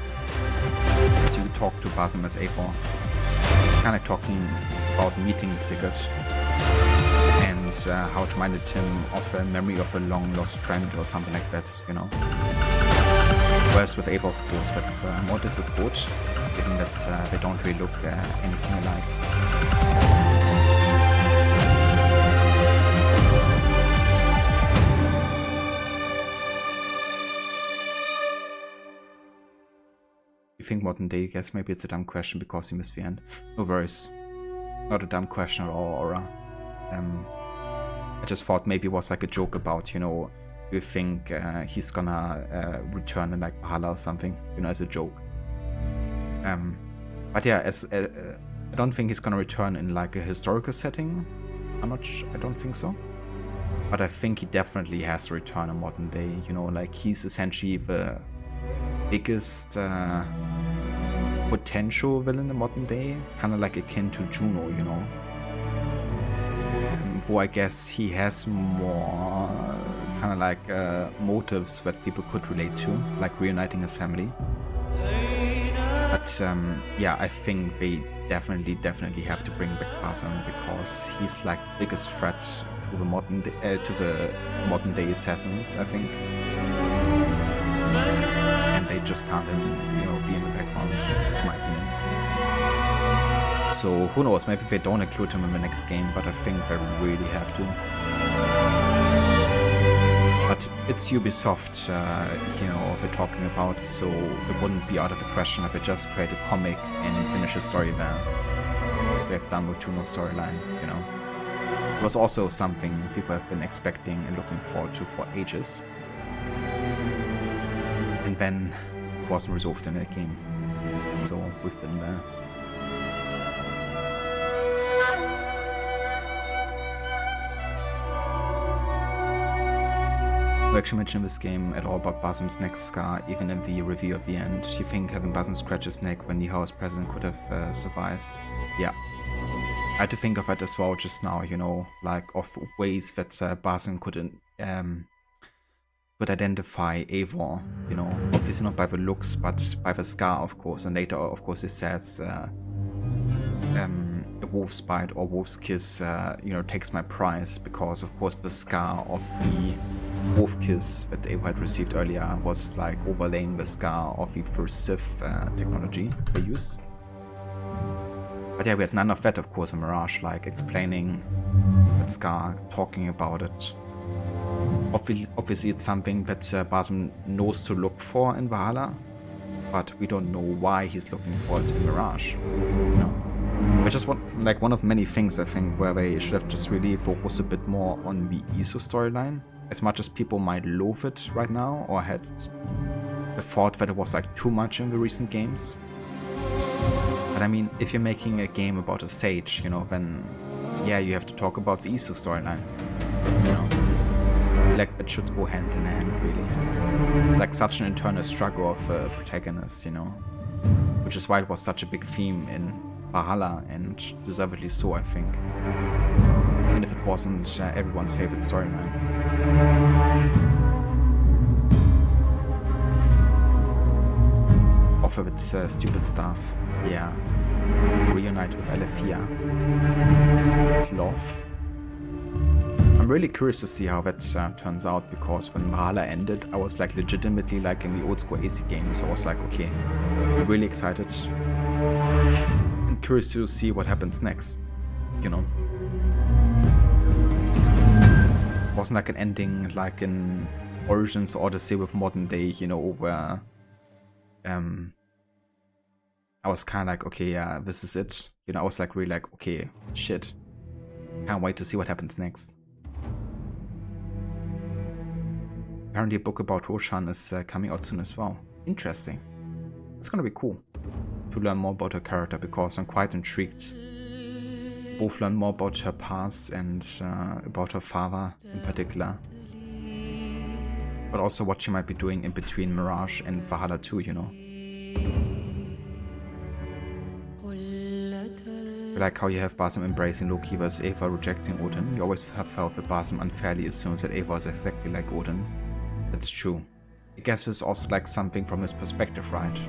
You talk to Basim as Eivor. It's kind of talking about meeting Sigurd and how it reminded him of a memory of a long-lost friend or something like that, you know. Whereas with Eivor, of course, that's more difficult, given that they don't really look anything alike. You think modern day? Yes, maybe it's a dumb question because you missed the end. No worries. Not a dumb question at all, Aura. I just thought maybe it was like a joke about, you know, you think he's gonna return in like Valhalla or something, you know, as a joke. But yeah, I don't think he's gonna return in like a historical setting. I don't think so. But I think he definitely has to return in modern day, you know, like he's essentially the biggest potential villain in modern day, kind of like akin to Juno, you know. Though I guess he has more kind of like motives that people could relate to, like reuniting his family. But yeah, I think they definitely have to bring back Basim because he's like the biggest threat to the modern day assassins, I think. And they just can't, you know, be in the background, to my opinion. So who knows? Maybe they don't include him in the next game, but I think they really have to. But it's Ubisoft, you know, they're talking about, so it wouldn't be out of the question if they just create a comic and finish a story there, as they have done with Juno's storyline, you know. It was also something people have been expecting and looking forward to for ages. And then it wasn't resolved in that game. So we've been there. You actually mentioned this game at all about Basim's neck scar, even in the review at the end. You think having Basim scratch his neck when Niha was present could have sufficed? Yeah. I had to think of it as well just now, you know, like of ways that Basim could identify Eivor, you know, obviously not by the looks, but by the scar, of course. And later, of course, it says a wolf's bite or wolf's kiss, you know, takes my prize, because, of course, the scar of the wolf kiss that Eivor had received earlier was like overlaying the scar of the first Sith technology they used. But yeah, we had none of that, of course, in Mirage, like explaining that scar, talking about it. Obviously, it's something that Basim knows to look for in Valhalla, but we don't know why he's looking for it in Mirage. You know? Which is one of many things, I think, where they should have just really focused a bit more on the ISO storyline. As much as people might loathe it right now, or had the thought that it was like too much in the recent games. But I mean, if you're making a game about a sage, you know, then yeah, you have to talk about the ISO storyline. You know? feel like that should go hand in hand, really. It's like such an internal struggle of a protagonist, you know? Which is why it was such a big theme in Valhalla, and deservedly so, I think. Even if it wasn't everyone's favorite storyline. Off of its stupid stuff, yeah. Reunite with Alethea. It's love. I'm really curious to see how that turns out, because when Valhalla ended, I was like legitimately like in the old school AC games. I was like, okay, I'm really excited and curious to see what happens next, you know. It wasn't like an ending like in Origins or Odyssey with modern day, you know, where I was kind of like, okay, yeah, this is it. You know, I was like really like, okay, shit. Can't wait to see what happens next. Apparently a book about Roshan is coming out soon as well. Interesting. It's gonna be cool to learn more about her character, because I'm quite intrigued. Both learn more about her past and about her father in particular. But also what she might be doing in between Mirage and Valhalla too, you know. I like how you have Basim embracing Loki versus Ava rejecting Odin. You always have felt that Basim unfairly assumes that Ava is exactly like Odin. That's true. I guess it's also like something from his perspective, right?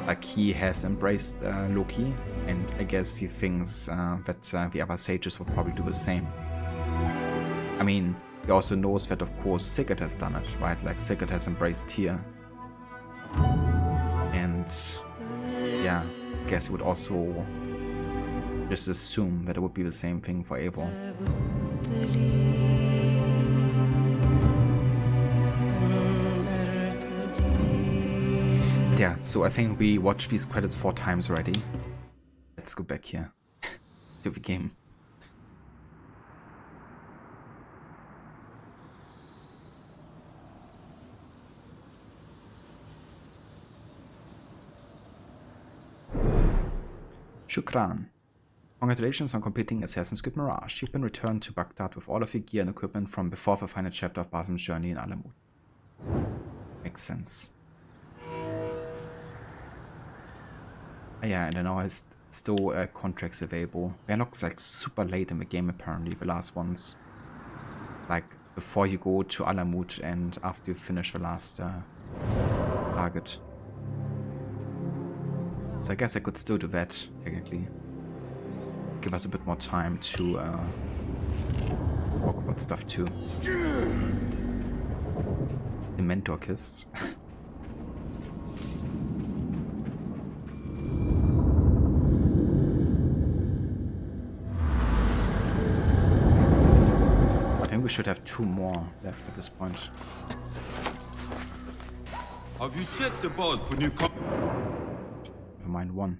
Like he has embraced Loki, and I guess he thinks that the other sages will probably do the same. I mean, he also knows that of course Sigurd has done it, right? Like Sigurd has embraced Tyr. And yeah, I guess he would also just assume that it would be the same thing for Eivor. Yeah, so I think we watched these credits 4 times already. Let's go back here to the game. Shukran. Congratulations on completing Assassin's Creed Mirage. You've been returned to Baghdad with all of your gear and equipment from before the final chapter of Basim's journey in Alamut. Makes sense. Yeah, and I know there's still contracts available. They're not like super late in the game apparently, the last ones. Like before you go to Alamut and after you finish the last target. So I guess I could still do that, technically. Give us a bit more time to talk about stuff too. The mentor kiss. I think we should have 2 more left at this point. Have you checked the board for new Never mind, 1.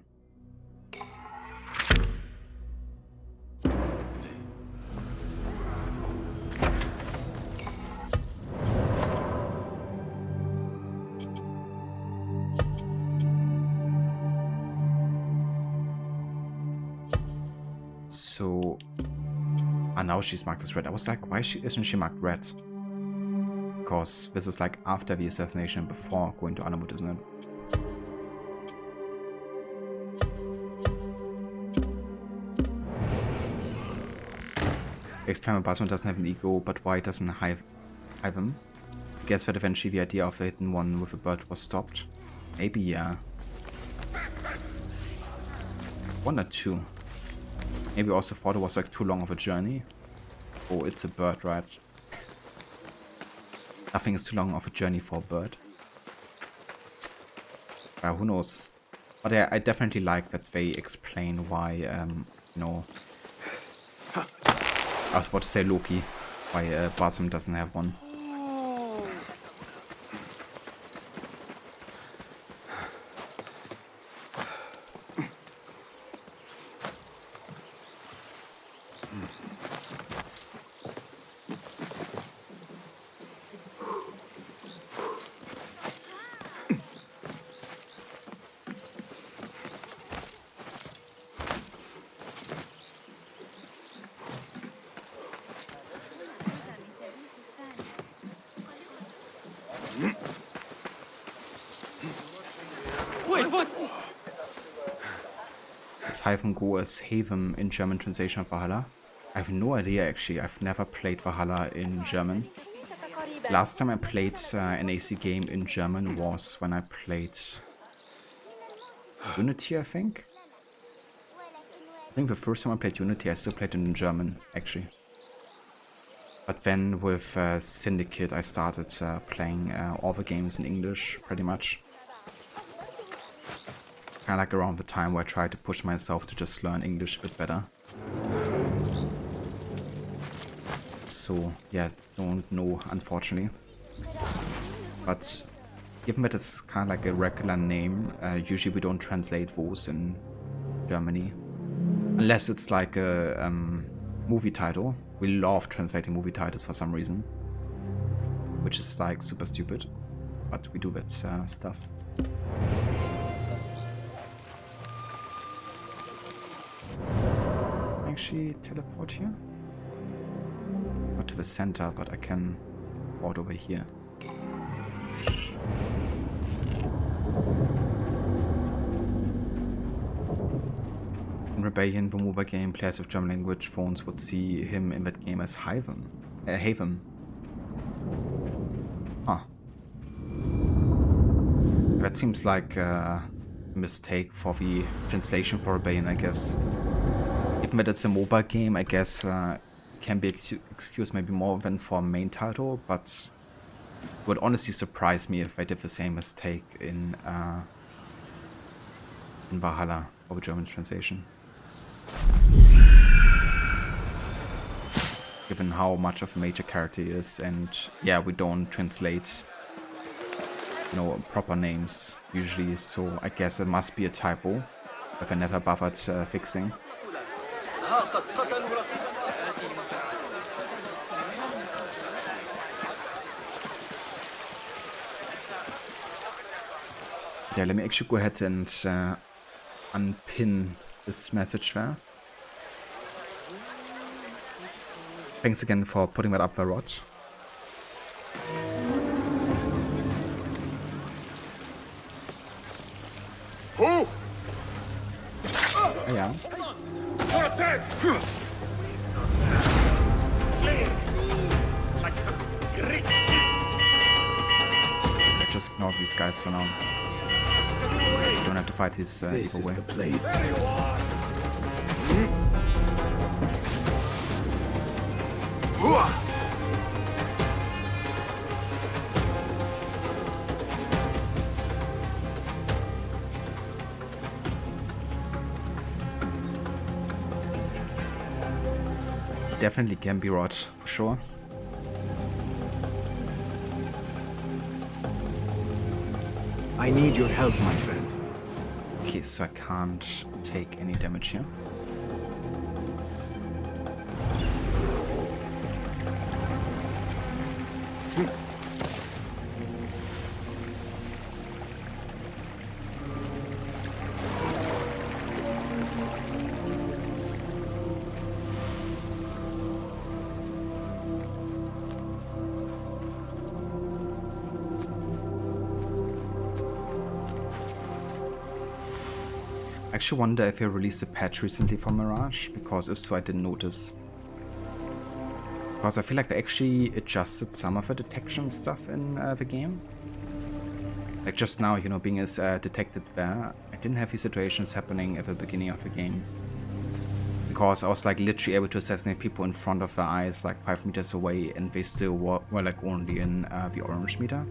So, now she's marked as red. I was like, why isn't she marked red? Because this is like after the assassination, before going to Alamut, isn't it? Explain why Basim doesn't have an ego, but why doesn't hive him? I guess that eventually the idea of a hidden one with a bird was stopped. Maybe, yeah. 1 or 2. Maybe also thought it was like too long of a journey. Oh, it's a bird, right? Nothing is too long of a journey for a bird. Who knows? But yeah, I definitely like that they explain why, you know... I was about to say Loki, why Basim doesn't have one. Siphon Go as Haven in German translation of Valhalla? I have no idea actually. I've never played Valhalla in German. Last time I played an AC game in German was when I played Unity, I think. I think the first time I played Unity, I still played it in German, actually. But then with Syndicate, I started playing all the games in English, pretty much. Kind of like around the time where I tried to push myself to just learn English a bit better. So, yeah, don't know, unfortunately. But given that it's kind of like a regular name, usually we don't translate those in Germany. Unless it's like a movie title. We love translating movie titles for some reason. Which is like super stupid. But we do that stuff. Actually teleport here? Not to the center, but I can port over here. In Rebellion, the mobile game, players with German language phones would see him in that game as Haven. Huh. That seems like a mistake for the translation for Rebellion, I guess. Even that it's a mobile game, I guess can be excused maybe more than for a main title, but it would honestly surprise me if I did the same mistake in Valhalla of a German translation. Given how much of a major character he is, and yeah, we don't translate, you know, proper names usually, so I guess it must be a typo if I never bothered fixing. Yeah, let me actually go ahead and unpin this message there. Thanks again for putting that up there, Rod. Who? Yeah. I just ignore these guys for now. You don't have to fight his evil way. Definitely can be Rod, for sure. I need your help, my friend. Okay, so I can't take any damage here. I actually wonder if they released a patch recently for Mirage, because if so I didn't notice. Because I feel like they actually adjusted some of the detection stuff in the game. Like just now, you know, being as detected there, I didn't have these situations happening at the beginning of the game. Because I was like literally able to assassinate people in front of their eyes, like 5 meters away, and they still were like only in the orange meter.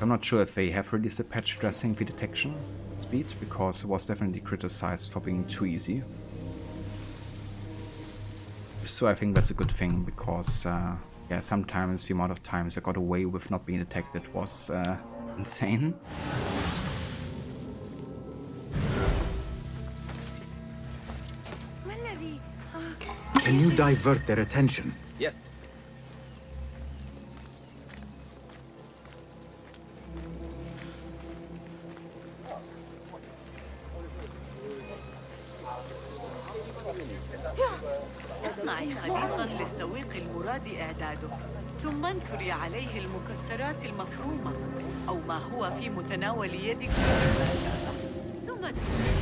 I'm not sure if they have released a patch addressing the detection speed, because it was definitely criticized for being too easy. So I think that's a good thing, because yeah, sometimes the amount of times I got away with not being detected was insane. Can you divert their attention? Yes. اصنعي خليطا للسويق المراد إعداده، ثم انثري عليه المكسرات المفرومة أو ما هو في متناول يدك، ثم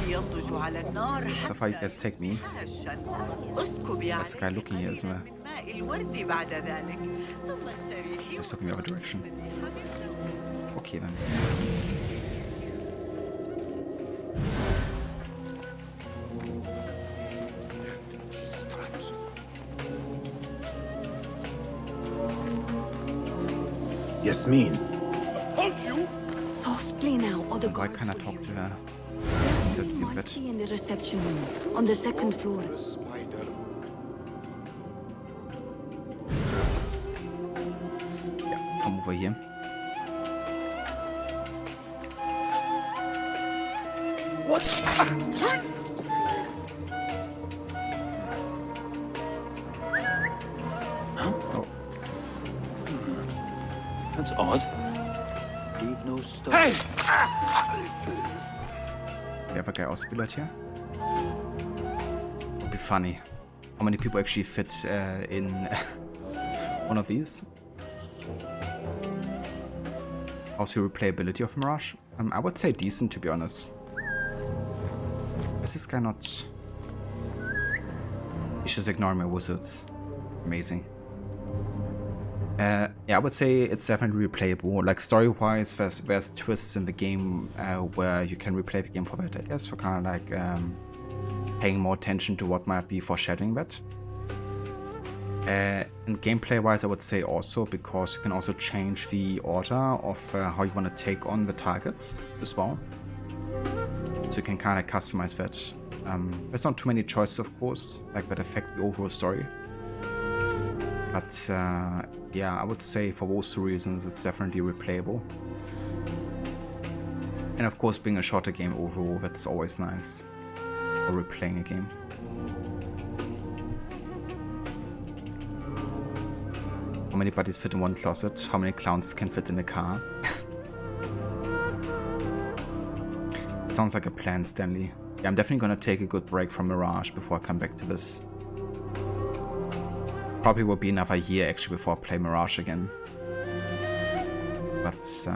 ينضج على النار So far you guys take me. اسكبي What's the guy looking here, isn't it? من ماء الورد بعد ذلك ثم استريحي. He's looking the other direction. Okay then. Yasmin. Softly now, or the Why can't I talk to her? So might be in the reception room on the second floor. Yeah, come over here. What? That's odd. Leave no stone. Hey! We have a guy ausgebildet here. Would be funny. How many people actually fit in one of these? How's the replayability of Mirage? I would say decent, to be honest. Is this guy not... He's just ignoring my wizards. Amazing. Yeah, I would say it's definitely replayable. Like, story-wise, there's twists in the game where you can replay the game for that, I guess, for kind of like paying more attention to what might be foreshadowing that. And gameplay-wise, I would say also, because you can also change the order of how you want to take on the targets as well. So you can kind of customize that. There's not too many choices, of course, like that affect the overall story. But yeah, I would say for those two reasons, it's definitely replayable. And of course, being a shorter game overall, that's always nice. Or replaying a game. How many bodies fit in one closet? How many clowns can fit in a car? Sounds like a plan, Stanley. Yeah, I'm definitely gonna take a good break from Mirage before I come back to this. Probably will be another year actually before I play Mirage again. But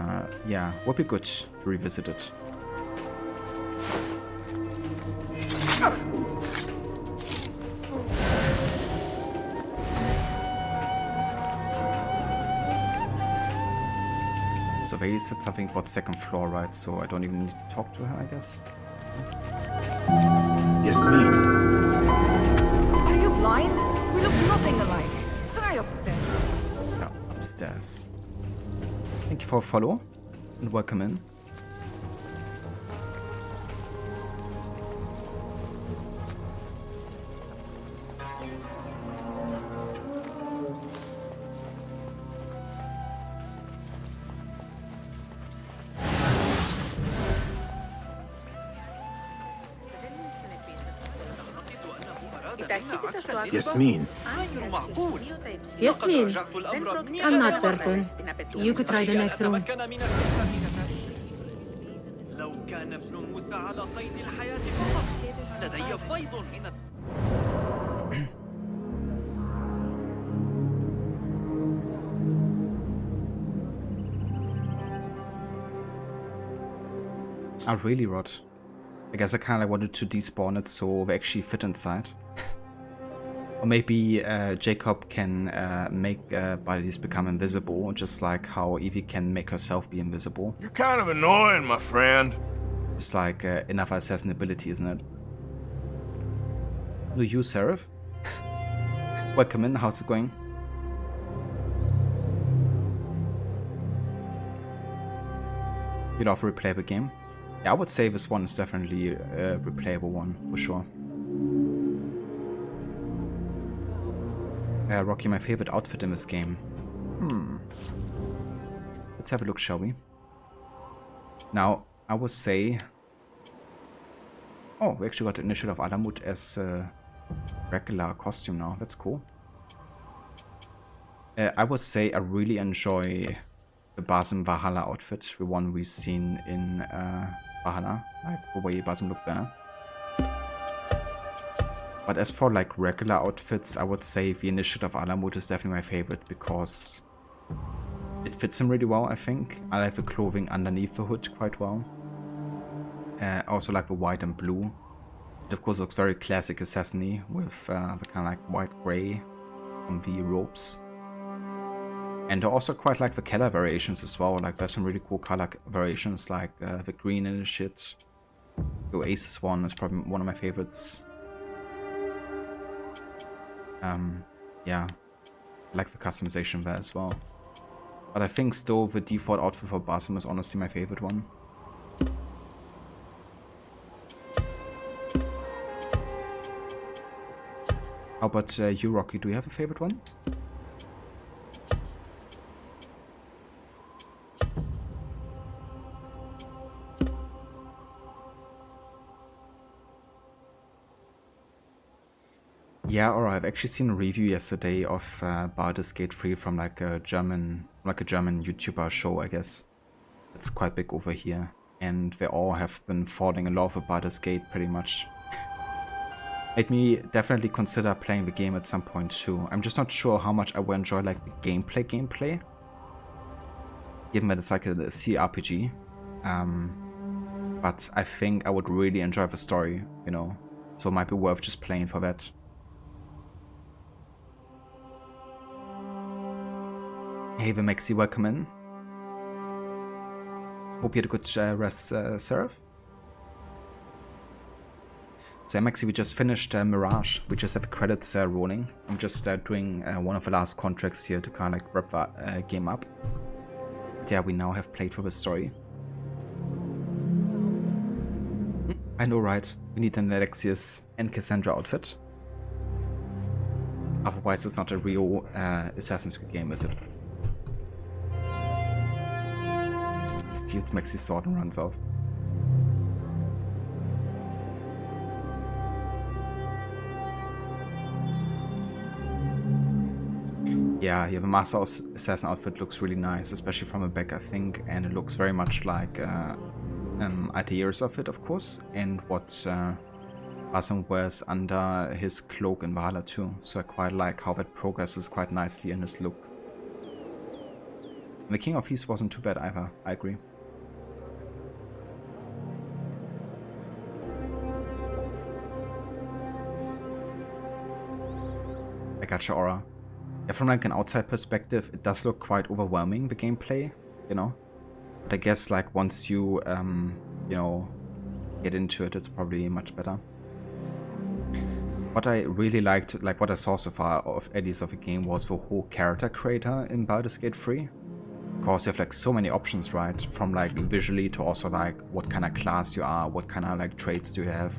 yeah, would be good to revisit it. So they said something about second floor, right? So I don't even need to talk to her, I guess. Yasmin. Are you blind? We look nothing alike. Try upstairs. Yeah, upstairs. Thank you for a follow and welcome in. Yasmin. Yasmin, I'm not certain. You could try the next room. لو كان ابن مساعدة قيد الحياة فقط لدي فيض من Oh, really, Rod? I guess I kind of wanted to despawn it so they actually fit inside. Or maybe Jacob can make bodies become invisible, just like how Evie can make herself be invisible. You're kind of annoying, my friend. It's like another assassin ability, isn't it? No, you, Seraph? Welcome in, how's it going? You love a replayable game? Yeah, I would say this one is definitely a replayable one, for sure. Rocky, my favorite outfit in this game. Let's have a look, shall we? Now, I would say... Oh, we actually got the Initiative of Alamut as a regular costume now. That's cool. I would say I really enjoy the Basim Valhalla outfit, the one we've seen in Valhalla, like the way Basim looked there. But as for like regular outfits, I would say the Initiative of Alamut is definitely my favorite because it fits him really well, I think. I like the clothing underneath the hood quite well. I also like the white and blue. It of course looks very classic Assassin-y with the kind of like white-gray on the robes. And I also quite like the color variations as well. Like there's some really cool color variations, like the green and the shit. The Oasis one is probably one of my favorites. Yeah, I like the customization there as well. But I think still the default outfit for Basim is honestly my favorite one. How about you, Rocky? Do you have a favorite one? Yeah, or I've actually seen a review yesterday of Baldur's Gate 3 from like a German YouTuber show, I guess. It's quite big over here, and they all have been falling in love with Baldur's Gate pretty much. Made me definitely consider playing the game at some point too. I'm just not sure how much I will enjoy like the gameplay, given that it's like a CRPG. But I think I would really enjoy the story, you know, so it might be worth just playing for that. Hey, the Maxi, welcome in. Hope you had a good rest, Seraph. So Maxi, we just finished Mirage. We just have credits rolling. I'm just doing one of the last contracts here to kind of like wrap the game up. But yeah, we now have played for the story. I know, right? We need an Alexius and Cassandra outfit. Otherwise, it's not a real Assassin's Creed game, is it? Steals Maxi's sword and runs off. Yeah, the Master Assassin outfit looks really nice, especially from the back, I think, and it looks very much like Altair's outfit, of course, and what Basim wears under his cloak in Valhalla too. So I quite like how that progresses quite nicely in his look. The King of Thieves wasn't too bad either, I agree. I gotcha, Aura. Yeah, from like an outside perspective, it does look quite overwhelming, the gameplay, you know? But I guess like once you, you know, get into it, it's probably much better. What I really liked, like what I saw so far of at least of the game, was the whole character creator in Baldur's Gate 3. Because you have like so many options, right? From like visually to also like what kind of class you are, what kind of like traits do you have.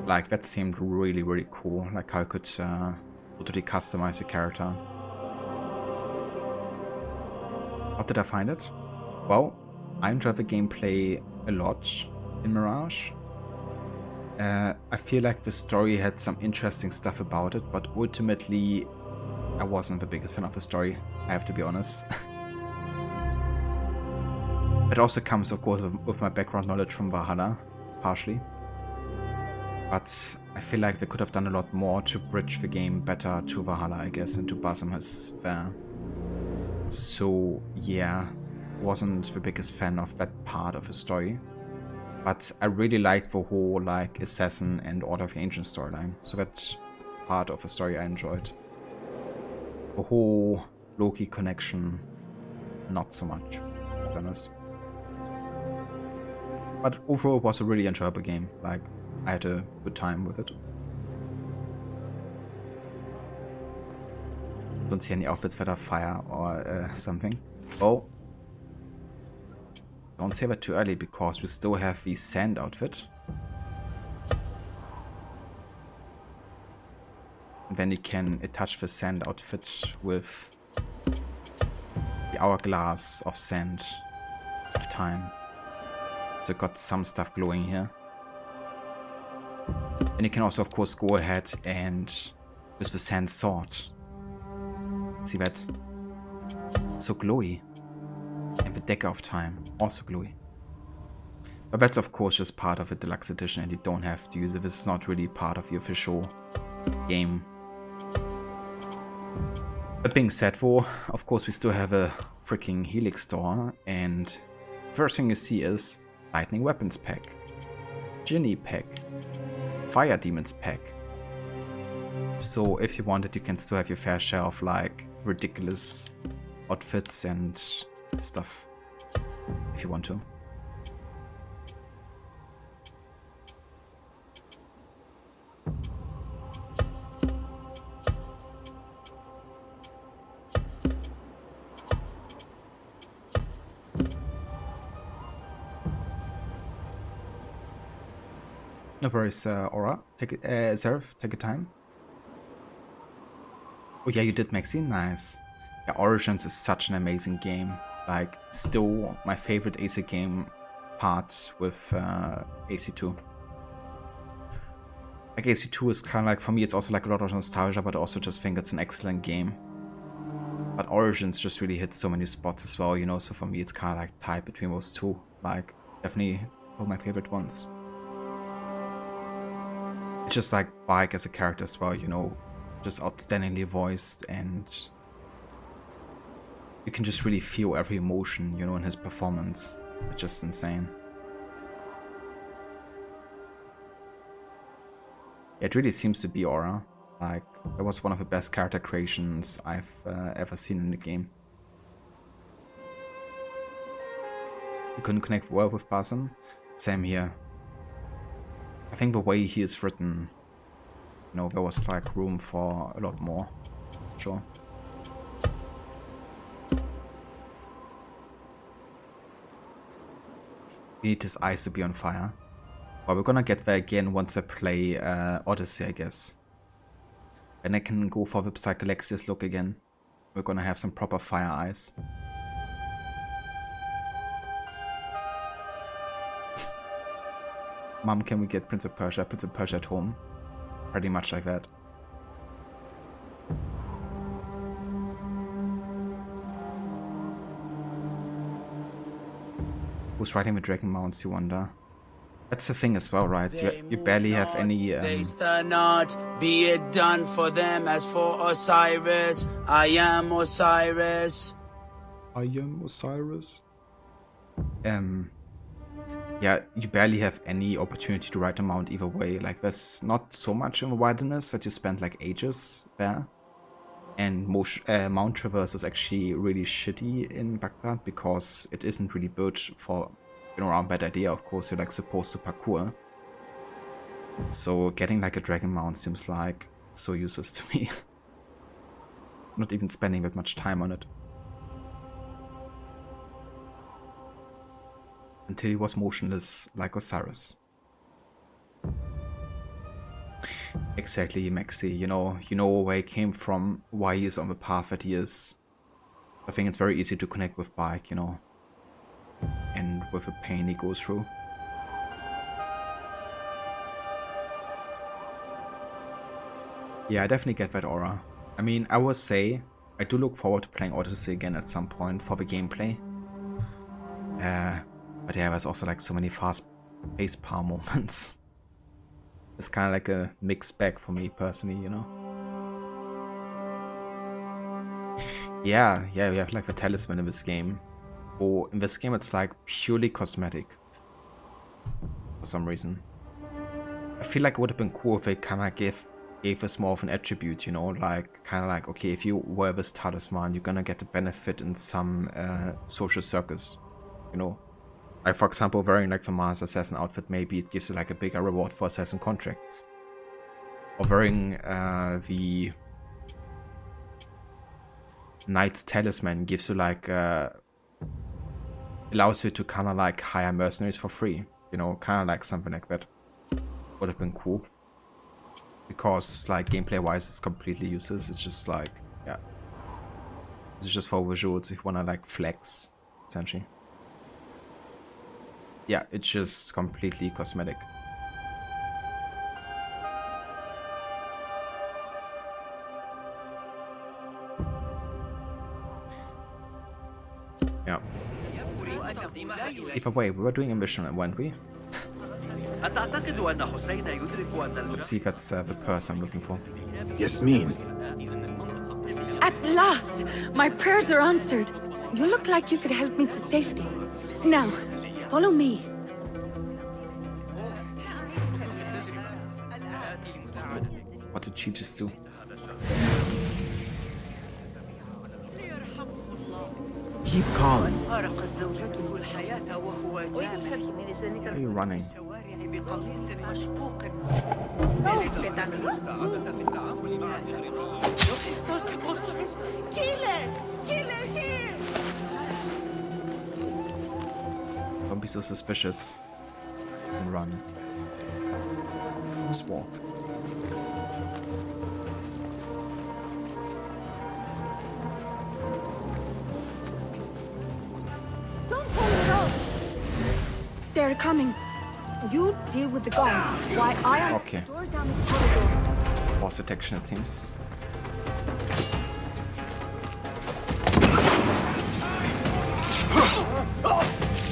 Like that seemed really, really cool. Like how I could totally customize the character. How did I find it? Well, I enjoyed the gameplay a lot in Mirage. I feel like the story had some interesting stuff about it, but ultimately I wasn't the biggest fan of the story, I have to be honest. It also comes, of course, with my background knowledge from Valhalla, partially. But I feel like they could have done a lot more to bridge the game better to Valhalla, I guess, and to Basim there. So, yeah, wasn't the biggest fan of that part of the story. But I really liked the whole, like, Assassin and Order of the Ancient storyline. So that part of the story I enjoyed. The whole Loki connection, not so much, to be honest. But overall, it was a really enjoyable game. Like, I had a good time with it. Don't see any outfits that are fire or something. Oh. Don't say that too early because we still have the sand outfit. Then you can attach the sand outfit with the hourglass of sand of time. So got some stuff glowing here. And you can also of course go ahead and with the sand sword. See that? So glowy. And the dagger of time, also glowy. But that's of course just part of a deluxe edition and you don't have to use it. This is not really part of the official game. That being said though, of course we still have a freaking Helix store, and first thing you see is lightning weapons pack, Ginny pack, fire demons pack. So if you want it, you can still have your fair share of like ridiculous outfits and stuff if you want to. No worries, Aura. Take it, Seraph, take your time. Oh yeah, you did Maxine, nice. Yeah, Origins is such an amazing game. Like, still my favorite AC game part with AC2. Like, AC2 is kind of like, for me, it's also like a lot of nostalgia, but I also just think it's an excellent game. But Origins just really hits so many spots as well, you know, so for me it's kind of like tied between those two. Like, definitely one of my favorite ones. It's just like Bike as a character as well, you know, just outstandingly voiced, and you can just really feel every emotion, you know, in his performance. It's just insane. It really seems to be Aura. Like, that was one of the best character creations I've ever seen in the game. You couldn't connect well with Basim? Same here. I think the way he is written, you know, there was like room for a lot more. Sure. We need his eyes to be on fire. Well, we're gonna get there again once I play Odyssey, I guess. And I can go for the Psychalexius look again. We're gonna have some proper fire eyes. Mom, can we get Prince of Persia at home? Pretty much like that. Who's riding the dragon mounts, you wonder? That's the thing as well, right? You barely have any... They stir not, be it done for them as for Osiris. I am Osiris. I am Osiris. Yeah, you barely have any opportunity to ride a mount either way. Like, there's not so much in the wilderness that you spend like ages there. And mount traverse is actually really shitty in Baghdad because it isn't really built for, you know, around bad idea. Of course, you're like supposed to parkour. So getting like a dragon mount seems like so useless to me. Not even spending that much time on it. Until he was motionless like Osiris. Exactly, Maxi, you know where he came from, why he is on the path that he is. I think it's very easy to connect with Bike, you know, and with the pain he goes through. Yeah, I definitely get that aura. I mean, I will say, I do look forward to playing Odyssey again at some point for the gameplay. But yeah, there's also like so many fast-paced power moments. It's kind of like a mixed bag for me personally, you know. Yeah, we have like the talisman in this game. Or in this game it's like purely cosmetic. For some reason. I feel like it would have been cool if they kind of gave us more of an attribute, you know, like kind of like, okay, if you wear this talisman, you're gonna get the benefit in some social circus, you know. Like, for example, wearing like the Mars Assassin outfit, maybe it gives you like a bigger reward for assassin contracts. Or wearing the Knight's Talisman gives you like, allows you to kind of like hire mercenaries for free. You know, kind of like something like that. Would have been cool. Because like gameplay wise it's completely useless. It's just like, yeah. It's just for visuals if you wanna like flex, essentially. Yeah, it's just completely cosmetic. Yeah. Either way, we were doing a mission, weren't we? Let's see if that's the person I'm looking for. Yasmin. At last! My prayers are answered. You look like you could help me to safety. Now, follow me. What did she just do? Keep calm. فارقت زوجته الحياة وهو جامع. Why are you running? بقميص مشقوق. Don't be so suspicious. And run. Just walk. Don't hold it up! They're coming. You deal with the guards, while I Okay. door down the corridor. Boss detection, it seems.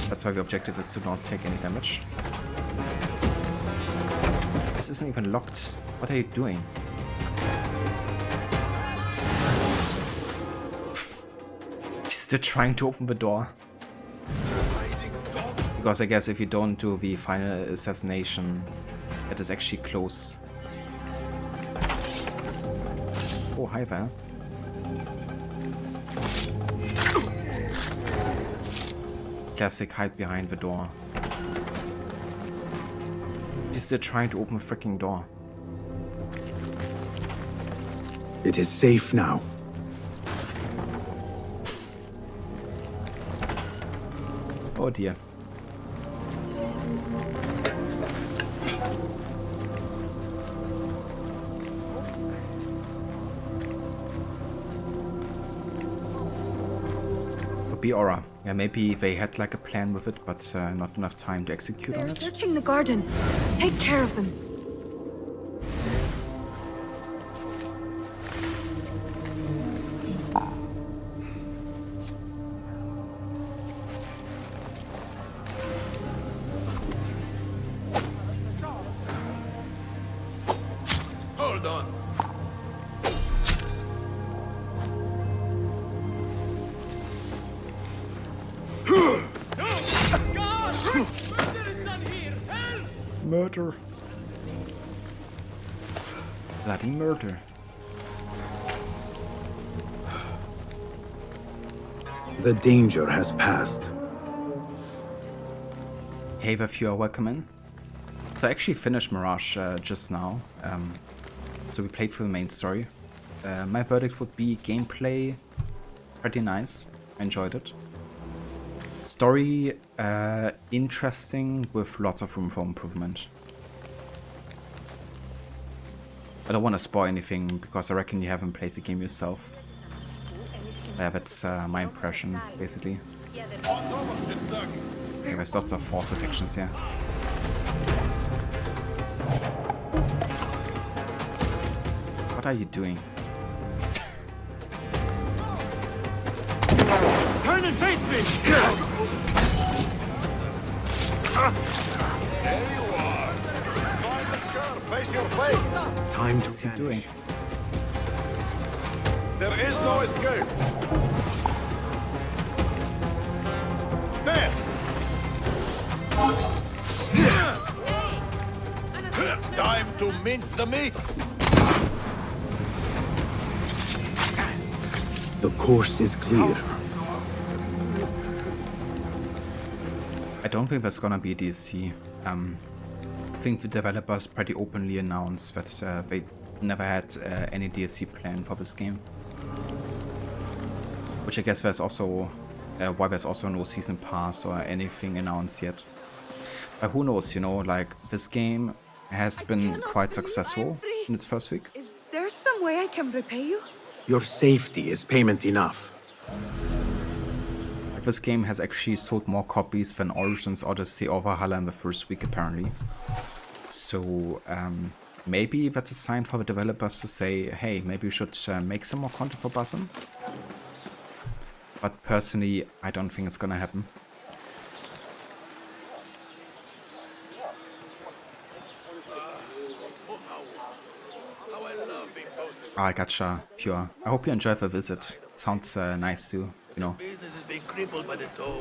That's why the objective is to not take any damage. This isn't even locked. What are you doing? He's still trying to open the door. Because I guess if you don't do the final assassination, it is actually close. Oh, hi there. Classic hide behind the door. He's still trying to open a freaking door. It is safe now. Oh dear. Could be Aura. Yeah, maybe they had like a plan with it, but not enough time to execute on They're it. searching the garden. Take care of them. Hold on. Murder. Bloody murder. The danger has passed. Hey, if you are welcome in. So I actually finished Mirage just now. So we played through the main story. My verdict would be gameplay pretty nice. I enjoyed it. Story interesting with lots of room for improvement. I don't want to spoil anything because I reckon you haven't played the game yourself. Yeah, that's my impression basically. Okay, there's lots of force detections here. What are you doing? Turn and face me! There you are. Find the curve, face your fate. Time to What's he doing? There is no escape. There. Time to mince the meat. The course is clear. I don't think there's gonna be a DLC. I think the developers pretty openly announced that they never had any DLC plan for this game. Which I guess there's also why there's also no season pass or anything announced yet. But who knows, you know, like this game has been quite successful in its first week. Is there some way I can repay you? Your safety is payment enough. Like, this game has actually sold more copies than Origins, Odyssey, or Valhalla in the first week apparently. So maybe that's a sign for the developers to say, hey, maybe we should make some more content for Basim. But personally, I don't think it's gonna happen. Ah, gotcha, Pure. I hope you enjoyed the visit. Sounds nice to, you know,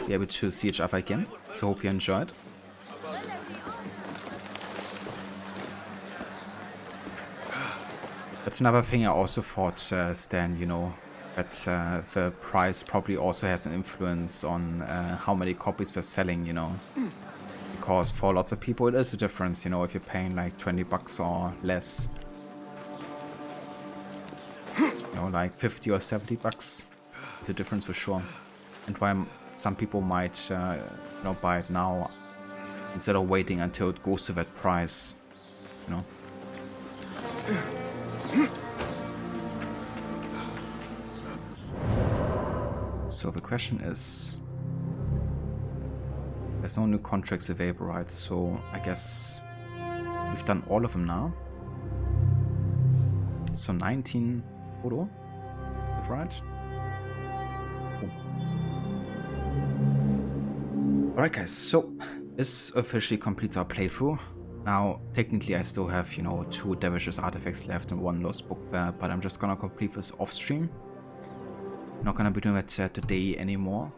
be able to see each other again. So hope you enjoyed. That's another thing I also thought, Stan, you know, that the price probably also has an influence on how many copies they're selling, you know. Because for lots of people it is a difference, you know, if you're paying like 20 bucks or less. You know, like 50 or 70 bucks. It's a difference for sure. And why some people might, you know, buy it now instead of waiting until it goes to that price, you know. So the question is, there's no new contracts available, right? So I guess we've done all of them now. So 19 total, is that right? Cool. Alright guys, so this officially completes our playthrough. Now, technically I still have, you know, 2 Devish's artifacts left and 1 lost book there, but I'm just gonna complete this off stream. Not gonna be doing that today anymore.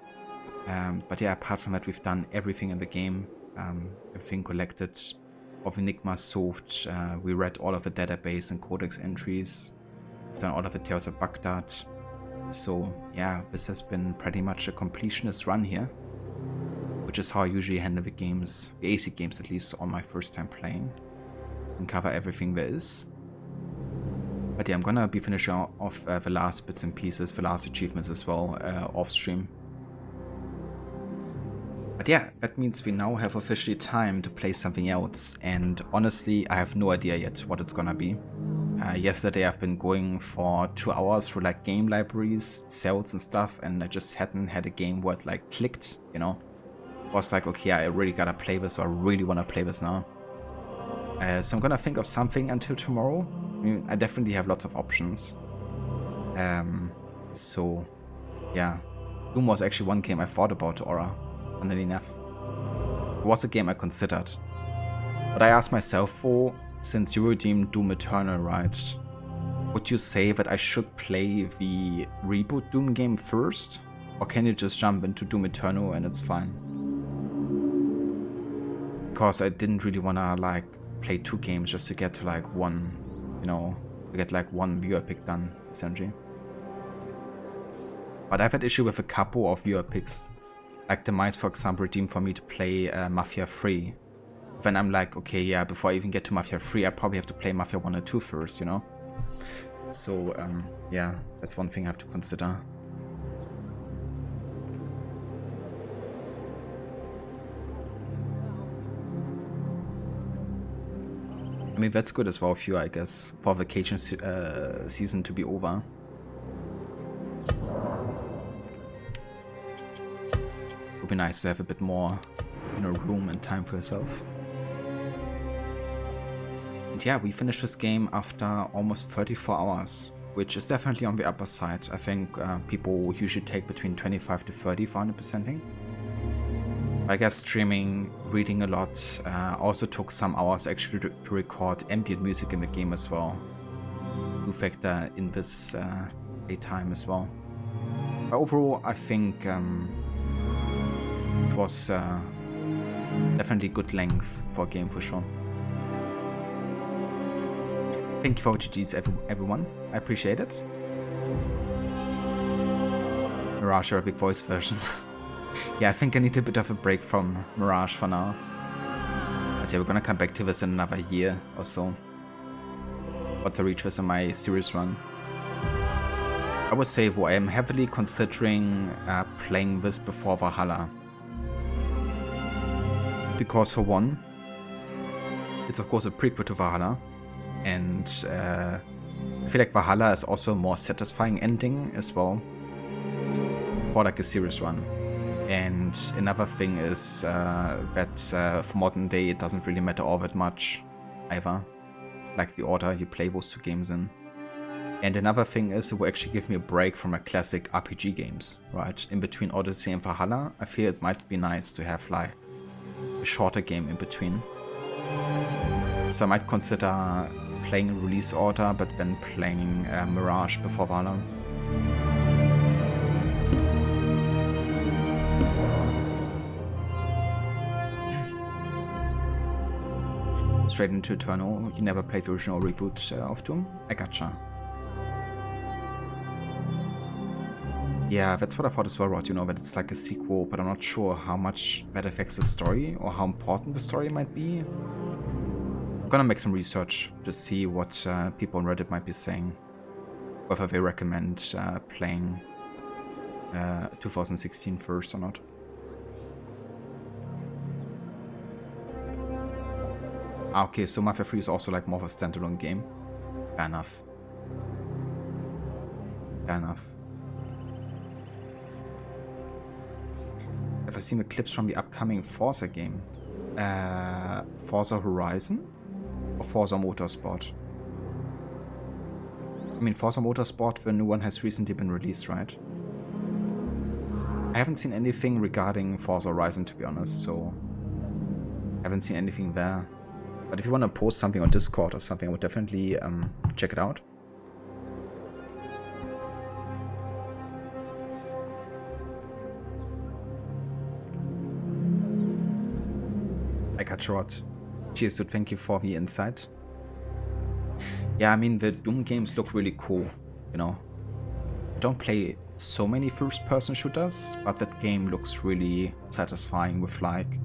But yeah, apart from that, we've done everything in the game. Everything collected, all the enigmas solved. We read all of the database and codex entries. We've done all of the Tales of Baghdad. So yeah, this has been pretty much a completionist run here. Which is how I usually handle the games, the AC games at least, on my first time playing. And cover everything there is. But yeah, I'm gonna be finishing off the last bits and pieces, the last achievements as well, off stream. But yeah, that means we now have officially time to play something else, and honestly, I have no idea yet what it's gonna be. Yesterday I've been going for 2 hours through like game libraries, cells and stuff, and I just hadn't had a game where it like clicked, you know. I was like, okay, I really gotta play this, or I really wanna play this now. So I'm gonna think of something until tomorrow. I mean, I definitely have lots of options. So, yeah. Doom was actually one game I thought about, Aura, funnily enough. It was a game I considered. But I asked myself for, since you redeemed Doom Eternal, right? Would you say that I should play the reboot Doom game first? Or can you just jump into Doom Eternal and it's fine? Because I didn't really wanna, like, play 2 games just to get to like one, you know, to get like one viewer pick done, essentially. But I've had issue with a couple of viewer picks, like the mice, for example, redeemed for me to play Mafia 3. Then I'm like, okay, yeah, before I even get to Mafia 3, I probably have to play Mafia 1 and 2 first, you know? So, yeah, that's one thing I have to consider. I mean, that's good as well for you, I guess, for vacation season to be over. It would be nice to have a bit more, you know, room and time for yourself. And yeah, we finished this game after almost 34 hours, which is definitely on the upper side. I think people usually take between 25 to 30 for 100%ing. I guess streaming, reading a lot, also took some hours actually to record ambient music in the game as well. Do factor in this playtime as well. But overall, I think it was definitely good length for a game for sure. Thank you for GG's everyone, I appreciate it. Mirage Arabic voice version. Yeah, I think I need a bit of a break from Mirage for now. But yeah, we're gonna come back to this in another year or so. Once I reach this on my series run. I would say I am heavily considering playing this before Valhalla. Because for one, it's of course a prequel to Valhalla. And I feel like Valhalla is also a more satisfying ending as well. For like a series run. And another thing is that for modern day it doesn't really matter all that much either, like the order you play those 2 games in. And another thing is it will actually give me a break from my classic RPG games, right? In between Odyssey and Valhalla, I feel it might be nice to have like a shorter game in between. So I might consider playing in release order, but then playing Mirage before Valhalla. straight into Eternal. You never played the original reboot of Doom? I gotcha. Yeah, that's what I thought as well, Rod, you know, that it's like a sequel, but I'm not sure how much that affects the story or how important the story might be. I'm gonna make some research to see what people on Reddit might be saying. Whether they recommend playing 2016 first or not. Okay, so Mafia 3 is also like more of a standalone game. Fair enough. Fair enough. Have I seen the clips from the upcoming Forza game? Forza Horizon? Or Forza Motorsport? I mean, Forza Motorsport, the new one has recently been released, right? I haven't seen anything regarding Forza Horizon, to be honest, so... I haven't seen anything there. But if you want to post something on Discord or something, I would definitely check it out. I got short. Cheers, dude. Thank you for the insight. Yeah, I mean, the Doom games look really cool, you know. I don't play so many first-person shooters, but that game looks really satisfying with, like,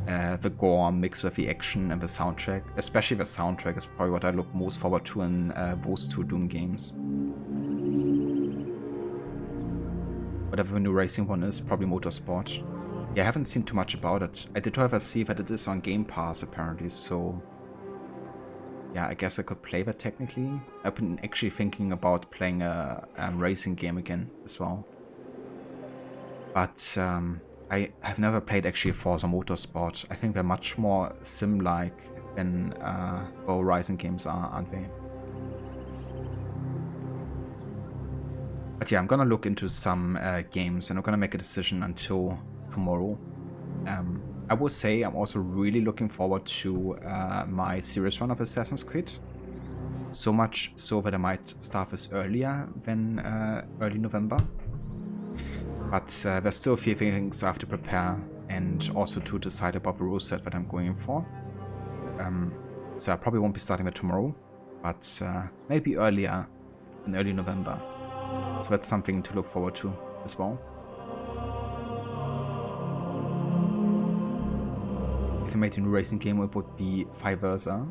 the gore mixed with the action and the soundtrack. Especially the soundtrack is probably what I look most forward to in those two Doom games. Whatever the new racing one is, probably Motorsport. Yeah, I haven't seen too much about it. I did however see that it is on Game Pass apparently, so... yeah, I guess I could play that technically. I've been actually thinking about playing a racing game again as well. But I have never played actually Forza Motorsport. I think they're much more sim-like than Horizon games are, aren't they? But yeah, I'm gonna look into some games and I'm gonna make a decision until tomorrow. I will say I'm also really looking forward to my series run of Assassin's Creed. So much so that I might start this earlier than early November. But there's still a few things I have to prepare and also to decide about the rule set that I'm going for. So I probably won't be starting it tomorrow, but maybe earlier in early November. So that's something to look forward to as well. If I made a new racing game, it would be vice versa.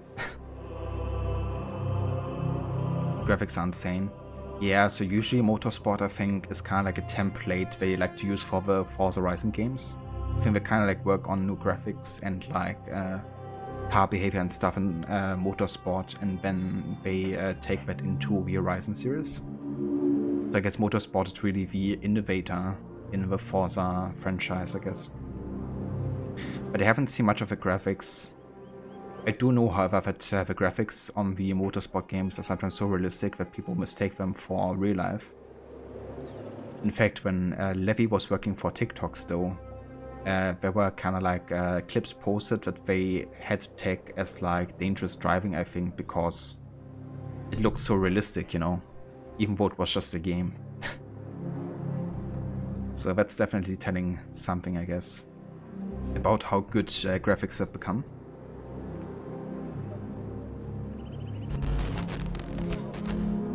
Graphics are insane. Yeah, so usually Motorsport, I think, is kind of like a template they like to use for the Forza Horizon games. I think they kind of like work on new graphics and like car behavior and stuff in Motorsport, and then they take that into the Horizon series. So I guess Motorsport is really the innovator in the Forza franchise, I guess. But I haven't seen much of the graphics. I do know, however, that the graphics on the Motorsport games are sometimes so realistic that people mistake them for real life. In fact, when Levy was working for TikTok still, there were kind of like clips posted that they had to take as like dangerous driving, I think, because it looks so realistic, you know, even though it was just a game. So that's definitely telling something, I guess, about how good graphics have become.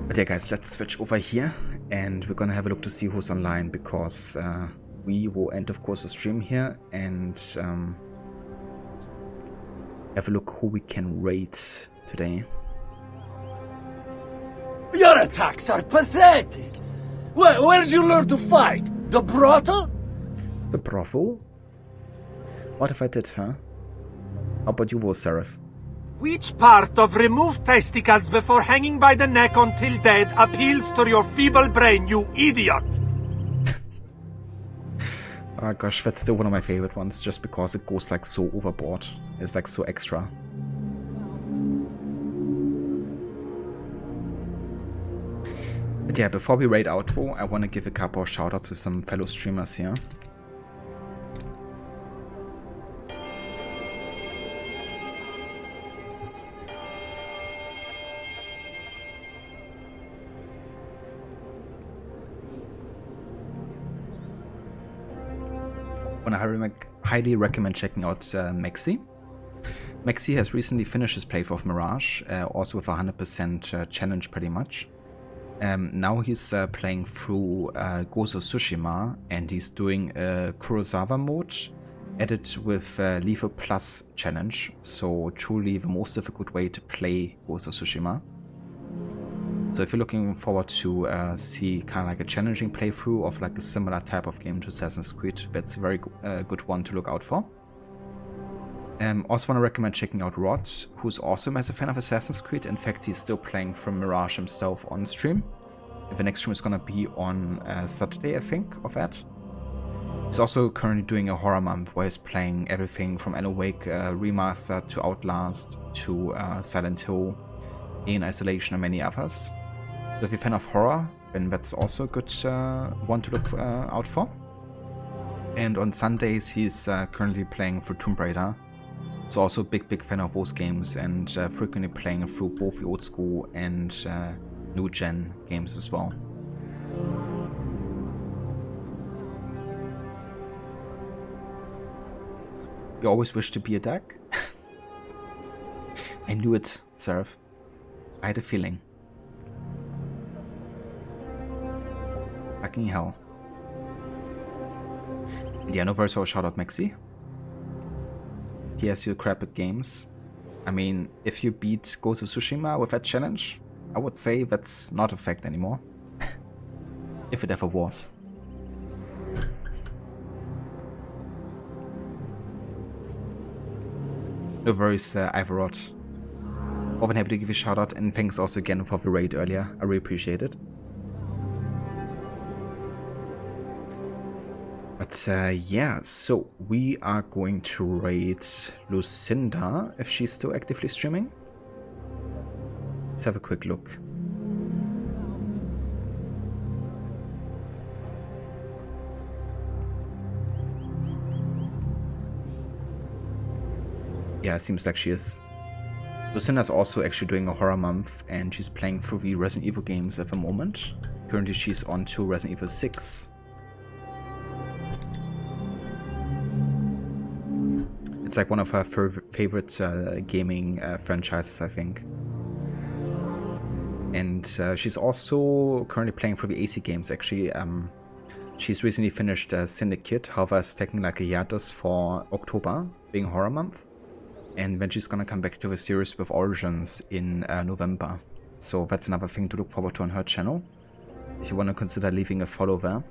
But yeah guys, let's switch over here and we're gonna have a look to see who's online, because we will end of course the stream here and have a look who we can rate today. Your attacks are pathetic! Where did you learn to fight? The brothel? The brothel? What if I did, huh? How about you, Seraph? Which part of remove testicles before hanging by the neck until dead appeals to your feeble brain, you idiot? Oh gosh, that's still one of my favorite ones, just because it goes like so overboard. It's like so extra. But yeah, before we raid outro, I want to give a couple of shoutouts to some fellow streamers here. I highly recommend checking out Maxi. Maxi has recently finished his playthrough of Mirage, also with 100% challenge pretty much. Now he's playing through Ghost of Tsushima, and he's doing a Kurosawa mode added with Lethal Plus challenge, so truly the most difficult way to play Ghost of Tsushima. So if you're looking forward to see kind of like a challenging playthrough of like a similar type of game to Assassin's Creed, that's a very good one to look out for. Also want to recommend checking out Rod, who's also as a fan of Assassin's Creed. In fact, he's still playing from Mirage himself on stream. The next stream is going to be on Saturday, I think, of that. He's also currently doing a horror month where he's playing everything from Alan Wake Remastered to Outlast to Silent Hill, in Isolation and many others. So if you're a fan of horror, then that's also a good one to look out for. And on Sundays he's currently playing through Tomb Raider. So also a big fan of those games, and frequently playing through both the old school and new gen games as well. You always wish to be a duck? I knew it, Seraph. I had a feeling. Fucking hell. And yeah, no very so shout out Maxi. Yes, you're crap at games. I mean, if you beat Ghost of Tsushima with that challenge, I would say that's not a fact anymore. If it ever was. No worries, Ivorot. Often happy to give you a shout out, and thanks also again for the raid earlier. I really appreciate it. But yeah, so we are going to raid Lucinda, if she's still actively streaming. Let's have a quick look. Yeah, it seems like she is. Lucinda's also actually doing a horror month, and she's playing through the Resident Evil games at the moment. Currently she's on to Resident Evil 6. It's like one of her favorite gaming franchises, I think. And she's also currently playing for the AC games, actually. She's recently finished Syndicate, however it's taking like a hiatus for October, being horror month. And then she's gonna come back to the series with Origins in November. So that's another thing to look forward to on her channel, if you want to consider leaving a follow there.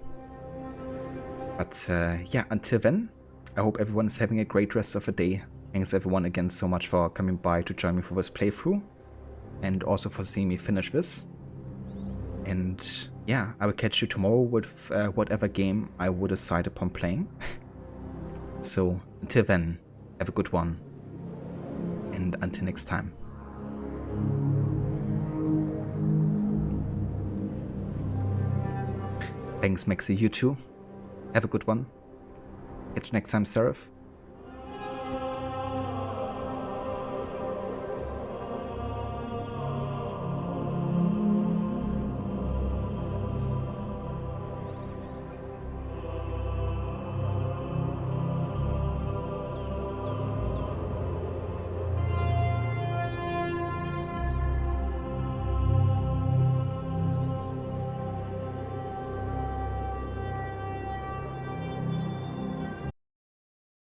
But yeah, until then, I hope everyone is having a great rest of the day. Thanks everyone again so much for coming by to join me for this playthrough, and also for seeing me finish this. And yeah, I will catch you tomorrow with whatever game I would decide upon playing. So until then, have a good one, and until next time. Thanks Maxi, you too. Have a good one. Catch you next time, Seraph.